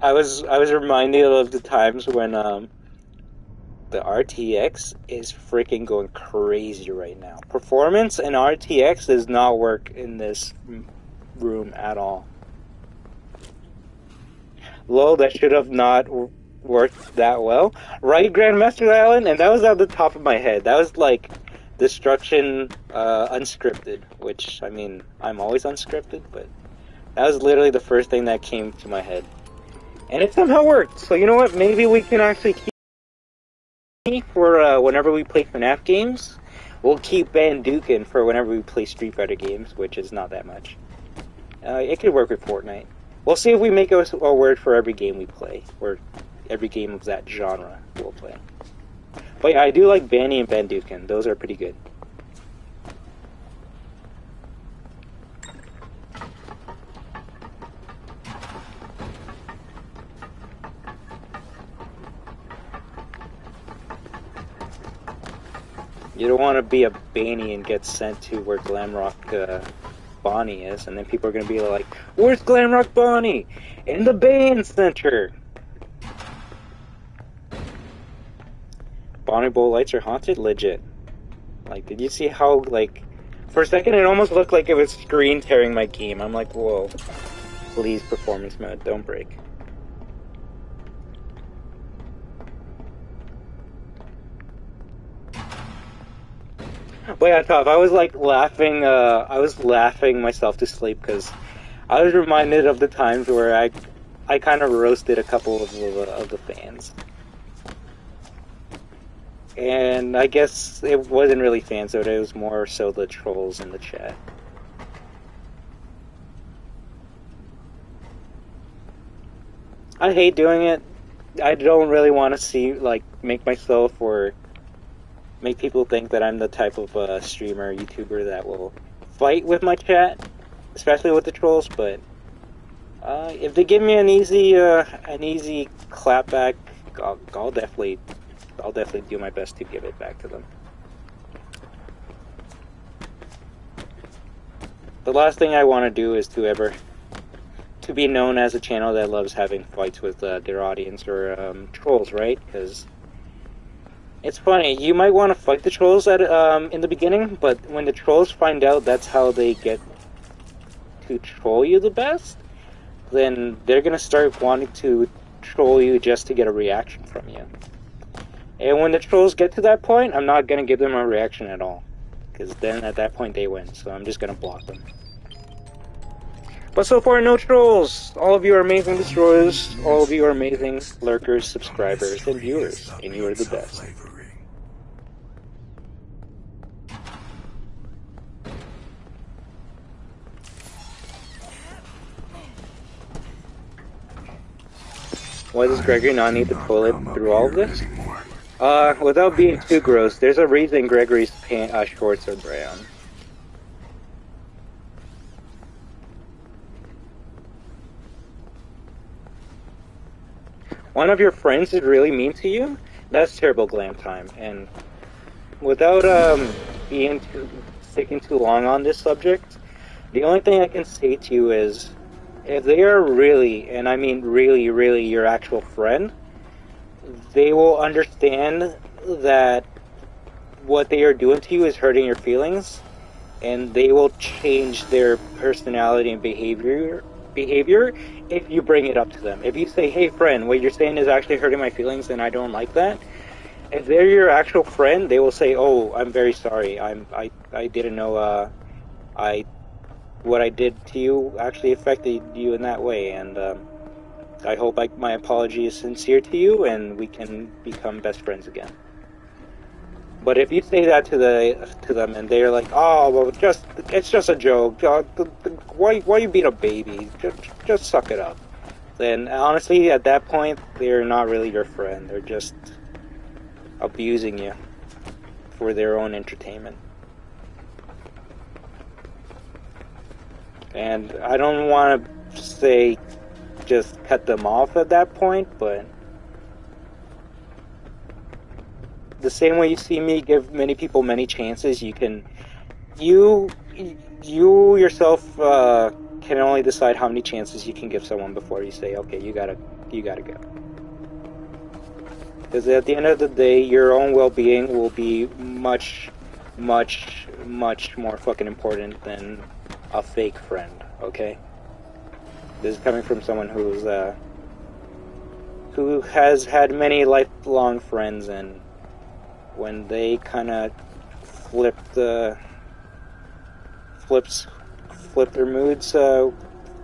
I was reminded of the times when the RTX is freaking going crazy right now. Performance and RTX does not work in this room at all. Lol, that should have not worked that well. Right, Grandmaster Island? And that was out the top of my head. That was like Destruction unscripted, which, I mean, I'm always unscripted, but that was literally the first thing that came to my head. And it somehow worked. So you know what? Maybe we can actually keep for whenever we play FNAF games. We'll keep Bandukin for whenever we play Street Fighter games, which is not that much. It could work with Fortnite. We'll see if we make a word for every game we play, or every game of that genre we'll play. But yeah, I do like Banny and Bandukin. Those are pretty good. You don't want to be a Banny and get sent to where Glamrock Bonnie is, and then people are going to be like, "Where's Glamrock Bonnie?" In the Bane Center! Bonnie Bowl lights are haunted? Legit. Like, did you see how, like, for a second it almost looked like it was screen tearing my game. I'm like, whoa. Please, performance mode, don't break. But yeah, Toph, I was like laughing, I was laughing myself to sleep because I was reminded of the times where I kind of roasted a couple of the fans. And I guess it wasn't really fans, though, it was more so the trolls in the chat. I hate doing it. I don't really want to see, like, make myself or make people think that I'm the type of streamer, YouTuber that will fight with my chat, especially with the trolls, but if they give me an easy clapback, I'll definitely do my best to give it back to them. The last thing I want to do is to be known as a channel that loves having fights with their audience or trolls, right? Because it's funny, you might want to fight the trolls in the beginning, but when the trolls find out that's how they get to troll you the best, then they're going to start wanting to troll you just to get a reaction from you. And when the trolls get to that point, I'm not going to give them a reaction at all. Because then at that point they win, so I'm just going to block them. But so far, no trolls! All of you are amazing destroyers, all of you are amazing lurkers, subscribers, and viewers, and you are the best. Why does Gregory not need the toilet through all of this? Without being too gross, there's a reason Gregory's shorts are brown. One of your friends is really mean to you? That's terrible glam time. And without sticking too long on this subject, the only thing I can say to you is, if they are really, and I mean really, really your actual friend, they will understand that what they are doing to you is hurting your feelings, and they will change their personality and behavior if you bring it up to them. If you say, "Hey friend, what you're saying is actually hurting my feelings and I don't like that," if they're your actual friend, they will say, "Oh, I'm very sorry, I didn't know, what I did to you actually affected you in that way, and I hope my apology is sincere to you, and we can become best friends again. But if you say that to them, and they're like, "Oh, well, it's just a joke. Why you being a baby? Just suck it up." Then honestly, at that point, they're not really your friend. They're just abusing you for their own entertainment. And I don't want to say just cut them off at that point, but the same way you see me give many people many chances, you yourself can only decide how many chances you can give someone before you say, okay, you gotta go. Because at the end of the day, your own well-being will be much, much, much more fucking important than a fake friend, okay? This is coming from someone who has had many lifelong friends, and when they kind of flip their moods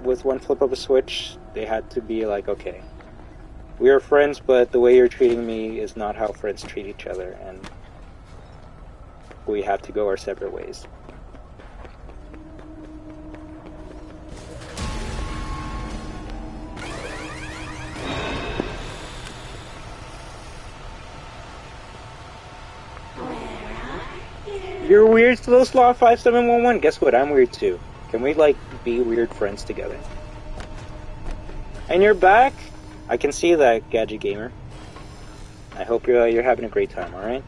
with one flip of a switch, they had to be like, okay, we are friends, but the way you're treating me is not how friends treat each other, and we have to go our separate ways. You're weird, Slow Sloth 5711. Guess what? I'm weird too. Can we like be weird friends together? And you're back? I can see that, Gadget Gamer. I hope you're having a great time. All right.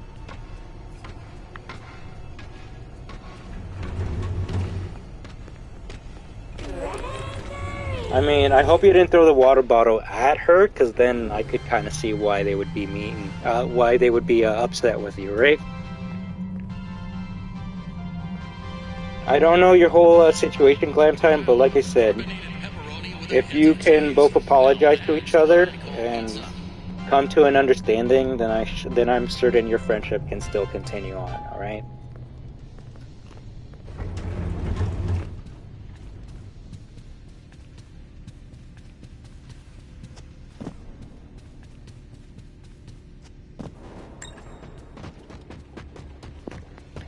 I mean, I hope you didn't throw the water bottle at her, because then I could kind of see why they would be mean, why they would be upset with you, right? I don't know your whole situation, Glam Time, but like I said, if you can both apologize to each other and come to an understanding, then I'm certain your friendship can still continue on. All right.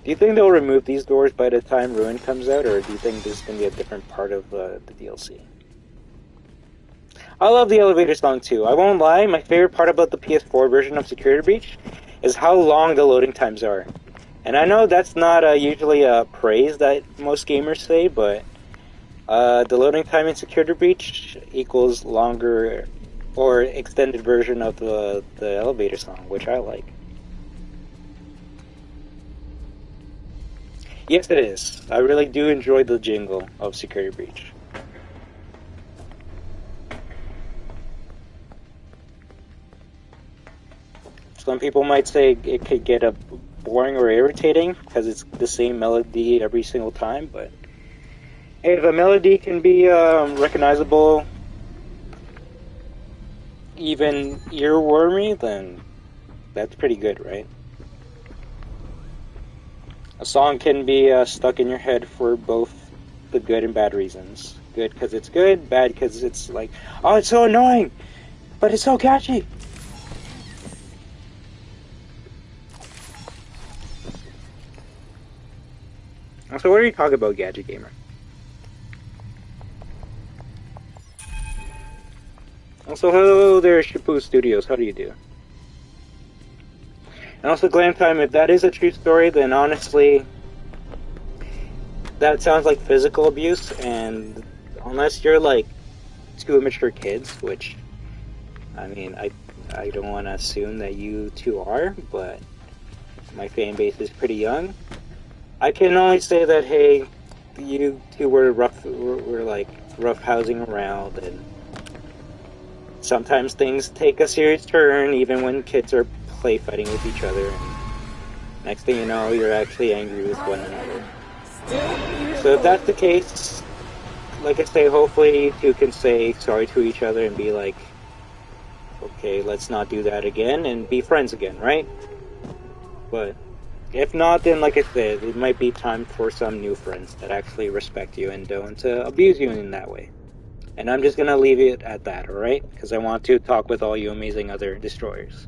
Do you think they'll remove these doors by the time Ruin comes out, or do you think this is going to be a different part of the DLC? I love the elevator song too. I won't lie, my favorite part about the PS4 version of Security Breach is how long the loading times are. And I know that's not usually a praise that most gamers say, but the loading time in Security Breach equals longer or extended version of the elevator song, which I like. Yes, it is. I really do enjoy the jingle of Security Breach. Some people might say it could get boring or irritating because it's the same melody every single time, but hey, if a melody can be recognizable, even earwormy, then that's pretty good, right? A song can be stuck in your head for both the good and bad reasons. Good because it's good, bad because it's like, oh, it's so annoying, but it's so catchy. So what are you talking about, Gadget Gamer? Also, hello there, Shampoo Studios. How do you do? And also, Glam Time, if that is a true story, then honestly, that sounds like physical abuse, and unless you're like two immature kids, which, I mean, I don't want to assume that you two are, but my fan base is pretty young. I can only say that, hey, you two were like roughhousing around, and sometimes things take a serious turn, even when kids are play fighting with each other, and next thing you know, you're actually angry with one another. So if that's the case, like I say, hopefully you two can say sorry to each other and be like, okay, let's not do that again, and be friends again, right? But If not, then like I said, it might be time for some new friends that actually respect you and don't abuse you in that way. And I'm just gonna leave it at that, alright? Because I want to talk with all you amazing other destroyers.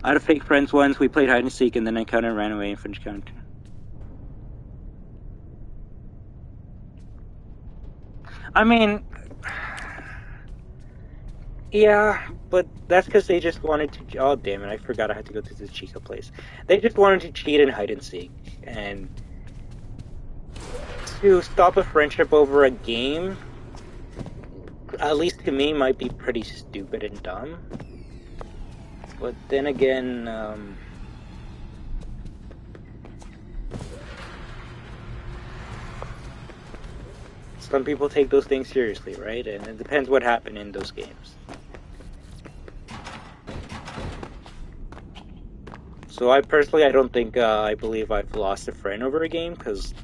I had a fake friends once, we played hide and seek, and then I kind of ran away and finished counting. I mean, yeah, but that's because they just wanted to. Oh, damn it, I forgot I had to go to the Chica place. They just wanted to cheat in hide and seek. And to stop a friendship over a game, at least to me, might be pretty stupid and dumb. But then again, some people take those things seriously, right? And it depends what happened in those games. So I don't think, I believe I've lost a friend over a game, because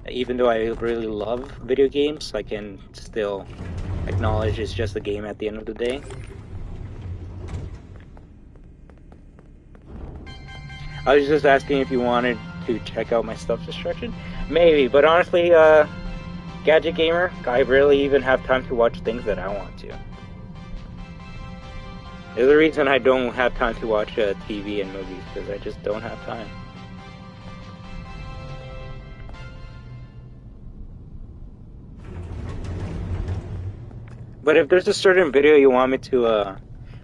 even though I really love video games, I can still acknowledge it's just a game at the end of the day. I was just asking if you wanted to check out my stuff destruction. Maybe, but honestly, Gadget Gamer, I rarely even have time to watch things that I want to. There's a reason I don't have time to watch TV and movies, because I just don't have time. But if there's a certain video you want me to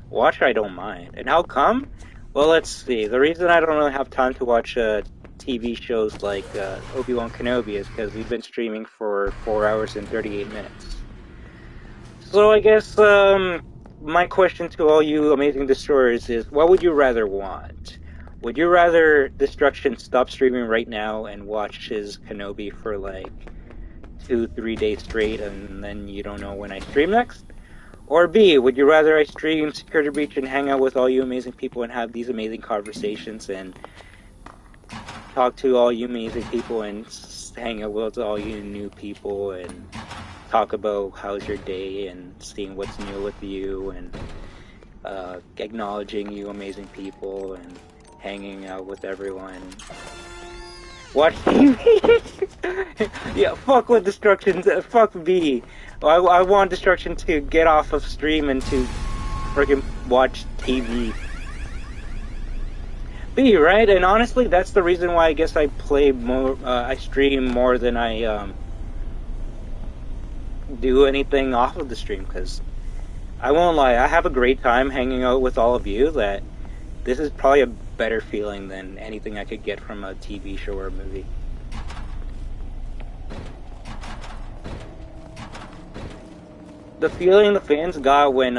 watch, I don't mind. And how come? Well, let's see. The reason I don't really have time to watch TV shows like Obi-Wan Kenobi is because we've been streaming for 4 hours and 38 minutes. So I guess my question to all you amazing destroyers is, what would you rather want? Would you rather Destruction stop streaming right now and watch his Kenobi for like 2-3 days straight and then you don't know when I stream next? Or B, would you rather I stream Security Breach and hang out with all you amazing people and have these amazing conversations and talk to all you amazing people and hang out with all you new people and talk about how's your day and seeing what's new with you and acknowledging you amazing people and hanging out with everyone. Watch TV. Yeah, fuck with Destruction. Fuck B. I want Destruction to get off of stream and to freaking watch TV. B, right? And honestly, that's the reason why I guess I play more. I stream more than I do anything off of the stream, because I won't lie, I have a great time hanging out with all of you. That this is probably a better feeling than anything I could get from a TV show or a movie. The feeling the fans got when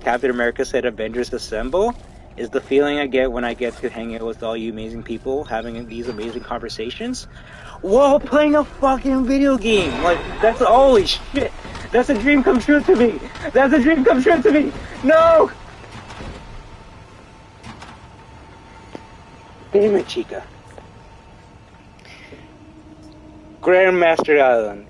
Captain America said Avengers Assemble is the feeling I get when I get to hang out with all you amazing people having these amazing conversations while playing a fucking video game. Like, that's holy shit. That's a dream come true to me. That's a dream come true to me. No! Damn it, Chica. Grandmaster Island.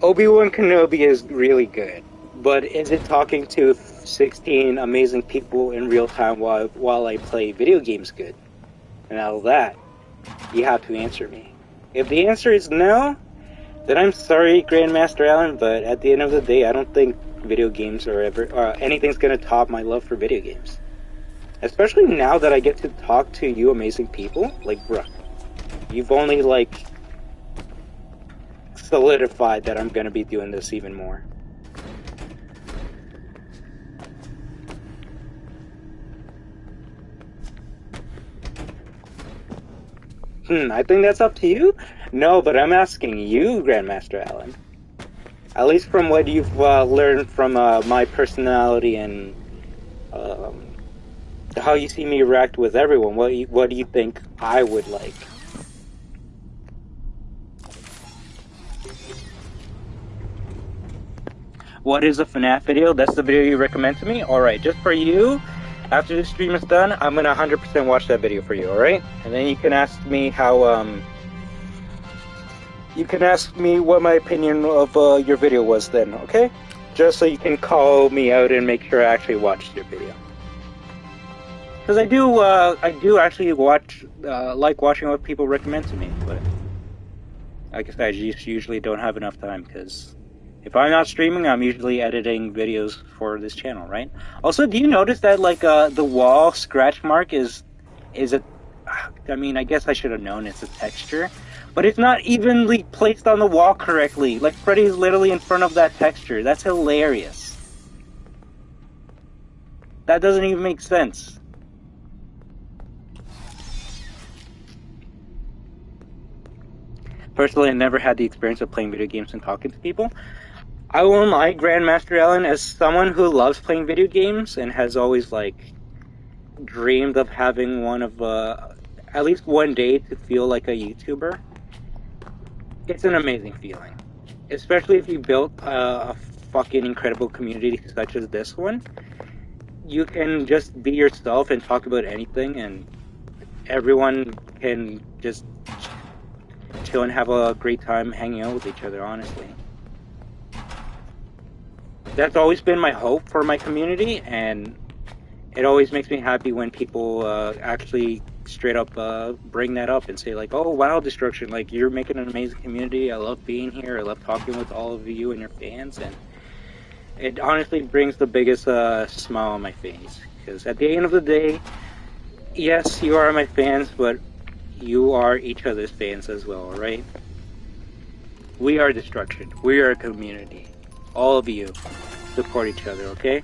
Obi-Wan Kenobi is really good, but is it talking to 16 amazing people in real time while I play video games good? And out of that, you have to answer me. If the answer is no, then I'm sorry, Grandmaster Allen, but at the end of the day, I don't think video games are ever, anything's gonna top my love for video games. Especially now that I get to talk to you amazing people. Like, bruh, you've only, like, solidified that I'm gonna be doing this even more. I think that's up to you? No, but I'm asking you, Grandmaster Allen. At least from what you've learned from my personality and how you see me react with everyone, what do you think I would like? What is a FNAF video? That's the video you recommend to me? Alright, just for you, after the stream is done, I'm gonna 100% watch that video for you, alright? And then you can ask me how, you can ask me what my opinion of your video was then, okay? Just so you can call me out and make sure I actually watched your video. Because I do actually watch, like watching what people recommend to me, but like I said, I just usually don't have enough time, because if I'm not streaming, I'm usually editing videos for this channel, right? Also, do you notice that, like, the wall scratch mark is a, I mean, I guess I should have known it's a texture, but it's not evenly placed on the wall correctly. Like, Freddy's literally in front of that texture. That's hilarious. That doesn't even make sense. Personally, I never had the experience of playing video games and talking to people. I won't lie, Grandmaster Ellen, as someone who loves playing video games and has always, like, dreamed of having one of, at least one day to feel like a YouTuber, it's an amazing feeling. Especially if you built a fucking incredible community such as this one. You can just be yourself and talk about anything, and everyone can just chill and have a great time hanging out with each other, honestly. That's always been my hope for my community, and it always makes me happy when people actually straight up bring that up and say, like, oh, wow, Destruction, like, you're making an amazing community, I love being here, I love talking with all of you and your fans, and it honestly brings the biggest smile on my face, because at the end of the day, yes, you are my fans, but you are each other's fans as well, right? We are Destruction, we are a community, all of you support each other, okay?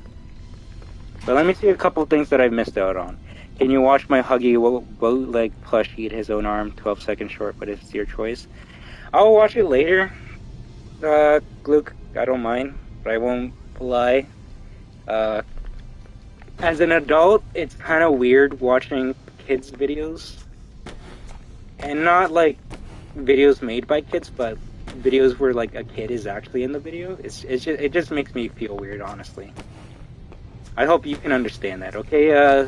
But let me see a couple of things that I've missed out on. Can you watch my Huggy bootleg plush eat his own arm 12 seconds short, but it's your choice? I'll watch it later. Luke, I don't mind, but I won't lie. As an adult, it's kind of weird watching kids' videos. And not like videos made by kids, but videos where like a kid is actually in the video. It just makes me feel weird, honestly. I hope you can understand that, okay,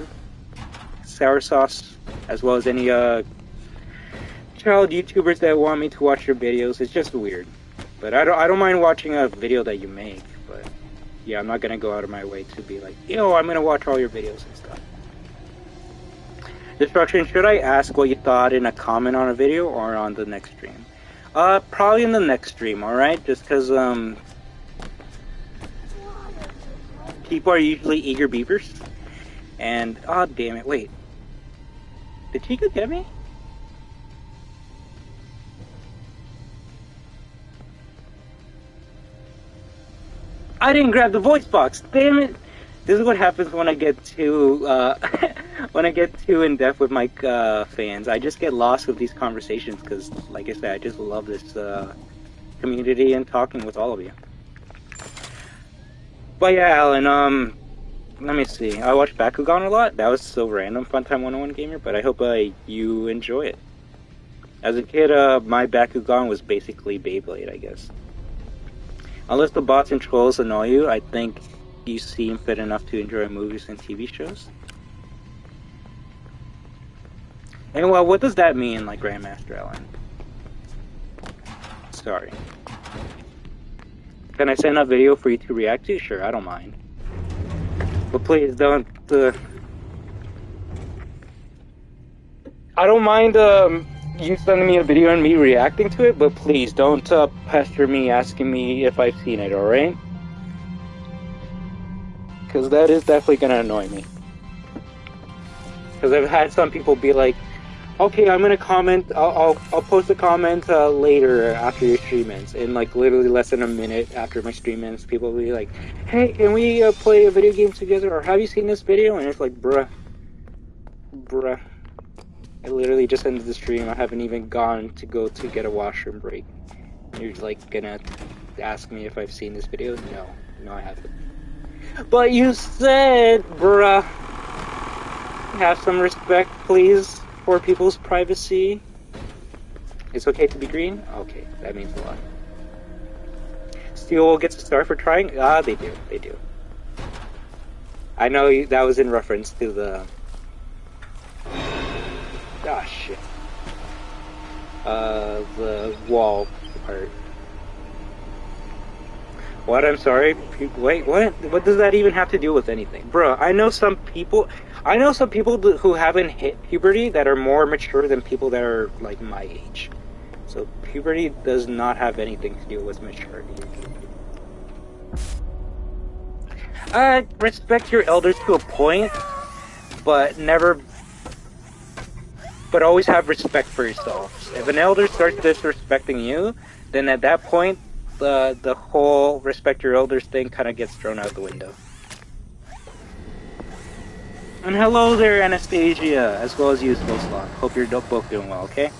Sour Sauce, as well as any, child YouTubers that want me to watch your videos. It's just weird. But I don't mind watching a video that you make, but yeah, I'm not gonna go out of my way to be like, yo, I'm gonna watch all your videos and stuff. Destruction, should I ask what you thought in a comment on a video or on the next stream? Probably in the next stream, alright? Just cause, people are usually eager beavers. And, oh damn it, wait. Did Chica get me? I didn't grab the voice box, damn it! This is what happens when I get too, when I get too in depth with my, fans. I just get lost with these conversations, because, like I said, I just love this, community and talking with all of you. But yeah, Alan, let me see. I watched Bakugan a lot. That was so random, Funtime 101 Gamer, but I hope you enjoy it. As a kid, my Bakugan was basically Beyblade, I guess. Unless the bots and trolls annoy you, I think you seem fit enough to enjoy movies and TV shows. And well, what does that mean, like Grandmaster Ellen? Sorry. Can I send a video for you to react to? Sure, I don't mind. But please don't, I don't mind, you sending me a video and me reacting to it, but please don't, pester me asking me if I've seen it, alright? Because that is definitely gonna annoy me. Because I've had some people be like, okay, I'm gonna comment, I'll post a comment, later after your stream ends. And like literally less than a minute after my stream ends, people will be like, hey, can we play a video game together, or have you seen this video? And it's like, bruh. I literally just ended the stream, I haven't even gone to go to get a washroom break. You're like gonna ask me if I've seen this video? No I haven't. But you said, bruh. Have some respect, please, for people's privacy. It's okay to be green? Okay, that means a lot. Steel gets a star for trying? Ah, they do. I know that was in reference to the... Ah, shit. The wall part. What? I'm sorry. Wait, what? What does that even have to do with anything, bro? I know some people who haven't hit puberty that are more mature than people that are like my age. So puberty does not have anything to do with maturity. Respect your elders to a point, but always have respect for yourself. If an elder starts disrespecting you, then at that point, the whole respect your elders thing kind of gets thrown out the window. And hello there, Anastasia, as well as you, Slowslot. Hope you're both doing well, okay?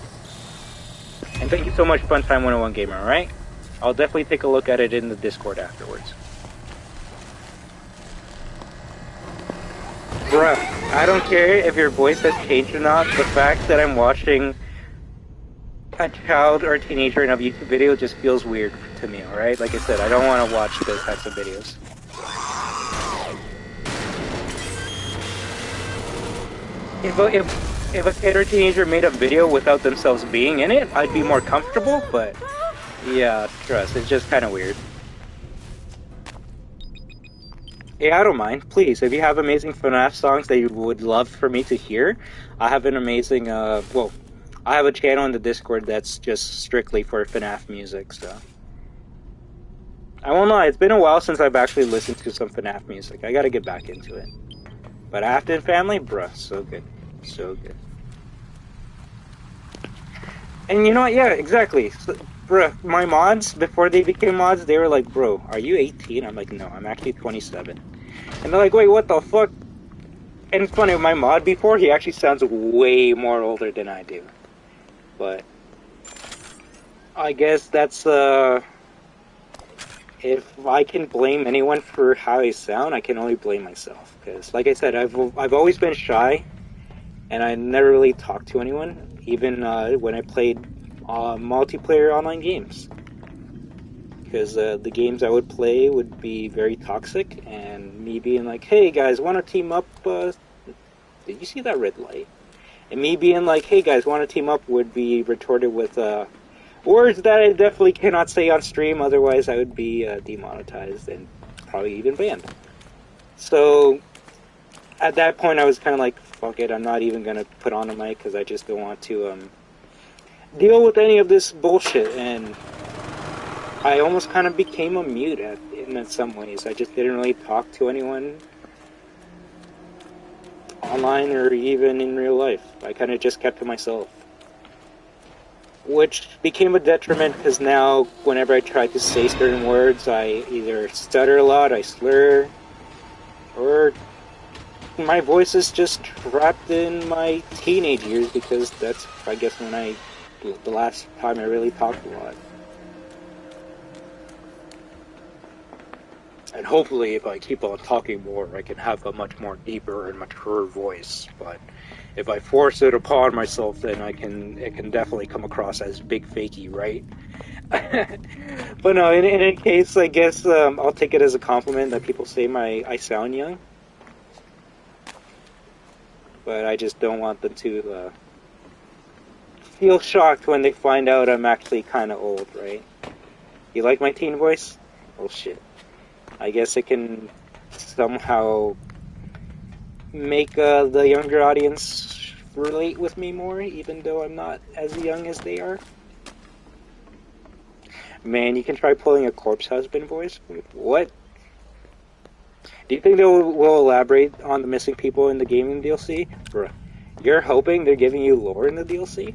And thank you so much, Funtime 101 Gamer, alright? I'll definitely take a look at it in the Discord afterwards. Bruh, I don't care if your voice has changed or not, the fact that I'm watching a child or a teenager in a YouTube video just feels weird to me, alright? Like I said, I don't want to watch those types of videos. If a kid or teenager made a video without themselves being in it, I'd be more comfortable, but yeah, trust, it's just kind of weird. Yeah, I don't mind. Please, if you have amazing FNAF songs that you would love for me to hear, I have an amazing, I have a channel in the Discord that's just strictly for FNAF music, so. I won't lie, it's been a while since I've actually listened to some FNAF music. I gotta get back into it. But Afton Family, bruh, so good. So good. And you know what, yeah, exactly. So, bruh, my mods, before they became mods, they were like, bro, are you 18? I'm like, no, I'm actually 27. And they're like, wait, what the fuck? And it's funny, my mod before, he actually sounds way more older than I do. But I guess that's, if I can blame anyone for how I sound, I can only blame myself. Because, like I said, I've always been shy, and I never really talked to anyone, even when I played multiplayer online games. Because the games I would play would be very toxic, and me being like, hey guys, want to team up? Did you see that red light? And me being like, hey guys, want to team up would be retorted with words that I definitely cannot say on stream, otherwise I would be demonetized and probably even banned. So at that point I was kind of like, fuck it, I'm not even going to put on a mic because I just don't want to deal with any of this bullshit. And I almost kind of became a mute in some ways. I just didn't really talk to anyone online or even in real life. I kind of just kept to myself. Which became a detriment because now whenever I try to say certain words, I either stutter a lot, I slur, or my voice is just trapped in my teenage years because that's, I guess, the last time I really talked a lot. And hopefully if I keep on talking more, I can have a much more deeper and mature voice, but if I force it upon myself, then it can definitely come across as big fakey, right? But no, in any case, I guess I'll take it as a compliment that people say I sound young. But I just don't want them to feel shocked when they find out I'm actually kind of old, right? You like my teen voice? Oh shit. I guess it can somehow make the younger audience relate with me more, even though I'm not as young as they are. Man, you can try pulling a corpse husband voice. What? Do you think they will elaborate on the missing people in the gaming DLC? Bruh, you're hoping they're giving you lore in the DLC?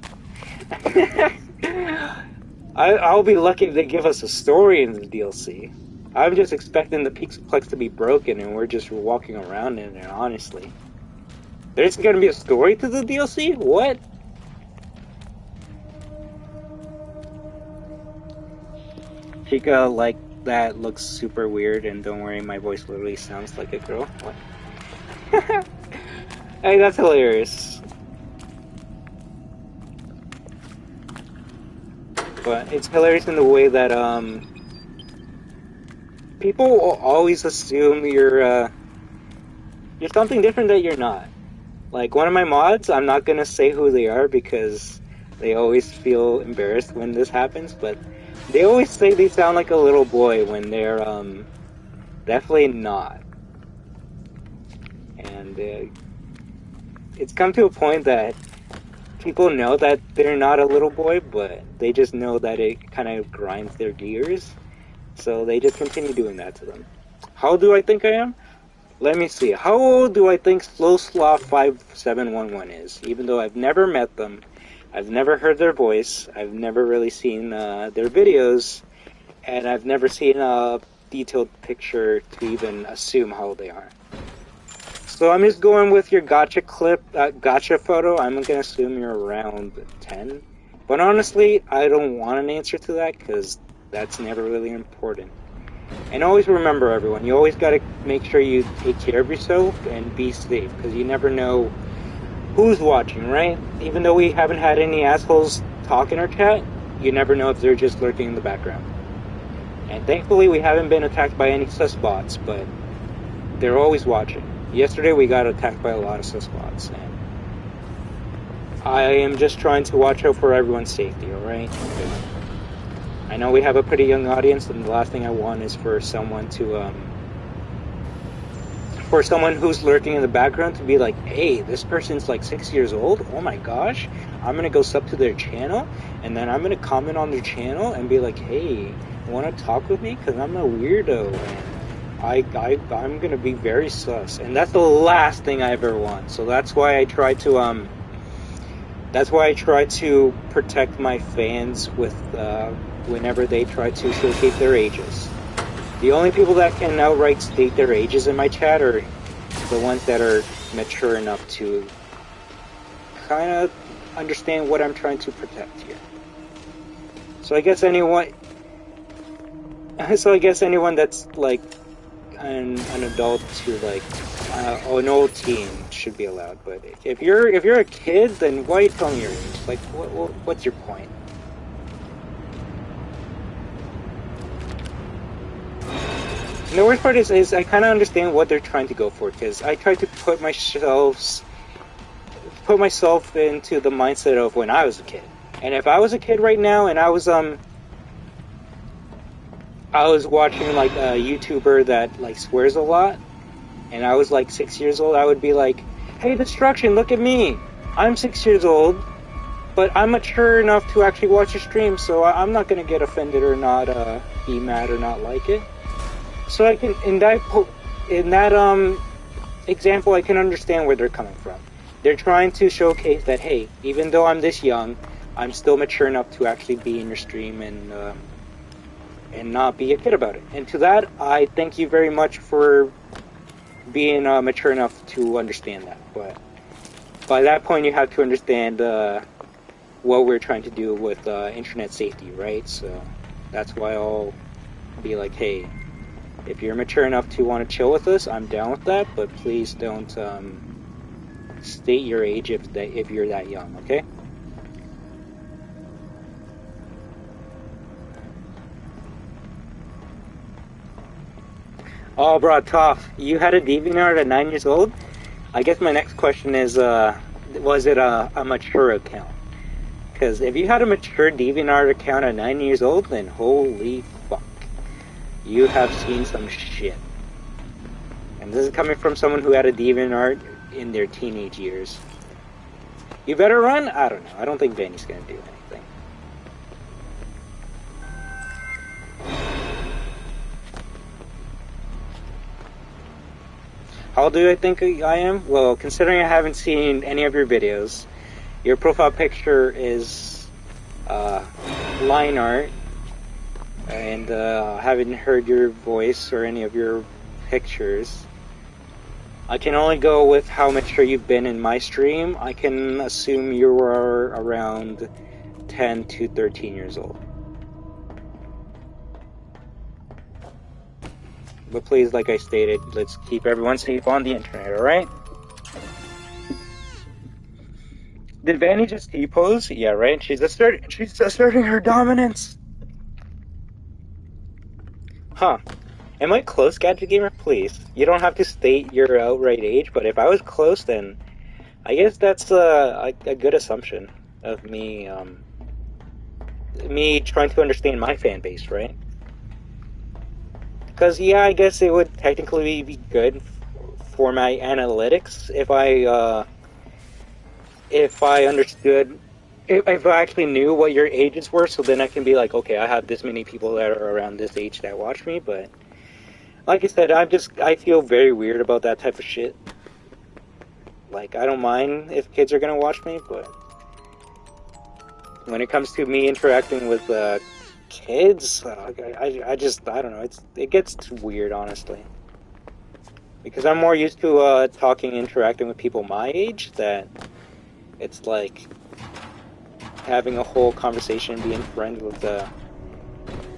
I'll be lucky if they give us a story in the DLC. I'm just expecting the plex to be broken and we're just walking around in it, honestly. There's gonna be a story to the DLC? What? Chica, like, that looks super weird, and don't worry, my voice literally sounds like a girl. What? Hey, that's hilarious. But it's hilarious in the way that, people will always assume you're something different that you're not. Like, one of my mods, I'm not gonna say who they are because they always feel embarrassed when this happens, but They always say they sound like a little boy when they're, definitely not. And it's come to a point that people know that they're not a little boy, but they just know that it kind of grinds their gears. So they just continue doing that to them. How old do I think I am? Let me see. How old do I think Slow Sloth 5711 is? Even though I've never met them, I've never heard their voice, I've never really seen their videos, and I've never seen a detailed picture to even assume how old they are. So I'm just going with your gotcha photo. I'm gonna assume you're around 10. But honestly, I don't want an answer to that because that's never really important. And always remember, everyone, you always gotta make sure you take care of yourself and be safe because you never know who's watching, right? Even though we haven't had any assholes talk in our chat, you never know if they're just lurking in the background. And thankfully, we haven't been attacked by any sus bots, but they're always watching. Yesterday we got attacked by a lot of susbots, and I am just trying to watch out for everyone's safety, alright? I know we have a pretty young audience, and the last thing I want is for someone to, for someone who's lurking in the background to be like, hey, this person's like 6 years old, oh my gosh, I'm gonna go sub to their channel, and then I'm gonna comment on their channel and be like, hey, wanna talk with me? Because I'm a weirdo, and I'm gonna be very sus, and that's the last thing I ever want. So that's why I try to protect my fans with whenever they try to showcase their ages. The only people that can outright state their ages in my chat are the ones that are mature enough to kind of understand what I'm trying to protect here. So I guess anyone that's like an adult to like an old teen should be allowed, but if you're a kid, then why are you telling your age? Like, what's your point? And the worst part is I kind of understand what they're trying to go for, because I try to put myself into the mindset of when I was a kid. And if I was a kid right now and I was watching like a YouTuber that like swears a lot, and I was like 6 years old, I would be like, hey, Destruction, look at me. I'm 6 years old, but I'm mature enough to actually watch your stream, so I'm not gonna get offended or not be mad or not like it. So I can, in that example, I can understand where they're coming from. They're trying to showcase that, hey, even though I'm this young, I'm still mature enough to actually be in your stream and not be a kid about it. And to that, I thank you very much for being mature enough to understand that. But by that point, you have to understand what we're trying to do with internet safety, right? So that's why I'll be like, hey, if you're mature enough to want to chill with us, I'm down with that, but please don't state your age if you're that young, okay? Oh, bro, tough. You had a DeviantArt at 9 years old? I guess my next question is, was it a mature account? Because if you had a mature DeviantArt account at 9 years old, then holy fuck. You have seen some shit. And this is coming from someone who had a DeviantArt in their teenage years. You better run? I don't know. I don't think Vanny's gonna do anything. How old do I think I am? Well, considering I haven't seen any of your videos, your profile picture is line art, and haven't heard your voice or any of your pictures. I can only go with how mature you've been in my stream. I can assume you were around 10 to 13 years old. But please, like I stated, let's keep everyone safe on the internet, alright? Did Vanny just T-pose? Yeah, right? She's asserting her dominance! Huh. Am I close, Gadget Gamer? Please. You don't have to state your outright age, but if I was close, then I guess that's a good assumption of me me trying to understand my fan base, right? Because yeah, I guess it would technically be good for my analytics if I understood, if I actually knew what your ages were, so then I can be like, okay, I have this many people that are around this age that watch me, but like I said, I feel very weird about that type of shit. Like, I don't mind if kids are gonna watch me, but when it comes to me interacting with kids, I don't know, it gets weird, honestly. Because I'm more used to interacting with people my age, that it's like having a whole conversation, being friends with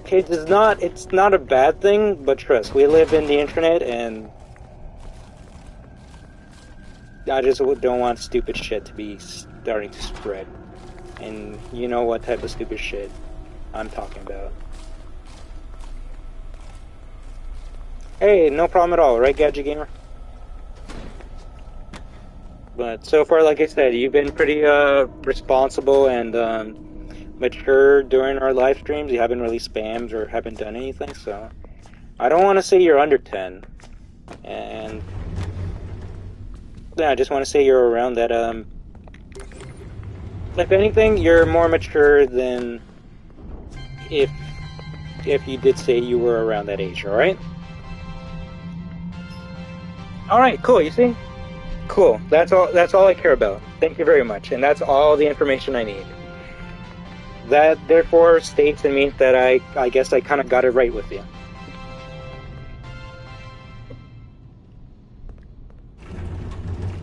kids it's not a bad thing, but trust, we live in the internet, and I just don't want stupid shit to be starting to spread. And you know what type of stupid shit I'm talking about. Hey, no problem at all, right, Gadget Gamer? But so far, like I said, you've been pretty responsible and mature during our live streams. You haven't really spammed or haven't done anything, so I don't want to say you're under 10. And yeah, I just want to say you're around that, if anything, you're more mature than if you did say you were around that age, alright? Alright, cool, you see? Cool, that's all I care about. Thank you very much, and that's all the information I need. That, therefore, states and means that I guess I kind of got it right with you.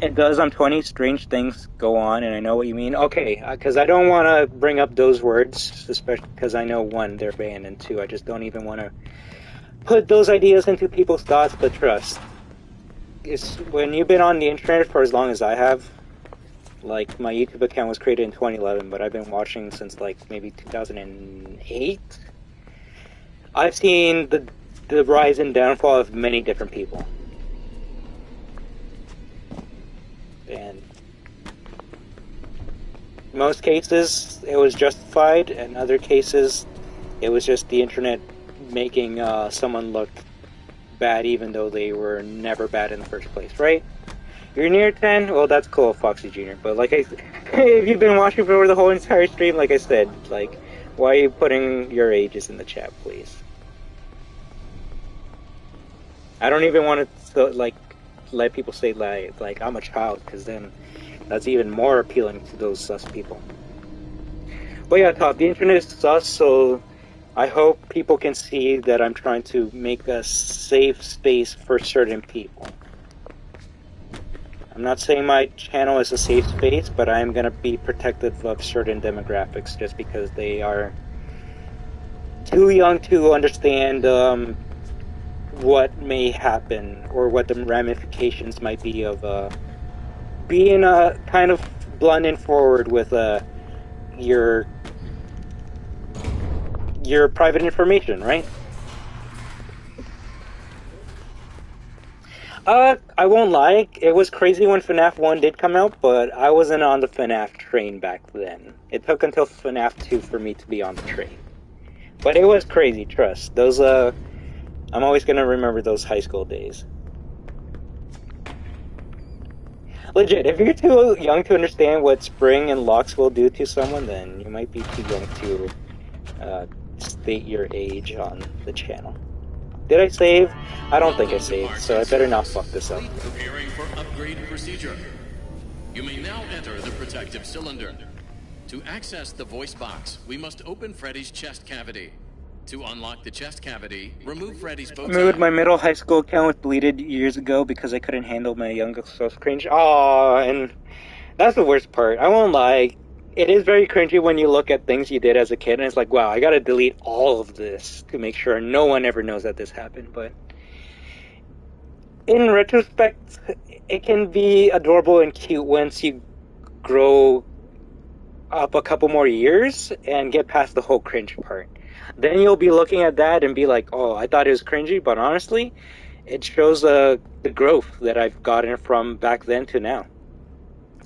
It does, I'm 20, strange things go on, and I know what you mean. Okay, because I don't want to bring up those words, especially because I know, one, they're banned, and two, I just don't even want to put those ideas into people's thoughts, but trust. When you've been on the internet for as long as I have, like, my YouTube account was created in 2011, but I've been watching since, like, maybe 2008. I've seen the rise and downfall of many different people. And in most cases, it was justified. In other cases, it was just the internet making someone look bad even though they were never bad in the first place, right? You're near 10? Well, that's cool, Foxy Jr. But like if you've been watching for the whole entire stream, like I said, like, why are you putting your ages in the chat, please? I don't even want to, like, let people say, like I'm a child, because then that's even more appealing to those sus people. But yeah, Top, the internet is sus, so I hope people can see that I'm trying to make a safe space for certain people. I'm not saying my channel is a safe space, but I am going to be protective of certain demographics just because they are too young to understand what may happen or what the ramifications might be of being kind of blunt and forward with your private information, right? I won't lie, it was crazy when FNAF 1 did come out, but I wasn't on the FNAF train back then. It took until FNAF 2 for me to be on the train. But it was crazy, trust. Those, I'm always gonna remember those high school days. Legit, if you're too young to understand what Spring and Locks will do to someone, then you might be too young to state your age on the channel. Did I save? I don't think I saved, so I better not fuck this up. Preparing for upgrade procedure. You may now enter the protective cylinder. To access the voice box, we must open Freddy's chest cavity. To unlock the chest cavity, remove Freddy's bow tie. My middle high school account was deleted years ago because I couldn't handle my younger so cringe. Aww, and that's the worst part. I won't lie. It is very cringy when you look at things you did as a kid, and it's like, wow, I gotta delete all of this to make sure no one ever knows that this happened. But in retrospect, it can be adorable and cute once you grow up a couple more years and get past the whole cringe part. Then you'll be looking at that and be like, oh, I thought it was cringy, but honestly, it shows the growth that I've gotten from back then to now.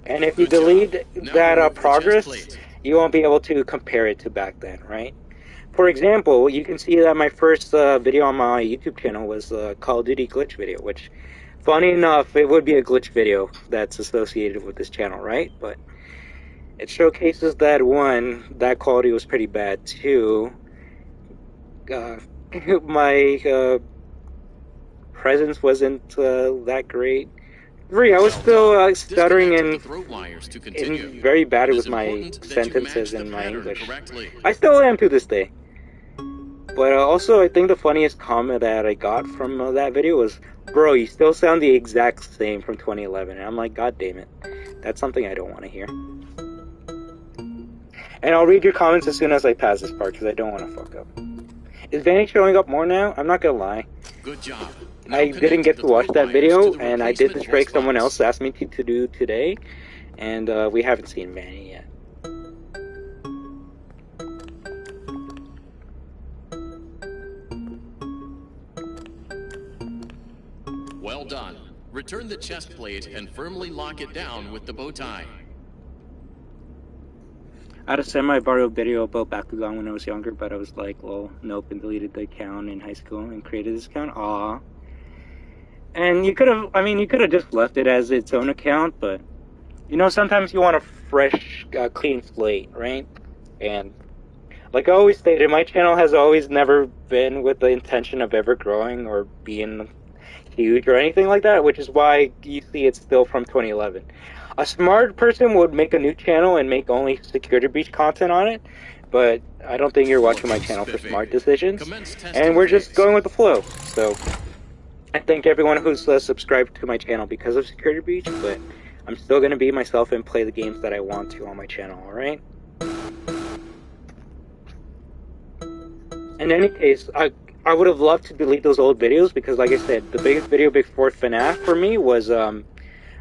And if you delete that progress, you won't be able to compare it to back then, right? For example, you can see that my first video on my YouTube channel was a Call of Duty glitch video, which, funny enough, it would be a glitch video that's associated with this channel, right? But it showcases that, one, that quality was pretty bad. Two, my presence wasn't that great. Three, I was still stuttering and very bad with my sentences and my English. I still am to this day. But also, I think the funniest comment that I got from that video was, "Bro, you still sound the exact same from 2011." And I'm like, God damn it. That's something I don't want to hear. And I'll read your comments as soon as I pass this part, because I don't want to fuck up. Is Vanny showing up more now? I'm not gonna lie. Good job. I didn't get to watch that video, and I did the trick someone else asked me to do today, and we haven't seen Vanny yet. Well done. Return the chest plate and firmly lock it down with the bow tie. I had a semi-viral video about Bakugan when I was younger, but I was like, lol, nope, and deleted the account in high school and created this account. Aww. And you could have just left it as its own account, but, you know, sometimes you want a fresh, clean slate, right? And, like I always stated, my channel has always never been with the intention of ever growing or being huge or anything like that, which is why you see it's still from 2011. A smart person would make a new channel and make only security breach content on it, but I don't think you're watching my channel for smart decisions, and we're just going with the flow. So I thank everyone who's subscribed to my channel because of security breach, but I'm still going to be myself and play the games that I want to on my channel, alright? In any case, I would have loved to delete those old videos because, like I said, the biggest video before FNAF for me was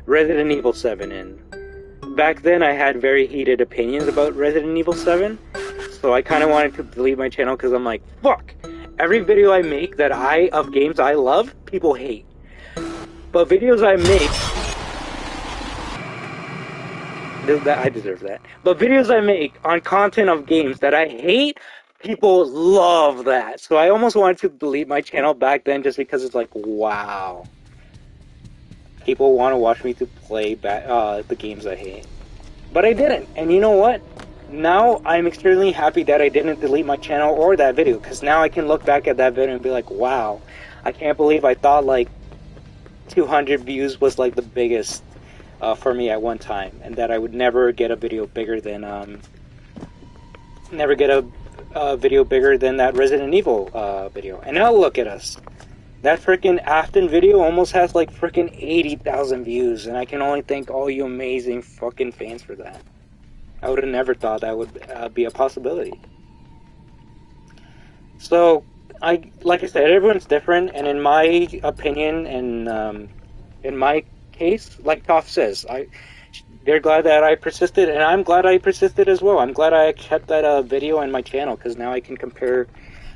Resident Evil 7, and back then I had very heated opinions about Resident Evil 7, so I kind of wanted to delete my channel because I'm like, fuck, every video I make of games I love, people hate. But videos I make, I deserve that. But videos I make on content of games that I hate, people love that. So I almost wanted to delete my channel back then just because it's like, wow. People want to watch me to play the games I hate. But I didn't. And you know what? Now I'm extremely happy that I didn't delete my channel or that video, because now I can look back at that video and be like, wow, I can't believe I thought like 200 views was like the biggest for me at one time, and that I would never get a video bigger than video bigger than that Resident Evil video. And now look at us. That freaking Afton video almost has like freaking 80,000 views, and I can only thank all you amazing fucking fans for that. I would have never thought that would be a possibility. So, like I said, everyone's different, and in my opinion, and in my case, like Toph says, they're glad that I persisted, and I'm glad I persisted as well. I'm glad I kept that video on my channel, because now I can compare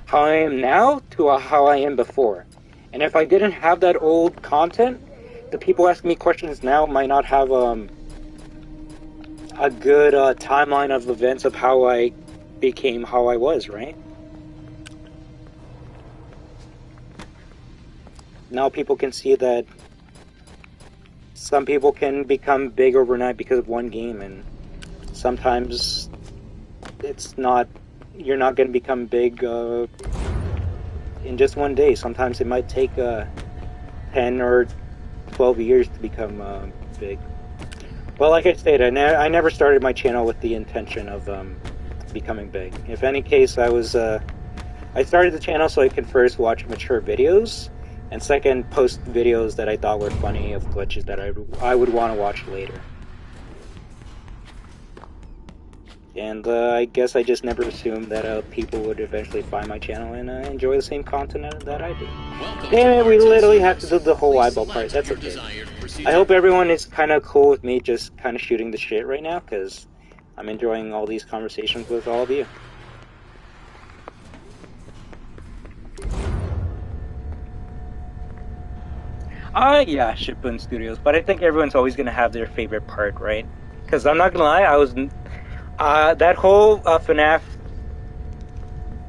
how I am now to how I am before. And if I didn't have that old content, the people asking me questions now might not have a good timeline of events of how I became how I was, right? Now people can see that some people can become big overnight because of one game, and sometimes you're not going to become big in just one day. Sometimes it might take 10 or 12 years to become big. Well, like I stated, I never started my channel with the intention of becoming big. If any case, I started the channel so I could first watch mature videos, and second, post videos that I thought were funny of glitches that I would want to watch later. And I guess I just never assumed that people would eventually find my channel and enjoy the same content that I do. Damn it, we literally have to do the whole eyeball part. That's okay. I hope everyone is kind of cool with me just kind of shooting the shit right now, because I'm enjoying all these conversations with all of you. Yeah, Shipbun Studios, but I think everyone's always going to have their favorite part, right? Because I'm not going to lie, That whole FNAF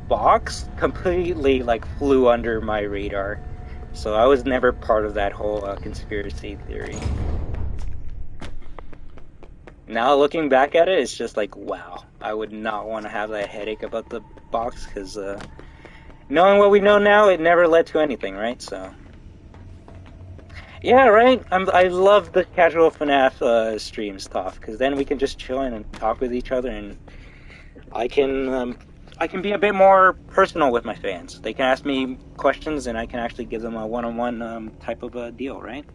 box completely like flew under my radar, so I was never part of that whole conspiracy theory. Now looking back at it, it's just like, wow, I would not want to have that headache about the box, because knowing what we know now, it never led to anything, right? So yeah, right. I love the casual FNAF streams, Toph, because then we can just chill in and talk with each other, and I can be a bit more personal with my fans. They can ask me questions, and I can actually give them a one-on-one type of a deal, right?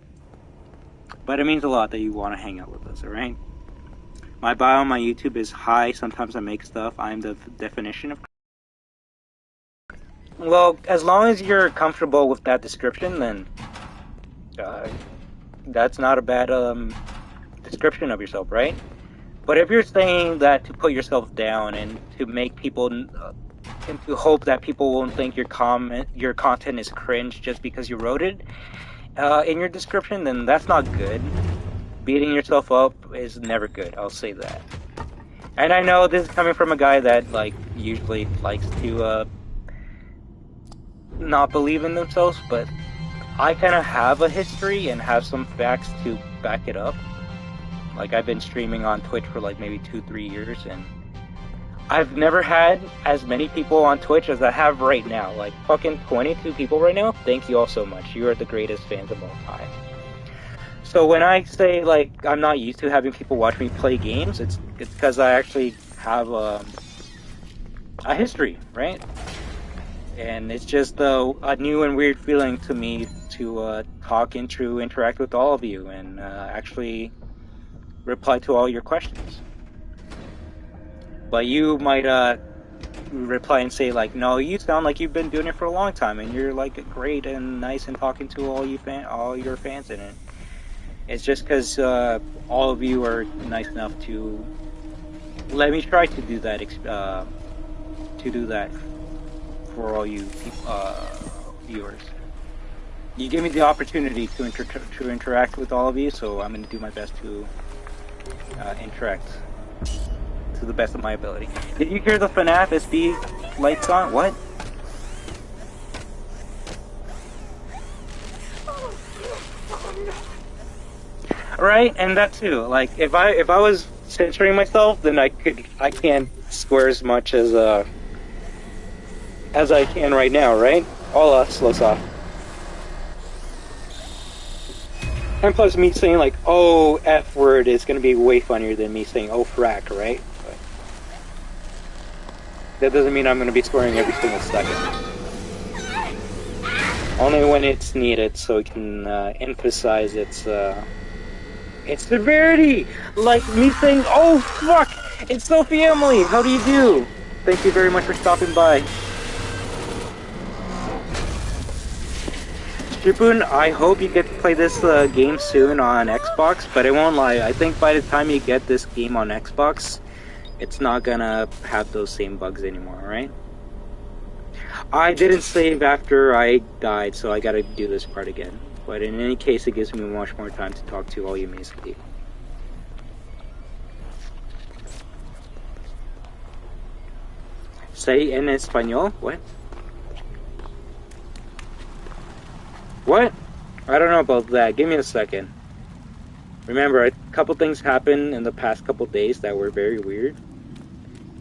But it means a lot that you want to hang out with us, all right? My bio on my YouTube is hi. Sometimes I make stuff. I'm the definition of. Well, as long as you're comfortable with that description, then that's not a bad description of yourself, right? But if you're saying that to put yourself down and to make people, and to hope that people won't think your content is cringe just because you wrote it in your description, then that's not good. Beating yourself up is never good, I'll say that. And I know this is coming from a guy that like usually likes to not believe in themselves, but I kind of have a history and have some facts to back it up. Like, I've been streaming on Twitch for like maybe 2-3 years, and I've never had as many people on Twitch as I have right now. Like, fucking 22 people right now. Thank you all so much. You are the greatest fans of all time. So when I say, like, I'm not used to having people watch me play games, it's because I actually have a history, right? And it's just a new and weird feeling to me to talk and to interact with all of you and actually reply to all your questions. But you might reply and say, like, no, you sound like you've been doing it for a long time, and you're like great and nice and talking to all your fans in it. It's just because all of you are nice enough to let me try to do that. For all you viewers, you give me the opportunity to interact with all of you, so I'm going to do my best to interact to the best of my ability. Did you hear the FNAF SD lights on? What? Right, and that too. Like, if I was censoring myself, then I can't swear as much as I can right now, right? Hola, Slosa. And plus me saying like, oh, F word is gonna be way funnier than me saying, oh, frack, right? But that doesn't mean I'm gonna be swearing every single second. Only when it's needed, so it can emphasize its severity! Like me saying, oh, fuck! It's Sophie Emily! How do you do? Thank you very much for stopping by. Shipun, I hope you get to play this game soon on Xbox, but I won't lie, I think by the time you get this game on Xbox, it's not gonna have those same bugs anymore, right? I didn't save after I died, so I gotta do this part again. But in any case, it gives me much more time to talk to all you amazing people. Say en español? What? What? I don't know about that. Give me a second. Remember, a couple things happened in the past couple days that were very weird.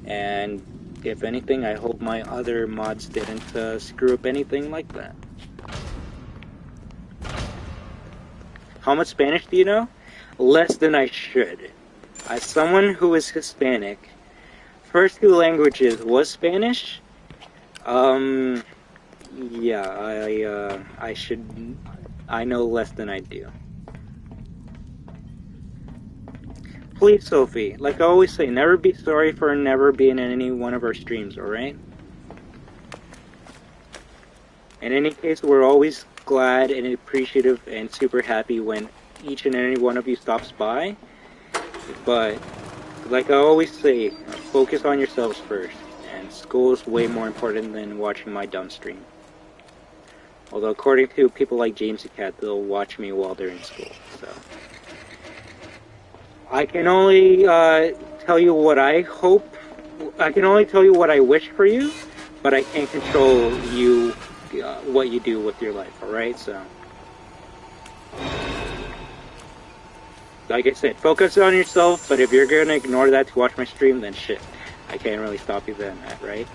And if anything, I hope my other mods didn't screw up anything like that. How much Spanish do you know? Less than I should. As someone who is Hispanic, first 2 languages was Spanish. Yeah, I know less than I do. Please, Sophie, like I always say, never be sorry for never being in any one of our streams, alright? In any case, we're always glad and appreciative and super happy when each and every one of you stops by. But, like I always say, focus on yourselves first. And school is way more important than watching my dumb stream. Although according to people like James the Cat, they'll watch me while they're in school, so. I can only tell you what I hope. I can only tell you what I wish for you, but I can't control you, what you do with your life. All right, so. Like I said, focus on yourself, but if you're gonna ignore that to watch my stream, then shit. I can't really stop you then, right?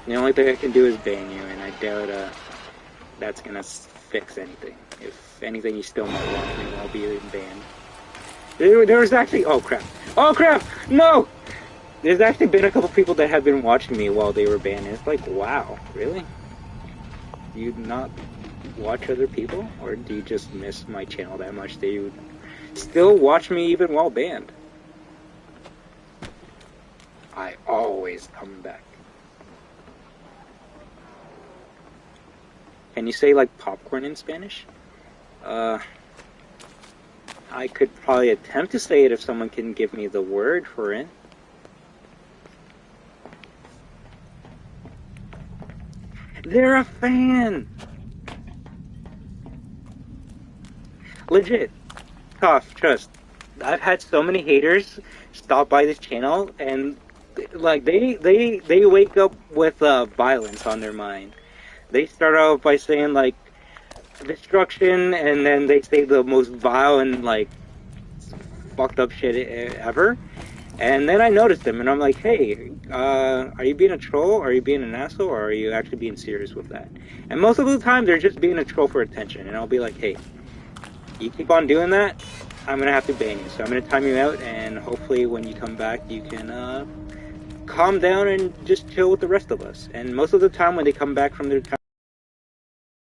The only thing I can do is ban you, and I doubt that's gonna fix anything. If anything, you still might watch me while being banned. There was actually... Oh crap! Oh crap! No! There's actually been a couple people that have been watching me while they were banned, and it's like, wow, really? Do you not watch other people? Or do you just miss my channel that much that you would still watch me even while banned? I always come back. Can you say like popcorn in Spanish? I could probably attempt to say it if someone can give me the word for it. They're a fan! Legit. Tough, trust. I've had so many haters stop by this channel and like they wake up with violence on their mind. They start out by saying like destruction, and then they say the most vile and like fucked up shit ever. And then I noticed them, and I'm like, hey, are you being a troll? Are you being an asshole? Or are you actually being serious with that? And most of the time, they're just being a troll for attention. And I'll be like, hey, you keep on doing that, I'm gonna have to ban you. So I'm gonna time you out, and hopefully when you come back, you can calm down and just chill with the rest of us. And most of the time, when they come back from their time,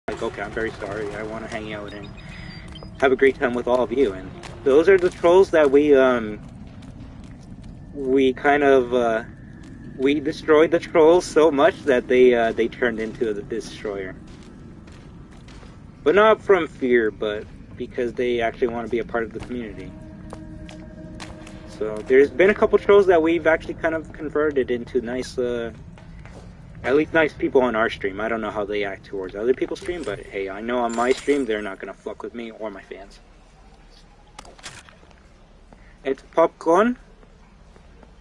like, okay, I'm very sorry. I want to hang out and have a great time with all of you. And those are the trolls that we kind of we destroyed the trolls so much that they turned into the destroyer. But not from fear, but because they actually want to be a part of the community. So there's been a couple trolls that we've actually kind of converted into nice, at least nice people on our stream. I don't know how they act towards other people's stream, but hey, I know on my stream they're not gonna fuck with me or my fans. It's popcorn.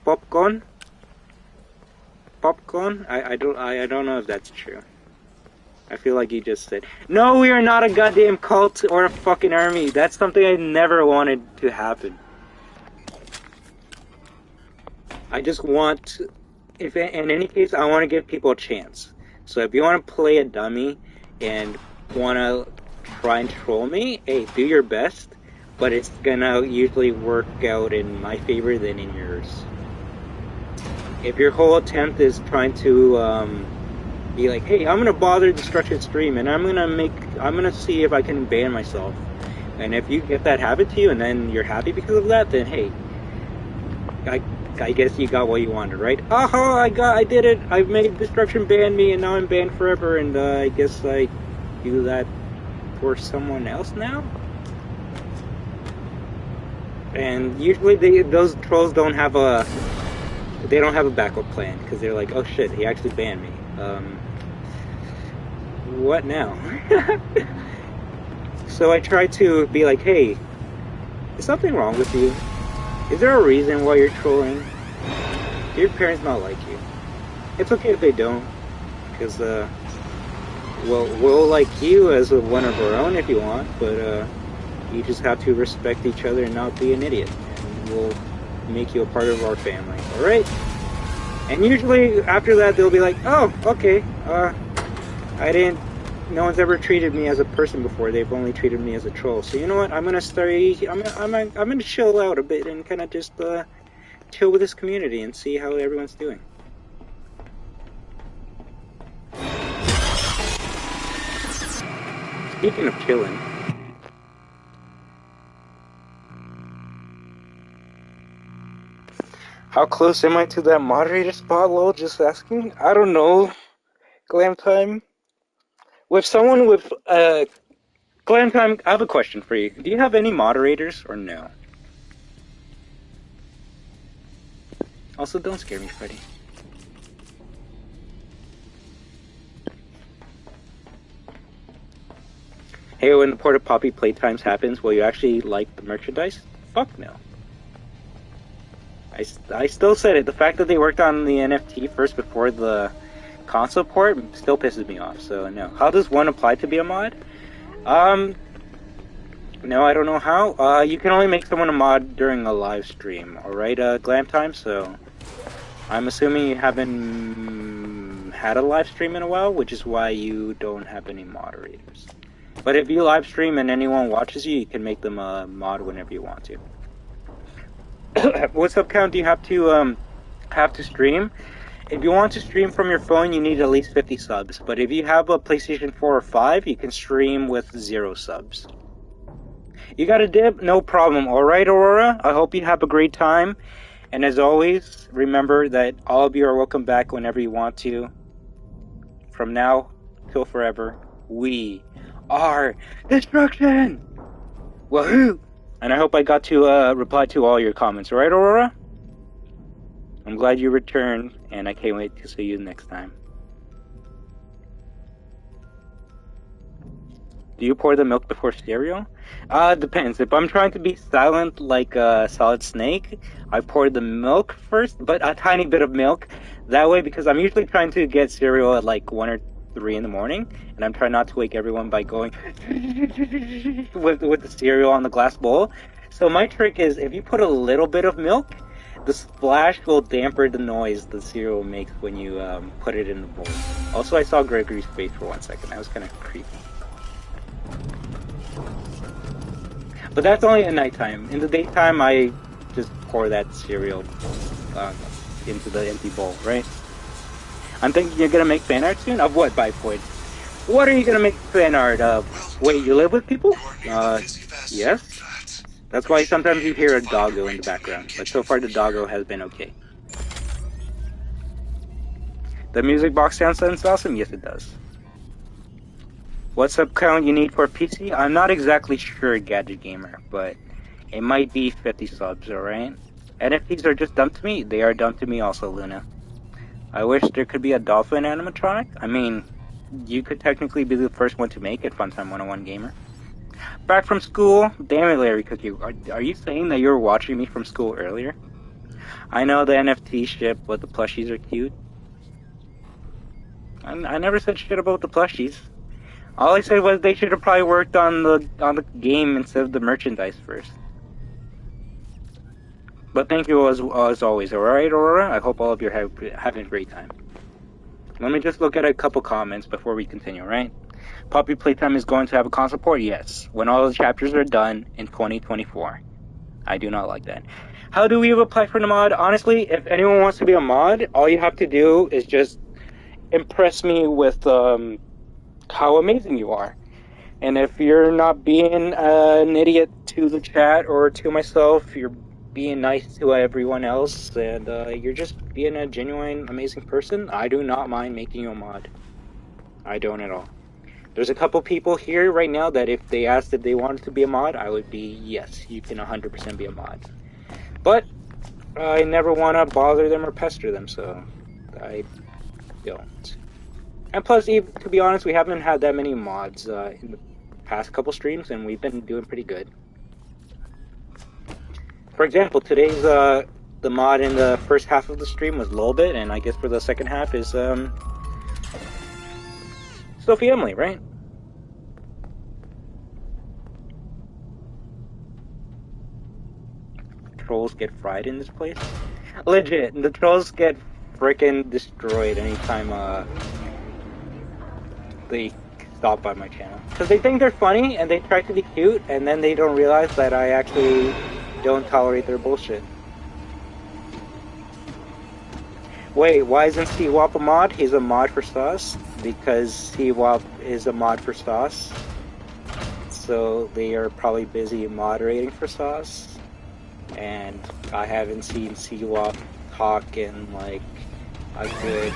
Popcorn? Popcorn? I don't know if that's true. I feel like you just said, no, we are not a goddamn cult or a fucking army. That's something I never wanted to happen. I just want, if in any case, I want to give people a chance. So if you want to play a dummy and want to try and troll me, hey, do your best. But it's gonna usually work out in my favor than in yours. If your whole attempt is trying to be like, hey, I'm gonna bother Destruction Stream and I'm gonna see if I can ban myself. And if you get that habit to you and then you're happy because of that, then hey, I guess you got what you wanted, right? Aha, I did it! I've made Destruction ban me and now I'm banned forever, and I guess I do that for someone else now? And usually those trolls don't have a backup plan, because they're like, oh shit, he actually banned me. What now? So I try to be like, hey, is something wrong with you? Is there a reason why you're trolling? Do your parents not like you? It's okay if they don't, because we'll like you as one of our own if you want, but you just have to respect each other and not be an idiot, and we'll make you a part of our family, alright? And usually after that they'll be like, oh, okay, no one's ever treated me as a person before, they've only treated me as a troll, so you know what, I'm gonna chill out a bit and kind of just chill with this community and see how everyone's doing. Speaking of chilling, how close am I to that moderator spot, lol? Just asking. I don't know. Glam time. With someone with Glam time, I have a question for you. Do you have any moderators or no? Also, don't scare me, Freddy. Hey, when the Porta Poppy playtimes happens, will you actually like the merchandise? Fuck no. I still said it. The fact that they worked on the NFT first before the console port still pisses me off. So no. How does one apply to be a mod? No, I don't know how. You can only make someone a mod during a live stream. All right, Glam Time. So I'm assuming you haven't had a live stream in a while, which is why you don't have any moderators. But if you live stream and anyone watches you, you can make them a mod whenever you want to. What sub count do you have to stream? If you want to stream from your phone, you need at least 50 subs. But if you have a PlayStation 4 or 5, you can stream with 0 subs. You got a dip? No problem. Alright, Aurora? I hope you have a great time. And as always, remember that all of you are welcome back whenever you want to. From now till forever, we are destruction! Wahoo! And I hope I got to reply to all your comments, right, Aurora? I'm glad you returned, and I can't wait to see you next time. Do you pour the milk before cereal? Depends. If I'm trying to be silent like a Solid Snake, I pour the milk first, but a tiny bit of milk. That way, because I'm usually trying to get cereal at like 1 or 3 in the morning, and I'm trying not to wake everyone by going with the cereal on the glass bowl. So my trick is, if you put a little bit of milk, the splash will dampen the noise the cereal makes when you put it in the bowl. Also, I saw Gregory's face for 1 second. That was kind of creepy. But that's only at nighttime. In the daytime, I just pour that cereal into the empty bowl, right? I'm thinking you're gonna make fan art soon? Of what, Bipoid? What are you gonna make fan art of? Wait, you live with people? Yes? That's why sometimes you hear a doggo in the background. But so far the doggo has been okay. The music box sounds awesome? Yes, it does. What sub count you need for a PC? I'm not exactly sure, Gadget Gamer, but it might be 50 subs, alright? NFTs are just dumb to me. They are dumb to me also, Luna. I wish there could be a dolphin animatronic. I mean, you could technically be the first one to make it, Funtime 101 Gamer. Back from school? Damn it, Larry Cookie. Are you saying that you were watching me from school earlier? I know the NFT ship, but the plushies are cute. I never said shit about the plushies. All I said was they should have probably worked on the game instead of the merchandise first. But thank you as always, alright, Aurora? I hope all of you are having a great time. Let me just look at a couple comments before we continue, right? Poppy Playtime is going to have a console port? Yes. When all the chapters are done in 2024. I do not like that. How do we apply for the mod? Honestly, if anyone wants to be a mod, all you have to do is just impress me with how amazing you are. And if you're not being an idiot to the chat or to myself, you're being nice to everyone else, and you're just being a genuine, amazing person, I do not mind making you a mod. I don't at all. There's a couple people here right now that if they asked if they wanted to be a mod, I would be, yes, you can 100% be a mod. But I never want to bother them or pester them, so I don't. And plus, to be honest, we haven't had that many mods in the past couple streams, and we've been doing pretty good. For example, today's the mod in the first half of the stream was Lolbit, and I guess for the second half is Sophie Emily, right? Trolls get fried in this place? Legit, the trolls get frickin' destroyed anytime they stop by my channel. Because they think they're funny, and they try to be cute, and then they don't realize that I actually don't tolerate their bullshit. Wait, why isn't C-Wop a mod? He's a mod for Sauce? Because C-Wop is a mod for Sauce. So they are probably busy moderating for Sauce. And I haven't seen C-Wop talk in like a good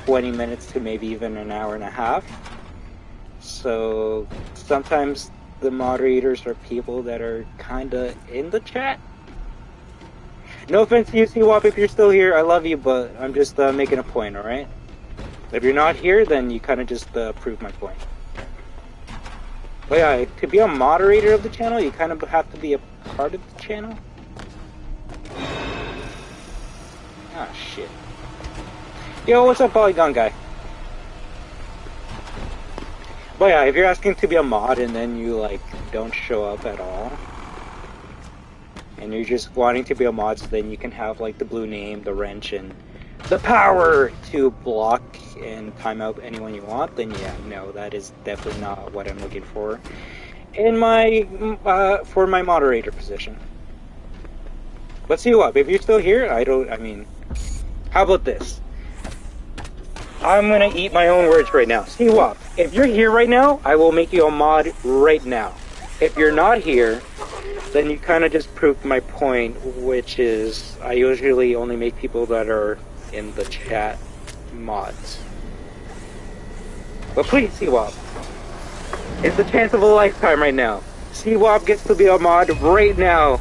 20 minutes to maybe even an hour and a half. So sometimes the moderators are people that are kinda in the chat. No offense to you, C-Wop, if you're still here, I love you, but I'm just making a point, alright? If you're not here, then you kinda just prove my point. But yeah, to be a moderator of the channel, you kind of have to be a part of the channel. Ah, shit. Yo, what's up, Polygon guy? But yeah, if you're asking to be a mod and then you, like, don't show up at all, and you're just wanting to be a mod so then you can have, like, the blue name, the wrench, and the power to block and time out anyone you want, then yeah, no, that is definitely not what I'm looking for in my, for my moderator position. But see what, if you're still here, I mean, how about this? I'm gonna eat my own words right now. See what? If you're here right now, I will make you a mod right now. If you're not here, then you kind of just proved my point, which is I usually only make people that are in the chat mods. But please, CWAP. It's the chance of a lifetime right now. CWAP gets to be a mod right now,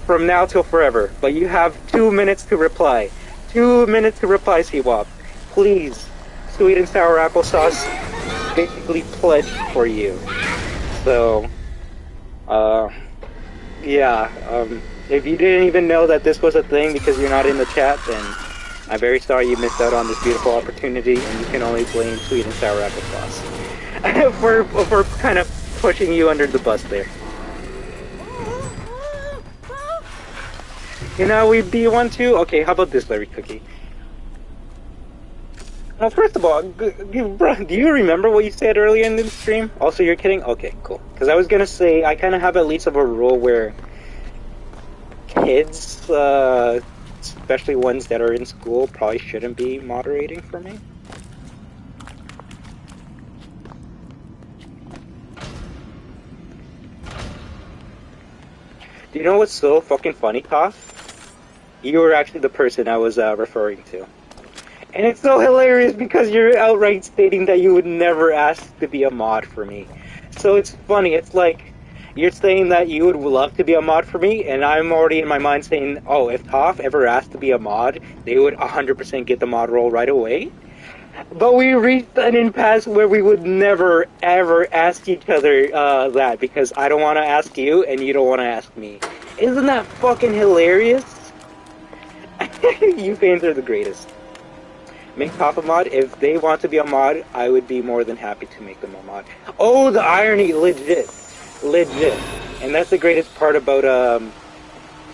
from now till forever. But you have 2 minutes to reply. 2 minutes to reply, CWAP. Please. Sweet and sour applesauce basically pledged for you. So, yeah, if you didn't even know that this was a thing because you're not in the chat, then I'm very sorry you missed out on this beautiful opportunity, and you can only blame Sweet and Sour Applesauce for kind of pushing you under the bus there. You know, do you want to? Okay, how about this, Larry Cookie? Well, first of all, bro, do you remember what you said earlier in the stream? Also, you're kidding? Okay, cool. Because I was going to say, I kind of have at least of a rule where kids, especially ones that are in school, probably shouldn't be moderating for me. Do you know what's so fucking funny, Koff? You were actually the person I was referring to. And it's so hilarious because you're outright stating that you would never ask to be a mod for me. So it's funny, it's like, you're saying that you would love to be a mod for me, and I'm already in my mind saying, oh, if Toph ever asked to be a mod, they would 100% get the mod role right away. But we reached an impasse where we would never, ever ask each other that, because I don't want to ask you, and you don't want to ask me. Isn't that fucking hilarious? You fans are the greatest. Make Toph a mod. If they want to be a mod, I would be more than happy to make them a mod. Oh, the irony, legit. Legit. And that's the greatest part about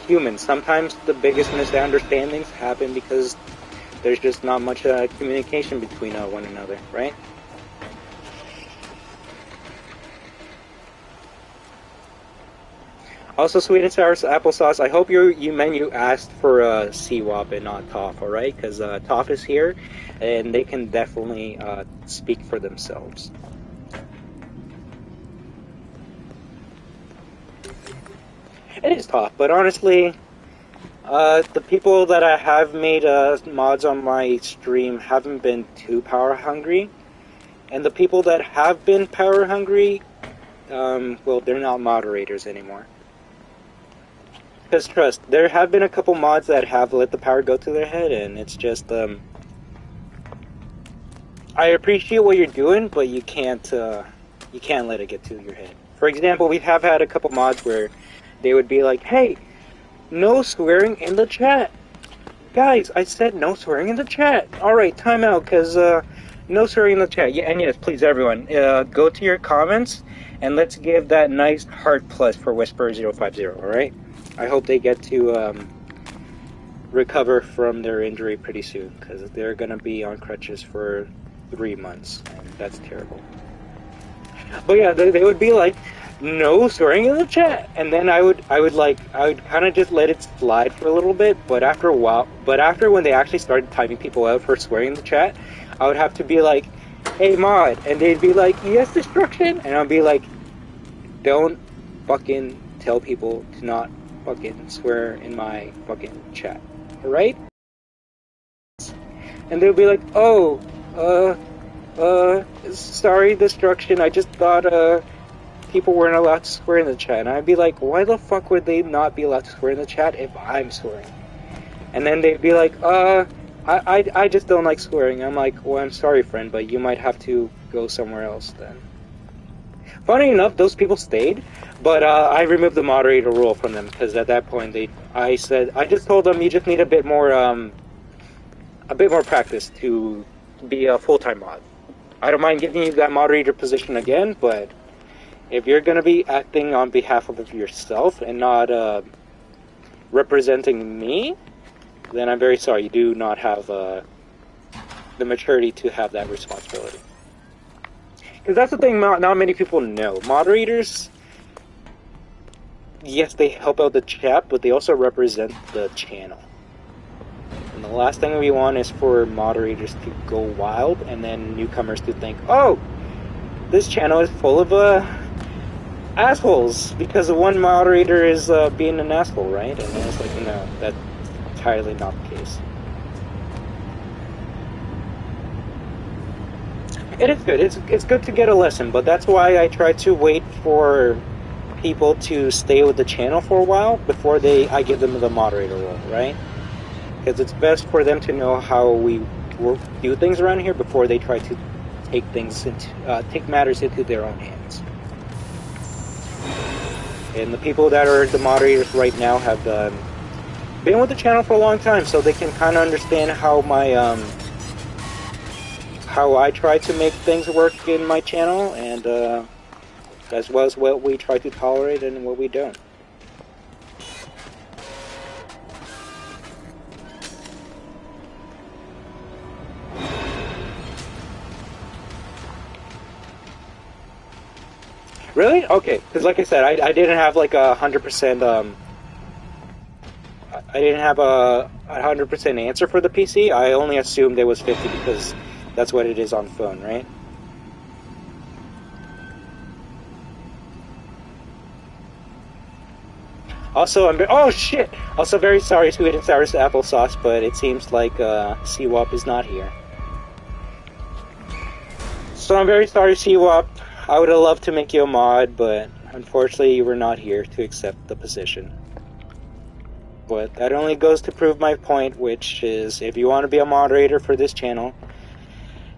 humans. Sometimes the biggest misunderstandings happen because there's just not much communication between one another, right? Also, Sweet and Sour Applesauce, I hope you menu asked for CWAP and not Toph, alright? Because Toph is here, and they can definitely speak for themselves. It is Toph, but honestly, the people that I have made mods on my stream haven't been too power hungry. And the people that have been power hungry, well, they're not moderators anymore. Because trust, there have been a couple mods that have let the power go to their head, and it's just, I appreciate what you're doing, but you can't let it get to your head. For example, we have had a couple mods where they would be like, hey, no swearing in the chat. Guys, I said no swearing in the chat. Alright, time out, because, no swearing in the chat. Yeah, and yes, please, everyone, go to your comments, and let's give that nice heart plus for Whisper050, alright? I hope they get to recover from their injury pretty soon, because they're going to be on crutches for 3 months, and that's terrible. But yeah, they would be like, no swearing in the chat, and then I would kind of just let it slide for a little bit, but after a while, when they actually started timing people out for swearing in the chat, I would have to be like, hey mod, and they'd be like, yes, destruction, and I'd be like, don't fucking tell people to not fucking swear in my fucking chat, alright? And they'll be like, oh, sorry, destruction, I just thought, people weren't allowed to swear in the chat. And I'd be like, why the fuck would they not be allowed to swear in the chat if I'm swearing? And then they'd be like, I just don't like swearing. I'm like, well, I'm sorry, friend, but you might have to go somewhere else then. Funny enough, those people stayed, but I removed the moderator rule from them, because at that point, I just told them you just need a bit more a bit more practice to be a full-time mod. I don't mind giving you that moderator position again, but if you're going to be acting on behalf of yourself and not representing me, then I'm very sorry. You do not have the maturity to have that responsibility. Because that's the thing not many people know. Moderators, yes, they help out the chat, but they also represent the channel. And the last thing we want is for moderators to go wild and then newcomers to think, oh, this channel is full of assholes because the one moderator is being an asshole, right? And then it's like, no, that's entirely not the case. It is good. It's good to get a lesson, but that's why I try to wait for people to stay with the channel for a while before I give them the moderator role, right? Because it's best for them to know how we do things around here before they try to take matters into their own hands. And the people that are the moderators right now have been with the channel for a long time, so they can kind of understand how how I try to make things work in my channel, and as well as what we try to tolerate and what we don't. Really? Okay, because like I said, I didn't have like 100%. I didn't have a 100% answer for the PC. I only assumed it was 50 because that's what it is on phone, right? Also, oh shit! Also, very sorry, sweet and sour applesauce, but it seems like CWAP is not here. So I'm very sorry, CWAP. I would have loved to make you a mod, but unfortunately you were not here to accept the position. But that only goes to prove my point, which is if you want to be a moderator for this channel,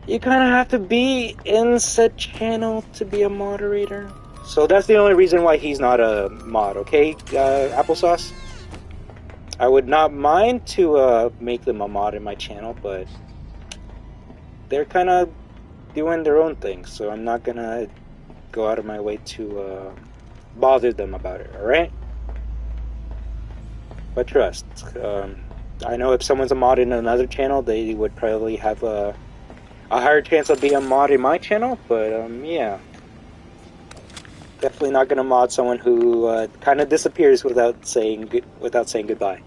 you kind of have to be in said channel to be a moderator. So that's the only reason why he's not a mod, okay, Applesauce? I would not mind to make them a mod in my channel, but they're kind of doing their own thing, so I'm not gonna go out of my way to bother them about it, alright? But trust, I know if someone's a mod in another channel, they would probably have a higher chance of being a mod in my channel, but yeah. Definitely not gonna mod someone who kind of disappears without saying goodbye.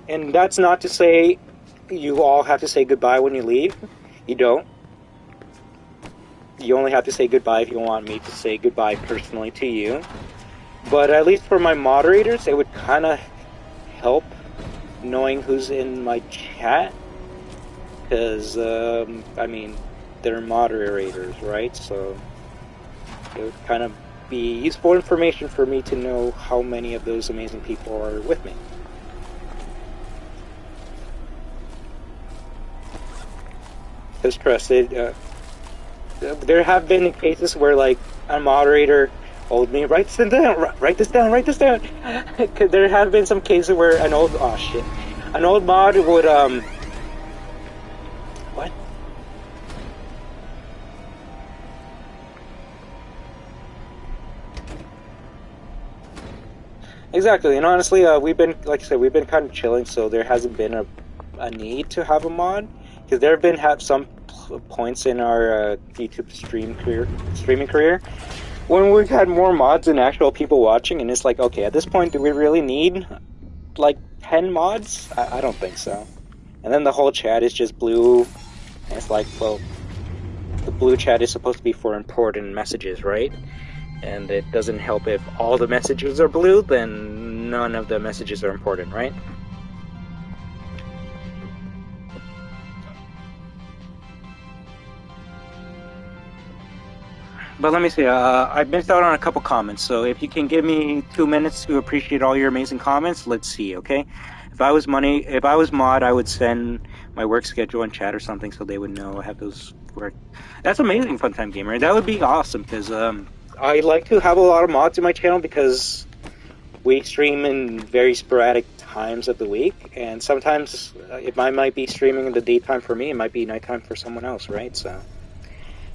And that's not to say you all have to say goodbye when you leave. You don't. You only have to say goodbye if you want me to say goodbye personally to you. But at least for my moderators, it would kind of help knowing who's in my chat. Because, I mean, they're moderators, right? So it would kind of be useful information for me to know how many of those amazing people are with me. Because trust it, there have been cases where like a moderator told me, write this down. There have been some cases where an old mod would what? Exactly, and honestly, we've been, like I said, we've been kind of chilling, so there hasn't been a need to have a mod, because there have been some points in our YouTube streaming career when we've had more mods than actual people watching, and it's like, okay, at this point, do we really need like 10 mods? I don't think so. And then the whole chat is just blue, and it's like, well, the blue chat is supposed to be for important messages, right? And it doesn't help if all the messages are blue, then none of the messages are important, right? But let me see, I missed out on a couple comments, so if you can give me 2 minutes to appreciate all your amazing comments, let's see, okay? If I was mod, I would send my work schedule in chat or something so they would know I have those work. That's amazing, Funtime Gamer. That would be awesome, because I like to have a lot of mods in my channel because we stream in very sporadic times of the week, and sometimes I might be streaming in the daytime for me, it might be nighttime for someone else, right? So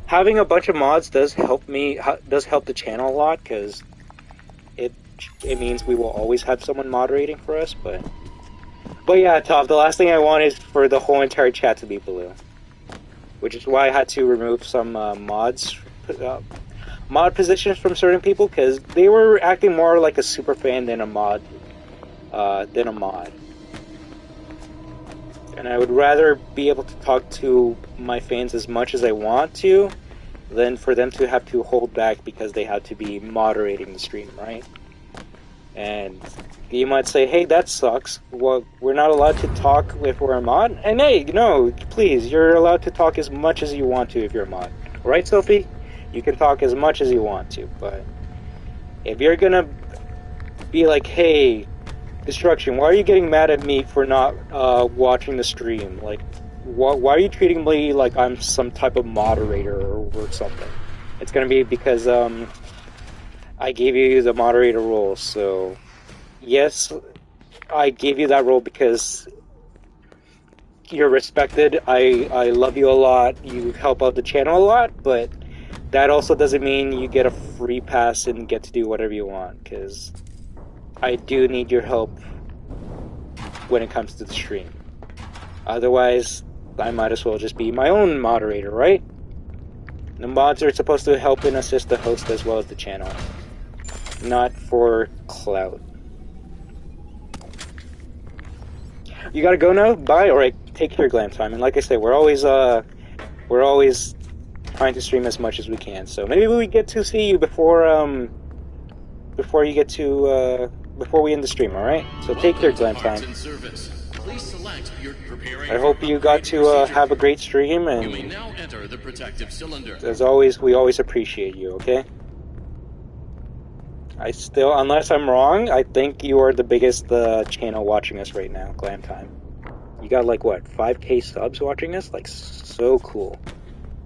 having a bunch of mods does help the channel a lot, because it means we will always have someone moderating for us. But yeah, Top, the last thing I want is for the whole entire chat to be blue, which is why I had to remove some mod positions from certain people, because they were acting more like a super fan than a mod. And I would rather be able to talk to my fans as much as I want to, than for them to have to hold back because they have to be moderating the stream, right? And you might say, hey, that sucks. Well, we're not allowed to talk if we're a mod? And hey, no, please, you're allowed to talk as much as you want to if you're a mod. Right, Sophie? You can talk as much as you want to, but if you're gonna be like, hey, Destruction, why are you getting mad at me for not watching the stream? Like, why are you treating me like I'm some type of moderator or something? It's gonna be because I gave you the moderator role. So yes, I gave you that role because you're respected. I love you a lot. You help out the channel a lot, but that also doesn't mean you get a free pass and get to do whatever you want, because I do need your help when it comes to the stream. Otherwise, I might as well just be my own moderator, right? The mods are supposed to help and assist the host as well as the channel, not for clout. You gotta go now? Bye? Alright, take care, Glam Time. And like I said, we're always trying to stream as much as we can. So maybe we get to see you before we end the stream, alright? So take care, Glam Time. I hope you got to have a great stream, and you may now enter the protective cylinder. As always, we always appreciate you, okay? Unless I'm wrong, I think you are the biggest channel watching us right now, Glam Time. You got like, what, 5K subs watching us? Like, so cool.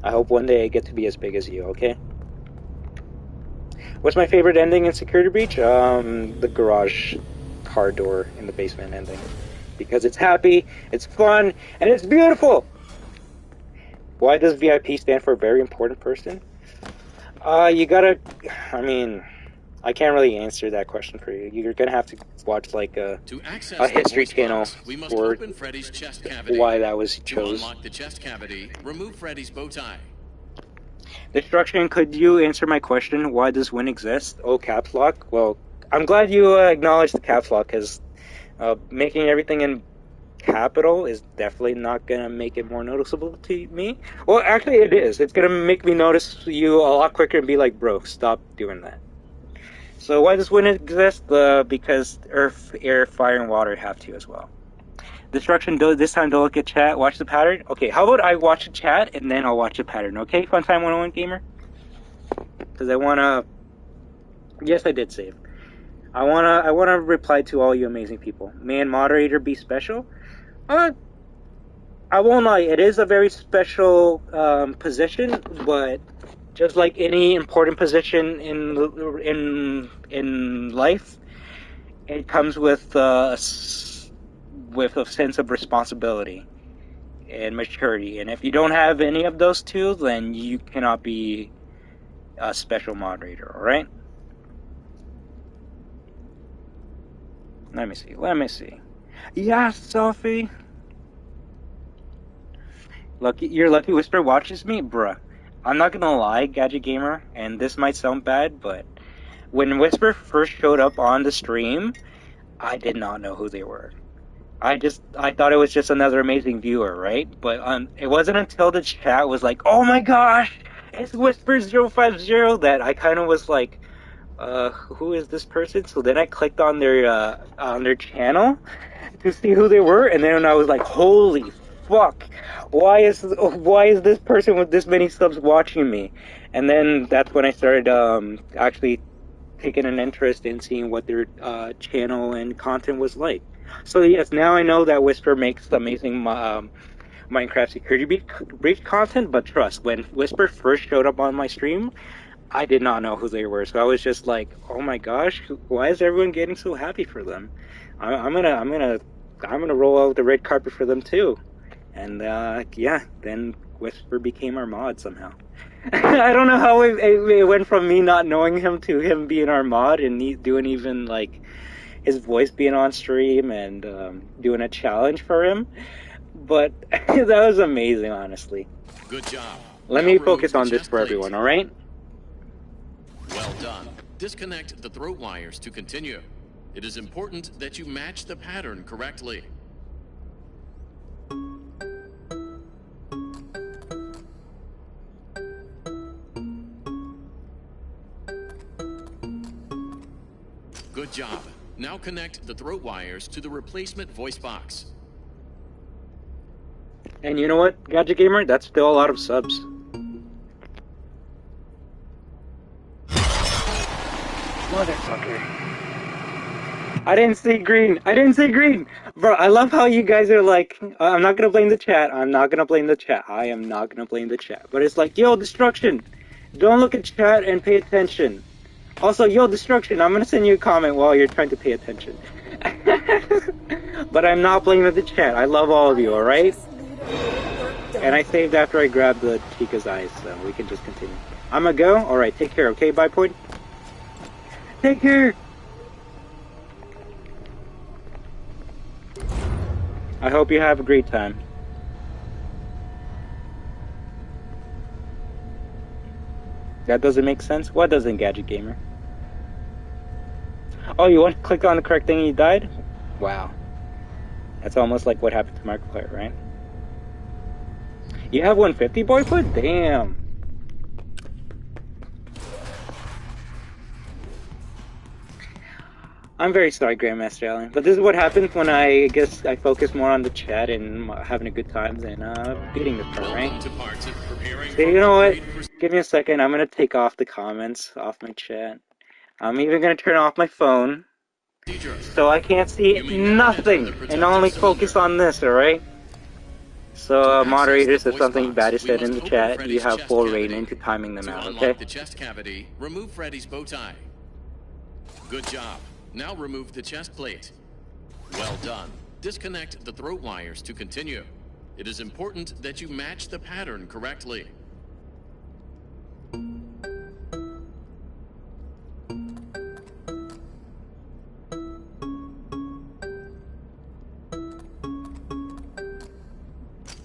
I hope one day I get to be as big as you, okay? What's my favorite ending in Security Breach? The garage car door in the basement ending. Because it's happy, it's fun, and it's beautiful! Why does VIP stand for very important person? You gotta... I mean... I can't really answer that question for you. You're gonna have to watch like a history channel for why that was chosen. To unlock the chest cavity, remove Freddy's bow tie. Destruction, could you answer my question? Why does Win exist? Oh, caps lock? Well, I'm glad you acknowledged the caps lock, because making everything in capital is definitely not gonna make it more noticeable to me. Well, actually it is. It's gonna make me notice you a lot quicker and be like, bro, stop doing that. So why does Win exist? Because Earth, Air, Fire, and Water have to as well. Destruction, this time don't look at chat, watch the pattern. Okay, how about I watch the chat and then I'll watch the pattern, okay? Fun Time 101 Gamer? Because I wanna... Yes, I did save. I wanna reply to all you amazing people. Man, moderator be special? I won't lie, it is a very special position, but... Just like any important position in life, it comes with a sense of responsibility and maturity. And if you don't have any of those two, then you cannot be a special moderator. All right? Let me see. Yeah, Sophie. Your Lucky Whisper watches me, bruh. I'm not gonna lie, Gadget Gamer, and this might sound bad, but when Whisper first showed up on the stream, I did not know who they were. I thought it was just another amazing viewer, right? But it wasn't until the chat was like, oh my gosh, it's Whisper050, that I kind of was like, who is this person? So then I clicked on their channel to see who they were, and then I was like, holy fuck, why is this person with this many subs watching me? And then that's when I started actually taking an interest in seeing what their channel and content was like. So yes, now I know that Whisper makes amazing Minecraft Security Breach content, but trust, when Whisper first showed up on my stream, I did not know who they were, so I was just like, "Oh my gosh, why is everyone getting so happy for them? I'm gonna roll out the red carpet for them too." And yeah, then Whisper became our mod somehow. I don't know how it went from me not knowing him to him being our mod and doing even like his voice being on stream and doing a challenge for him. But that was amazing, honestly. Good job. Let me focus on this for everyone, alright? Well done. Disconnect the throat wires to continue. It is important that you match the pattern correctly. Good job. Now connect the throat wires to the replacement voice box. And you know what, Gadget Gamer? That's still a lot of subs. Motherfucker. I didn't see green. I didn't see green. Bro, I love how you guys are like, I'm not gonna blame the chat. I'm not gonna blame the chat. I am not gonna blame the chat. But it's like, yo, Destruction. Don't look at chat and pay attention. Also, yo, Destruction, I'm gonna send you a comment while you're trying to pay attention. But I'm not blaming the chat. I love all of you, alright? And I saved after I grabbed the Chica's eyes, so we can just continue. I'm gonna go? Alright, take care, okay, bye, Point? Take care! I hope you have a great time. That doesn't make sense? What doesn't, Gadget Gamer? Oh, you want to click on the correct thing and you died? Wow. That's almost like what happened to Markiplier, right? You have 150, Boyfoot? Damn. I'm very sorry, Grandmaster Allen, but this is what happens when I guess I focus more on the chat and having a good time than beating this part, right? So you know what? Give me a second. I'm gonna take off the comments off my chat. I'm even gonna turn off my phone so I can't see nothing and only focus on this. All right? So moderators, if something bad is said in the chat, you have full reign into timing them out. Okay? The chest cavity, remove Freddy's bow tie. Good job. Now remove the chest plate. Well done. Disconnect the throat wires to continue. It is important that you match the pattern correctly.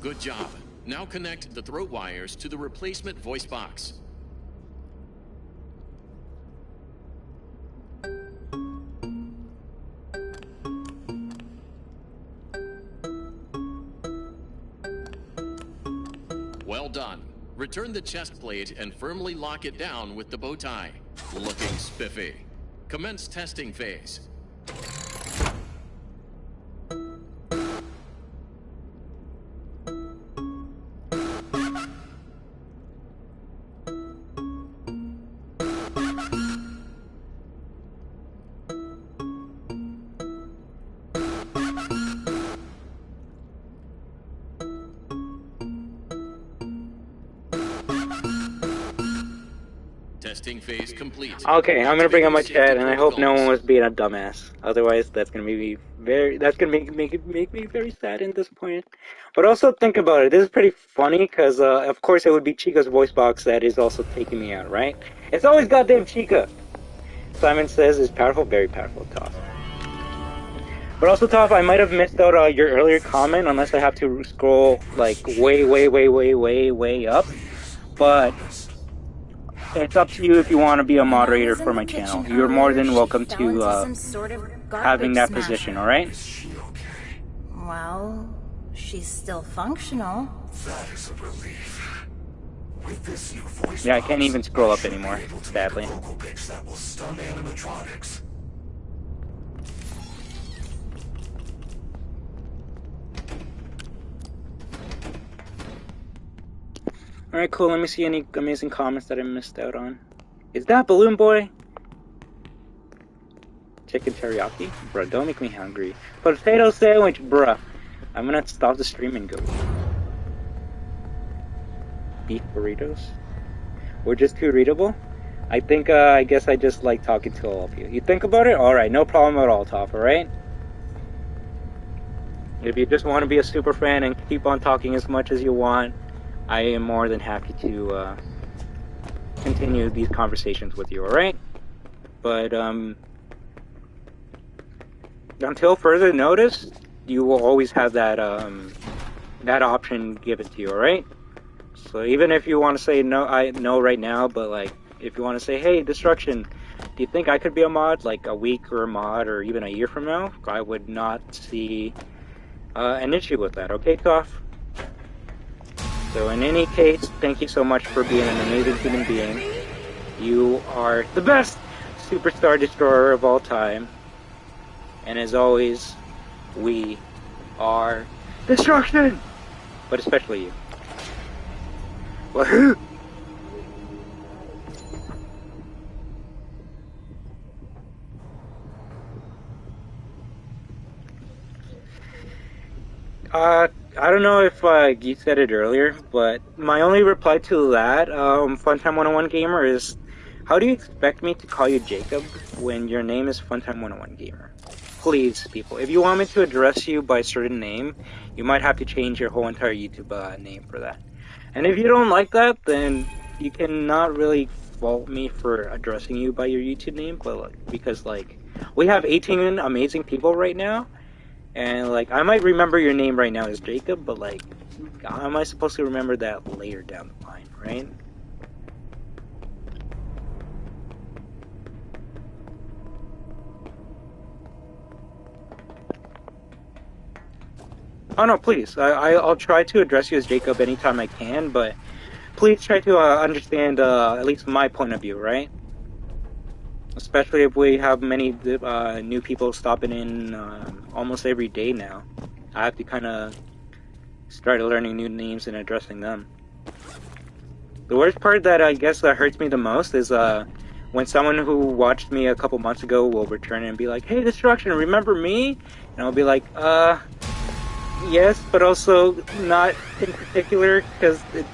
Good job. Now connect the throat wires to the replacement voice box. Well done. Return the chest plate and firmly lock it down with the bow tie. Looking spiffy. Commence testing phase. Testing phase complete. Okay, I'm gonna bring up my chat, and I hope no one was being a dumbass. Otherwise, that's gonna make me very sad and disappointed. But also think about it. This is pretty funny because, of course, it would be Chica's voice box that is also taking me out, right? It's always goddamn Chica. Simon says is powerful, very powerful, Toph. But also, Toph, I might have missed out your earlier comment unless I have to scroll like way up. But it's up to you if you want to be a moderator for my channel. You're more than welcome to having that position, alright? Well, she's still functional. That is a relief. With this new voice yeah, I can't even scroll up anymore, sadly. that will stun animatronics. Alright, cool. Let me see any amazing comments that I missed out on. Is that Balloon Boy? Chicken teriyaki? Bruh, don't make me hungry. Potato sandwich, bruh. I'm gonna stop the stream and go. Beef burritos? We're just too readable? I think, I guess I just like talking to all of you. You think about it? Alright, no problem at all, Toph, alright? If you just want to be a super fan and keep on talking as much as you want, I am more than happy to, continue these conversations with you, alright? But, until further notice, you will always have that, that option given to you, alright? So even if you want to say no, I know right now, but like, if you want to say, hey, Destruction, do you think I could be a mod, like a week or a mod, or even a year from now? I would not see an issue with that, okay, Toph? So in any case, thank you so much for being an amazing human being. You are the best superstar destroyer of all time. And as always, we are Destruction! But especially you. WAHOO! I don't know if you said it earlier, but my only reply to that, Funtime 101 Gamer, is how do you expect me to call you Jacob when your name is Funtime 101 Gamer? Please, people, if you want me to address you by a certain name, you might have to change your whole entire YouTube name for that. And if you don't like that, then you cannot really fault me for addressing you by your YouTube name, but like, because like, we have 18 amazing people right now, and like, I might remember your name right now as Jacob, but like, how am I supposed to remember that later down the line, right? Oh no, please, I'll try to address you as Jacob anytime I can, but please try to understand at least my point of view, right? Especially if we have many new people stopping in almost every day now. I have to kind of start learning new names and addressing them. The worst part that I guess that hurts me the most is when someone who watched me a couple months ago will return and be like, hey, Destruction, remember me? And I'll be like, yes, but also not in particular, because it's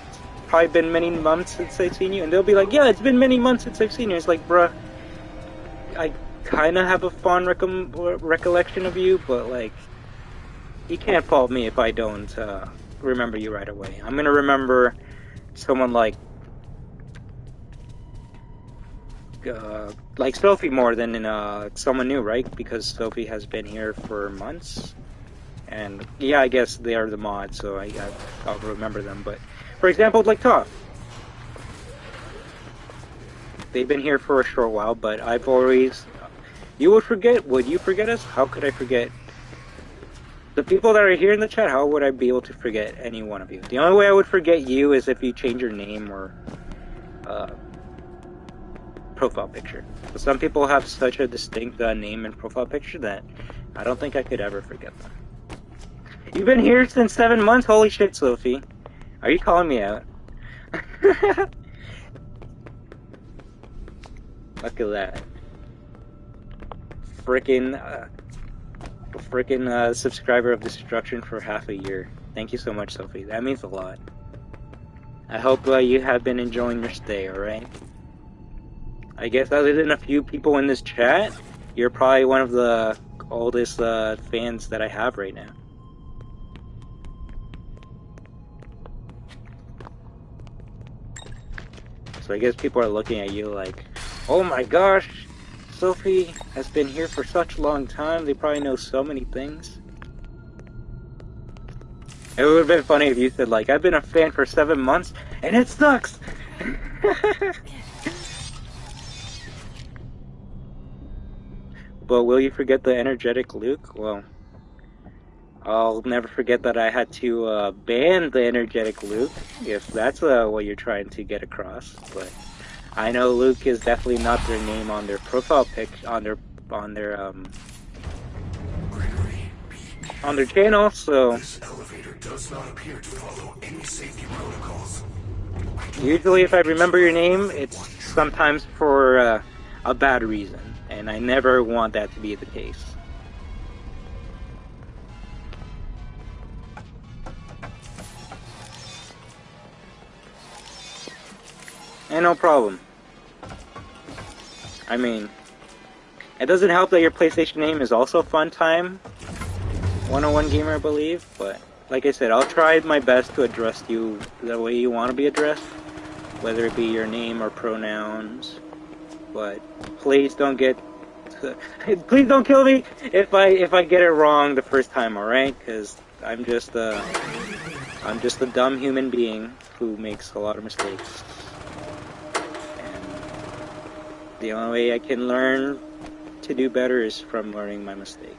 probably been many months since I've seen you. And they'll be like, yeah, it's been many months since I've seen you. It's like, bruh, I kind of have a fond recollection of you, but like, you can't fault me if I don't remember you right away. I'm gonna remember someone like Sophie more than someone new, right? Because Sophie has been here for months. And yeah, I guess they are the mods, so I'll remember them. But for example, like Toph, they've been here for a short while, but I've always... You would forget? Would you forget us? How could I forget? The people that are here in the chat, how would I be able to forget any one of you? The only way I would forget you is if you change your name or profile picture. But some people have such a distinct name and profile picture that I don't think I could ever forget them. You've been here since 7 months? Holy shit, Sophie. Are you calling me out? Look at that. Frickin' subscriber of Destruction for half a year. Thank you so much, Sophie. That means a lot. I hope you have been enjoying your stay, alright? I guess other than a few people in this chat, you're probably one of the oldest fans that I have right now. So I guess people are looking at you like, oh my gosh, Sophie has been here for such a long time, they probably know so many things. It would have been funny if you said like, I've been a fan for 7 months, and it sucks! But will you forget the energetic Luke? Well, I'll never forget that I had to ban the energetic Luke, if that's what you're trying to get across. But I know Luke is definitely not their name on their profile pic, on their channel. So This elevator does not appear to follow any safety protocols. Usually, if I remember your name, it's sometimes for a bad reason, and I never want that to be the case. And no problem. I mean, it doesn't help that your PlayStation name is also Funtime 101 Gamer, I believe, but like I said, I'll try my best to address you the way you want to be addressed, whether it be your name or pronouns, but please don't get... please don't kill me if I get it wrong the first time, alright? Because I'm just a dumb human being who makes a lot of mistakes. And the only way I can learn to do better is from learning my mistake.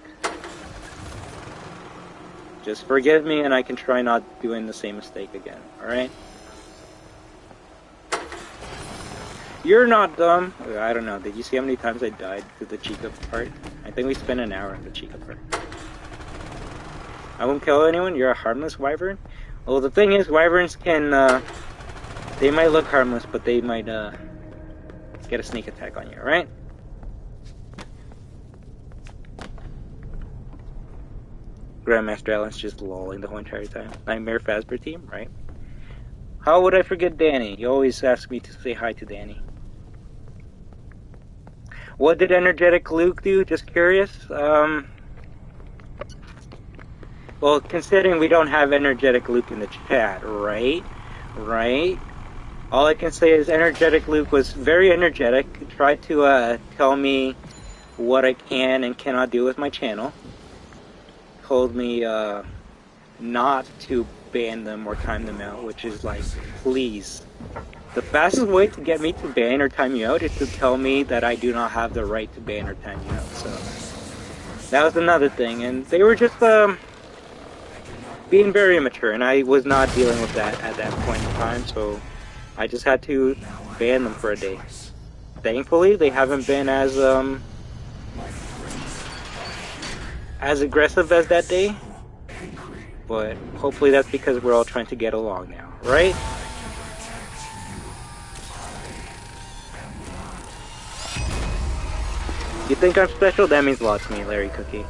Just forgive me and I can try not doing the same mistake again, alright? You're not dumb. I don't know, did you see how many times I died to the Chica part? I think we spent an hour on the Chica part. I won't kill anyone, you're a harmless wyvern? Well, the thing is, wyverns can, they might look harmless, but they might, get a sneak attack on you, alright? Grandmaster Allen's just lolling the whole entire time. Nightmare Fazbear team, right? How would I forget Danny? You always ask me to say hi to Danny. What did Energetic Luke do? Just curious. Well, considering we don't have Energetic Luke in the chat, right? Right? All I can say is Energetic Luke was very energetic. Tried to tell me what I can and cannot do with my channel. Told me not to ban them or time them out, which is like, please. The fastest way to get me to ban or time you out is to tell me that I do not have the right to ban or time you out. So that was another thing, and they were just being very immature, and I was not dealing with that at that point in time, so I just had to ban them for a day. Thankfully, they haven't been as aggressive as that day, but hopefully that's because we're all trying to get along now, right? You think I'm special? That means a lot to me, Larry Cookie.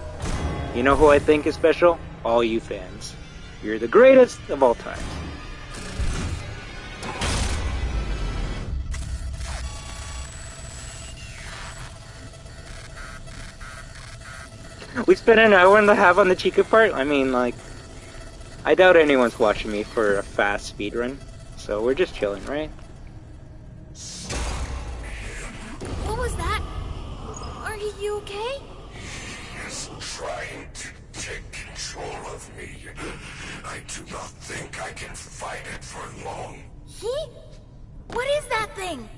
You know who I think is special? All you fans. You're the greatest of all time. We spent an hour and a half on the Chica part. I mean, like, I doubt anyone's watching me for a fast speedrun. So we're just chilling, right? What was that? Are you okay? He is trying to take control of me. I do not think I can fight it for long. He? What is that thing?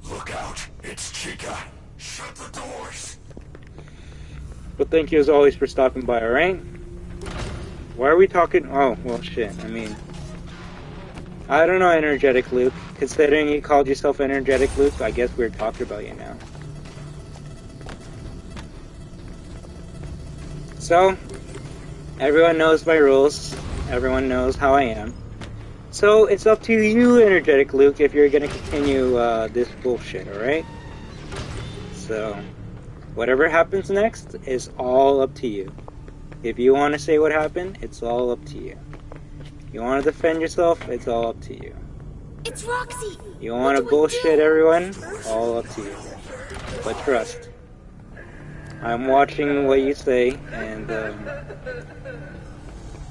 Look out, it's Chica. Shut the doors. But thank you as always for stopping by, alright? Why are we talking? Oh, well shit, I mean, I don't know, Energetic Luke. Considering you called yourself Energetic Luke, I guess we're talking about you now. So, everyone knows my rules. Everyone knows how I am. So, it's up to you, Energetic Luke, if you're gonna continue this bullshit, alright? So, whatever happens next is all up to you. If you want to say what happened, it's all up to you. You want to defend yourself, it's all up to you. It's Roxy! You want to bullshit everyone, all up to you. But trust, I'm watching what you say, and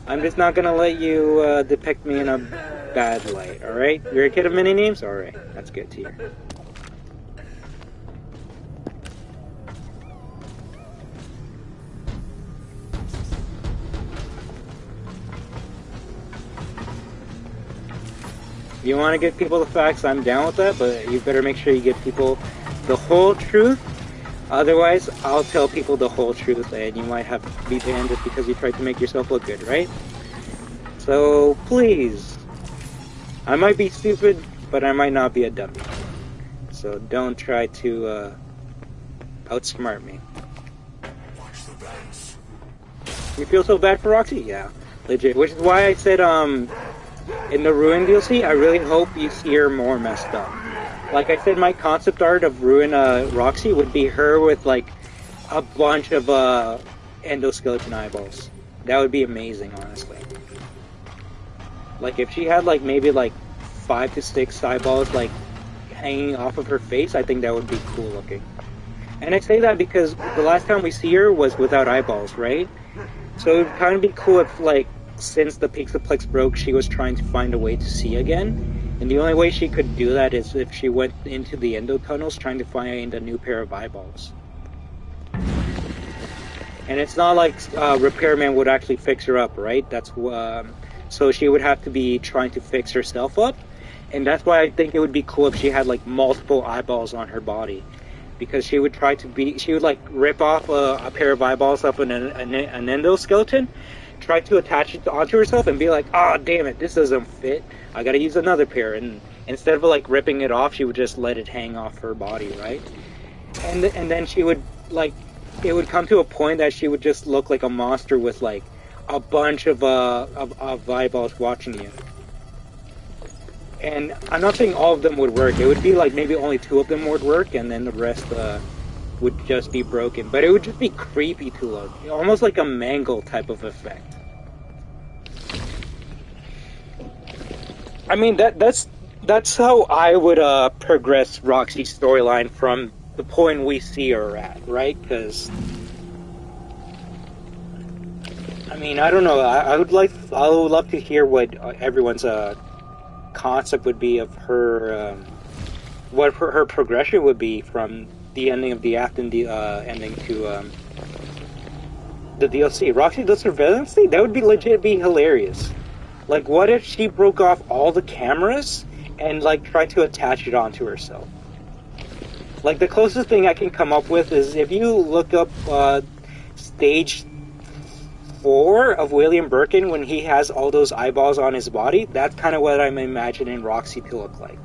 I'm just not gonna let you depict me in a bad light, alright? You're a kid of many names? Alright, that's good to hear. If you want to give people the facts, I'm down with that, but you better make sure you give people the whole truth. Otherwise, I'll tell people the whole truth, and you might have to be banned just because you tried to make yourself look good, right? So, please. I might be stupid, but I might not be a dummy. So don't try to outsmart me. Watch the vents. You feel so bad for Roxy? Yeah, legit. Which is why I said, in the Ruin DLC, I really hope you see her more messed up. Like I said, my concept art of Ruin Roxy would be her with like a bunch of endoskeleton eyeballs. That would be amazing, honestly. Like if she had like maybe like 5 to 6 eyeballs like hanging off of her face, I think that would be cool looking. And I say that because the last time we see her was without eyeballs, right? So it would kind of be cool if, like, since the Pixelplex broke, she was trying to find a way to see again. And the only way she could do that is if she went into the endo tunnels trying to find a new pair of eyeballs. And it's not like Repairman would actually fix her up, right? So she would have to be trying to fix herself up. And that's why I think it would be cool if she had, like, multiple eyeballs on her body. Because she would like rip off a pair of eyeballs up in an endoskeleton, try to attach it onto herself, and be like, "Ah, damn it, this doesn't fit. I gotta use another pair." And instead of like ripping it off, she would just let it hang off her body, right? And then she would like, it would come to a point that she would just look like a monster with like a bunch of eyeballs watching you. And I'm not saying all of them would work. It would be like maybe only 2 of them would work, and then the rest would just be broken. But it would just be creepy to look, almost like a mangle type of effect. I mean, that's how I would progress Roxy's storyline from the point we see her at, right? Because I mean, I don't know. I would love to hear what everyone's concept would be of her, what her progression would be from the ending of the act and the ending to the DLC. Roxy the Surveillance thing? That would be hilarious. Like, what if she broke off all the cameras and like tried to attach it onto herself? Like, the closest thing I can come up with is if you look up stage 4 of William Birkin when he has all those eyeballs on his body. That's kind of what I'm imagining Roxy to look like.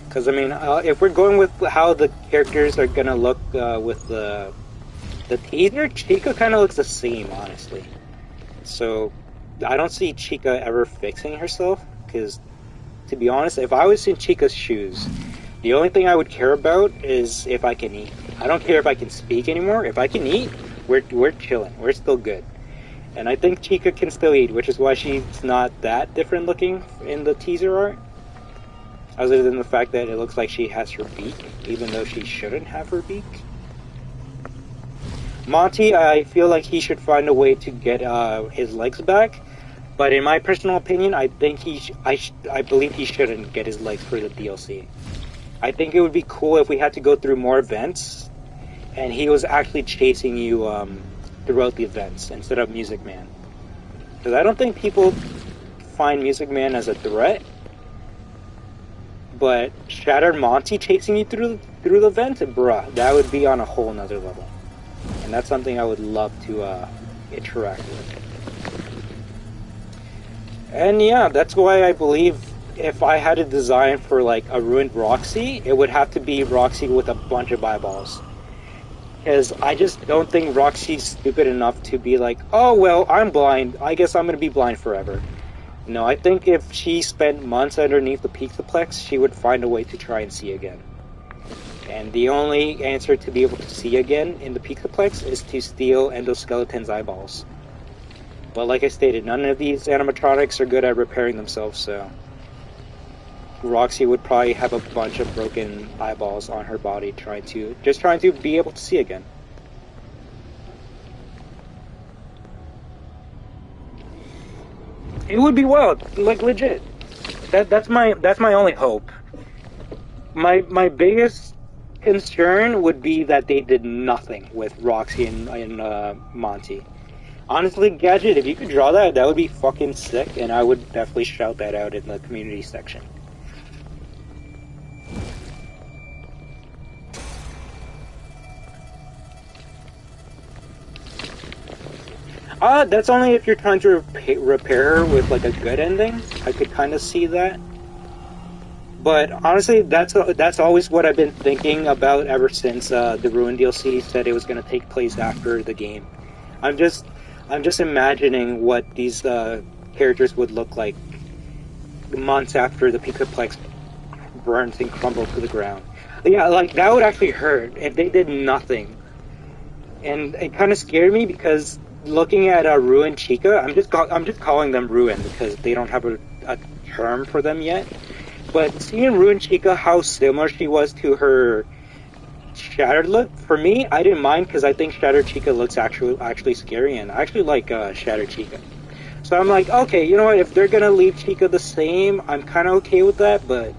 Because I mean, if we're going with how the characters are gonna look with the teaser, Chica kind of looks the same, honestly. So I don't see Chica ever fixing herself. Because to be honest, if I was in Chica's shoes, the only thing I would care about is if I can eat. I don't care if I can speak anymore. If I can eat, we're chilling. We're still good. And I think Chica can still eat, which is why she's not that different looking in the teaser art. Other than the fact that it looks like she has her beak, even though she shouldn't have her beak. Monty, I feel like he should find a way to get his legs back. But in my personal opinion, I think I believe he shouldn't get his legs for the DLC. I think it would be cool if we had to go through more events, and he was actually chasing you throughout the events instead of Music Man. Because I don't think people find Music Man as a threat, but Shattered Monty chasing you through the events, bruh, that would be on a whole nother level. And that's something I would love to interact with. And yeah, that's why I believe if I had a design for like a ruined Roxy, it would have to be Roxy with a bunch of eyeballs. Because I just don't think Roxy's stupid enough to be like, oh well, I'm blind, I guess I'm gonna be blind forever. No, I think if she spent months underneath the Pixelplex, she would find a way to try and see again. And the only answer to be able to see again in the Pixelplex is to steal Endoskeleton's eyeballs. But like I stated, none of these animatronics are good at repairing themselves, so Roxy would probably have a bunch of broken eyeballs on her body trying to be able to see again. It would be wild, like legit. That's my only hope. My biggest concern would be that they did nothing with Roxy and Monty. Honestly, Gadget, if you could draw that, that would be fucking sick, and I would definitely shout that out in the community section. That's only if you're trying to repair her with like a good ending. I could kind of see that. But honestly, that's always what I've been thinking about ever since the Ruin DLC said it was going to take place after the game. I'm just imagining what these characters would look like months after the Pixelplex burns and crumbles to the ground. Yeah, like that would actually hurt if they did nothing. And it kind of scared me because looking at Ruin Chica, I'm just calling them Ruin because they don't have a term for them yet. But seeing Ruin Chica, how similar she was to her Shattered look, for me, I didn't mind because I think Shattered Chica looks actually scary, and I actually like Shattered Chica. So I'm like, okay, you know what? If they're gonna leave Chica the same, I'm kind of okay with that. But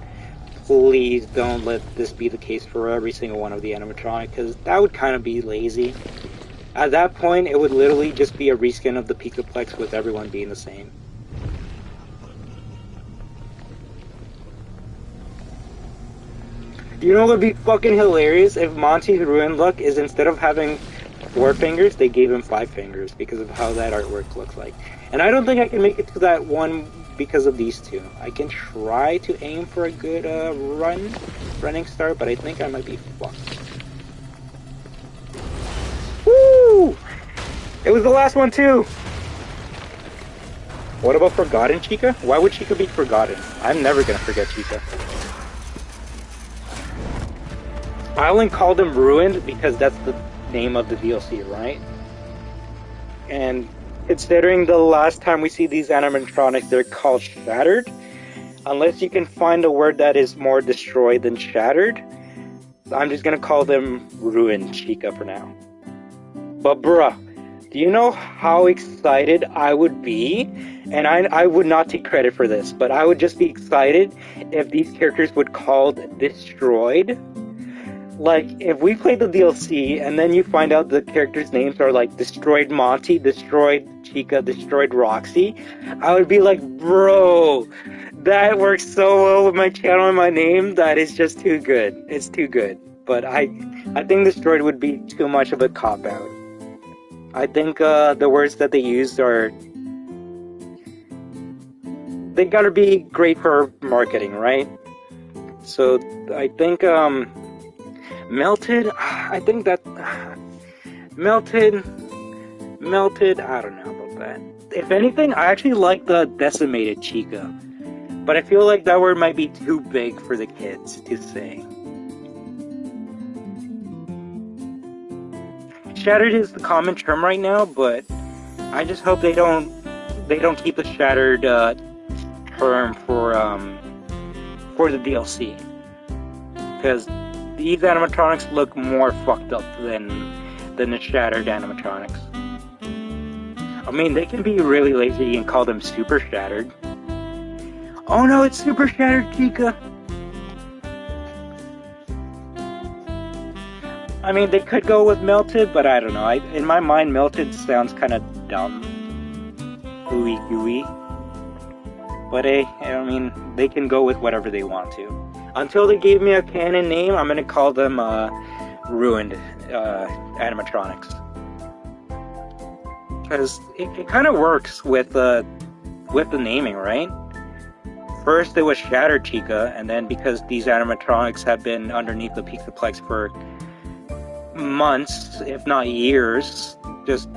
please don't let this be the case for every single one of the animatronic, because that would kind of be lazy. At that point, it would literally just be a reskin of the Plex with everyone being the same. You know what would be fucking hilarious? If Monty's Ruin look is instead of having 4 fingers, they gave him 5 fingers because of how that artwork looks like. And I don't think I can make it to that one because of these two. I can try to aim for a good running start, but I think I might be fucked. Woo! It was the last one too! What about Forgotten Chica? Why would Chica be forgotten? I'm never gonna forget Chica. I only called them Ruined because that's the name of the DLC, right? And considering the last time we see these animatronics, they're called Shattered. Unless you can find a word that is more destroyed than Shattered, I'm just gonna call them Ruined Chica for now. But bruh, do you know how excited I would be? And I would not take credit for this, but I would just be excited if these characters would called Destroyed. Like, if we played the DLC and then you find out the characters' names are like Destroyed Monty, Destroyed Chica, Destroyed Roxy, I would be like, bro, that works so well with my channel and my name that is just too good. It's too good. But I think Destroyed would be too much of a cop-out. I think the words that they used are... They gotta be great for marketing, right? So, I think, Melted, I think that... Melted, I don't know about that. If anything, I actually like the Decimated Chica. But I feel like that word might be too big for the kids to say. Shattered is the common term right now, but I just hope they don't keep the Shattered term for the DLC. Because these animatronics look more fucked up than the Shattered animatronics. I mean, they can be really lazy and call them Super Shattered. Oh no, it's Super Shattered Chica! I mean, they could go with Melted, but I don't know. In my mind, Melted sounds kind of dumb. Ooey gooey. But hey, I mean, they can go with whatever they want to. Until they gave me a canon name, I'm gonna call them Ruined animatronics. Because it kind of works with the naming, right? First it was Shattered Chica, and then because these animatronics have been underneath the Plex for months, if not years, just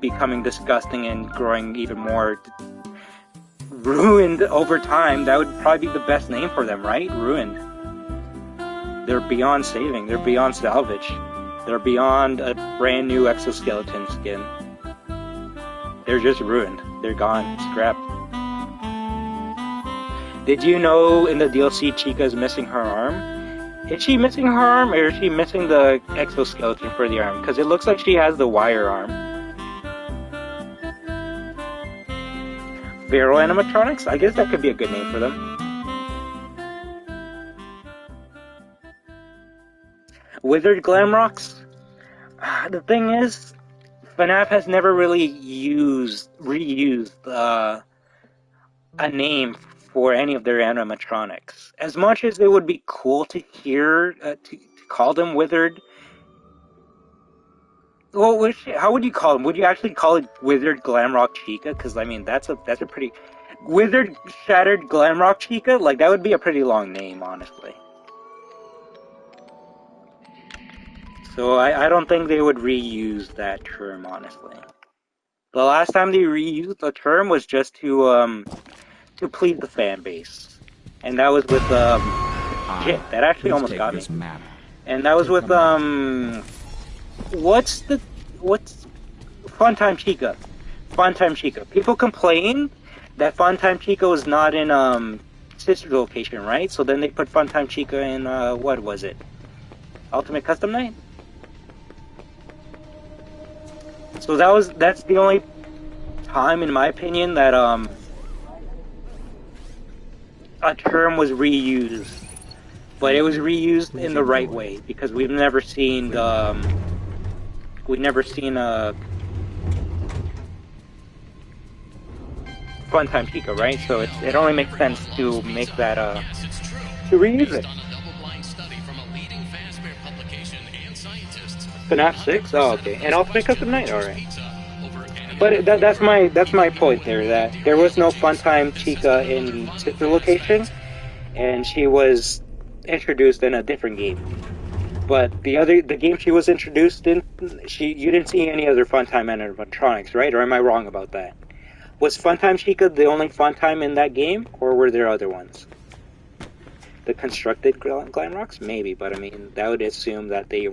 becoming disgusting and growing even more ruined over time, that would probably be the best name for them, right? Ruined. They're beyond saving. They're beyond salvage. They're beyond a brand new exoskeleton skin. They're just ruined. They're gone. Scrapped. Did you know in the DLC Chica's missing her arm? Is she missing her arm, or is she missing the exoskeleton for the arm? Because it looks like she has the wire arm. Feral animatronics? I guess that could be a good name for them. Withered Glamrocks? The thing is, FNAF has never really reused a name for any of their animatronics. As much as it would be cool to hear, to call them Withered. Well, how would you call them? Would you actually call it Withered Glamrock Chica? Because I mean, that's a pretty Withered Shattered Glamrock Chica. Like that would be a pretty long name, honestly. So I don't think they would reuse that term, honestly. The last time they reused the term was just to please the fan base, and that was with shit. That actually almost got me. Funtime Chica. Funtime Chica. People complain that Funtime Chica is not in sister location, right? So then they put Funtime Chica in what was it? Ultimate Custom Night? So that's the only time, in my opinion, that a term was reused. But it was reused in the right way, because we've never seen Funtime Chica, right? So it only makes sense to make that to reuse it. FNAF 6? Oh, okay. And Ultimate Custom Night? Alright. But that's my point there, that there was no Funtime Chica in sister location, and she was introduced in a different game. But the game she was introduced in, you didn't see any other Funtime animatronics, right? Or am I wrong about that? Was Funtime Chica the only Funtime in that game, or were there other ones? The constructed Glam Rocks? Maybe, but I mean, that would assume that they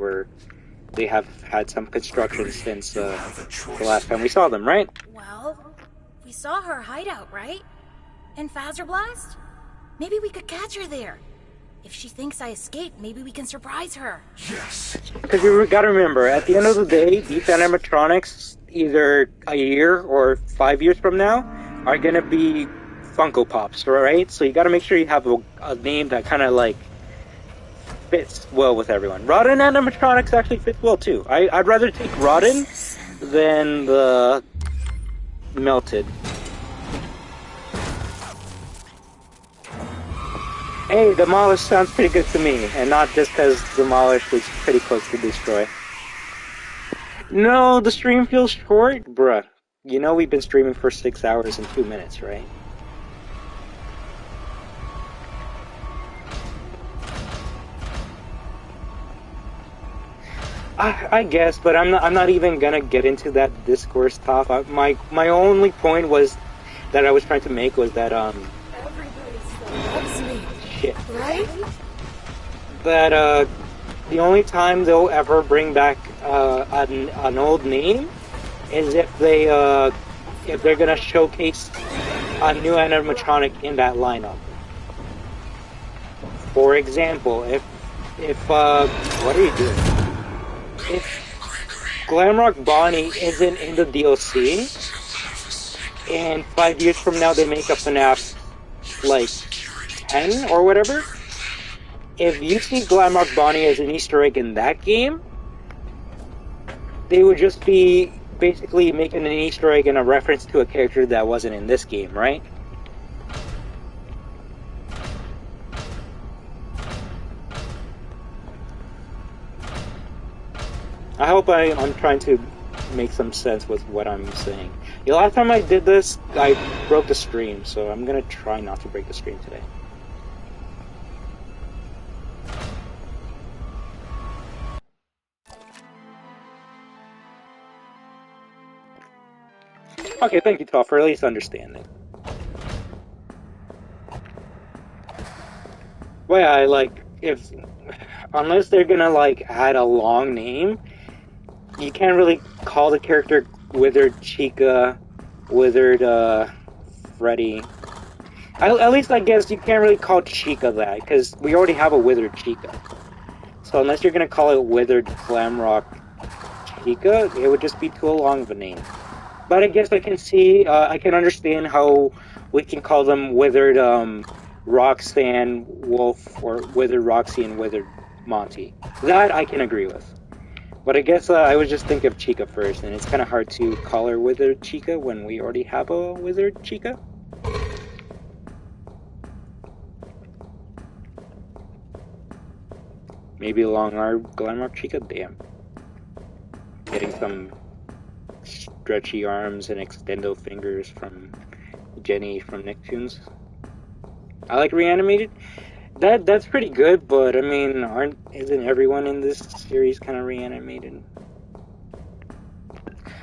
have had some construction since the last time we saw them, right? Well, we saw her hideout, right? In Phaser Blast? Maybe we could catch her there. If she thinks I escaped, maybe we can surprise her. Yes. Because you gotta remember, at the end of the day, these animatronics, either a year or 5 years from now, are gonna be Funko Pops, right? So you gotta make sure you have a name that kind of like fits well with everyone. Rodden animatronics actually fits well too. I'd rather take Rodden than the Melted. Hey, Demolish sounds pretty good to me, and not just because Demolish was pretty close to Destroy. No, the stream feels short? Bruh, you know we've been streaming for 6 hours and 2 minutes, right? I guess, but I'm not even gonna get into that discourse top. My only point was that I was trying to make was that Everybody still loves me, shit. right? That the only time they'll ever bring back an old name is if they're gonna showcase a new animatronic in that lineup. For example, if what are you doing? If Glamrock Bonnie isn't in the DLC, and 5 years from now they make a FNAF like 10 or whatever, if you see Glamrock Bonnie as an Easter egg in that game, they would just be basically making an Easter egg and a reference to a character that wasn't in this game, right? I hope I'm trying to make some sense with what I'm saying. The last time I did this, I broke the stream, so I'm gonna try not to break the stream today. Okay, thank you, Toff, for at least understanding. Well, yeah, unless they're gonna, add a long name, you can't really call the character Withered Chica, Withered, Freddy. At least, I guess, you can't really call Chica that, because we already have a Withered Chica. So unless you're gonna call it Withered Glamrock Chica, it would just be too long of a name. But I guess I can understand how we can call them Withered, Roxanne Wolf, or Withered Roxy and Withered Monty. That I can agree with. But I guess I would just think of Chica first, and it's kind of hard to call her Withered Chica when we already have a Withered Chica. Maybe long arm Glamrock Chica? Damn. Getting some stretchy arms and extendo fingers from Jenny from Nicktoons. I like Reanimated. That's pretty good, but I mean, isn't everyone in this series kind of reanimated?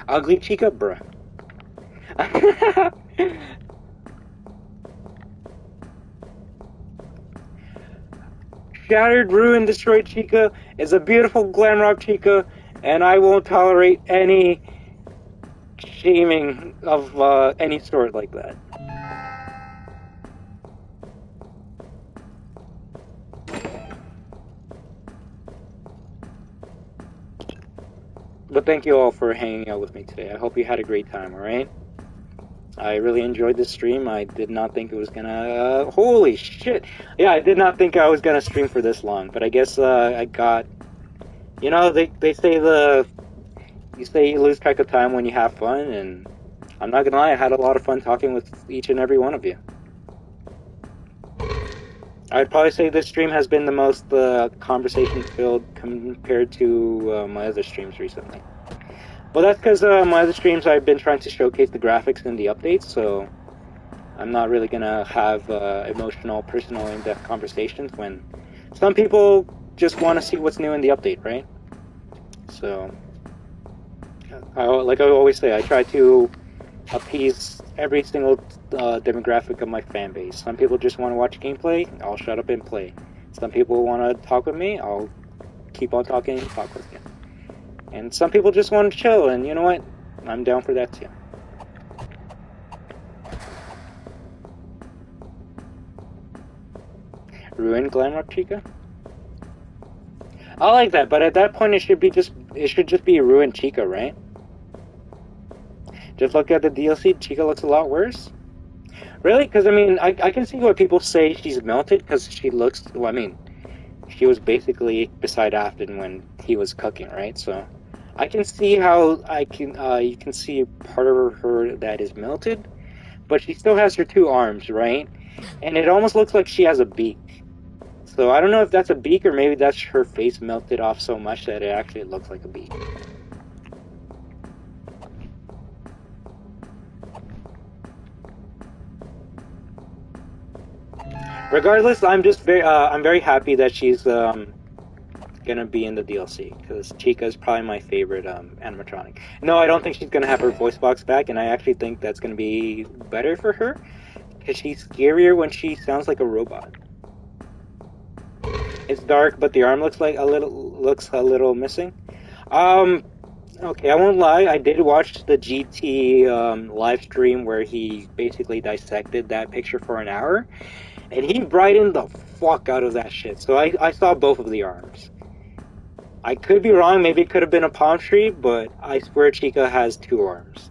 Ugly Chica, bruh. Shattered, ruined, destroyed Chica is a beautiful Glamrock Chica, and I won't tolerate any shaming of any sort like that. But thank you all for hanging out with me today. I hope you had a great time, alright? I really enjoyed this stream. I did not think it was gonna... holy shit! Yeah, I did not think I was gonna stream for this long, but I guess I got... You know, they say you say you lose track of time when you have fun, and I'm not gonna lie, I had a lot of fun talking with each and every one of you. I'd probably say this stream has been the most conversation-filled compared to my other streams recently. Well, that's because my other streams I've been trying to showcase the graphics and the updates, so I'm not really gonna have emotional, personal, in-depth conversations when some people just want to see what's new in the update, right? So, like I always say, I try to appease every single demographic of my fan base. Some people just want to watch gameplay, I'll shut up and play. Some people want to talk with me, I'll keep on talking and talk with you. And some people just want to chill, and you know what? I'm down for that too. Ruin Glamrock Chica? I like that, but at that point it should just be Ruin Chica, right? Just look at the DLC, Chica looks a lot worse. Really? Because, I mean, I can see why people say she's melted, because she looks... Well, I mean, she was basically beside Afton when he was cooking, right? So, I can see how you can see part of her that is melted, but she still has her two arms, right? And it almost looks like she has a beak. So, I don't know if that's a beak, or maybe that's her face melted off so much that it actually looks like a beak. Regardless, I'm very happy that she's gonna be in the DLC, because Chica is probably my favorite animatronic. No, I don't think she's gonna have her voice box back, and I actually think that's gonna be better for her, because she's scarier when she sounds like a robot. It's dark, but the arm looks a little missing. Okay, I won't lie, I did watch the GT live stream where he basically dissected that picture for an hour. And he brightened the fuck out of that shit. So I saw both of the arms. I could be wrong, maybe it could have been a palm tree, but I swear Chica has two arms.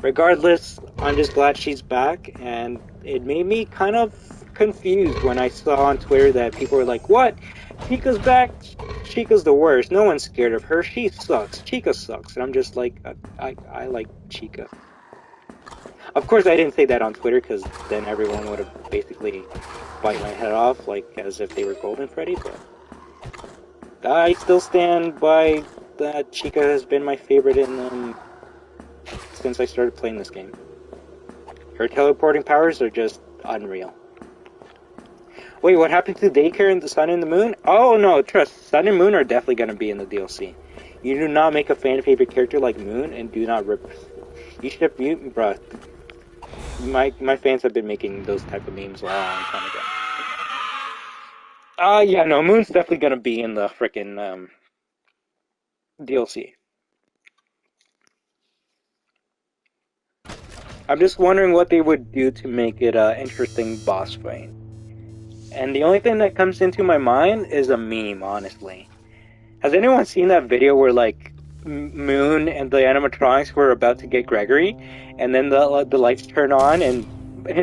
Regardless, I'm just glad she's back, and it made me kind of confused when I saw on Twitter that people were like, what? Chica's back? Chica's the worst. No one's scared of her. She sucks. Chica sucks. And I'm just like, I like Chica. Of course, I didn't say that on Twitter, because then everyone would have basically bite my head off, like, as if they were Golden Freddy, but I still stand by that Chica has been my favorite since I started playing this game. Her teleporting powers are just unreal. Wait, what happened to Daycare and the Sun and the Moon? Oh, no, trust, Sun and Moon are definitely going to be in the DLC. You do not make a fan favorite character like Moon, and do not rip... You should mute, bruh. My fans have been making those type of memes a long time ago. Yeah, no, Moon's definitely gonna be in the frickin' DLC. I'm just wondering what they would do to make it an interesting boss fight. And the only thing that comes into my mind is a meme, honestly. Has anyone seen that video where, like, Moon and the animatronics were about to get Gregory, and then the lights turn on, and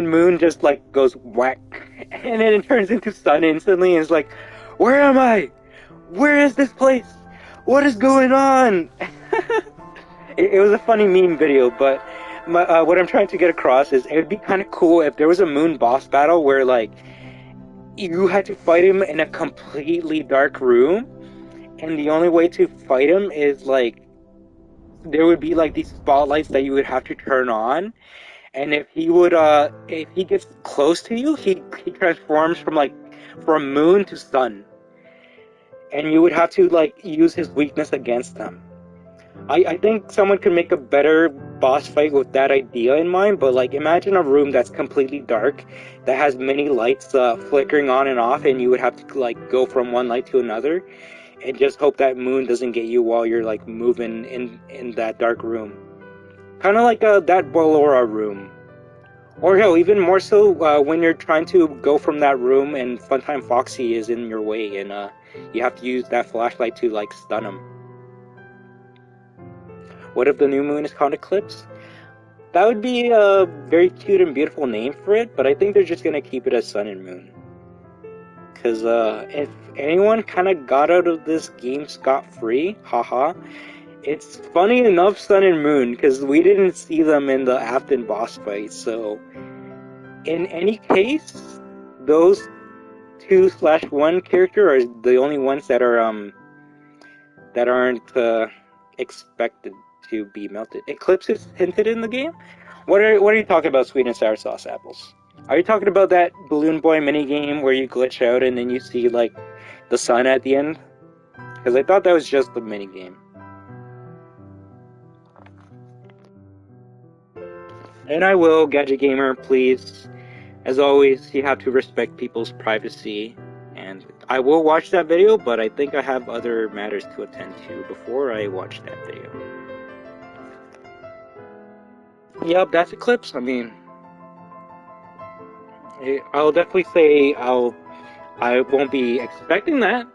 Moon just, like, goes whack, and then it turns into Sun instantly, and is like, where am I? Where is this place? What is going on? It was a funny meme video, but what I'm trying to get across is it would be kind of cool if there was a Moon boss battle where, like, you had to fight him in a completely dark room, and the only way to fight him is, like, there would be, like, these spotlights that you would have to turn on, and if he gets close to you, he transforms from Moon to Sun. And you would have to, like, use his weakness against them. I think someone could make a better boss fight with that idea in mind, but, like, imagine a room that's completely dark, that has many lights flickering on and off, and you would have to, like, go from one light to another, and just hope that Moon doesn't get you while you're, like, moving in that dark room. Kind of like that Ballora room. Or hell, even more so when you're trying to go from that room and Funtime Foxy is in your way and you have to use that flashlight to like stun him. What if the new moon is called Eclipse? That would be a very cute and beautiful name for it, but I think they're just gonna keep it as Sun and Moon. Because if anyone kind of got out of this game scot-free, haha, it's funny enough Sun and Moon, because we didn't see them in the Afton boss fight, so in any case, those 2/1 character are the only ones that are that aren't expected to be melted. Eclipse is hinted in the game? What are you talking about, sweet and sour sauce apples? Are you talking about that Balloon Boy minigame where you glitch out and then you see like the sun at the end? Because I thought that was just the minigame. And I will, Gadget Gamer, please. As always, you have to respect people's privacy. And I will watch that video, but I think I have other matters to attend to before I watch that video. Yep, that's Eclipse. I mean, I'll definitely say I won't be expecting that.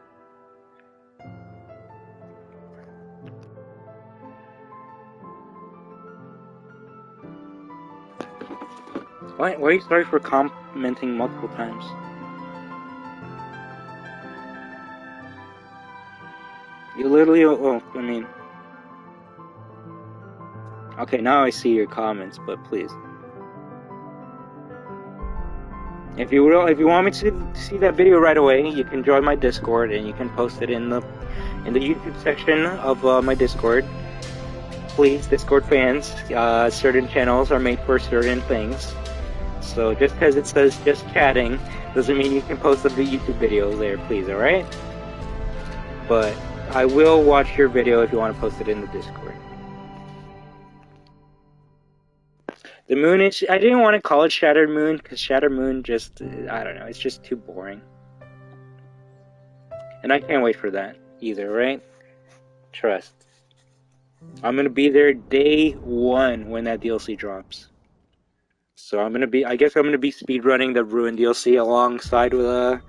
Why are you sorry for commenting multiple times? You literally, oh, I mean... Okay, now I see your comments, but please. If you want me to see that video right away, you can join my Discord and you can post it in the YouTube section of my Discord. Please, Discord fans, certain channels are made for certain things. So just because it says just chatting doesn't mean you can post the YouTube videos there, please, alright? But I will watch your video if you want to post it in the Discord. The moon is... I didn't want to call it Shattered Moon, because Shattered Moon just... I don't know, it's just too boring. And I can't wait for that either, right? Trust. I'm gonna be there day one when that DLC drops. So I guess I'm gonna be speedrunning the Ruin DLC alongside with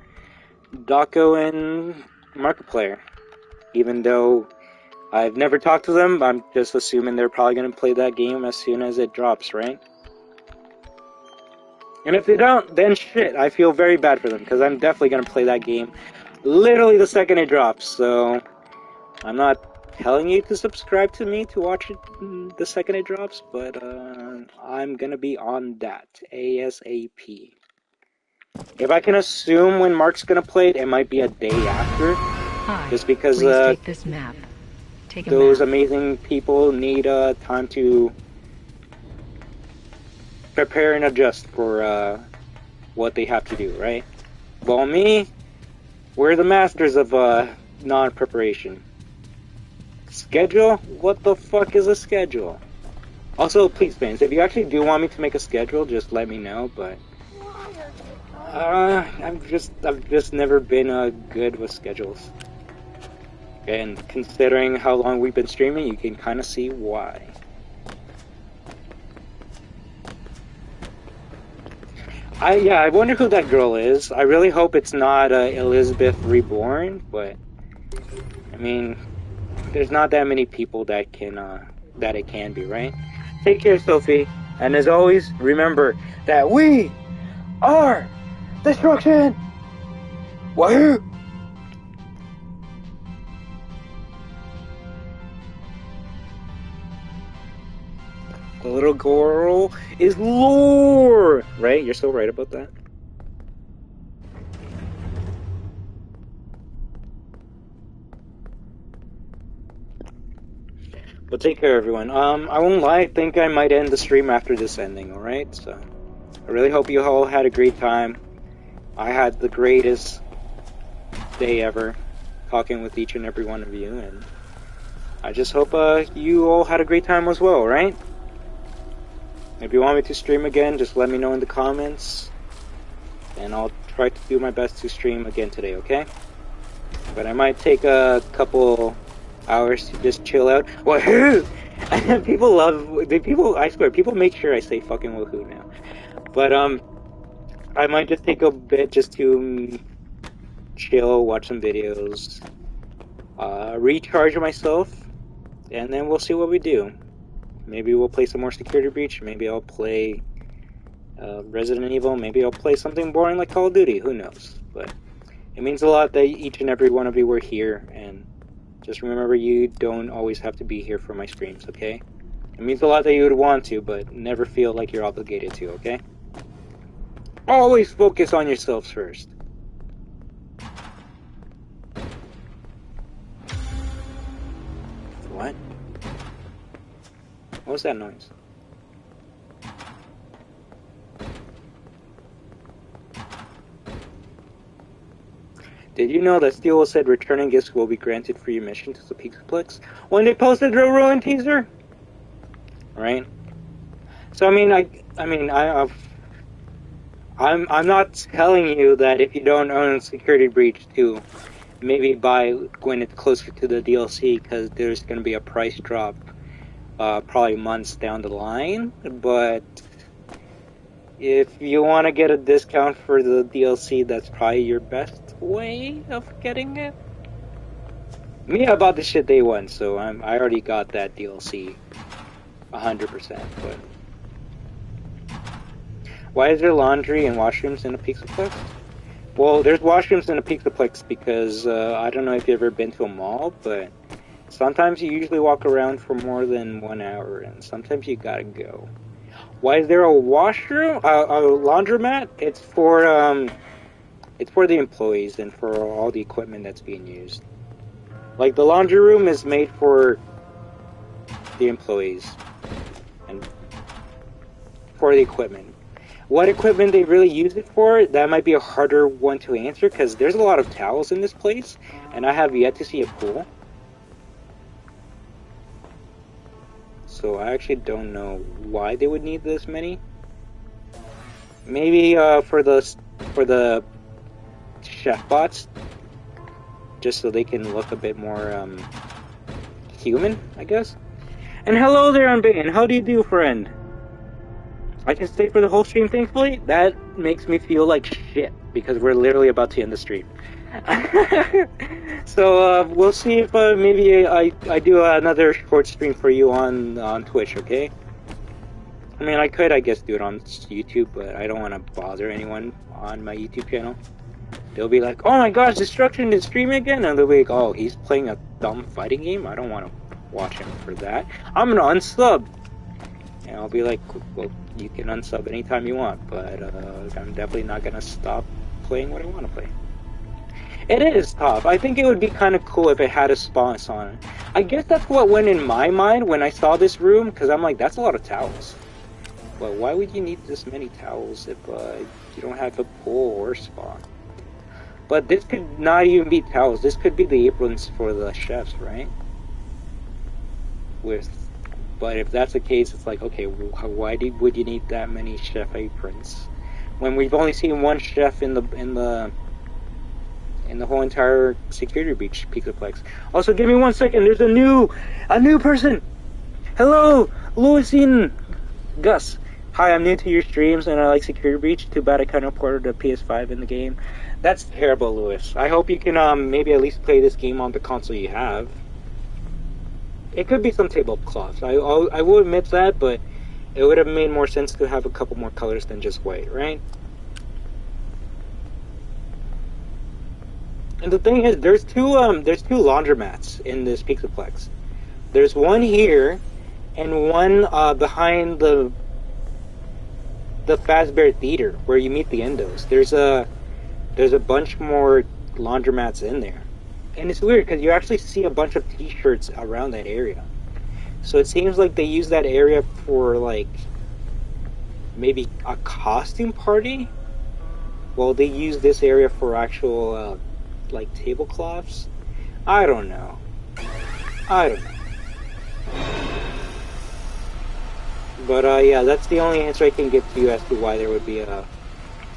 Daco and Markiplier. Even though I've never talked to them, I'm just assuming they're probably gonna play that game as soon as it drops, right? And if they don't, then shit, I feel very bad for them, because I'm definitely gonna play that game literally the second it drops, so I'm not telling you to subscribe to me to watch it the second it drops, but I'm gonna be on that ASAP. If I can assume when Mark's gonna play it, it might be a day after. Hi, just because take this map. Take those map. amazing people need time to prepare and adjust for what they have to do, right? Well, me, we're the masters of non-preparation. Schedule? What the fuck is a schedule? Also, please, fans, if you actually do want me to make a schedule, just let me know, but I've just never been good with schedules. And considering how long we've been streaming, you can kind of see why. I wonder who that girl is. I really hope it's not Elizabeth Reborn, but I mean, there's not that many people that it can be, right? Take care, Sophie, and as always, remember that we are destruction. Wahoo! The little girl is lore, right? You're so right about that. But take care, everyone. I won't lie, I think I might end the stream after this ending, alright? So, I really hope you all had a great time. I had the greatest day ever, talking with each and every one of you, and I just hope you all had a great time as well, right? If you want me to stream again, just let me know in the comments, and I'll try to do my best to stream again today, okay? But I might take a couple hours to just chill out. Wahoo! People love people. I swear, people make sure I say fucking WAHOO now. But I might just take a bit just to chill, watch some videos, recharge myself, and then we'll see what we do. Maybe we'll play some more Security Breach. Maybe I'll play Resident Evil. Maybe I'll play something boring like Call of Duty. Who knows? But it means a lot that each and every one of you were here, and just remember you don't always have to be here for my streams, okay? It means a lot that you would want to, but never feel like you're obligated to, okay? Always focus on yourselves first. What? What was that noise? Did you know that Steel said returning gifts will be granted free admission to the Pixelplex when they posted the Ruin teaser? Right? So I'm not telling you that if you don't own Security Breach to maybe buy when it's closer to the DLC, because there's going to be a price drop probably months down the line, but if you want to get a discount for the DLC, that's probably your best way of getting it. Me, I bought this shit day one, so I already got that DLC 100%, but why is there laundry and washrooms in a Pixelplex? Well, there's washrooms in a Pixelplex because I don't know if you've ever been to a mall, but sometimes you usually walk around for more than 1 hour, and sometimes you gotta go. Why is there a washroom, a laundromat? It's for the employees and for all the equipment that's being used. Like, the laundry room is made for the employees and for the equipment. What equipment they really use it for, that might be a harder one to answer, because there's a lot of towels in this place, and I have yet to see a pool. So I actually don't know why they would need this many. Maybe for the chef bots, just so they can look a bit more human, I guess. And hello there, Unbane. How do you do, friend? I can stay for the whole stream, thankfully. That makes me feel like shit, because we're literally about to end the stream. So we'll see if maybe I do another short stream for you on Twitch, okay? I mean, I could, I guess, do it on YouTube, but I don't want to bother anyone on my YouTube channel. They'll be like, oh my gosh, Destruction is streaming again? And they'll be like, oh, he's playing a dumb fighting game? I don't want to watch him for that. I'm gonna unsub! And I'll be like, well, you can unsub anytime you want, but I'm definitely not gonna stop playing what I want to play. It is tough. I think it would be kind of cool if it had a sponsor on it. I guess that's what went in my mind when I saw this room, because I'm like, that's a lot of towels. But why would you need this many towels if you don't have a pool or spa? But this could not even be towels. This could be the aprons for the chefs, right? But if that's the case, it's like, okay, why would you need that many chef aprons when we've only seen one chef in the whole entire Security Breach Pixelplex? Also, give me 1 second. There's a new person. Hello, Louisine Gus. Hi, I'm new to your streams and I like Security Breach. Too bad I couldn't port the PS5 in the game. That's terrible, Louis. I hope you can maybe at least play this game on the console you have. It could be some tablecloths. I will admit that, but it would have made more sense to have a couple more colors than just white, right? And the thing is, there's two laundromats in this Pixelplex. There's one here, and one behind the Fazbear Theater, where you meet the Endos. There's a bunch more laundromats in there. And it's weird, because you actually see a bunch of t-shirts around that area. So it seems like they use that area for, like, maybe a costume party? Well, they use this area for actual, like, tablecloths? I don't know. But, yeah, that's the only answer I can give to you as to why there would be a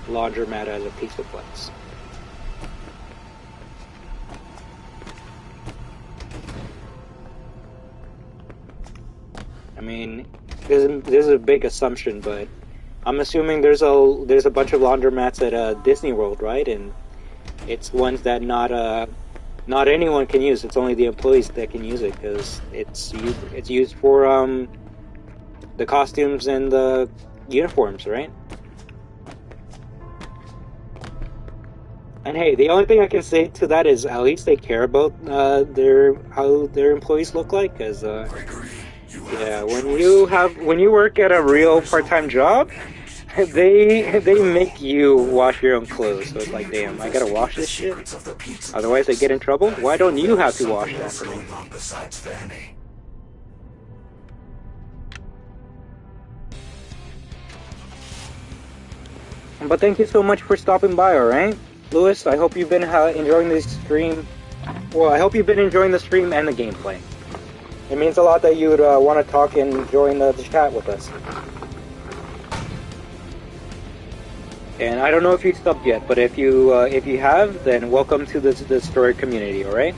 laundromat as a Pixelplex. mean, this is a big assumption, but I'm assuming there's a bunch of laundromats at Disney World, right? And it's ones that not anyone can use. It's only the employees that can use it because it's used for the costumes and the uniforms, right? And hey, the only thing I can say to that is at least they care about how their employees look like, because yeah, when you work at a real part-time job, they make you wash your own clothes. So it's like, damn, I gotta wash this shit. Otherwise, I get in trouble. Why don't you have to wash that for me? But thank you so much for stopping by. All right, Lewis. I hope you've been enjoying this stream. Well, I hope you've been enjoying the stream and the gameplay. It means a lot that you would want to talk and join the chat with us. And I don't know if you subbed yet, but if you have, then welcome to the story community. All right.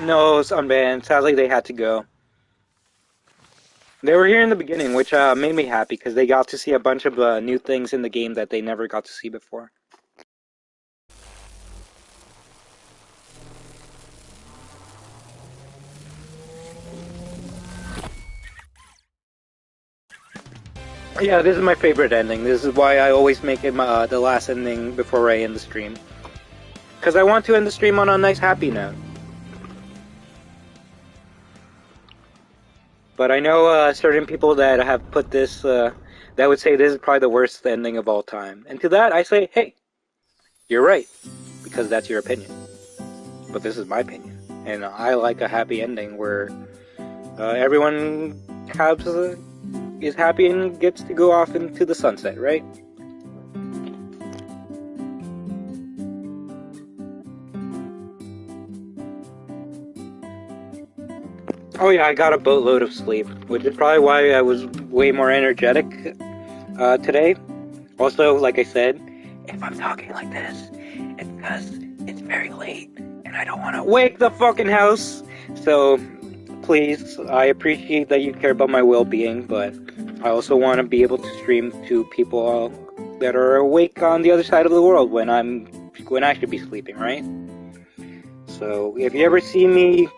No, it's unbanned. Sadly, they had to go. They were here in the beginning, which made me happy because they got to see a bunch of new things in the game that they never got to see before. Yeah, this is my favorite ending. This is why I always make it the last ending before I end the stream. Because I want to end the stream on a nice, happy note. But I know certain people that have put this, that would say this is probably the worst ending of all time. And to that, I say, hey, you're right, because that's your opinion. But this is my opinion. And I like a happy ending where everyone is happy and gets to go off into the sunset, right? Oh yeah, I got a boatload of sleep, which is probably why I was way more energetic today. Also, like I said, if I'm talking like this, it's because it's very late and I don't want to wake the fucking house. So, please, I appreciate that you care about my well-being, but I also want to be able to stream to people that are awake on the other side of the world when I should be sleeping, right? So, if you ever see me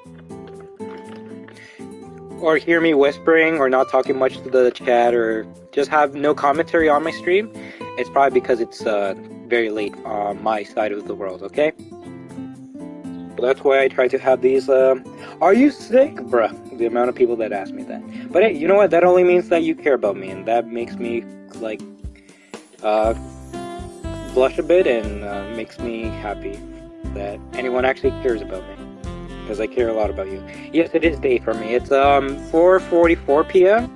or hear me whispering or not talking much to the chat or just have no commentary on my stream, it's probably because it's very late on my side of the world, okay? But that's why I try to have these, are you sick, bruh? The amount of people that ask me that. But hey, you know what? That only means that you care about me, and that makes me, like, blush a bit and makes me happy that anyone actually cares about me. Because I care a lot about you. Yes, it is day for me. It's 4:44 p.m.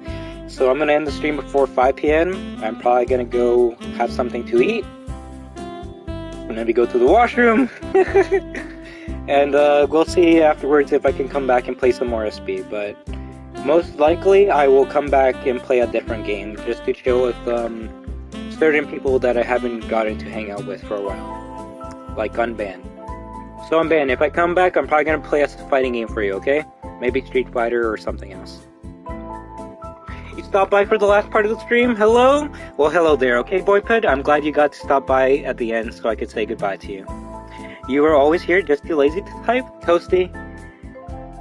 So I'm gonna end the stream before 5 p.m. I'm probably gonna go have something to eat. Maybe go to the washroom. And we'll see afterwards if I can come back and play some more SB. But most likely I will come back and play a different game just to chill with certain people that I haven't gotten to hang out with for a while. Like Unbanned. So Unbanned, if I come back, I'm probably going to play a fighting game for you, okay? Maybe Street Fighter or something else. You stopped by for the last part of the stream? Hello? Well, hello there, okay, Boypud? I'm glad you got to stop by at the end so I could say goodbye to you. You were always here, just too lazy to type? Toasty?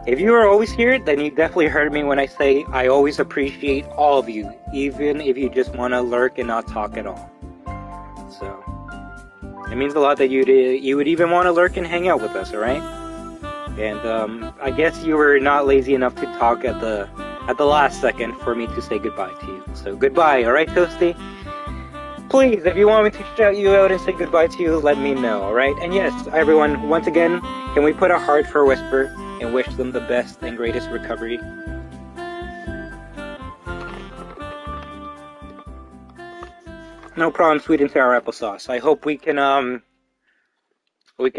If you were always here, then you definitely heard me when I say I always appreciate all of you, even if you just want to lurk and not talk at all. So... it means a lot that you would even want to lurk and hang out with us, alright? And I guess you were not lazy enough to talk at the last second for me to say goodbye to you. So goodbye, alright, Toasty? please, if you want me to shout you out and say goodbye to you, let me know, alright? And yes, everyone, once again, can we put a heart for Whisper and wish them the best and greatest recovery? No problem, sweet and sour applesauce. I hope we can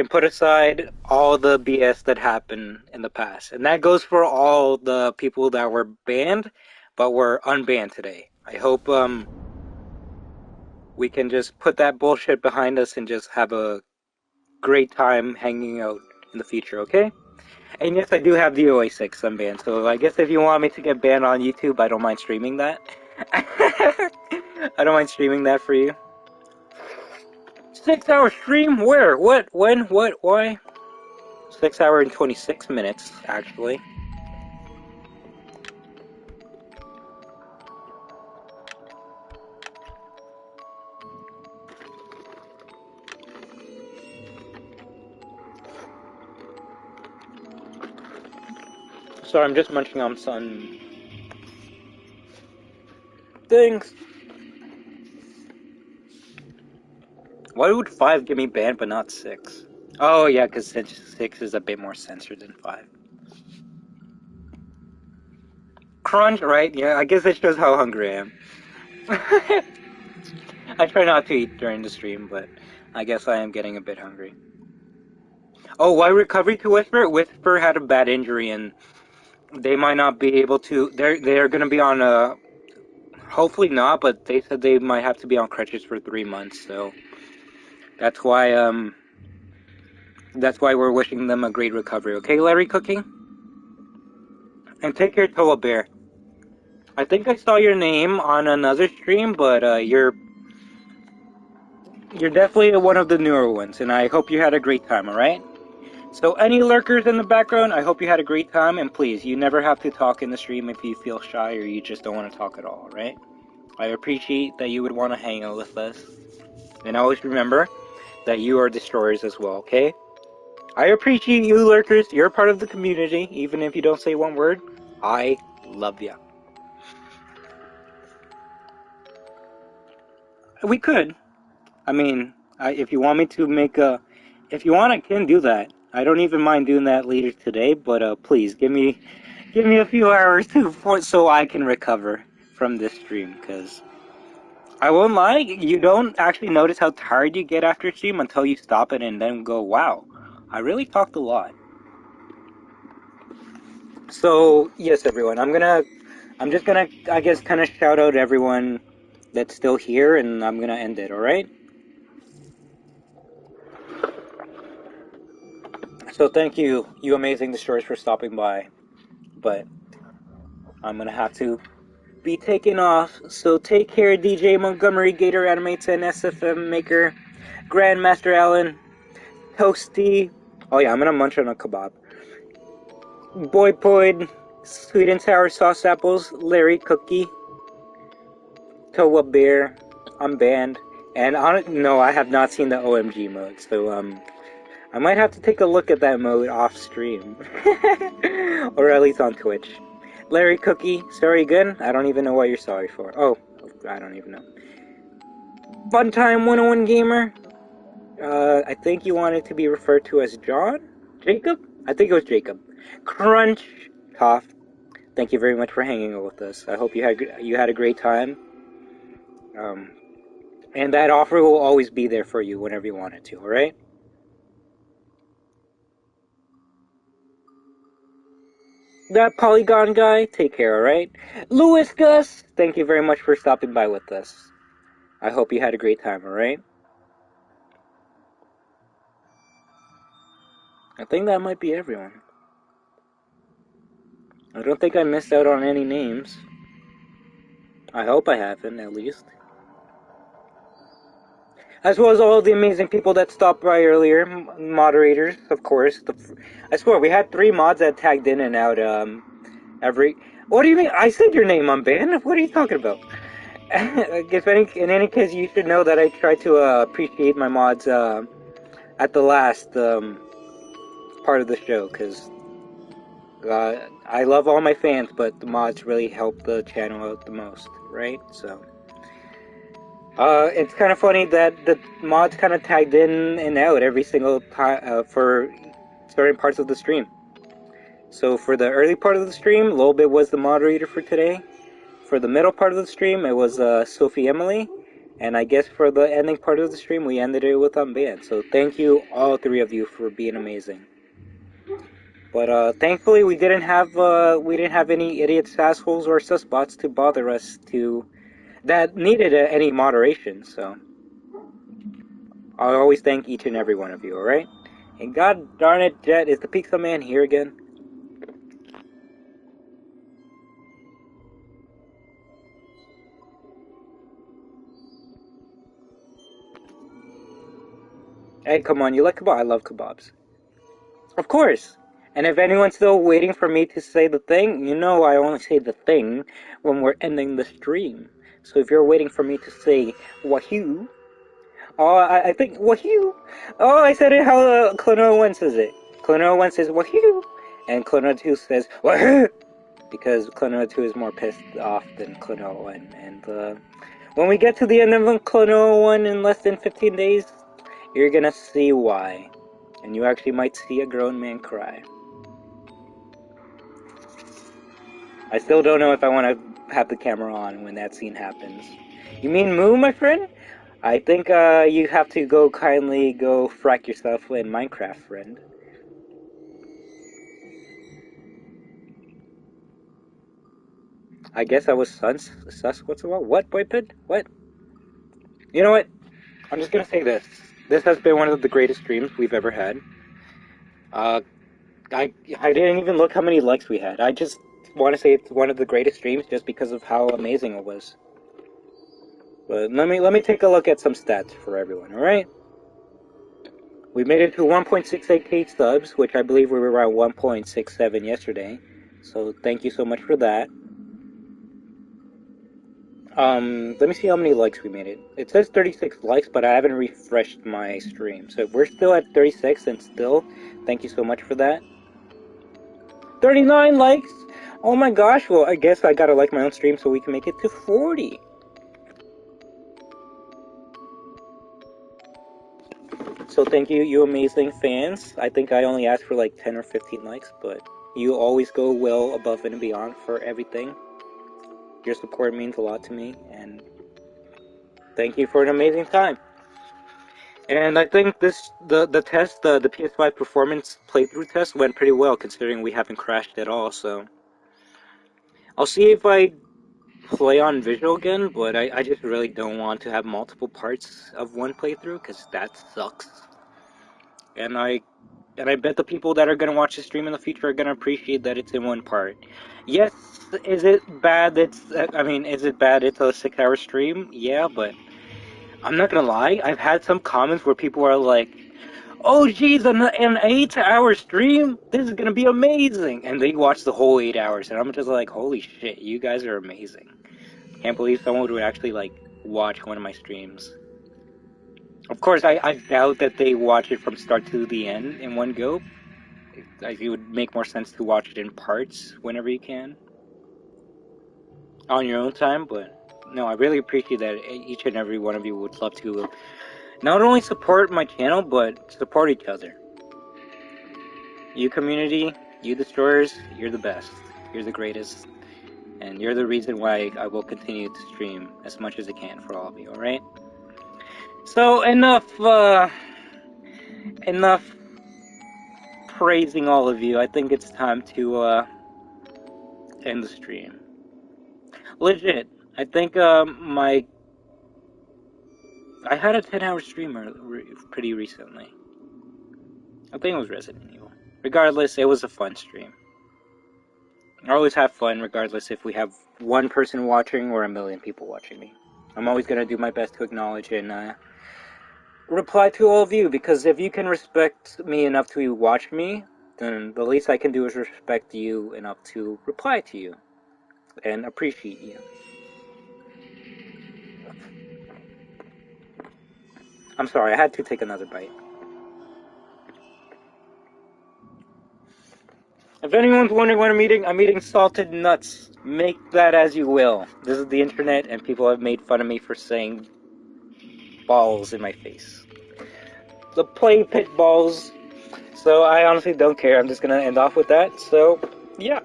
put aside all the BS that happened in the past. And that goes for all the people that were banned, but were unbanned today. I hope we can just put that bullshit behind us and just have a great time hanging out in the future, okay? And yes, I do have the OA6 unbanned, so I guess if you want me to get banned on YouTube, I don't mind streaming that. I don't mind streaming that for you. 6-hour stream? Where? What? When? What? Why? 6 hour and 26 minutes, actually. Sorry, I'm just munching on some things. Why would 5 get me banned but not 6? Oh yeah, because 6 is a bit more censored than 5. Crunch, right? Yeah, I guess it shows how hungry I am. I try not to eat during the stream, but I guess I am getting a bit hungry. Oh, why recovery to Whisper? Whisper had a bad injury and they might not be able to. They're going to be on a. Hopefully not, but they said they might have to be on crutches for 3 months. So that's why we're wishing them a great recovery. Okay, Larry Cooking, and take care, Toa Bear. I think I saw your name on another stream, but you're definitely one of the newer ones, and I hope you had a great time. All right. So any lurkers in the background, I hope you had a great time, and please, you never have to talk in the stream if you feel shy or you just don't want to talk at all, right? I appreciate that you would want to hang out with us. And always remember that you are destroyers as well, okay? I appreciate you lurkers, you're part of the community, even if you don't say one word. I love ya. We could. I mean, if you want me to make a... If you want, I can do that. I don't even mind doing that later today, but please, give me a few hours so I can recover from this stream, because I won't lie, you don't actually notice how tired you get after stream until you stop it and then go, wow, I really talked a lot. So, yes, everyone, I'm just gonna, I guess, kind of shout out everyone that's still here, and I'm gonna end it, alright? So thank you, you amazing destroyers, for stopping by, but I'm gonna have to be taken off, so take care, DJ Montgomery, Gator Animates, and SFM Maker, Grandmaster Allen, Toasty, oh yeah, I'm gonna munch on a kebab, Boy Poid, Sweet and Sour Sauce Apples, Larry Cookie, Toa Bear, I'm banned, and no, I have not seen the OMG mode, so I might have to take a look at that mode off stream, or at least on Twitch. Larry Cookie, sorry again, I don't even know what you're sorry for. Oh, I don't even know. Funtime 101 Gamer, I think you wanted to be referred to as John? Jacob? I think it was Jacob. Crunch, Toff, thank you very much for hanging out with us. I hope you had a great time. And that offer will always be there for you whenever you want it to, alright? That Polygon guy, take care, alright? Louis Gus, thank you very much for stopping by with us. I hope you had a great time, alright? I think that might be everyone. I don't think I missed out on any names. I hope I haven't, at least. As well as all the amazing people that stopped by earlier. Moderators, of course. I swear, we had 3 mods that tagged in and out every... What do you mean? I said your name, unbanned. What are you talking about? In any case, you should know that I try to appreciate my mods at the last part of the show, because I love all my fans, but the mods really help the channel out the most, right? So, It's kind of funny that the mods kind of tagged in and out every single time for certain parts of the stream. So for the early part of the stream, Lolbit was the moderator for today. For the middle part of the stream, it was Sophie Emily. And I guess for the ending part of the stream, we ended it with Unbanned. So thank you, all three of you, for being amazing. But thankfully, we didn't have any idiots, assholes, or susbots to bother us that needed any moderation. So I'll always thank each and every one of you. All right. And God darn it, Jet, is the Pizza Man here again? Hey, come on, you like kebab? I love kebabs. Of course. And if anyone's still waiting for me to say the thing, you know I only say the thing when we're ending the stream. So if you're waiting for me to say WAHOO, I think WAHOO. Oh, I said it how Clono 1 says it. Clono 1 says WAHOO, and Clono 2 says WAHOO, because Clono 2 is more pissed off than Clono 1. And when we get to the end of Clono 1 in less than 15 days, you're gonna see why. And you actually might see a grown man cry. I still don't know if I want to have the camera on when that scene happens. You mean Moo, my friend? I think you have to kindly go frack yourself in Minecraft, friend. I guess I was sus what's about? What, boypid? What? You know what? I'm just gonna say this. This has been one of the greatest streams we've ever had. I didn't even look how many likes we had. I just want to say it's one of the greatest streams just because of how amazing it was. But let me take a look at some stats for everyone, alright? We made it to 1.68k subs, which I believe we were around 1.67 yesterday. So thank you so much for that. Let me see how many likes we made it. It says 36 likes, but I haven't refreshed my stream. So we're still at 36, and still, thank you so much for that. 39 likes! Oh my gosh, well, I guess I gotta like my own stream so we can make it to 40. So thank you, you amazing fans. I think I only asked for like 10 or 15 likes, but you always go well above and beyond for everything. Your support means a lot to me, and thank you for an amazing time. And I think the test, the PS5 performance playthrough test went pretty well, considering we haven't crashed at all, so I'll see if I play on visual again, but I just really don't want to have multiple parts of one playthrough, because that sucks. And I bet the people that are going to watch the stream in the future are going to appreciate that it's in one part. Yes, is it bad is it bad it's a 6-hour stream? Yeah, but I'm not going to lie, I've had some comments where people are like, oh geez, an 8-hour stream? This is going to be amazing! And they watch the whole 8 hours, and I'm just like, holy shit, you guys are amazing. Can't believe someone would actually, like, watch one of my streams. Of course, I doubt that they watch it from start to the end in one go. It would make more sense to watch it in parts whenever you can. On your own time, but no, I really appreciate that each and every one of you would love to not only support my channel, but support each other. You community, you destroyers, you're the best. You're the greatest. And you're the reason why I will continue to stream as much as I can for all of you, alright? So, enough praising all of you. I think it's time to, end the stream. Legit, I think, I had a 10-hour stream pretty recently. I think it was Resident Evil. Regardless, it was a fun stream. I always have fun, regardless if we have one person watching or a million people watching me. I'm always gonna do my best to acknowledge and, reply to all of you, because if you can respect me enough to watch me, then the least I can do is respect you enough to reply to you and appreciate you. I'm sorry, I had to take another bite. If anyone's wondering what I'm eating salted nuts. Make that as you will. This is the internet, and people have made fun of me for saying balls in my face. The play pit balls. So I honestly don't care. I'm just gonna end off with that. So, yeah.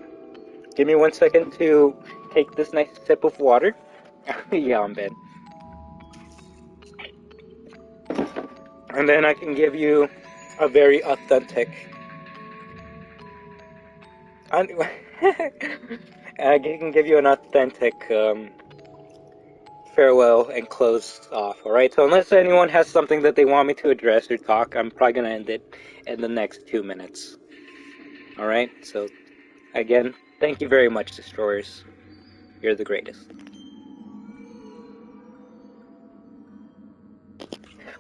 Give me 1 second to take this nice sip of water. Yeah, I'm bad. And then I can give you a very authentic... I can give you an authentic farewell and close off, alright? So unless anyone has something that they want me to address or talk, I'm probably gonna end it in the next 2 minutes. Alright? So, again, thank you very much, Destroyers. You're the greatest.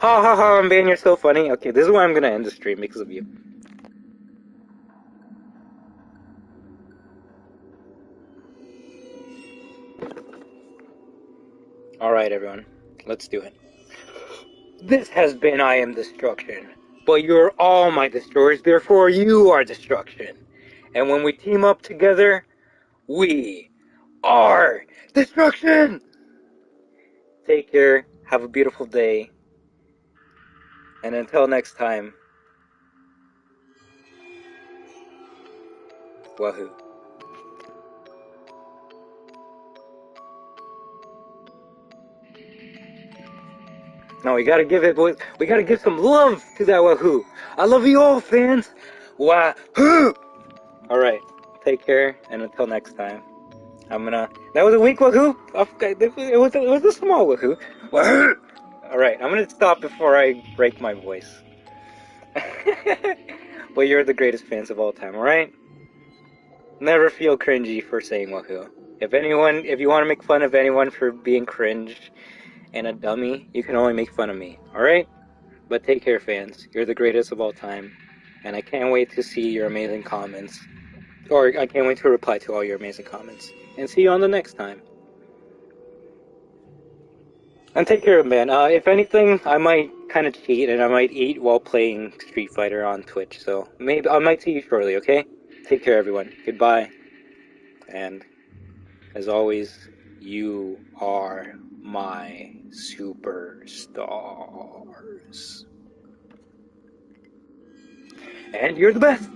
Ha ha ha, man, you're so funny. Okay, this is why I'm gonna end the stream, because of you. Alright, everyone. Let's do it. This has been I Am Destruction. But you're all my destroyers, therefore you are destruction. And when we team up together, we are destruction! Take care, have a beautiful day, and until next time, WAHOO. No, we gotta give some love to that WAHOO. I love you all, fans. WAHOO! Alright, take care, and until next time. That was a weak WAHOO? It was a small WAHOO. WAHOO! Alright, I'm gonna stop before I break my voice. But you're the greatest fans of all time, alright? Never feel cringy for saying WAHOO. If you want to make fun of anyone for being cringe and a dummy, you can only make fun of me, alright? But take care, fans. You're the greatest of all time. And I can't wait to see your amazing comments. Or I can't wait to reply to all your amazing comments. And see you on the next time. And take care, man. If anything, I might kind of cheat and I might eat while playing Street Fighter on Twitch. So maybe I might see you shortly, okay? Take care, everyone. Goodbye. And as always, you are my superstars. And you're the best!